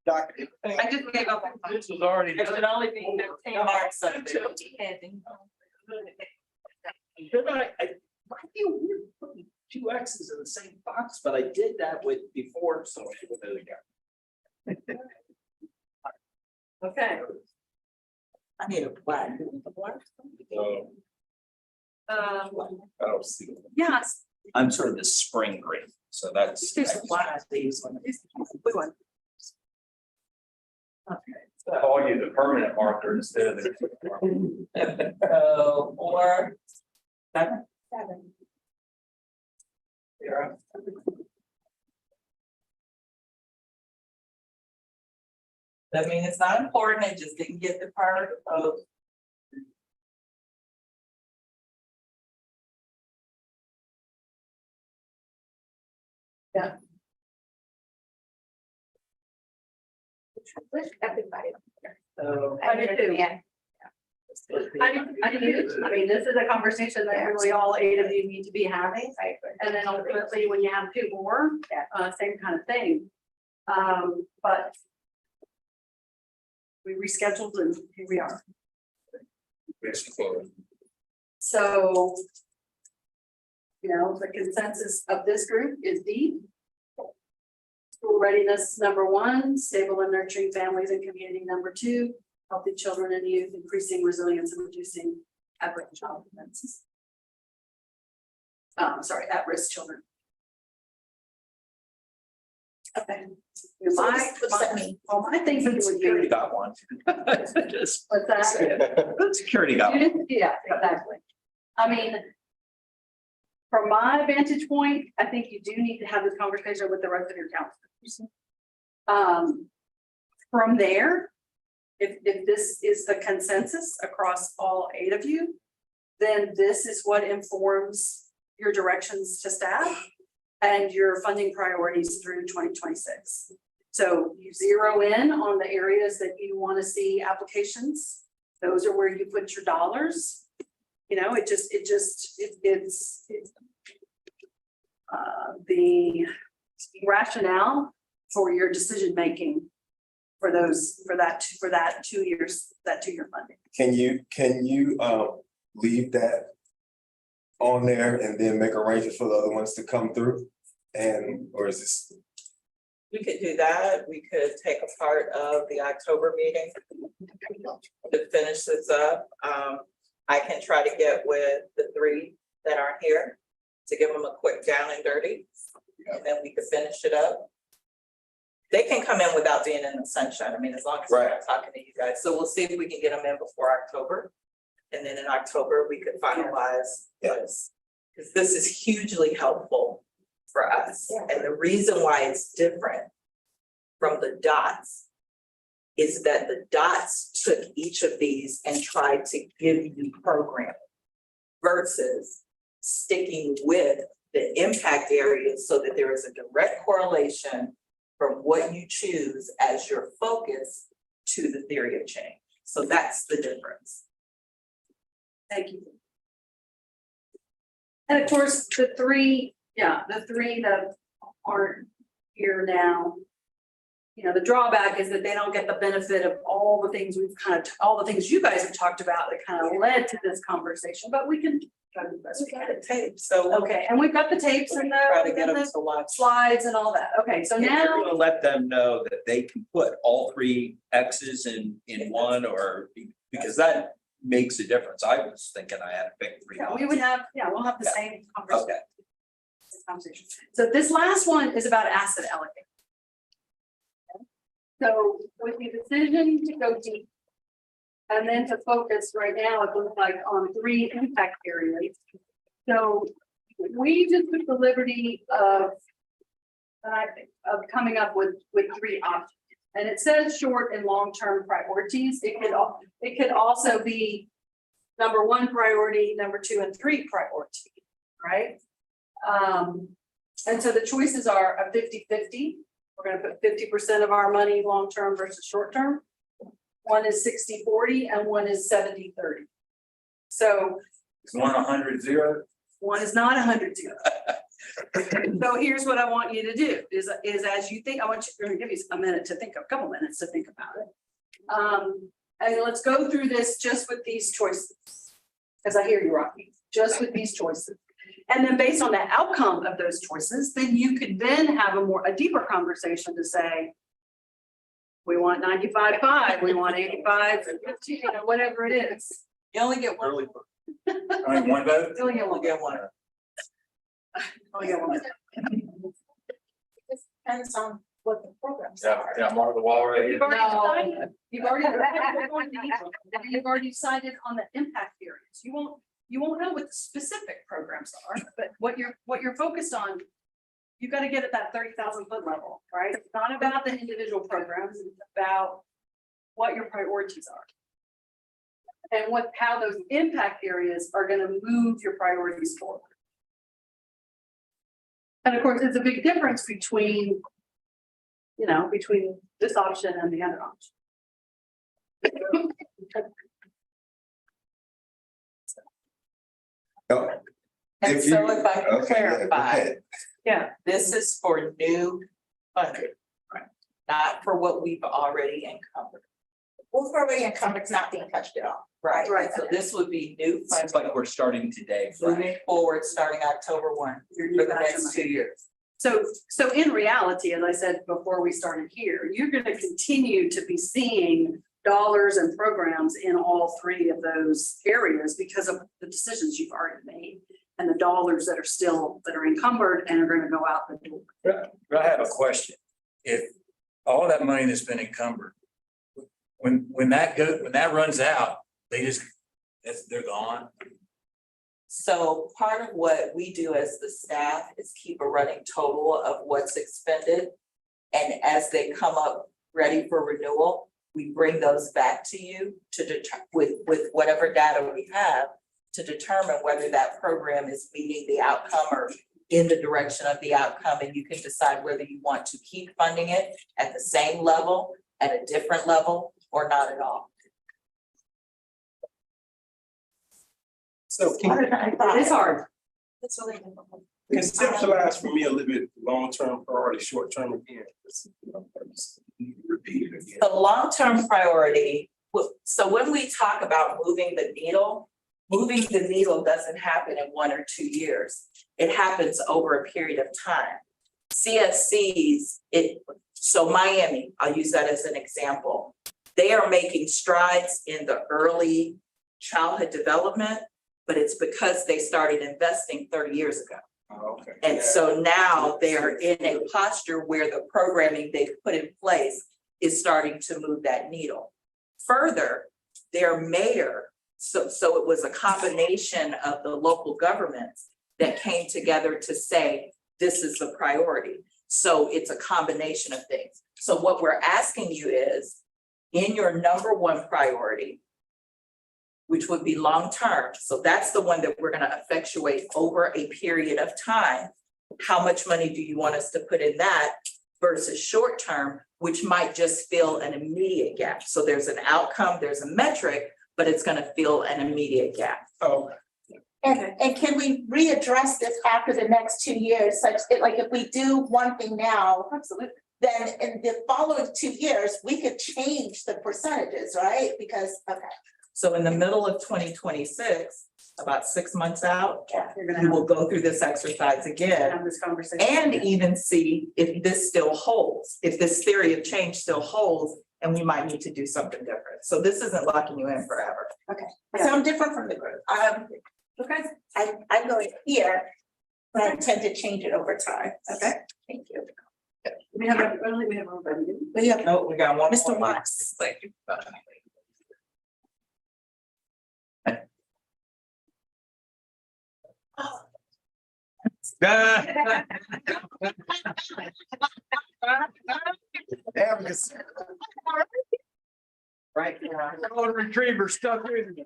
Doctor. I just gave up. This was already. It should only be 15 marks. Why do you weird putting 2 X's in the same box, but I did that with before, so. Okay, I need a black. I don't see it. Yes, I'm sort of the spring green, so that's. there's a lot of these. Blue one. Call you the permanent marker instead of the. So, or seven. Zero. I mean, it's not important, it just didn't get the part of. Wish everybody. So. I do too. I do. I mean, this is a conversation that really all 8 of you need to be having. And then ultimately, when you have 2 more, same kind of thing. But we rescheduled and here we are. So, you know, the consensus of this group is D. School readiness, number 1, stable and nurturing families and community, number 2, healthy children and youth, increasing resilience and reducing at-risk child offenses. At-risk children. Okay. What's that mean? My thinking would Security be, got one. Just- what's that? Security got one. Yeah, exactly. I mean, from my vantage point, I think you do need to have this conversation with the rest of your counselors. From there, if this is the consensus across all 8 of you, then this is what informs your directions to staff and your funding priorities through 2026. So you zero in on the areas that you want to see applications. Those are where you put your dollars. You know, it's the rationale for your decision making for that 2 years, that 2-year funding. Can you leave that on there and then make arrangements for the other ones to come through? Or is this? We could do that. We could take a part of the October meeting to finish this up. I can try to get with the 3 that aren't here to give them a quick down and dirty, and then we could finish it up. They can come in without being in the sunshine. I mean, as long as we're not talking to you guys. So we'll see if we can get them in before October. And then in October, we could finalize this. Because this is hugely helpful for us. And the reason why it's different from the dots is that the dots took each of these and tried to give you programming versus sticking with the impact areas so that there is a direct correlation from what you choose as your focus to the theory of change. So that's the difference. Thank you. And of course, the 3 that aren't here now, you know, the drawback is that they don't get the benefit of all the things all the things you guys have talked about that kind of led to this conversation, but we can try to do the best we We got can. a tape, so. Okay, and we've got the tapes and Try to get the them to watch. slides and all that. Okay, so If you're now, gonna let them know that they can put all 3 X's in one, or because that makes a difference. I was thinking I had to pick 3. yeah, we'll have the Yeah. same conversation. Okay. So this last one is about asset allocation. So with the decision to go deep and then to focus right now, it looks like on 3 impact areas. So we just took the liberty of coming up with 3 options. And it says short and long-term priorities. It could also be number 1 priority, number 2 and 3 priority, right? And so the choices are a 50-50. We're gonna put 50% of our money long-term versus short-term. One is 60-40 and one is 70-30. So Is 100-0? one is not 100-0. So here's what I want you to do is as you think, I'm gonna give you a minute to think, a couple minutes to think about it. And let's go through this just with these choices. Because I hear you, Rocky, just with these choices. And then based on the outcome of those choices, then you could then have a deeper conversation to say, We want 95.5, we want 85, 50, you know, whatever it is. You only get one. Only one vote? You only get one. Get one. Only get one. It depends on what the program's Yeah, are. yeah, mark the wall right here. You've already decided, you've already decided on the impact areas. You won't know what the specific programs are, but what you're focused on, you've got to get at that 30,000 foot level, right? It's not about the individual programs, it's about what your priorities are. And how those impact areas are going to move your priorities forward. And of course, it's a big difference between, you know, between this option and the other option. And If so you- if I can okay, yeah, go clarify, ahead. Yeah. this is for new funding. Right. Not for what we've already encumbered. Wolf already encumbered, it's not being touched at all. Right. So this would be new Seems funding like we're starting today. moving forward, starting October 1 for the next 2 years. So in reality, as I said before we started here, you're going to continue to be seeing dollars and programs in all three of those areas because of the decisions you've already made and the dollars that are encumbered and are going to go out the door. But I have a question. If all that money that's been encumbered, when that runs out, they're gone. So part of what we do as the staff is keep a running total of what's expended. And as they come up ready for renewal, we bring those back to you to with whatever data we have to determine whether that program is meeting the outcome or in the direction of the outcome. And you can decide whether you want to keep funding it at the same level, at a different level, or not at all. So can It is hard. It's really. you conceptualize for me a little bit long-term priority, short-term again? Repeat it again. The long-term priority, so when we talk about moving the needle doesn't happen in 1 or 2 years. It happens over a period of time. CSCs, so Miami, I'll use that as an example. They are making strides in the early childhood development, but it's because they started investing 30 years ago. Oh, okay. And so now they are in a posture where the programming they've put in place is starting to move that needle. Further, their mayor, so it was a combination of the local governments that came together to say, this is the priority. So it's a combination of things. So what we're asking you is, in your number one priority, which would be long-term, so that's the one that we're going to effectuate over a period of time. How much money do you want us to put in that versus short-term, which might just fill an immediate gap? So there's an outcome, there's a metric, but it's going to fill an immediate gap. Oh, And can we readdress this after the next 2 years, such that, like, if we do one thing now, Absolutely. then in the following 2 years, we could change the percentages, right? Because, okay. So in the middle of 2026, about 6 months out, You're going we to will go through this exercise again have this conversation. and even see if this still holds, if this theory of change still holds, and we might need to do something different. So this isn't locking you in forever. So I'm different from the group. Okay. I'm going here, but I tend to change it over time. Okay, thank you. We have, I don't think we have everybody. do we? We have No, we got one. Mr. more. Watts. Thank you. Right. Golden retriever stuck with me.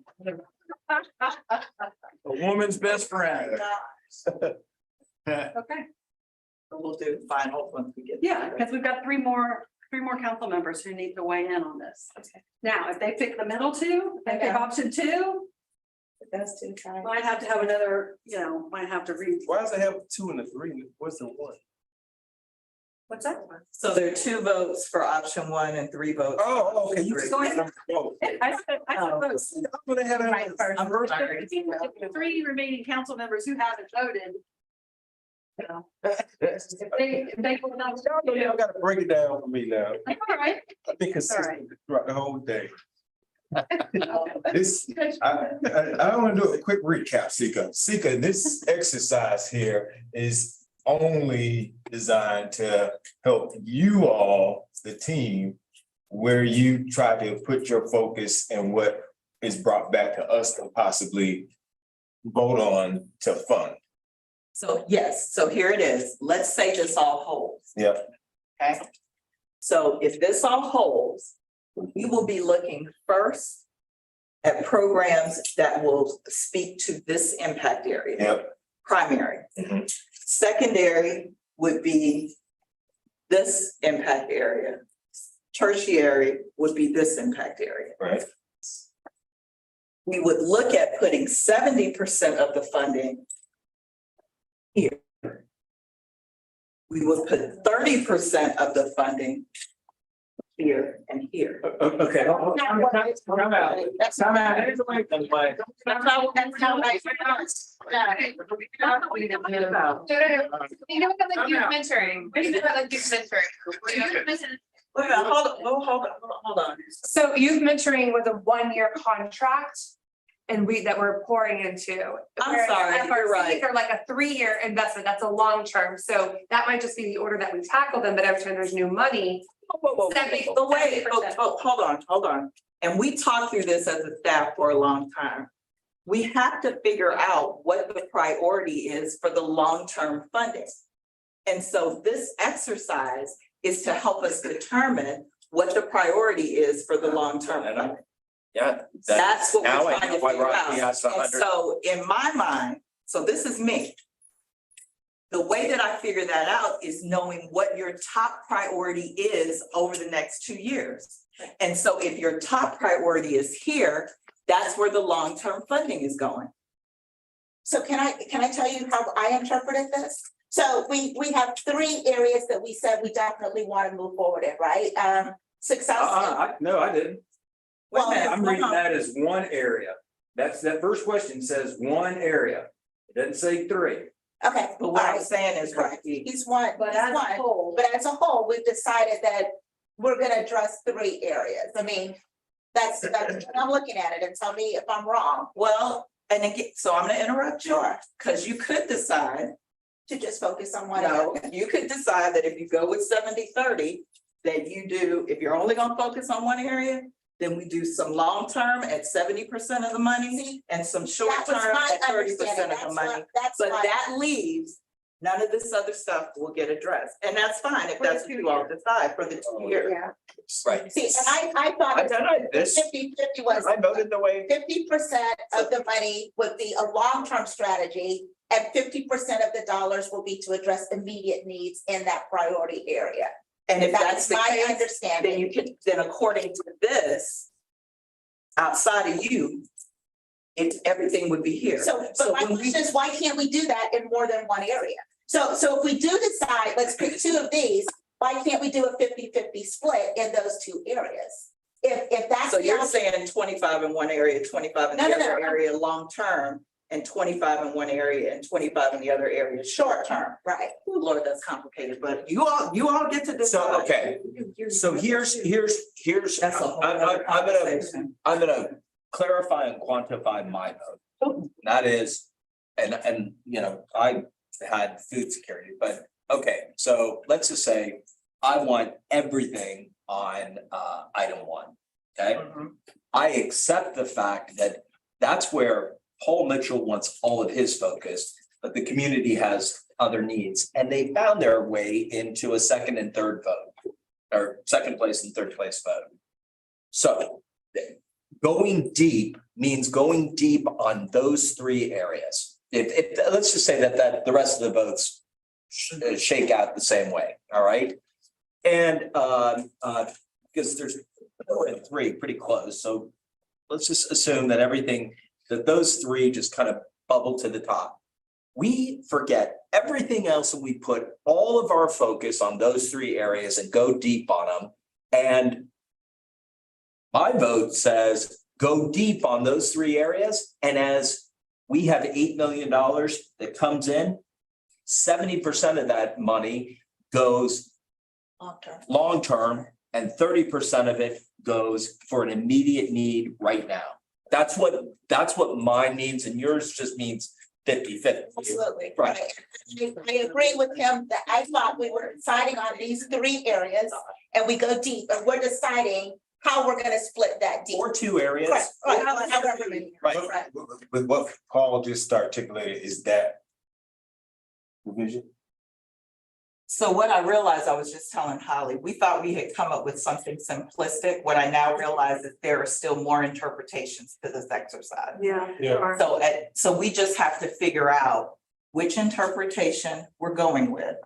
A woman's best friend. Okay. We'll do finals once we get. Yeah, because we've got three more council members who need to weigh in on this. Okay. Now, if they pick the middle two, if they pick option two, Those two times. might have to have another, might have to read. why does it have 2 and a 3? What's the 1? What's that? So there are 2 votes for option 1 and 3 votes. Oh, okay, you Three. just. Oh, I said votes. I'm gonna have Right, first. I'm sorry. The three remaining council members who haven't voted Y'all gotta break it down for me now. All right. I think consistent throughout the whole day. This, I want to do a quick recap, Sika. Sika, this exercise here is only designed to help you all, the team, where you try to put your focus and what is brought back to us to possibly vote on to fund. So yes, so here it is. Let's say this all holds, Yep. okay? So if this all holds, we will be looking first at programs that will speak to this impact area. Yep. Primary. Mhm. Secondary would be this impact area. Tertiary would be this impact area. Right. We would look at putting 70% of the funding here. We would put 30% of the funding here and here. Okay. I'm out. That's I'm out. That's how I. You know what the like youth mentoring? What do you know about like youth mentoring? Wait a minute, hold on. So youth mentoring was a 1-year contract and that we're pouring into. I'm sorry, you're right. Or like a 3-year investment, that's a long term, so that might just be the order that we tackle them, but every time there's new money. The way, hold on. And we talked through this as a staff for a long time. We have to figure out what the priority is for the long-term funding. And so this exercise is to help us determine what the priority is for the long-term funding. Yeah. That's what now we're I trying know to why figure Rocky out. has the And 100. so in my mind, so this is me. The way that I figure that out is knowing what your top priority is over the next 2 years. And so if your top priority is here, that's where the long-term funding is going. So can I tell you how I interpreted this? So we have 3 areas that we said we definitely want to move forward in, right? Success. No, I didn't. Well, I'm reading that as one area. That first question says one area. It doesn't say 3. Okay, But all what I'm right. saying is, right, He's one, But he's as a one. whole, But as a whole, we've decided that we're gonna address 3 areas. I mean, that's, I'm looking at it and tell me if I'm wrong. well, and again, so I'm gonna interrupt you, Sure. because you could decide, To just focus on one no, area. you could decide that if you go with 70-30, that you do, if you're only gonna focus on one area, then we do some long-term at 70% of the money and some That was short-term my at 30% understanding. of That's the money. what, that's But why. that leaves, none of this other stuff will get addressed, and that's fine if that's what you all decide for the 2 years. yeah. Right. See, and I thought I don't know this. 50-50 was I voted the way. 50% of the money would be a long-term strategy and 50% of the dollars will be to address immediate needs in that priority area. And if That's that's the my case, then understanding. you can, then according to this, outside of you, everything would be here. So, but So my when we- question is, why can't we do that in more than one area? So if we do decide, let's pick 2 of these, why can't we do a 50-50 split in those 2 areas? If that's. So the you're option- saying 25 in one area, 25 in the No, no, other no. area, long-term, and 25 in one area and 25 in the other area, short-term. Right. Oh, Lord, that's complicated, but you all get to decide. So, okay, so here's, That's a whole I'm other conversation. gonna clarify and quantify my vote. That is, and, you know, I had food security, but, okay, so let's just say I want everything on, item 1, okay? I accept the fact that that's where Paul Mitchell wants all of his focus, but the community has other needs, and they found their way into a 2nd and 3rd vote, or 2nd place and 3rd place vote. So going deep means going deep on those 3 areas. If let's just say that the rest of the votes shake out the same way, all right? And because there's 4 and 3 pretty close, so let's just assume that that those 3 just kind of bubble to the top. We forget everything else and we put all of our focus on those 3 areas and go deep on them. And my vote says go deep on those 3 areas. And as we have $8 million that comes in, 70% of that money goes Long-term. long-term, and 30% of it goes for an immediate need right now. That's what mine means, and yours just means 50-50. Absolutely, Right. right. I agree with him that I thought we were deciding on these 3 areas and we go deep and we're deciding how we're gonna split that deep. Or 2 areas. Right, however many. Right. Right. With what Paul just articulated, is that revision? So what I realized, I was just telling Holly, we thought we had come up with something simplistic. What I now realize is there are still more interpretations to this exercise. Yeah. Yeah. So we just have to figure out which interpretation we're going with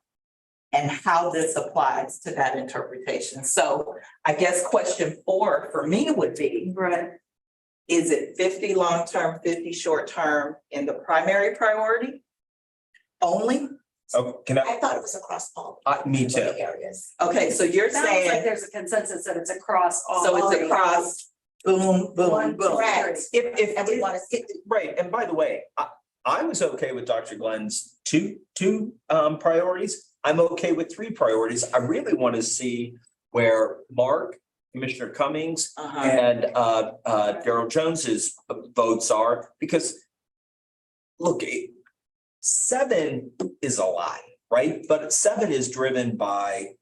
and how this applies to that interpretation. So I guess question 4 for me would be, Right. is it 50 long-term, 50 short-term in the primary priority only? Oh, can I, I thought it was across all. Me too. Areas. Okay, so you're Sounds like saying, there's a consensus that it's across all. so it's across, boom, boom, One, boom. Correct. If, And we want to stick to. right, and by the way, I was okay with Dr. Glenn's two priorities. I'm okay with 3 priorities. I really want to see where Mark, Commissioner Cummings, and Darrell Jones's votes are, because look, 7 is a lot, right? But 7 is driven by,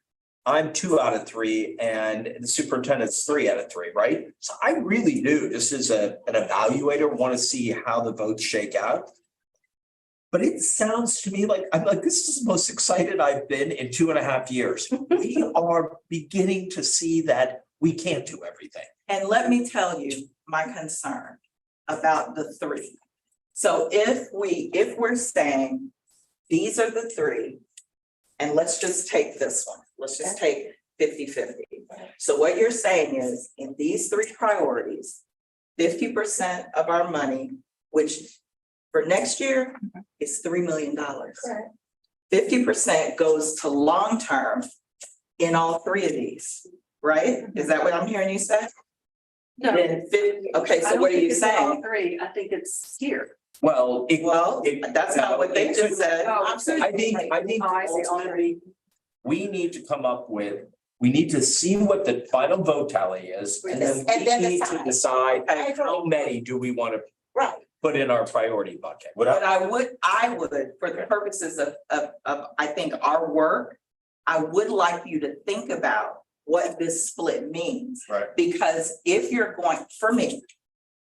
I'm 2 out of 3 and the superintendent's 3 out of 3, right? So I really do, just as an evaluator, want to see how the votes shake out. But it sounds to me like, I'm like, this is the most excited I've been in 2.5 years. We are beginning to see that we can't do everything. And let me tell you my concern about the 3. So if we're saying, these are the 3, and let's just take this one, let's just take 50-50. So what you're saying is, in these 3 priorities, 50% of our money, which for next year is $3 million. 50% goes to long-term in all 3 of these, right? Is that what I'm hearing you say? No. Then 50, okay, I so don't what are think you it's in all saying? 3. I think it's here. Well, Well, that's not what they just said. Oh, I'm saying- I think Oh, I see, all ultimately, we need to come up with, we need to see what the final vote tally is, and then And then we need to decide I agree. how many do we want to Right. put in our priority bucket. But I would, for the purposes of, I think our work, I would like you to think about what this split means. Right. Because if you're going, for me,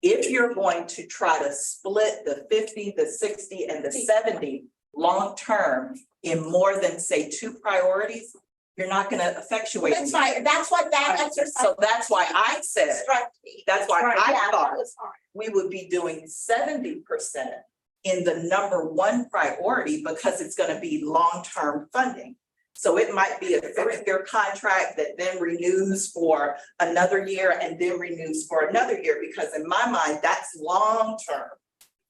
if you're going to try to split the 50, the 60, and the 70 long-term in more than, say, 2 priorities, you're not gonna effectuate. That's right. That's what that exercise. So that's why I said, struck me. that's why Right, I yeah, that thought was hard. we would be doing 70% in the number 1 priority, because it's gonna be long-term funding. So it might be a 3-year contract that then renews for another year and then renews for another year, because in my mind, that's long-term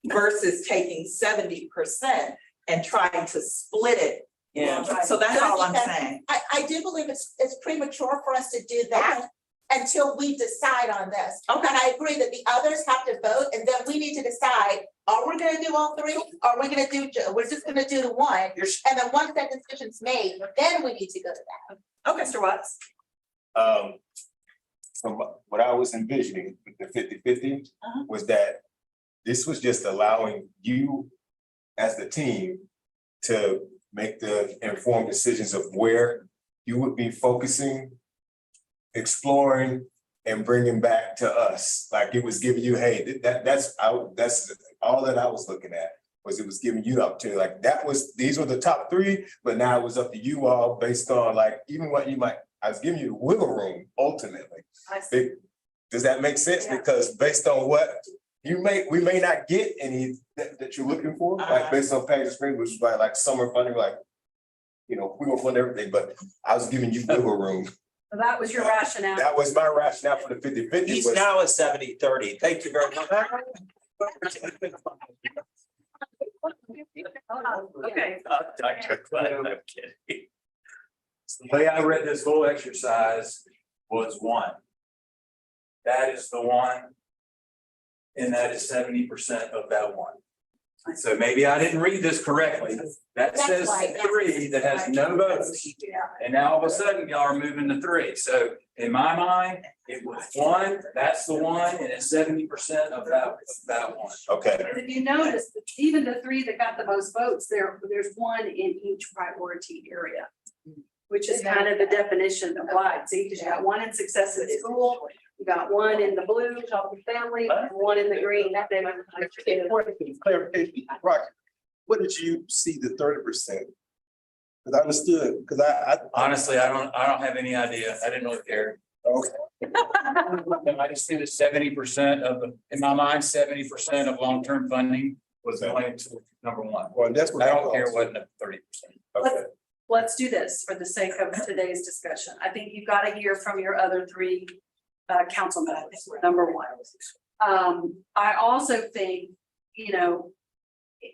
versus taking 70% and trying to split it. Yeah, so that's all I'm saying. I do believe it's premature for us to do that until we decide on this. Okay. And I agree that the others have to vote, and then we need to decide, are we gonna do all 3? Or are we gonna do, we're just gonna do the 1? And then once that decision's made, then we need to go to that. Okay, Mr. Watts. From what I was envisioning with the 50-50 was that this was just allowing you as the team to make the informed decisions of where you would be focusing, exploring, and bringing back to us. Like it was giving you, hey, that's all that I was looking at, was it was giving you up to, like, these were the top 3, but now it was up to you all based on like, even what you might, I was giving you the wiggle room ultimately. Does that make sense? Yeah. Because based on what we may not get any that you're looking for, like based on Page Spring, which is like summer funding, like, we gonna fund everything, but I was giving you wiggle room. So that was your rationale. That was my rationale for the 50-50. He's was- now a 70-30. Thank you very much. Okay. Dr. Glenn, I'm kidding. The way I read this whole exercise was 1. That is the 1. And that is 70% of that 1. So maybe I didn't read this correctly. That That's says right, yeah. 3 that has no votes. And now all of a sudden y'all are moving to 3. So in my mind, it was 1, that's the one, and it's 70% of that one. Okay. Because if you notice, even the 3 that got the most votes, there's 1 in each priority area. Which is kind of the definition of why, see, because you got 1 in success in school, you got 1 in the blue, healthy family, and 1 in the green. Clarification, Rocky, what did you see the 30%? Because I understood, because I. Honestly, I don't have any idea. I didn't really care. Okay. I just see that 70% of in my mind, 70% of long-term funding Was going to number 1. Well, that's what I don't care what the 30%. Okay. Let's do this for the sake of today's discussion. I think you've got to hear from your other 3 council members, number 1. I also think, you know,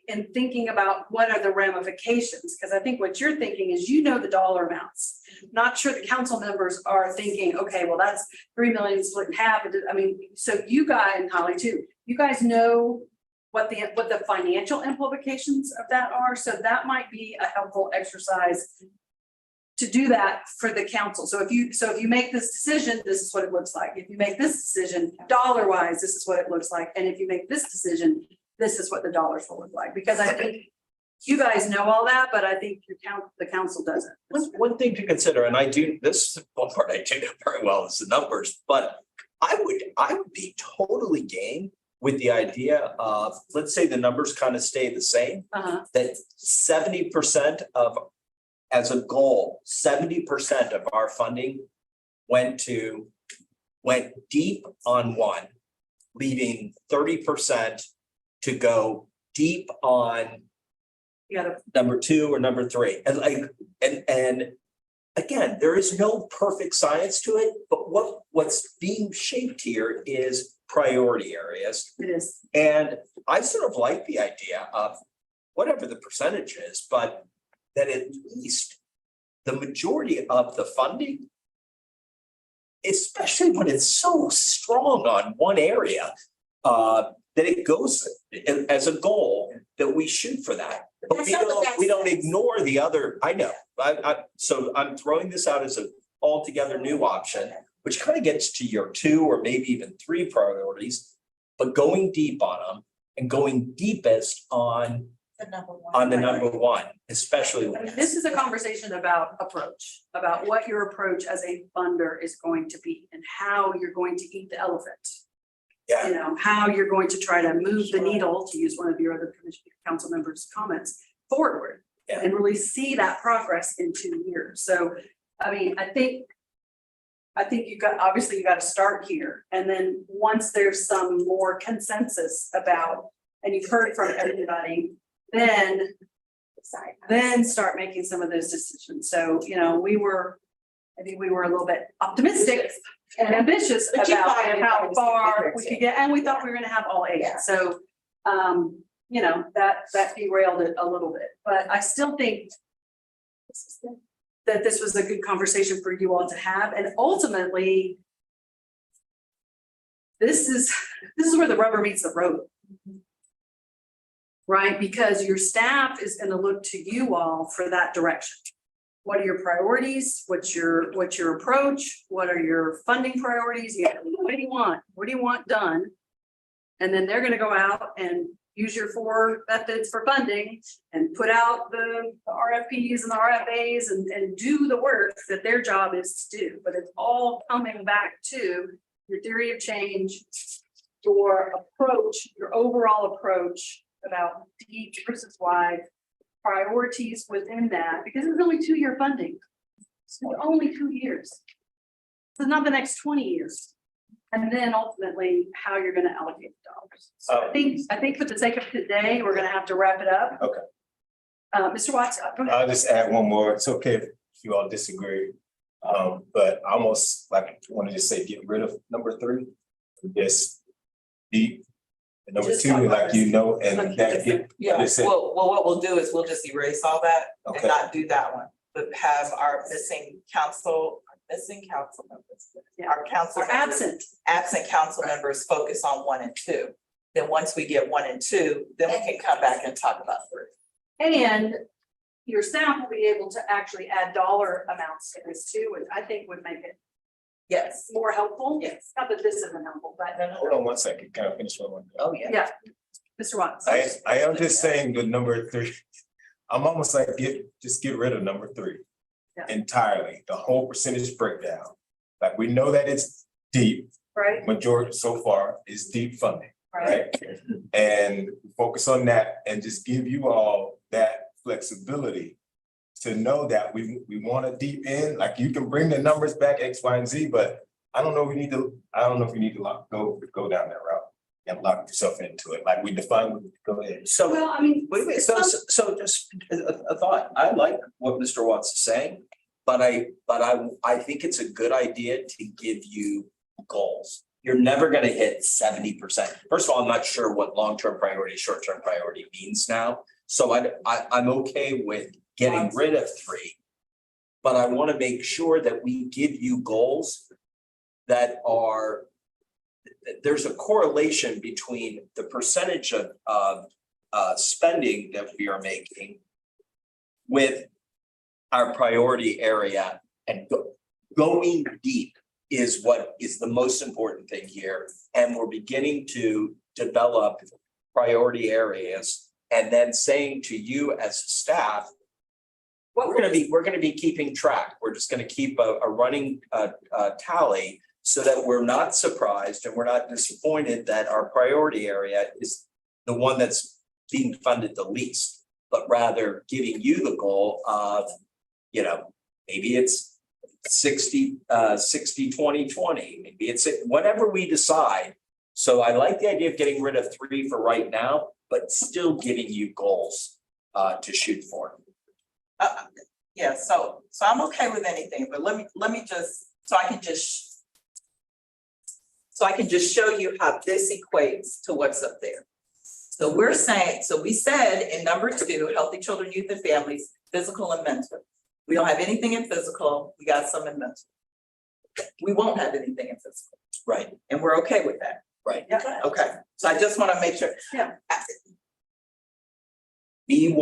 in thinking about what are the ramifications, because I think what you're thinking is, you know, the dollar amounts. Not sure the council members are thinking, okay, well, that's 3 million split in half. I mean, so you guys, and Holly too, you guys know what the financial implications of that are. So that might be a helpful exercise to do that for the council. So if you make this decision, this is what it looks like. If you make this decision, dollar wise, this is what it looks like. And if you make this decision, this is what the dollars will look like. Because I think you guys know all that, but I think the council doesn't. One thing to consider, and this is one part I do know very well, is the numbers, but I would be totally game with the idea of, let's say the numbers kind of stay the same, that 70% of, as a goal, 70% of our funding went deep on 1, leaving 30% to go deep on number 2 or number 3. And again, there is no perfect science to it, but what's being shaped here is priority areas. It is. And I sort of like the idea of whatever the percentage is, but that at least the majority of the funding, especially when it's so strong on one area, that it goes as a goal that we shoot for that. But we don't ignore the other. I know. So I'm throwing this out as an altogether new option, which kind of gets to your 2 or maybe even 3 priorities, but going deep on them and going deepest on the number 1, especially. I mean, this is a conversation about approach, about what your approach as a funder is going to be and how you're going to eat the elephant. Yeah. You know, how you're going to try to move the needle, to use one of your other council members' comments, forward. Yeah. And really see that progress in 2 years. So, I mean, I think you got to start here. And then once there's some more consensus about, and you've heard from everybody, then start making some of those decisions. So, you know, I think we were a little bit optimistic and ambitious about how far we could get, and we thought we were gonna have all 8. So, you know, that derailed it a little bit, but I still think that this was a good conversation for you all to have. And ultimately, this is where the rubber meets the road. Right? Because your staff is going to look to you all for that direction. What are your priorities? What's your approach? What are your funding priorities? What do you want? What do you want done? And then they're going to go out and use your 4 methods for funding and put out the RFPs and the RFAs and do the work that their job is to do. But it's all coming back to your theory of change, your approach, your overall approach about deep versus wide, priorities within that, because it's only 2-year funding. It's only 2 years. So not the next 20 years. And then ultimately how you're going to allocate the dollars. So I think for the sake of today, we're going to have to wrap it up. Okay. Mr. Watts, go ahead. I'll just add one more. It's okay if you all disagree. But I almost want to just say, get rid of number 3. Just deep. And number 2, like, you know, and that get. Well, what we'll do is we'll just erase all that and Okay. not do that one, but have our missing council members. Yeah. Our council. Or absent. Absent council members focus on 1 and 2. Then once we get 1 and 2, then we can come back and talk about 3. And your staff will be able to actually add dollar amounts to this too, which I think would make it Yes. more helpful. Yes. Not that this isn't helpful, but Hold on 1 second, can I finish one? Oh, yeah. yeah. Mr. Watts. I am just saying with number 3, I'm almost like just get rid of number 3. Yeah. Entirely, the whole percentage breakdown. Like, we know that it's deep, Right, majority so far is deep funding, right. right? And focus on that and just give you all that flexibility to know that we want a deep end, like you can bring the numbers back X, Y, and Z, but I don't know if you need to go down that route and lock yourself into it, like we defined, go ahead. So, Well, I mean, wait, so just a thought, I like what Mr. Watts is saying, but I think it's a good idea to give you goals. You're never gonna hit 70%. First of all, I'm not sure what long-term priority, short-term priority means now. So I'm okay with getting rid of 3. But I want to make sure that we give you goals that are, there's a correlation between the percentage of spending that we are making with our priority area, and going deep is what is the most important thing here. And we're beginning to develop priority areas and then saying to you as staff, we're gonna be keeping track. We're just gonna keep a running tally so that we're not surprised and we're not disappointed that our priority area is the one that's being funded the least, but rather giving you the goal of, maybe it's 60, 20, 20, maybe it's whatever we decide. So I like the idea of getting rid of 3 for right now, but still giving you goals to shoot for. Yeah, so I'm okay with anything, but let me just, so I can just show you how this equates to what's up there. So we're saying, so we said in number 2, healthy children, youth and families, physical and mental. We don't have anything in physical, we got some in mental. We won't have anything in physical. Right. And we're okay with that. Right. Yeah, okay, so I just want to make sure. Yeah. We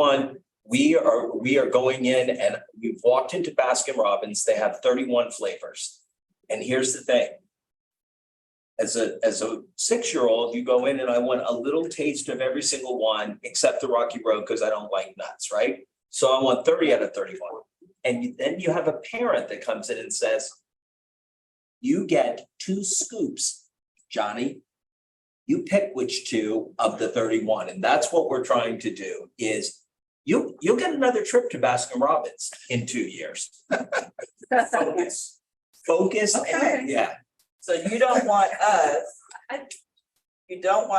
are going in and we've walked into Baskin Robbins, they have 31 flavors. And here's the thing. As a 6-year-old, you go in and I want a little taste of every single one except the Rocky Road because I don't like nuts, right? So I want 30 out of 31. And then you have a parent that comes in and says, you get 2 scoops, Johnny. You pick which 2 of the 31. And that's what we're trying to do is you'll get another trip to Baskin Robbins in 2 years. Focus, Okay. yeah. So you don't want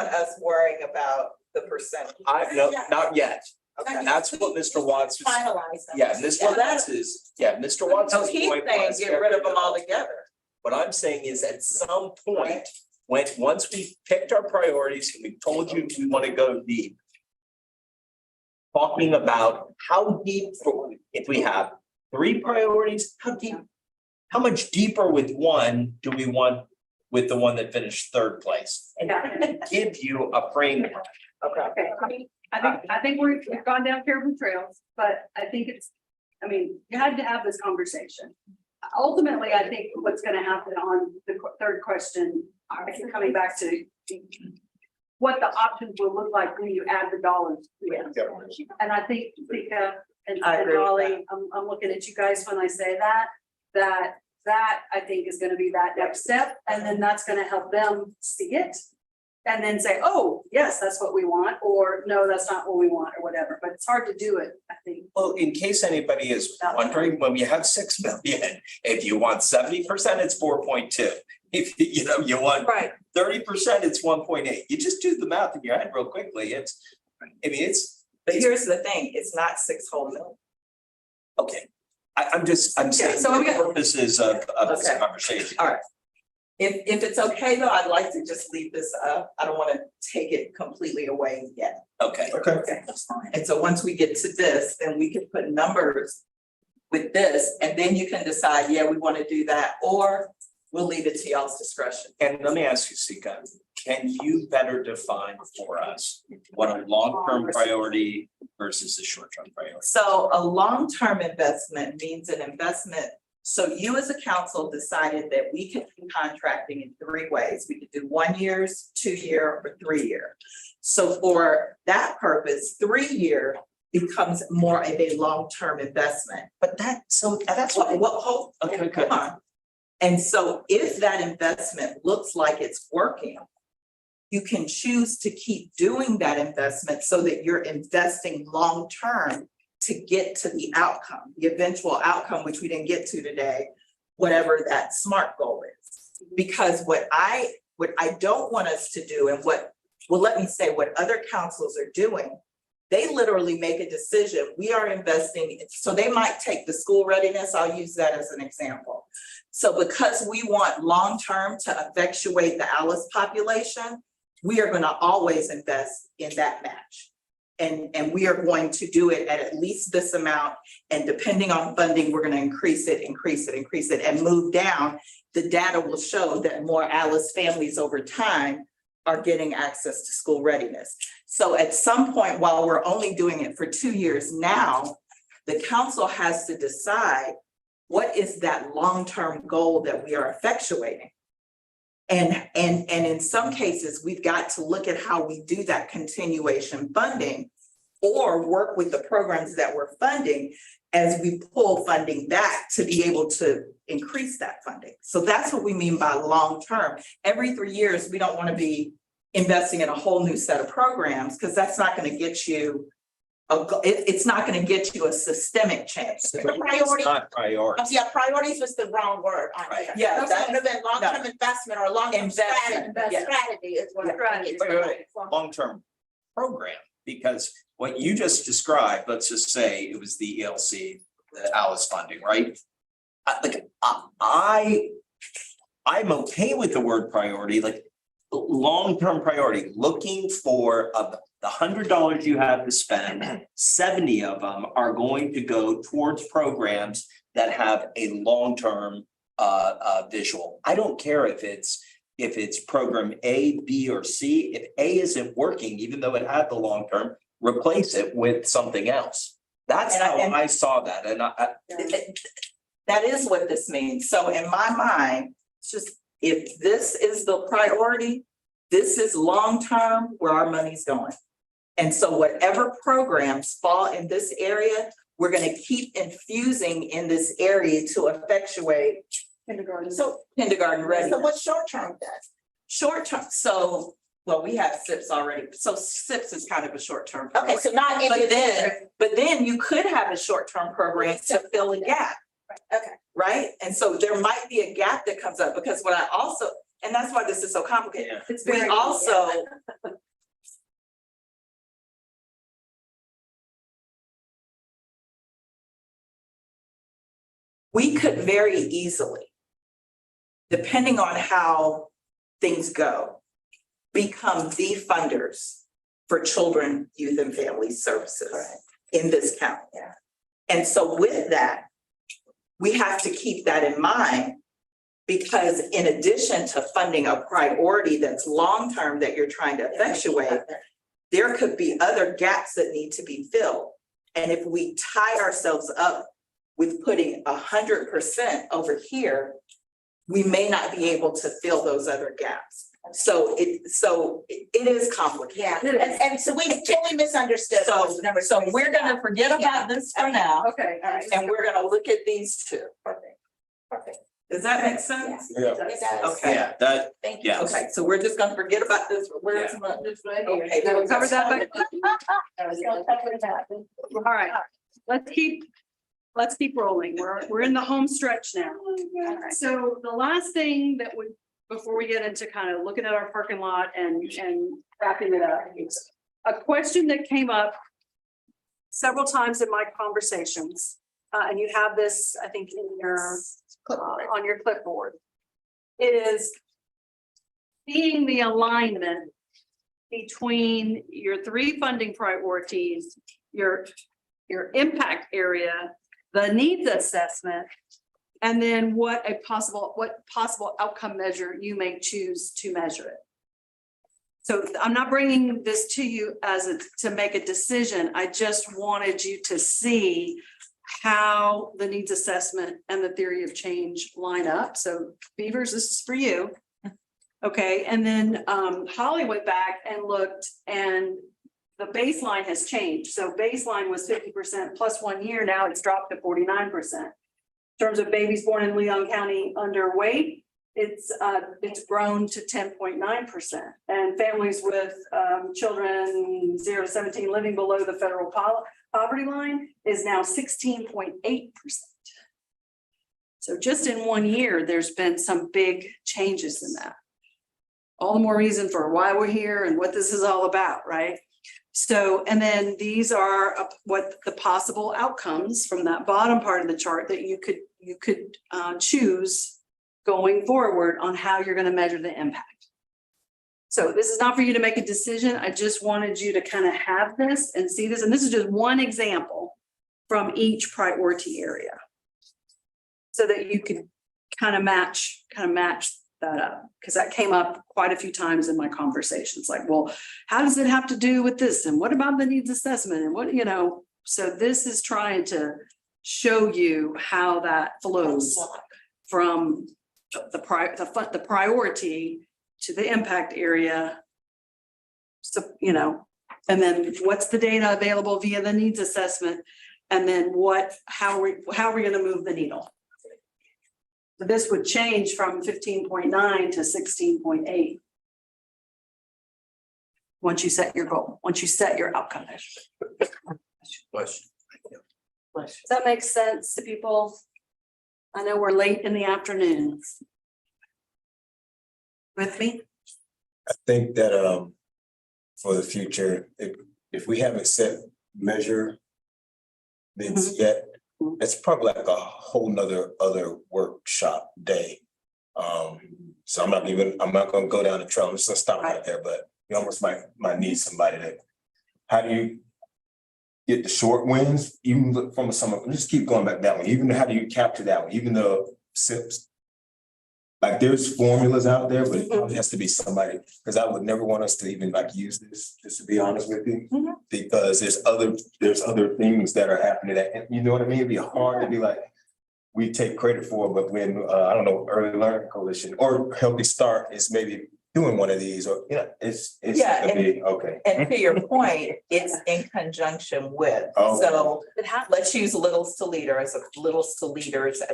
us worrying about the percentage. No, not yet. Okay. That's what Mr. Watts is. Finalize them. Yeah, Mr. Watts is, Mr. Watts. So he's saying get rid of them all together. What I'm saying is at some point, once we picked our priorities and we told you we want to go deep. Talking about how deep, if we have 3 priorities, how much deeper with one do we want with the one that finished 3rd place? And give you a framework. Okay, I think we've gone down careful trails, but I think you had to have this conversation. Ultimately, I think what's gonna happen on the 3rd question, coming back to what the options will look like when you add the dollars. And I think, and I agree with Dolly, I'm looking at you guys when I say that I think is gonna be that next step, and then that's gonna help them see it. And then say, oh, yes, that's what we want, or no, that's not what we want, or whatever, but it's hard to do it, I think. Well, in case anybody is wondering, when we have 6 million, if you want 70%, it's 4.2. If you want Right. 30%, it's 1.8. You just do the math in your head real quickly. But here's the thing, it's not 6 whole million. Okay. I'm saying so for we got- purposes of this Okay. conversation. All right. If it's okay though, I'd like to just leave this up. I don't want to take it completely away yet. Okay. Okay, that's fine. And so once we get to this, then we can put numbers with this, and then you can decide, yeah, we want to do that, or we'll leave it to y'all's discretion. And let me ask you, Sika, can you better define for us what a long-term priority versus a short-term priority? So a long-term investment means an investment. So you as a council decided that we could do contracting in 3 ways. We could do 1 years, 2 year, or 3 year. So for that purpose, 3 year becomes more of a long-term investment. But that's what, Hold okay. on. And so if that investment looks like it's working, you can choose to keep doing that investment so that you're investing long-term to get to the outcome, the eventual outcome, which we didn't get to today, whatever that SMART goal is. Because what I don't want us to do, and what other councils are doing, they literally make a decision. We are investing, so they might take the school readiness, I'll use that as an example. So because we want long-term to effectuate the Alice population, we are gonna always invest in that match. And we are going to do it at least this amount, and depending on funding, we're gonna increase it, and move down. The data will show that more Alice families over time are getting access to school readiness. So at some point, while we're only doing it for 2 years now, the council has to decide what is that long-term goal that we are effectuating. And in some cases, we've got to look at how we do that continuation funding, or work with the programs that we're funding as we pull funding back to be able to increase that funding. So that's what we mean by long-term. Every 3 years, we don't want to be investing in a whole new set of programs, because that's not going to get you it's not going to get you a systemic change. It's not priority. Yeah, priorities was the wrong word. Right. Yeah, that would have been long-term investment or long-term strategy. Yeah. Strategy is what. Wait, long-term program, because what you just described, let's just say it was the ELC, the Alice funding, right? I'm okay with the word priority, like long-term priority, looking for the $100 you have to spend, 70 of them are going to go towards programs that have a long-term visual. I don't care if it's program A, B, or C. If A isn't working, even though it had the long-term, replace it with something else. That's how I saw that, and that is what this means. So in my mind, it's just, if this is the priority, this is long-term where our money's going. And so whatever programs fall in this area, we're gonna keep infusing in this area to effectuate Kindergarten. so kindergarten ready. So what's short-term then? Short-term, so, well, we have SIPs already, so SIPs is kind of a short-term. Okay, so not in. But then you could have a short-term program to fill a gap. Okay. Right? And so there might be a gap that comes up, because what I also, and that's why this is so complicated. Yeah. It's We very. also. We could very easily, depending on how things go, become the funders for children, youth, and family services in this county. Yeah. And so with that, we have to keep that in mind, because in addition to funding a priority that's long-term that you're trying to effectuate, there could be other gaps that need to be filled. And if we tie ourselves up with putting 100% over here, we may not be able to fill those other gaps. So it is complicated. Yeah, and so we totally misunderstood. So we're gonna forget about this for now, Okay, all right. and we're gonna look at these two. Perfect. Does that make sense? Yeah. It does. Okay. Yeah, that, Thank you. yeah. Okay, so we're just gonna forget about this. Where's my? This right Okay. here. Now we covered that back. All right, let's keep rolling. We're in the home stretch now. So the last thing that we, before we get into kind of looking at our parking lot and wrapping it up, a question that came up several times in my conversations, and you have this, I think, in your on your clipboard, is seeing the alignment between your 3 funding priorities, your impact area, the needs assessment, And then what possible outcome measure you may choose to measure it. So I'm not bringing this to you to make a decision. I just wanted you to see how the needs assessment and the theory of change line up. So Beavers, this is for you. Okay, and then Holly went back and looked, and the baseline has changed. So baseline was 50% plus 1 year. Now it's dropped to 49%. In terms of babies born in Leon County underweight, it's grown to 10.9%. And families with children 0 to 17 living below the federal poverty line is now 16.8%. So just in 1 year, there's been some big changes in that. All the more reason for why we're here and what this is all about, right? So, and then these are what the possible outcomes from that bottom part of the chart that you could choose going forward on how you're going to measure the impact. So this is not for you to make a decision. I just wanted you to kind of have this and see this. And this is just one example from each priority area, so that you can kind of match that up, because that came up quite a few times in my conversations. Like, well, how does it have to do with this? And what about the needs assessment? And what, so this is trying to show you how that flows from the priority to the impact area. So, and then what's the data available via the needs assessment? And then how are we going to move the needle? So this would change from 15.9 to 16.8. Once you set your goal, once you set your outcome measure. Question. Does that make sense to people? I know we're late in the afternoon. With me? I think that for the future, if we haven't set measurements yet, it's probably like a whole nother other workshop day. So I'm not gonna go down the trail. I'm just gonna stop right there, but you almost might need somebody to, how do you get the short wins, even look from some, just keep going back that one, even how do you capture that one, even though SIPs, like there's formulas out there, but it probably has to be somebody, because I would never want us to even like use this, just to be honest with you. Because there's other things that are happening that, you know what I mean? It'd be hard to be like, we take credit for, but when, I don't know, Early Learning Coalition or Healthy Start is maybe doing one of these, or, it's Yeah, gonna be, okay. And to your point, it's in conjunction with, Oh. so let's use Littles to Leaders as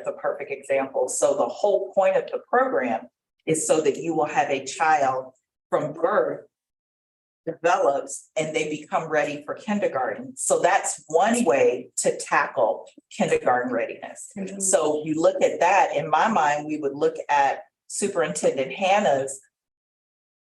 a perfect example. So the whole point of the program is so that you will have a child from birth develops and they become ready for kindergarten. So that's one way to tackle kindergarten readiness. So you look at that, in my mind, we would look at Superintendent Hannah's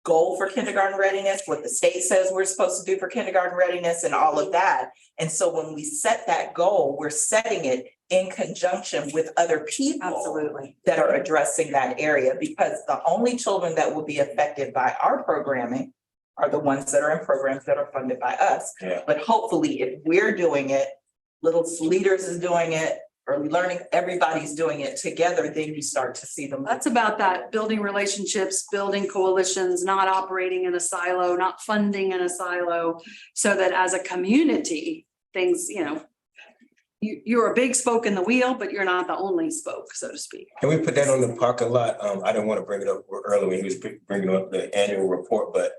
goal for kindergarten readiness, what the state says we're supposed to do for kindergarten readiness and all of that. And so when we set that goal, we're setting it in conjunction with other people. Absolutely. That are addressing that area, because the only children that will be affected by our programming are the ones that are in programs that are funded by us. Yeah. But hopefully if we're doing it, Little Leaders is doing it, Early Learning, everybody's doing it together, then you start to see them. That's about that, building relationships, building coalitions, not operating in a silo, not funding in a silo, so that as a community, things, you're a big spoke in the wheel, but you're not the only spoke, so to speak. Can we put that on the parking lot? I didn't want to bring it up earlier when he was bringing up the annual report, but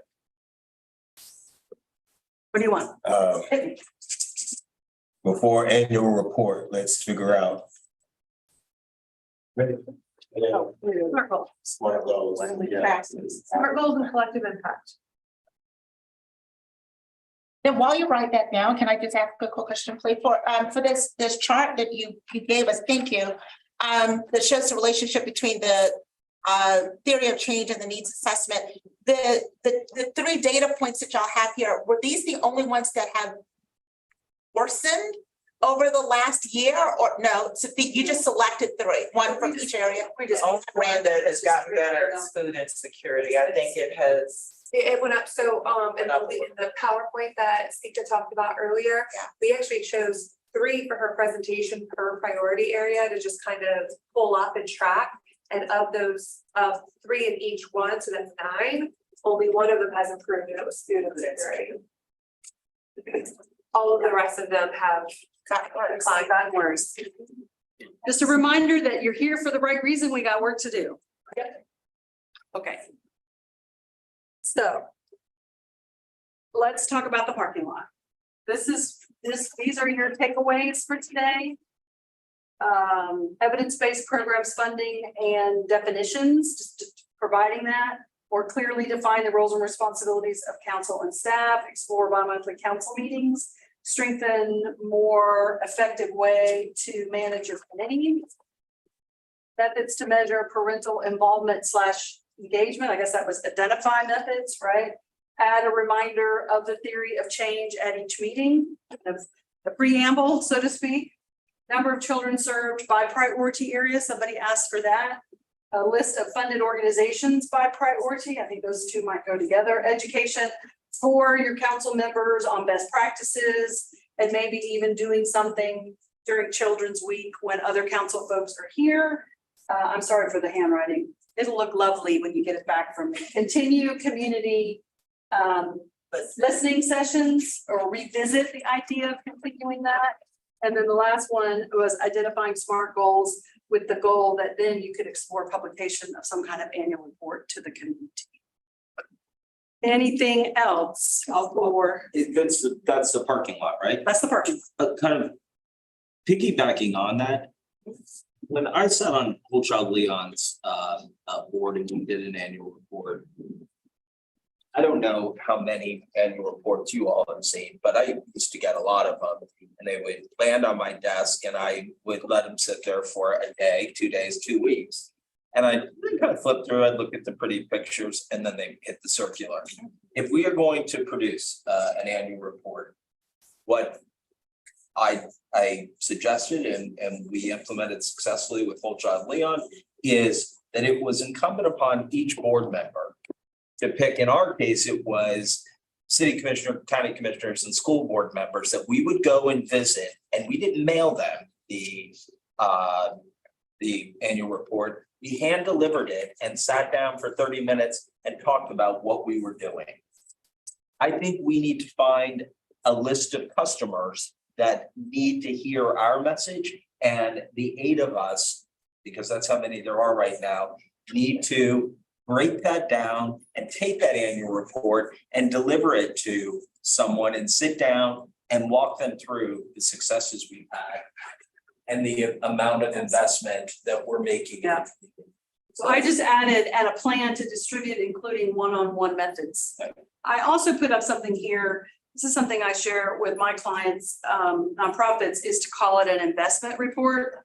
What do you want? Before annual report, let's figure out. Ready? Smart goals. Smart goals. Yeah. Smart goals and collective impact. Then while you write that down, can I just ask a quick question, please? For this chart that you gave us, thank you. That shows the relationship between the theory of change and the needs assessment. The 3 data points that y'all have here, were these the only ones that have worsened over the last year, or no? So you just selected 3, one from each area. We just only brand that has gotten better is food insecurity. I think it has. It went up, so in the PowerPoint that Sita talked about earlier, we actually chose 3 for her presentation per priority area to just kind of pull up and track. And of those, 3 in each one, so that's 9, only one of them has improved, and it was student grade. All of the rest of them have gotten worse. Just a reminder that you're here for the right reason. We got work to do. Okay. So let's talk about the parking lot. These are your takeaways for today. Evidence-based programs funding and definitions, just providing that, or clearly define the roles and responsibilities of council and staff, explore bi-monthly council meetings, strengthen more effective way to manage your committee. Methods to measure parental involvement / engagement. I guess that was identify methods, right? Add a reminder of the theory of change at each meeting, the preamble, so to speak. Number of children served by priority area. Somebody asked for that. A list of funded organizations by priority. I think those two might go together. Education for your council members on best practices, and maybe even doing something during Children's Week when other council folks are here. I'm sorry for the handwriting. It'll look lovely when you get it back from me. Continue community listening sessions, or revisit the idea of continuing that. And then the last one was identifying SMART goals with the goal that then you could explore publication of some kind of annual report to the community. Anything else? That's the parking lot, right? That's the parking. Kind of piggybacking on that. When I sat on Whole Child Leon's board and we did an annual report. I don't know how many annual reports you all have seen, but I used to get a lot of them, and they would land on my desk and I would let them sit there for a day, 2 days, 2 weeks. And I kind of flip through it, look at the pretty pictures, and then they hit the circular. If we are going to produce an annual report, what I suggested and we implemented successfully with Whole Child Leon is that it was incumbent upon each board member to pick. In our case, it was city commissioner, county commissioners, and school board members that we would go and visit, and we didn't mail them the annual report. We hand delivered it and sat down for 30 minutes and talked about what we were doing. I think we need to find a list of customers that need to hear our message, and the 8 of us, because that's how many there are right now, need to break that down and take that annual report and deliver it to someone and sit down and walk them through the successes we've had and the amount of investment that we're making. Yeah. So I just added a plan to distribute, including one-on-one methods. I also put up something here. This is something I share with my clients, nonprofits, is to call it an investment report.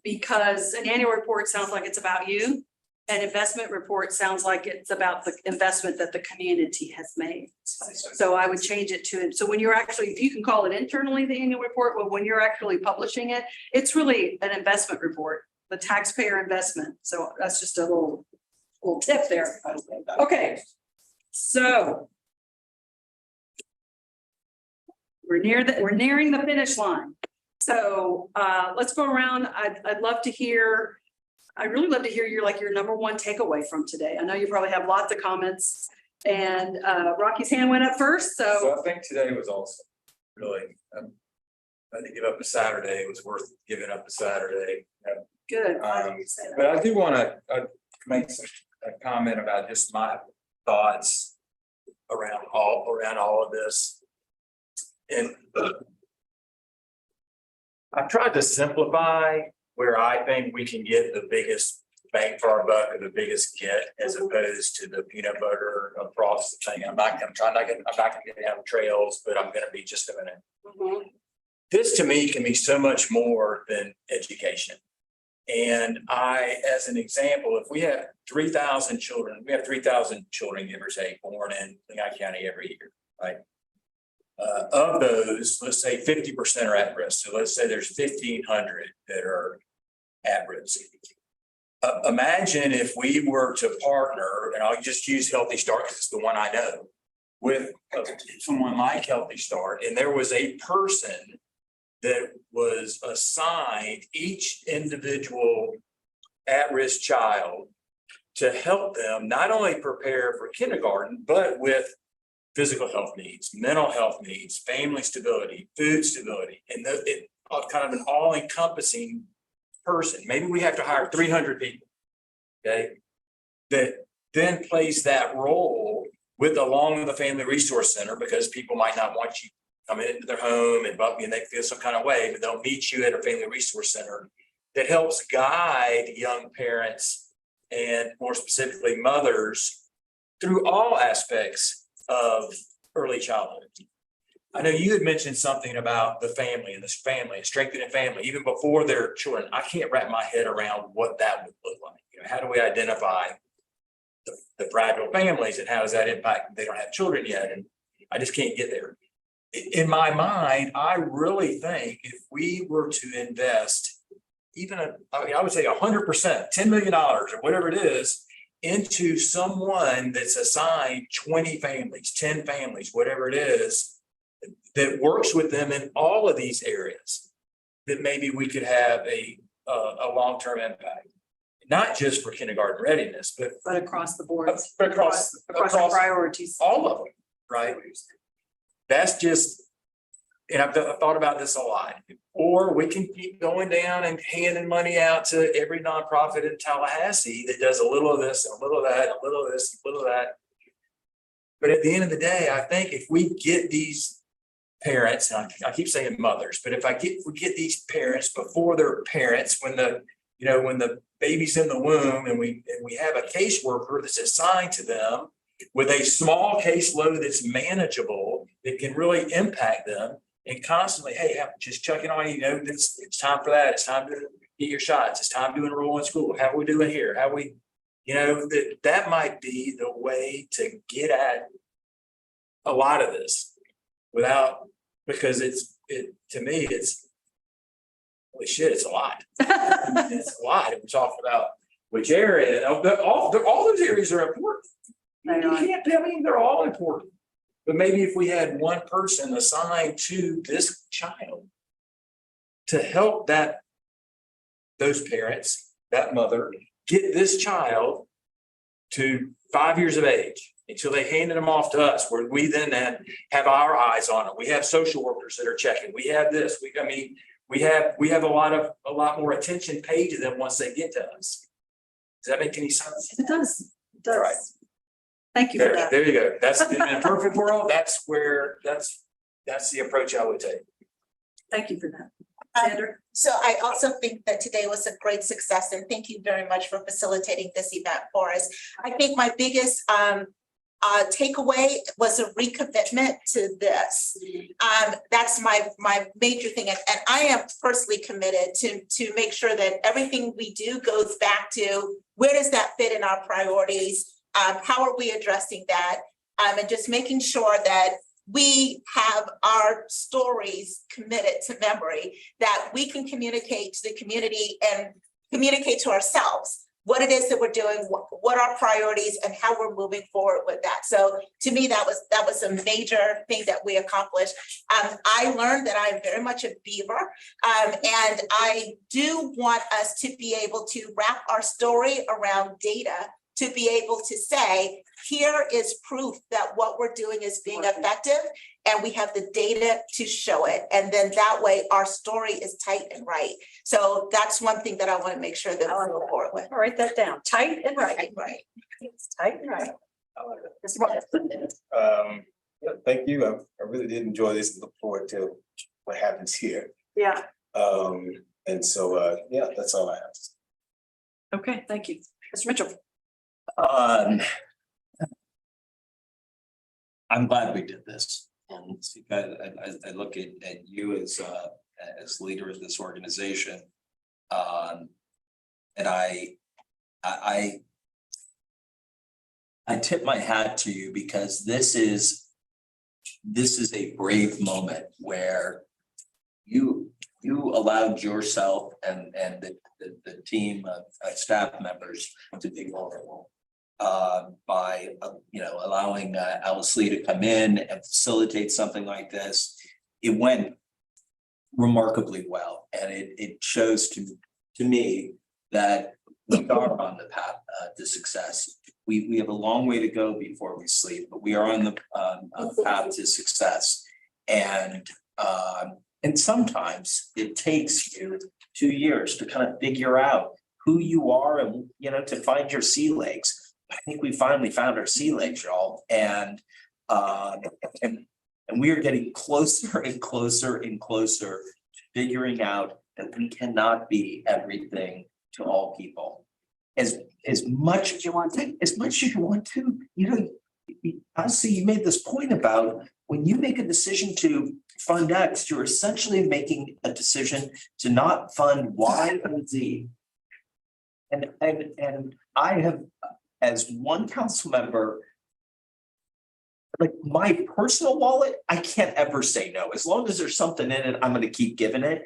Because an annual report sounds like it's about you. An investment report sounds like it's about the investment that the community has made. So I would change it to it. So when you're actually, if you can call it internally the annual report, but when you're actually publishing it, it's really an investment report, the taxpayer investment. So that's just a little tip there. Okay, so we're nearing the finish line. So let's go around. I'd love to hear. I really love to hear your number one takeaway from today. I know you probably have lots of comments, and Rocky's hand went up first. So I think today was also really, I had to give up a Saturday. It was worth giving up a Saturday. Good. But I do want to make a comment about just my thoughts around all of this. And I've tried to simplify where I think we can get the biggest bang for our buck or the biggest get, as opposed to the peanut butter across the thing. I'm not gonna get down trails, but I'm gonna be just a minute. Mm-hmm. This to me can be so much more than education. And as an example, if we have 3,000 children, we have 3,000 children, give or take, born in Lehigh County every year, right? Of those, let's say 50% are at risk. So let's say there's 1,500 that are at risk. Imagine if we were to partner, and I'll just use Healthy Start because it's the one I know, with someone like Healthy Start, and there was a person that was assigned each individual at-risk child to help them not only prepare for kindergarten, but with physical health needs, mental health needs, family stability, food stability, and kind of an all-encompassing person. Maybe we have to hire 300 people, okay, that then plays that role along with the Family Resource Center, because people might not want you coming into their home and they feel some kind of way, but they'll meet you at a Family Resource Center that helps guide young parents and more specifically mothers through all aspects of early childhood. I know you had mentioned something about the family and strengthening family, even before their children. I can't wrap my head around what that would look like. You know, how do we identify the fragile families and how does that impact? They don't have children yet, and I just can't get there. In my mind, I really think if we were to invest I would say 100%, $10 million or whatever it is, into someone that's assigned 20 families, 10 families, whatever it is, that works with them in all of these areas, that maybe we could have a long-term impact, not just for kindergarten readiness, but across the board, across our priorities. all of them, right? That's just, and I've thought about this a lot. Or we can keep going down and handing money out to every nonprofit in Tallahassee that does a little of this, a little of that, a little of this, a little of that. But at the end of the day, I think if we get these parents, and I keep saying mothers, but if we get these parents before they're parents, when the baby's in the womb, and we have a caseworker that's assigned to them with a small caseload that's manageable, that can really impact them. And constantly, hey, just checking on you, it's time for that. It's time to get your shots. It's time to enroll in school. How are we doing here? How we, that might be the way to get at a lot of this because to me, it's, holy shit, it's a lot. It's a lot. And we're talking about which area, all those areas are important. You can't tell me they're all important. But maybe if we had one person assigned to this child to help those parents, that mother, get this child to 5 years of age until they handed them off to us, where we then have our eyes on it. We have social workers that are checking. We have this. We have a lot more attention paid to them once they get to us. Does that make any sense? It does. It does. Right. Thank you for that. There you go. That's in a perfect world. That's the approach I would take. Thank you for that. Sandra? So I also think that today was a great success, and thank you very much for facilitating this event for us. I think my biggest takeaway was a recommitment to this. That's my major thing, and I am personally committed to make sure that everything we do goes back to where does that fit in our priorities. How are we addressing that? And just making sure that we have our stories committed to memory, that we can communicate to the community and communicate to ourselves what it is that we're doing, what our priorities, and how we're moving forward with that. So to me, that was a major thing that we accomplished. I learned that I am very much a beaver, and I do want us to be able to wrap our story around data, to be able to say, here is proof that what we're doing is being effective, and we have the data to show it. And then that way our story is tight and right. So that's one thing that I want to make sure that we move forward with. I'll write that down. Tight and right. Right. It's tight and right. Yeah, thank you. I really did enjoy this and look forward to what happens here. Yeah. And so, yeah, that's all I have to say. Okay, thank you. Mr. Mitchell. I'm glad we did this, and because I look at you as leader of this organization, and I tip my hat to you, because this is a brave moment where you allowed yourself and the team of staff members to be vulnerable. By allowing Alice Lee to come in and facilitate something like this. It went remarkably well. And it shows to me that we are on the path to success. We have a long way to go before we sleep, but we are on the path to success. And sometimes it takes you 2 years to kind of figure out who you are and, to find your sea legs. I think we finally found our sea legs, y'all. And we are getting closer and closer and closer to figuring out that we cannot be everything to all people. As much as you want to, honestly, you made this point about when you make a decision to fund X, you're essentially making a decision to not fund Y and Z. And I have, as one council member, like my personal wallet, I can't ever say no. As long as there's something in it, I'm going to keep giving it.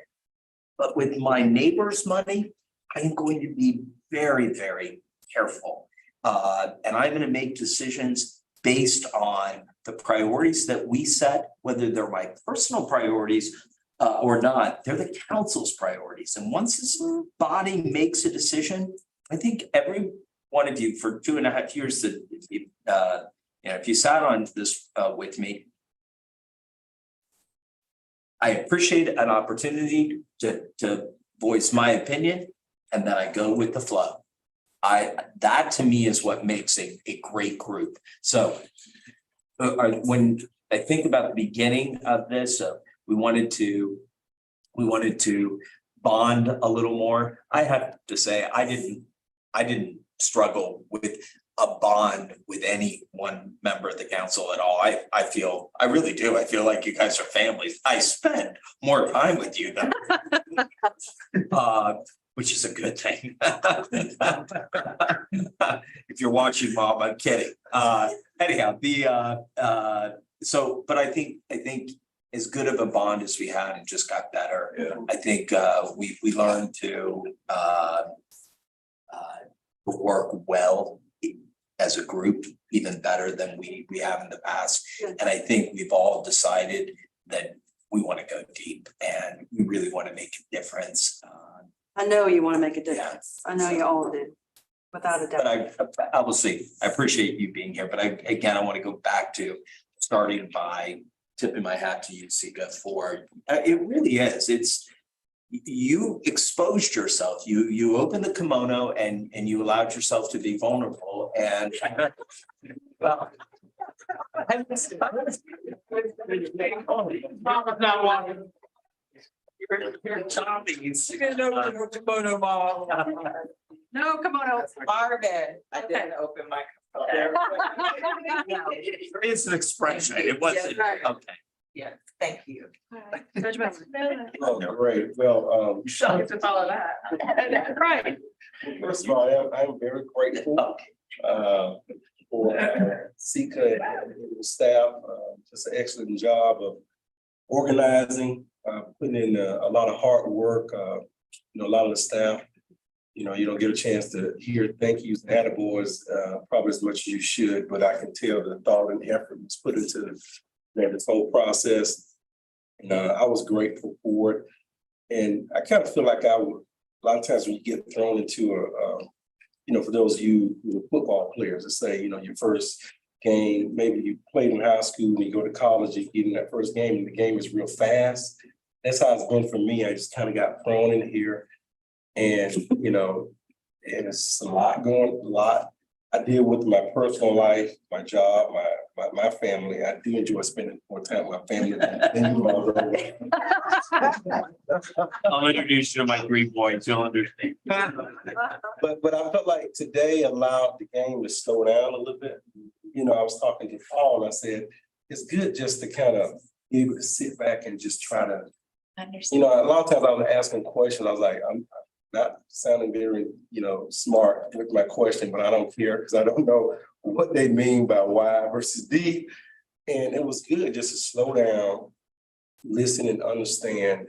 But with my neighbor's money, I am going to be very, very careful. And I'm going to make decisions based on the priorities that we set, whether they're my personal priorities or not, they're the council's priorities. And once this body makes a decision, I think every one of you for 2.5 years that if you sat on this with me, I appreciate an opportunity to voice my opinion, and then I go with the flow. That to me is what makes a great group. So when I think about the beginning of this, we wanted to bond a little more. I have to say, I didn't struggle with a bond with any one member of the council at all. I really do. I feel like you guys are families. I spend more time with you than which is a good thing. If you're watching, Mom, I'm kidding. Anyhow, but I think as good of a bond as we had, it just got better. Yeah. I think we learned to work well as a group, even better than we have in the past. And I think we've all decided that we want to go deep and we really want to make a difference. I know you want to make a difference. I know you all do, without a doubt. But I will see. I appreciate you being here, but I want to go back to starting by tipping my hat to you, Sika, for it really is. It's you exposed yourself. You opened the kimono and you allowed yourself to be vulnerable. And well, You're Tommy's. Kimono mom. No, come on out. Marvin, I didn't open my. There is an expression. It wasn't, okay. Yeah, thank you. Judge Beverly. Oh, great. Well, Shocked to follow that. Right. first of all, I'm very grateful for Sika and the staff, just an excellent job of organizing, putting in a lot of hard work. A lot of the staff, you don't get a chance to hear thank yous and attaboys probably as much as you should, but I can tell the thought and effort was put into this whole process. And I was grateful for it. And I kind of feel like a lot of times when you get thrown into for those of you who are football players, let's say, your first game, maybe you played in high school and you go to college, you get in that first game and the game is real fast. That's how it's been for me. I just kind of got thrown in here and, and it's a lot I deal with my personal life, my job, my family. I do enjoy spending more time with my family than you all know. I'll introduce you to my 3 boys. You'll understand. But I felt like today allowed the game to slow down a little bit. I was talking to Paul and I said, it's good just to kind of be able to sit back and just try to, a lot of times I was asking questions. I was like, I'm not sounding very, smart with my question, but I don't care because I don't know what they mean by Y versus D. And it was good just to slow down, listen and understand.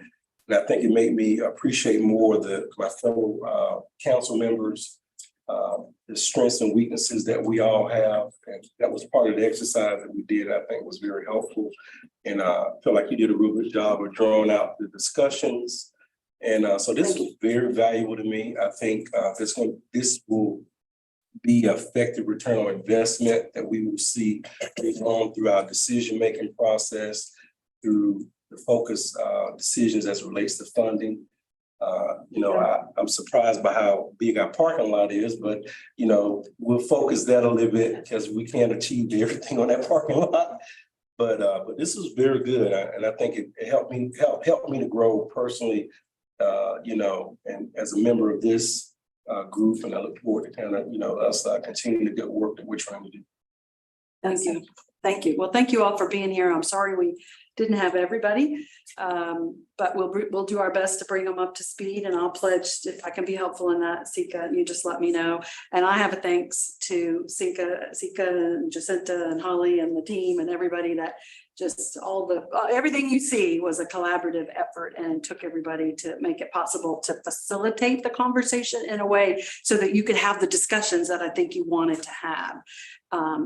And I think it made me appreciate more my fellow council members the strengths and weaknesses that we all have. And that was part of the exercise that we did, I think was very helpful. And I feel like you did a real good job of drawing out the discussions. And so this was very valuable to me. I think this will be effective return on investment that we will see on through our decision-making process, through the focus decisions as it relates to funding. I'm surprised by how big our parking lot is, but we'll focus that a little bit because we can't achieve everything on that parking lot. But this was very good, and I think it helped me to grow personally, and as a member of this group, and I look forward to kind of us continuing the good work that we're trying to do. Thank you. Thank you. Well, thank you all for being here. I'm sorry we didn't have everybody, but we'll do our best to bring them up to speed, and I'll pledge if I can be helpful in that. Sika, you just let me know. And I have a thanks to Sika and Jacinta and Holly and the team and everybody that just everything you see was a collaborative effort and took everybody to make it possible to facilitate the conversation in a way so that you could have the discussions that I think you wanted to have.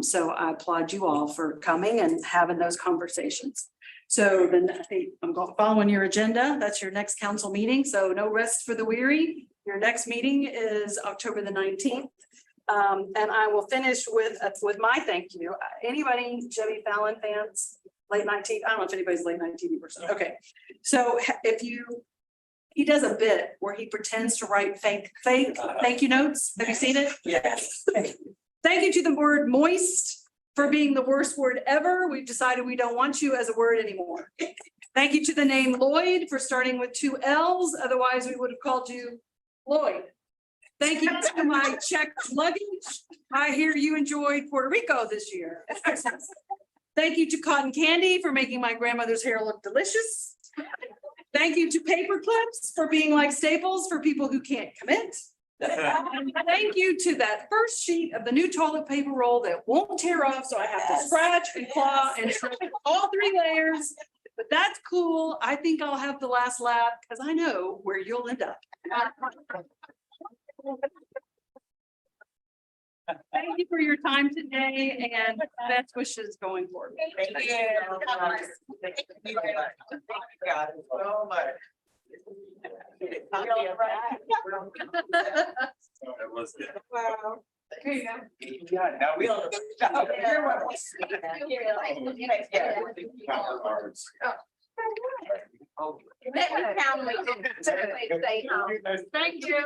So I applaud you all for coming and having those conversations. So then I think I'm following your agenda. That's your next council meeting. So no rest for the weary. Your next meeting is October the 19th. And I will finish with my thank you. Anybody Jimmy Fallon fans? Late night TV. I don't know if anybody's late night TV person. Okay. So he does a bit where he pretends to write fake thank you notes. Have you seen it? Yes. Okay. Thank you to the word moist for being the worst word ever. We've decided we don't want you as a word anymore. Thank you to the name Lloyd for starting with 2 L's. Otherwise, we would have called you Lloyd. Thank you to my checked luggage. I hear you enjoyed Puerto Rico this year. Thank you to Cotton Candy for making my grandmother's hair look delicious. Thank you to Paper Clips for being like staples for people who can't commit. Thank you to that first sheet of the new toilet paper roll that won't tear off, so I have to scratch and claw and trim all 3 layers. But that's cool. I think I'll have the last laugh because I know where you'll end up. Thank you for your time today and best wishes going forward. Thank you. Thank you guys so much. That was good. Wow. Here you go. Yeah, now we on the. Family. Thank you.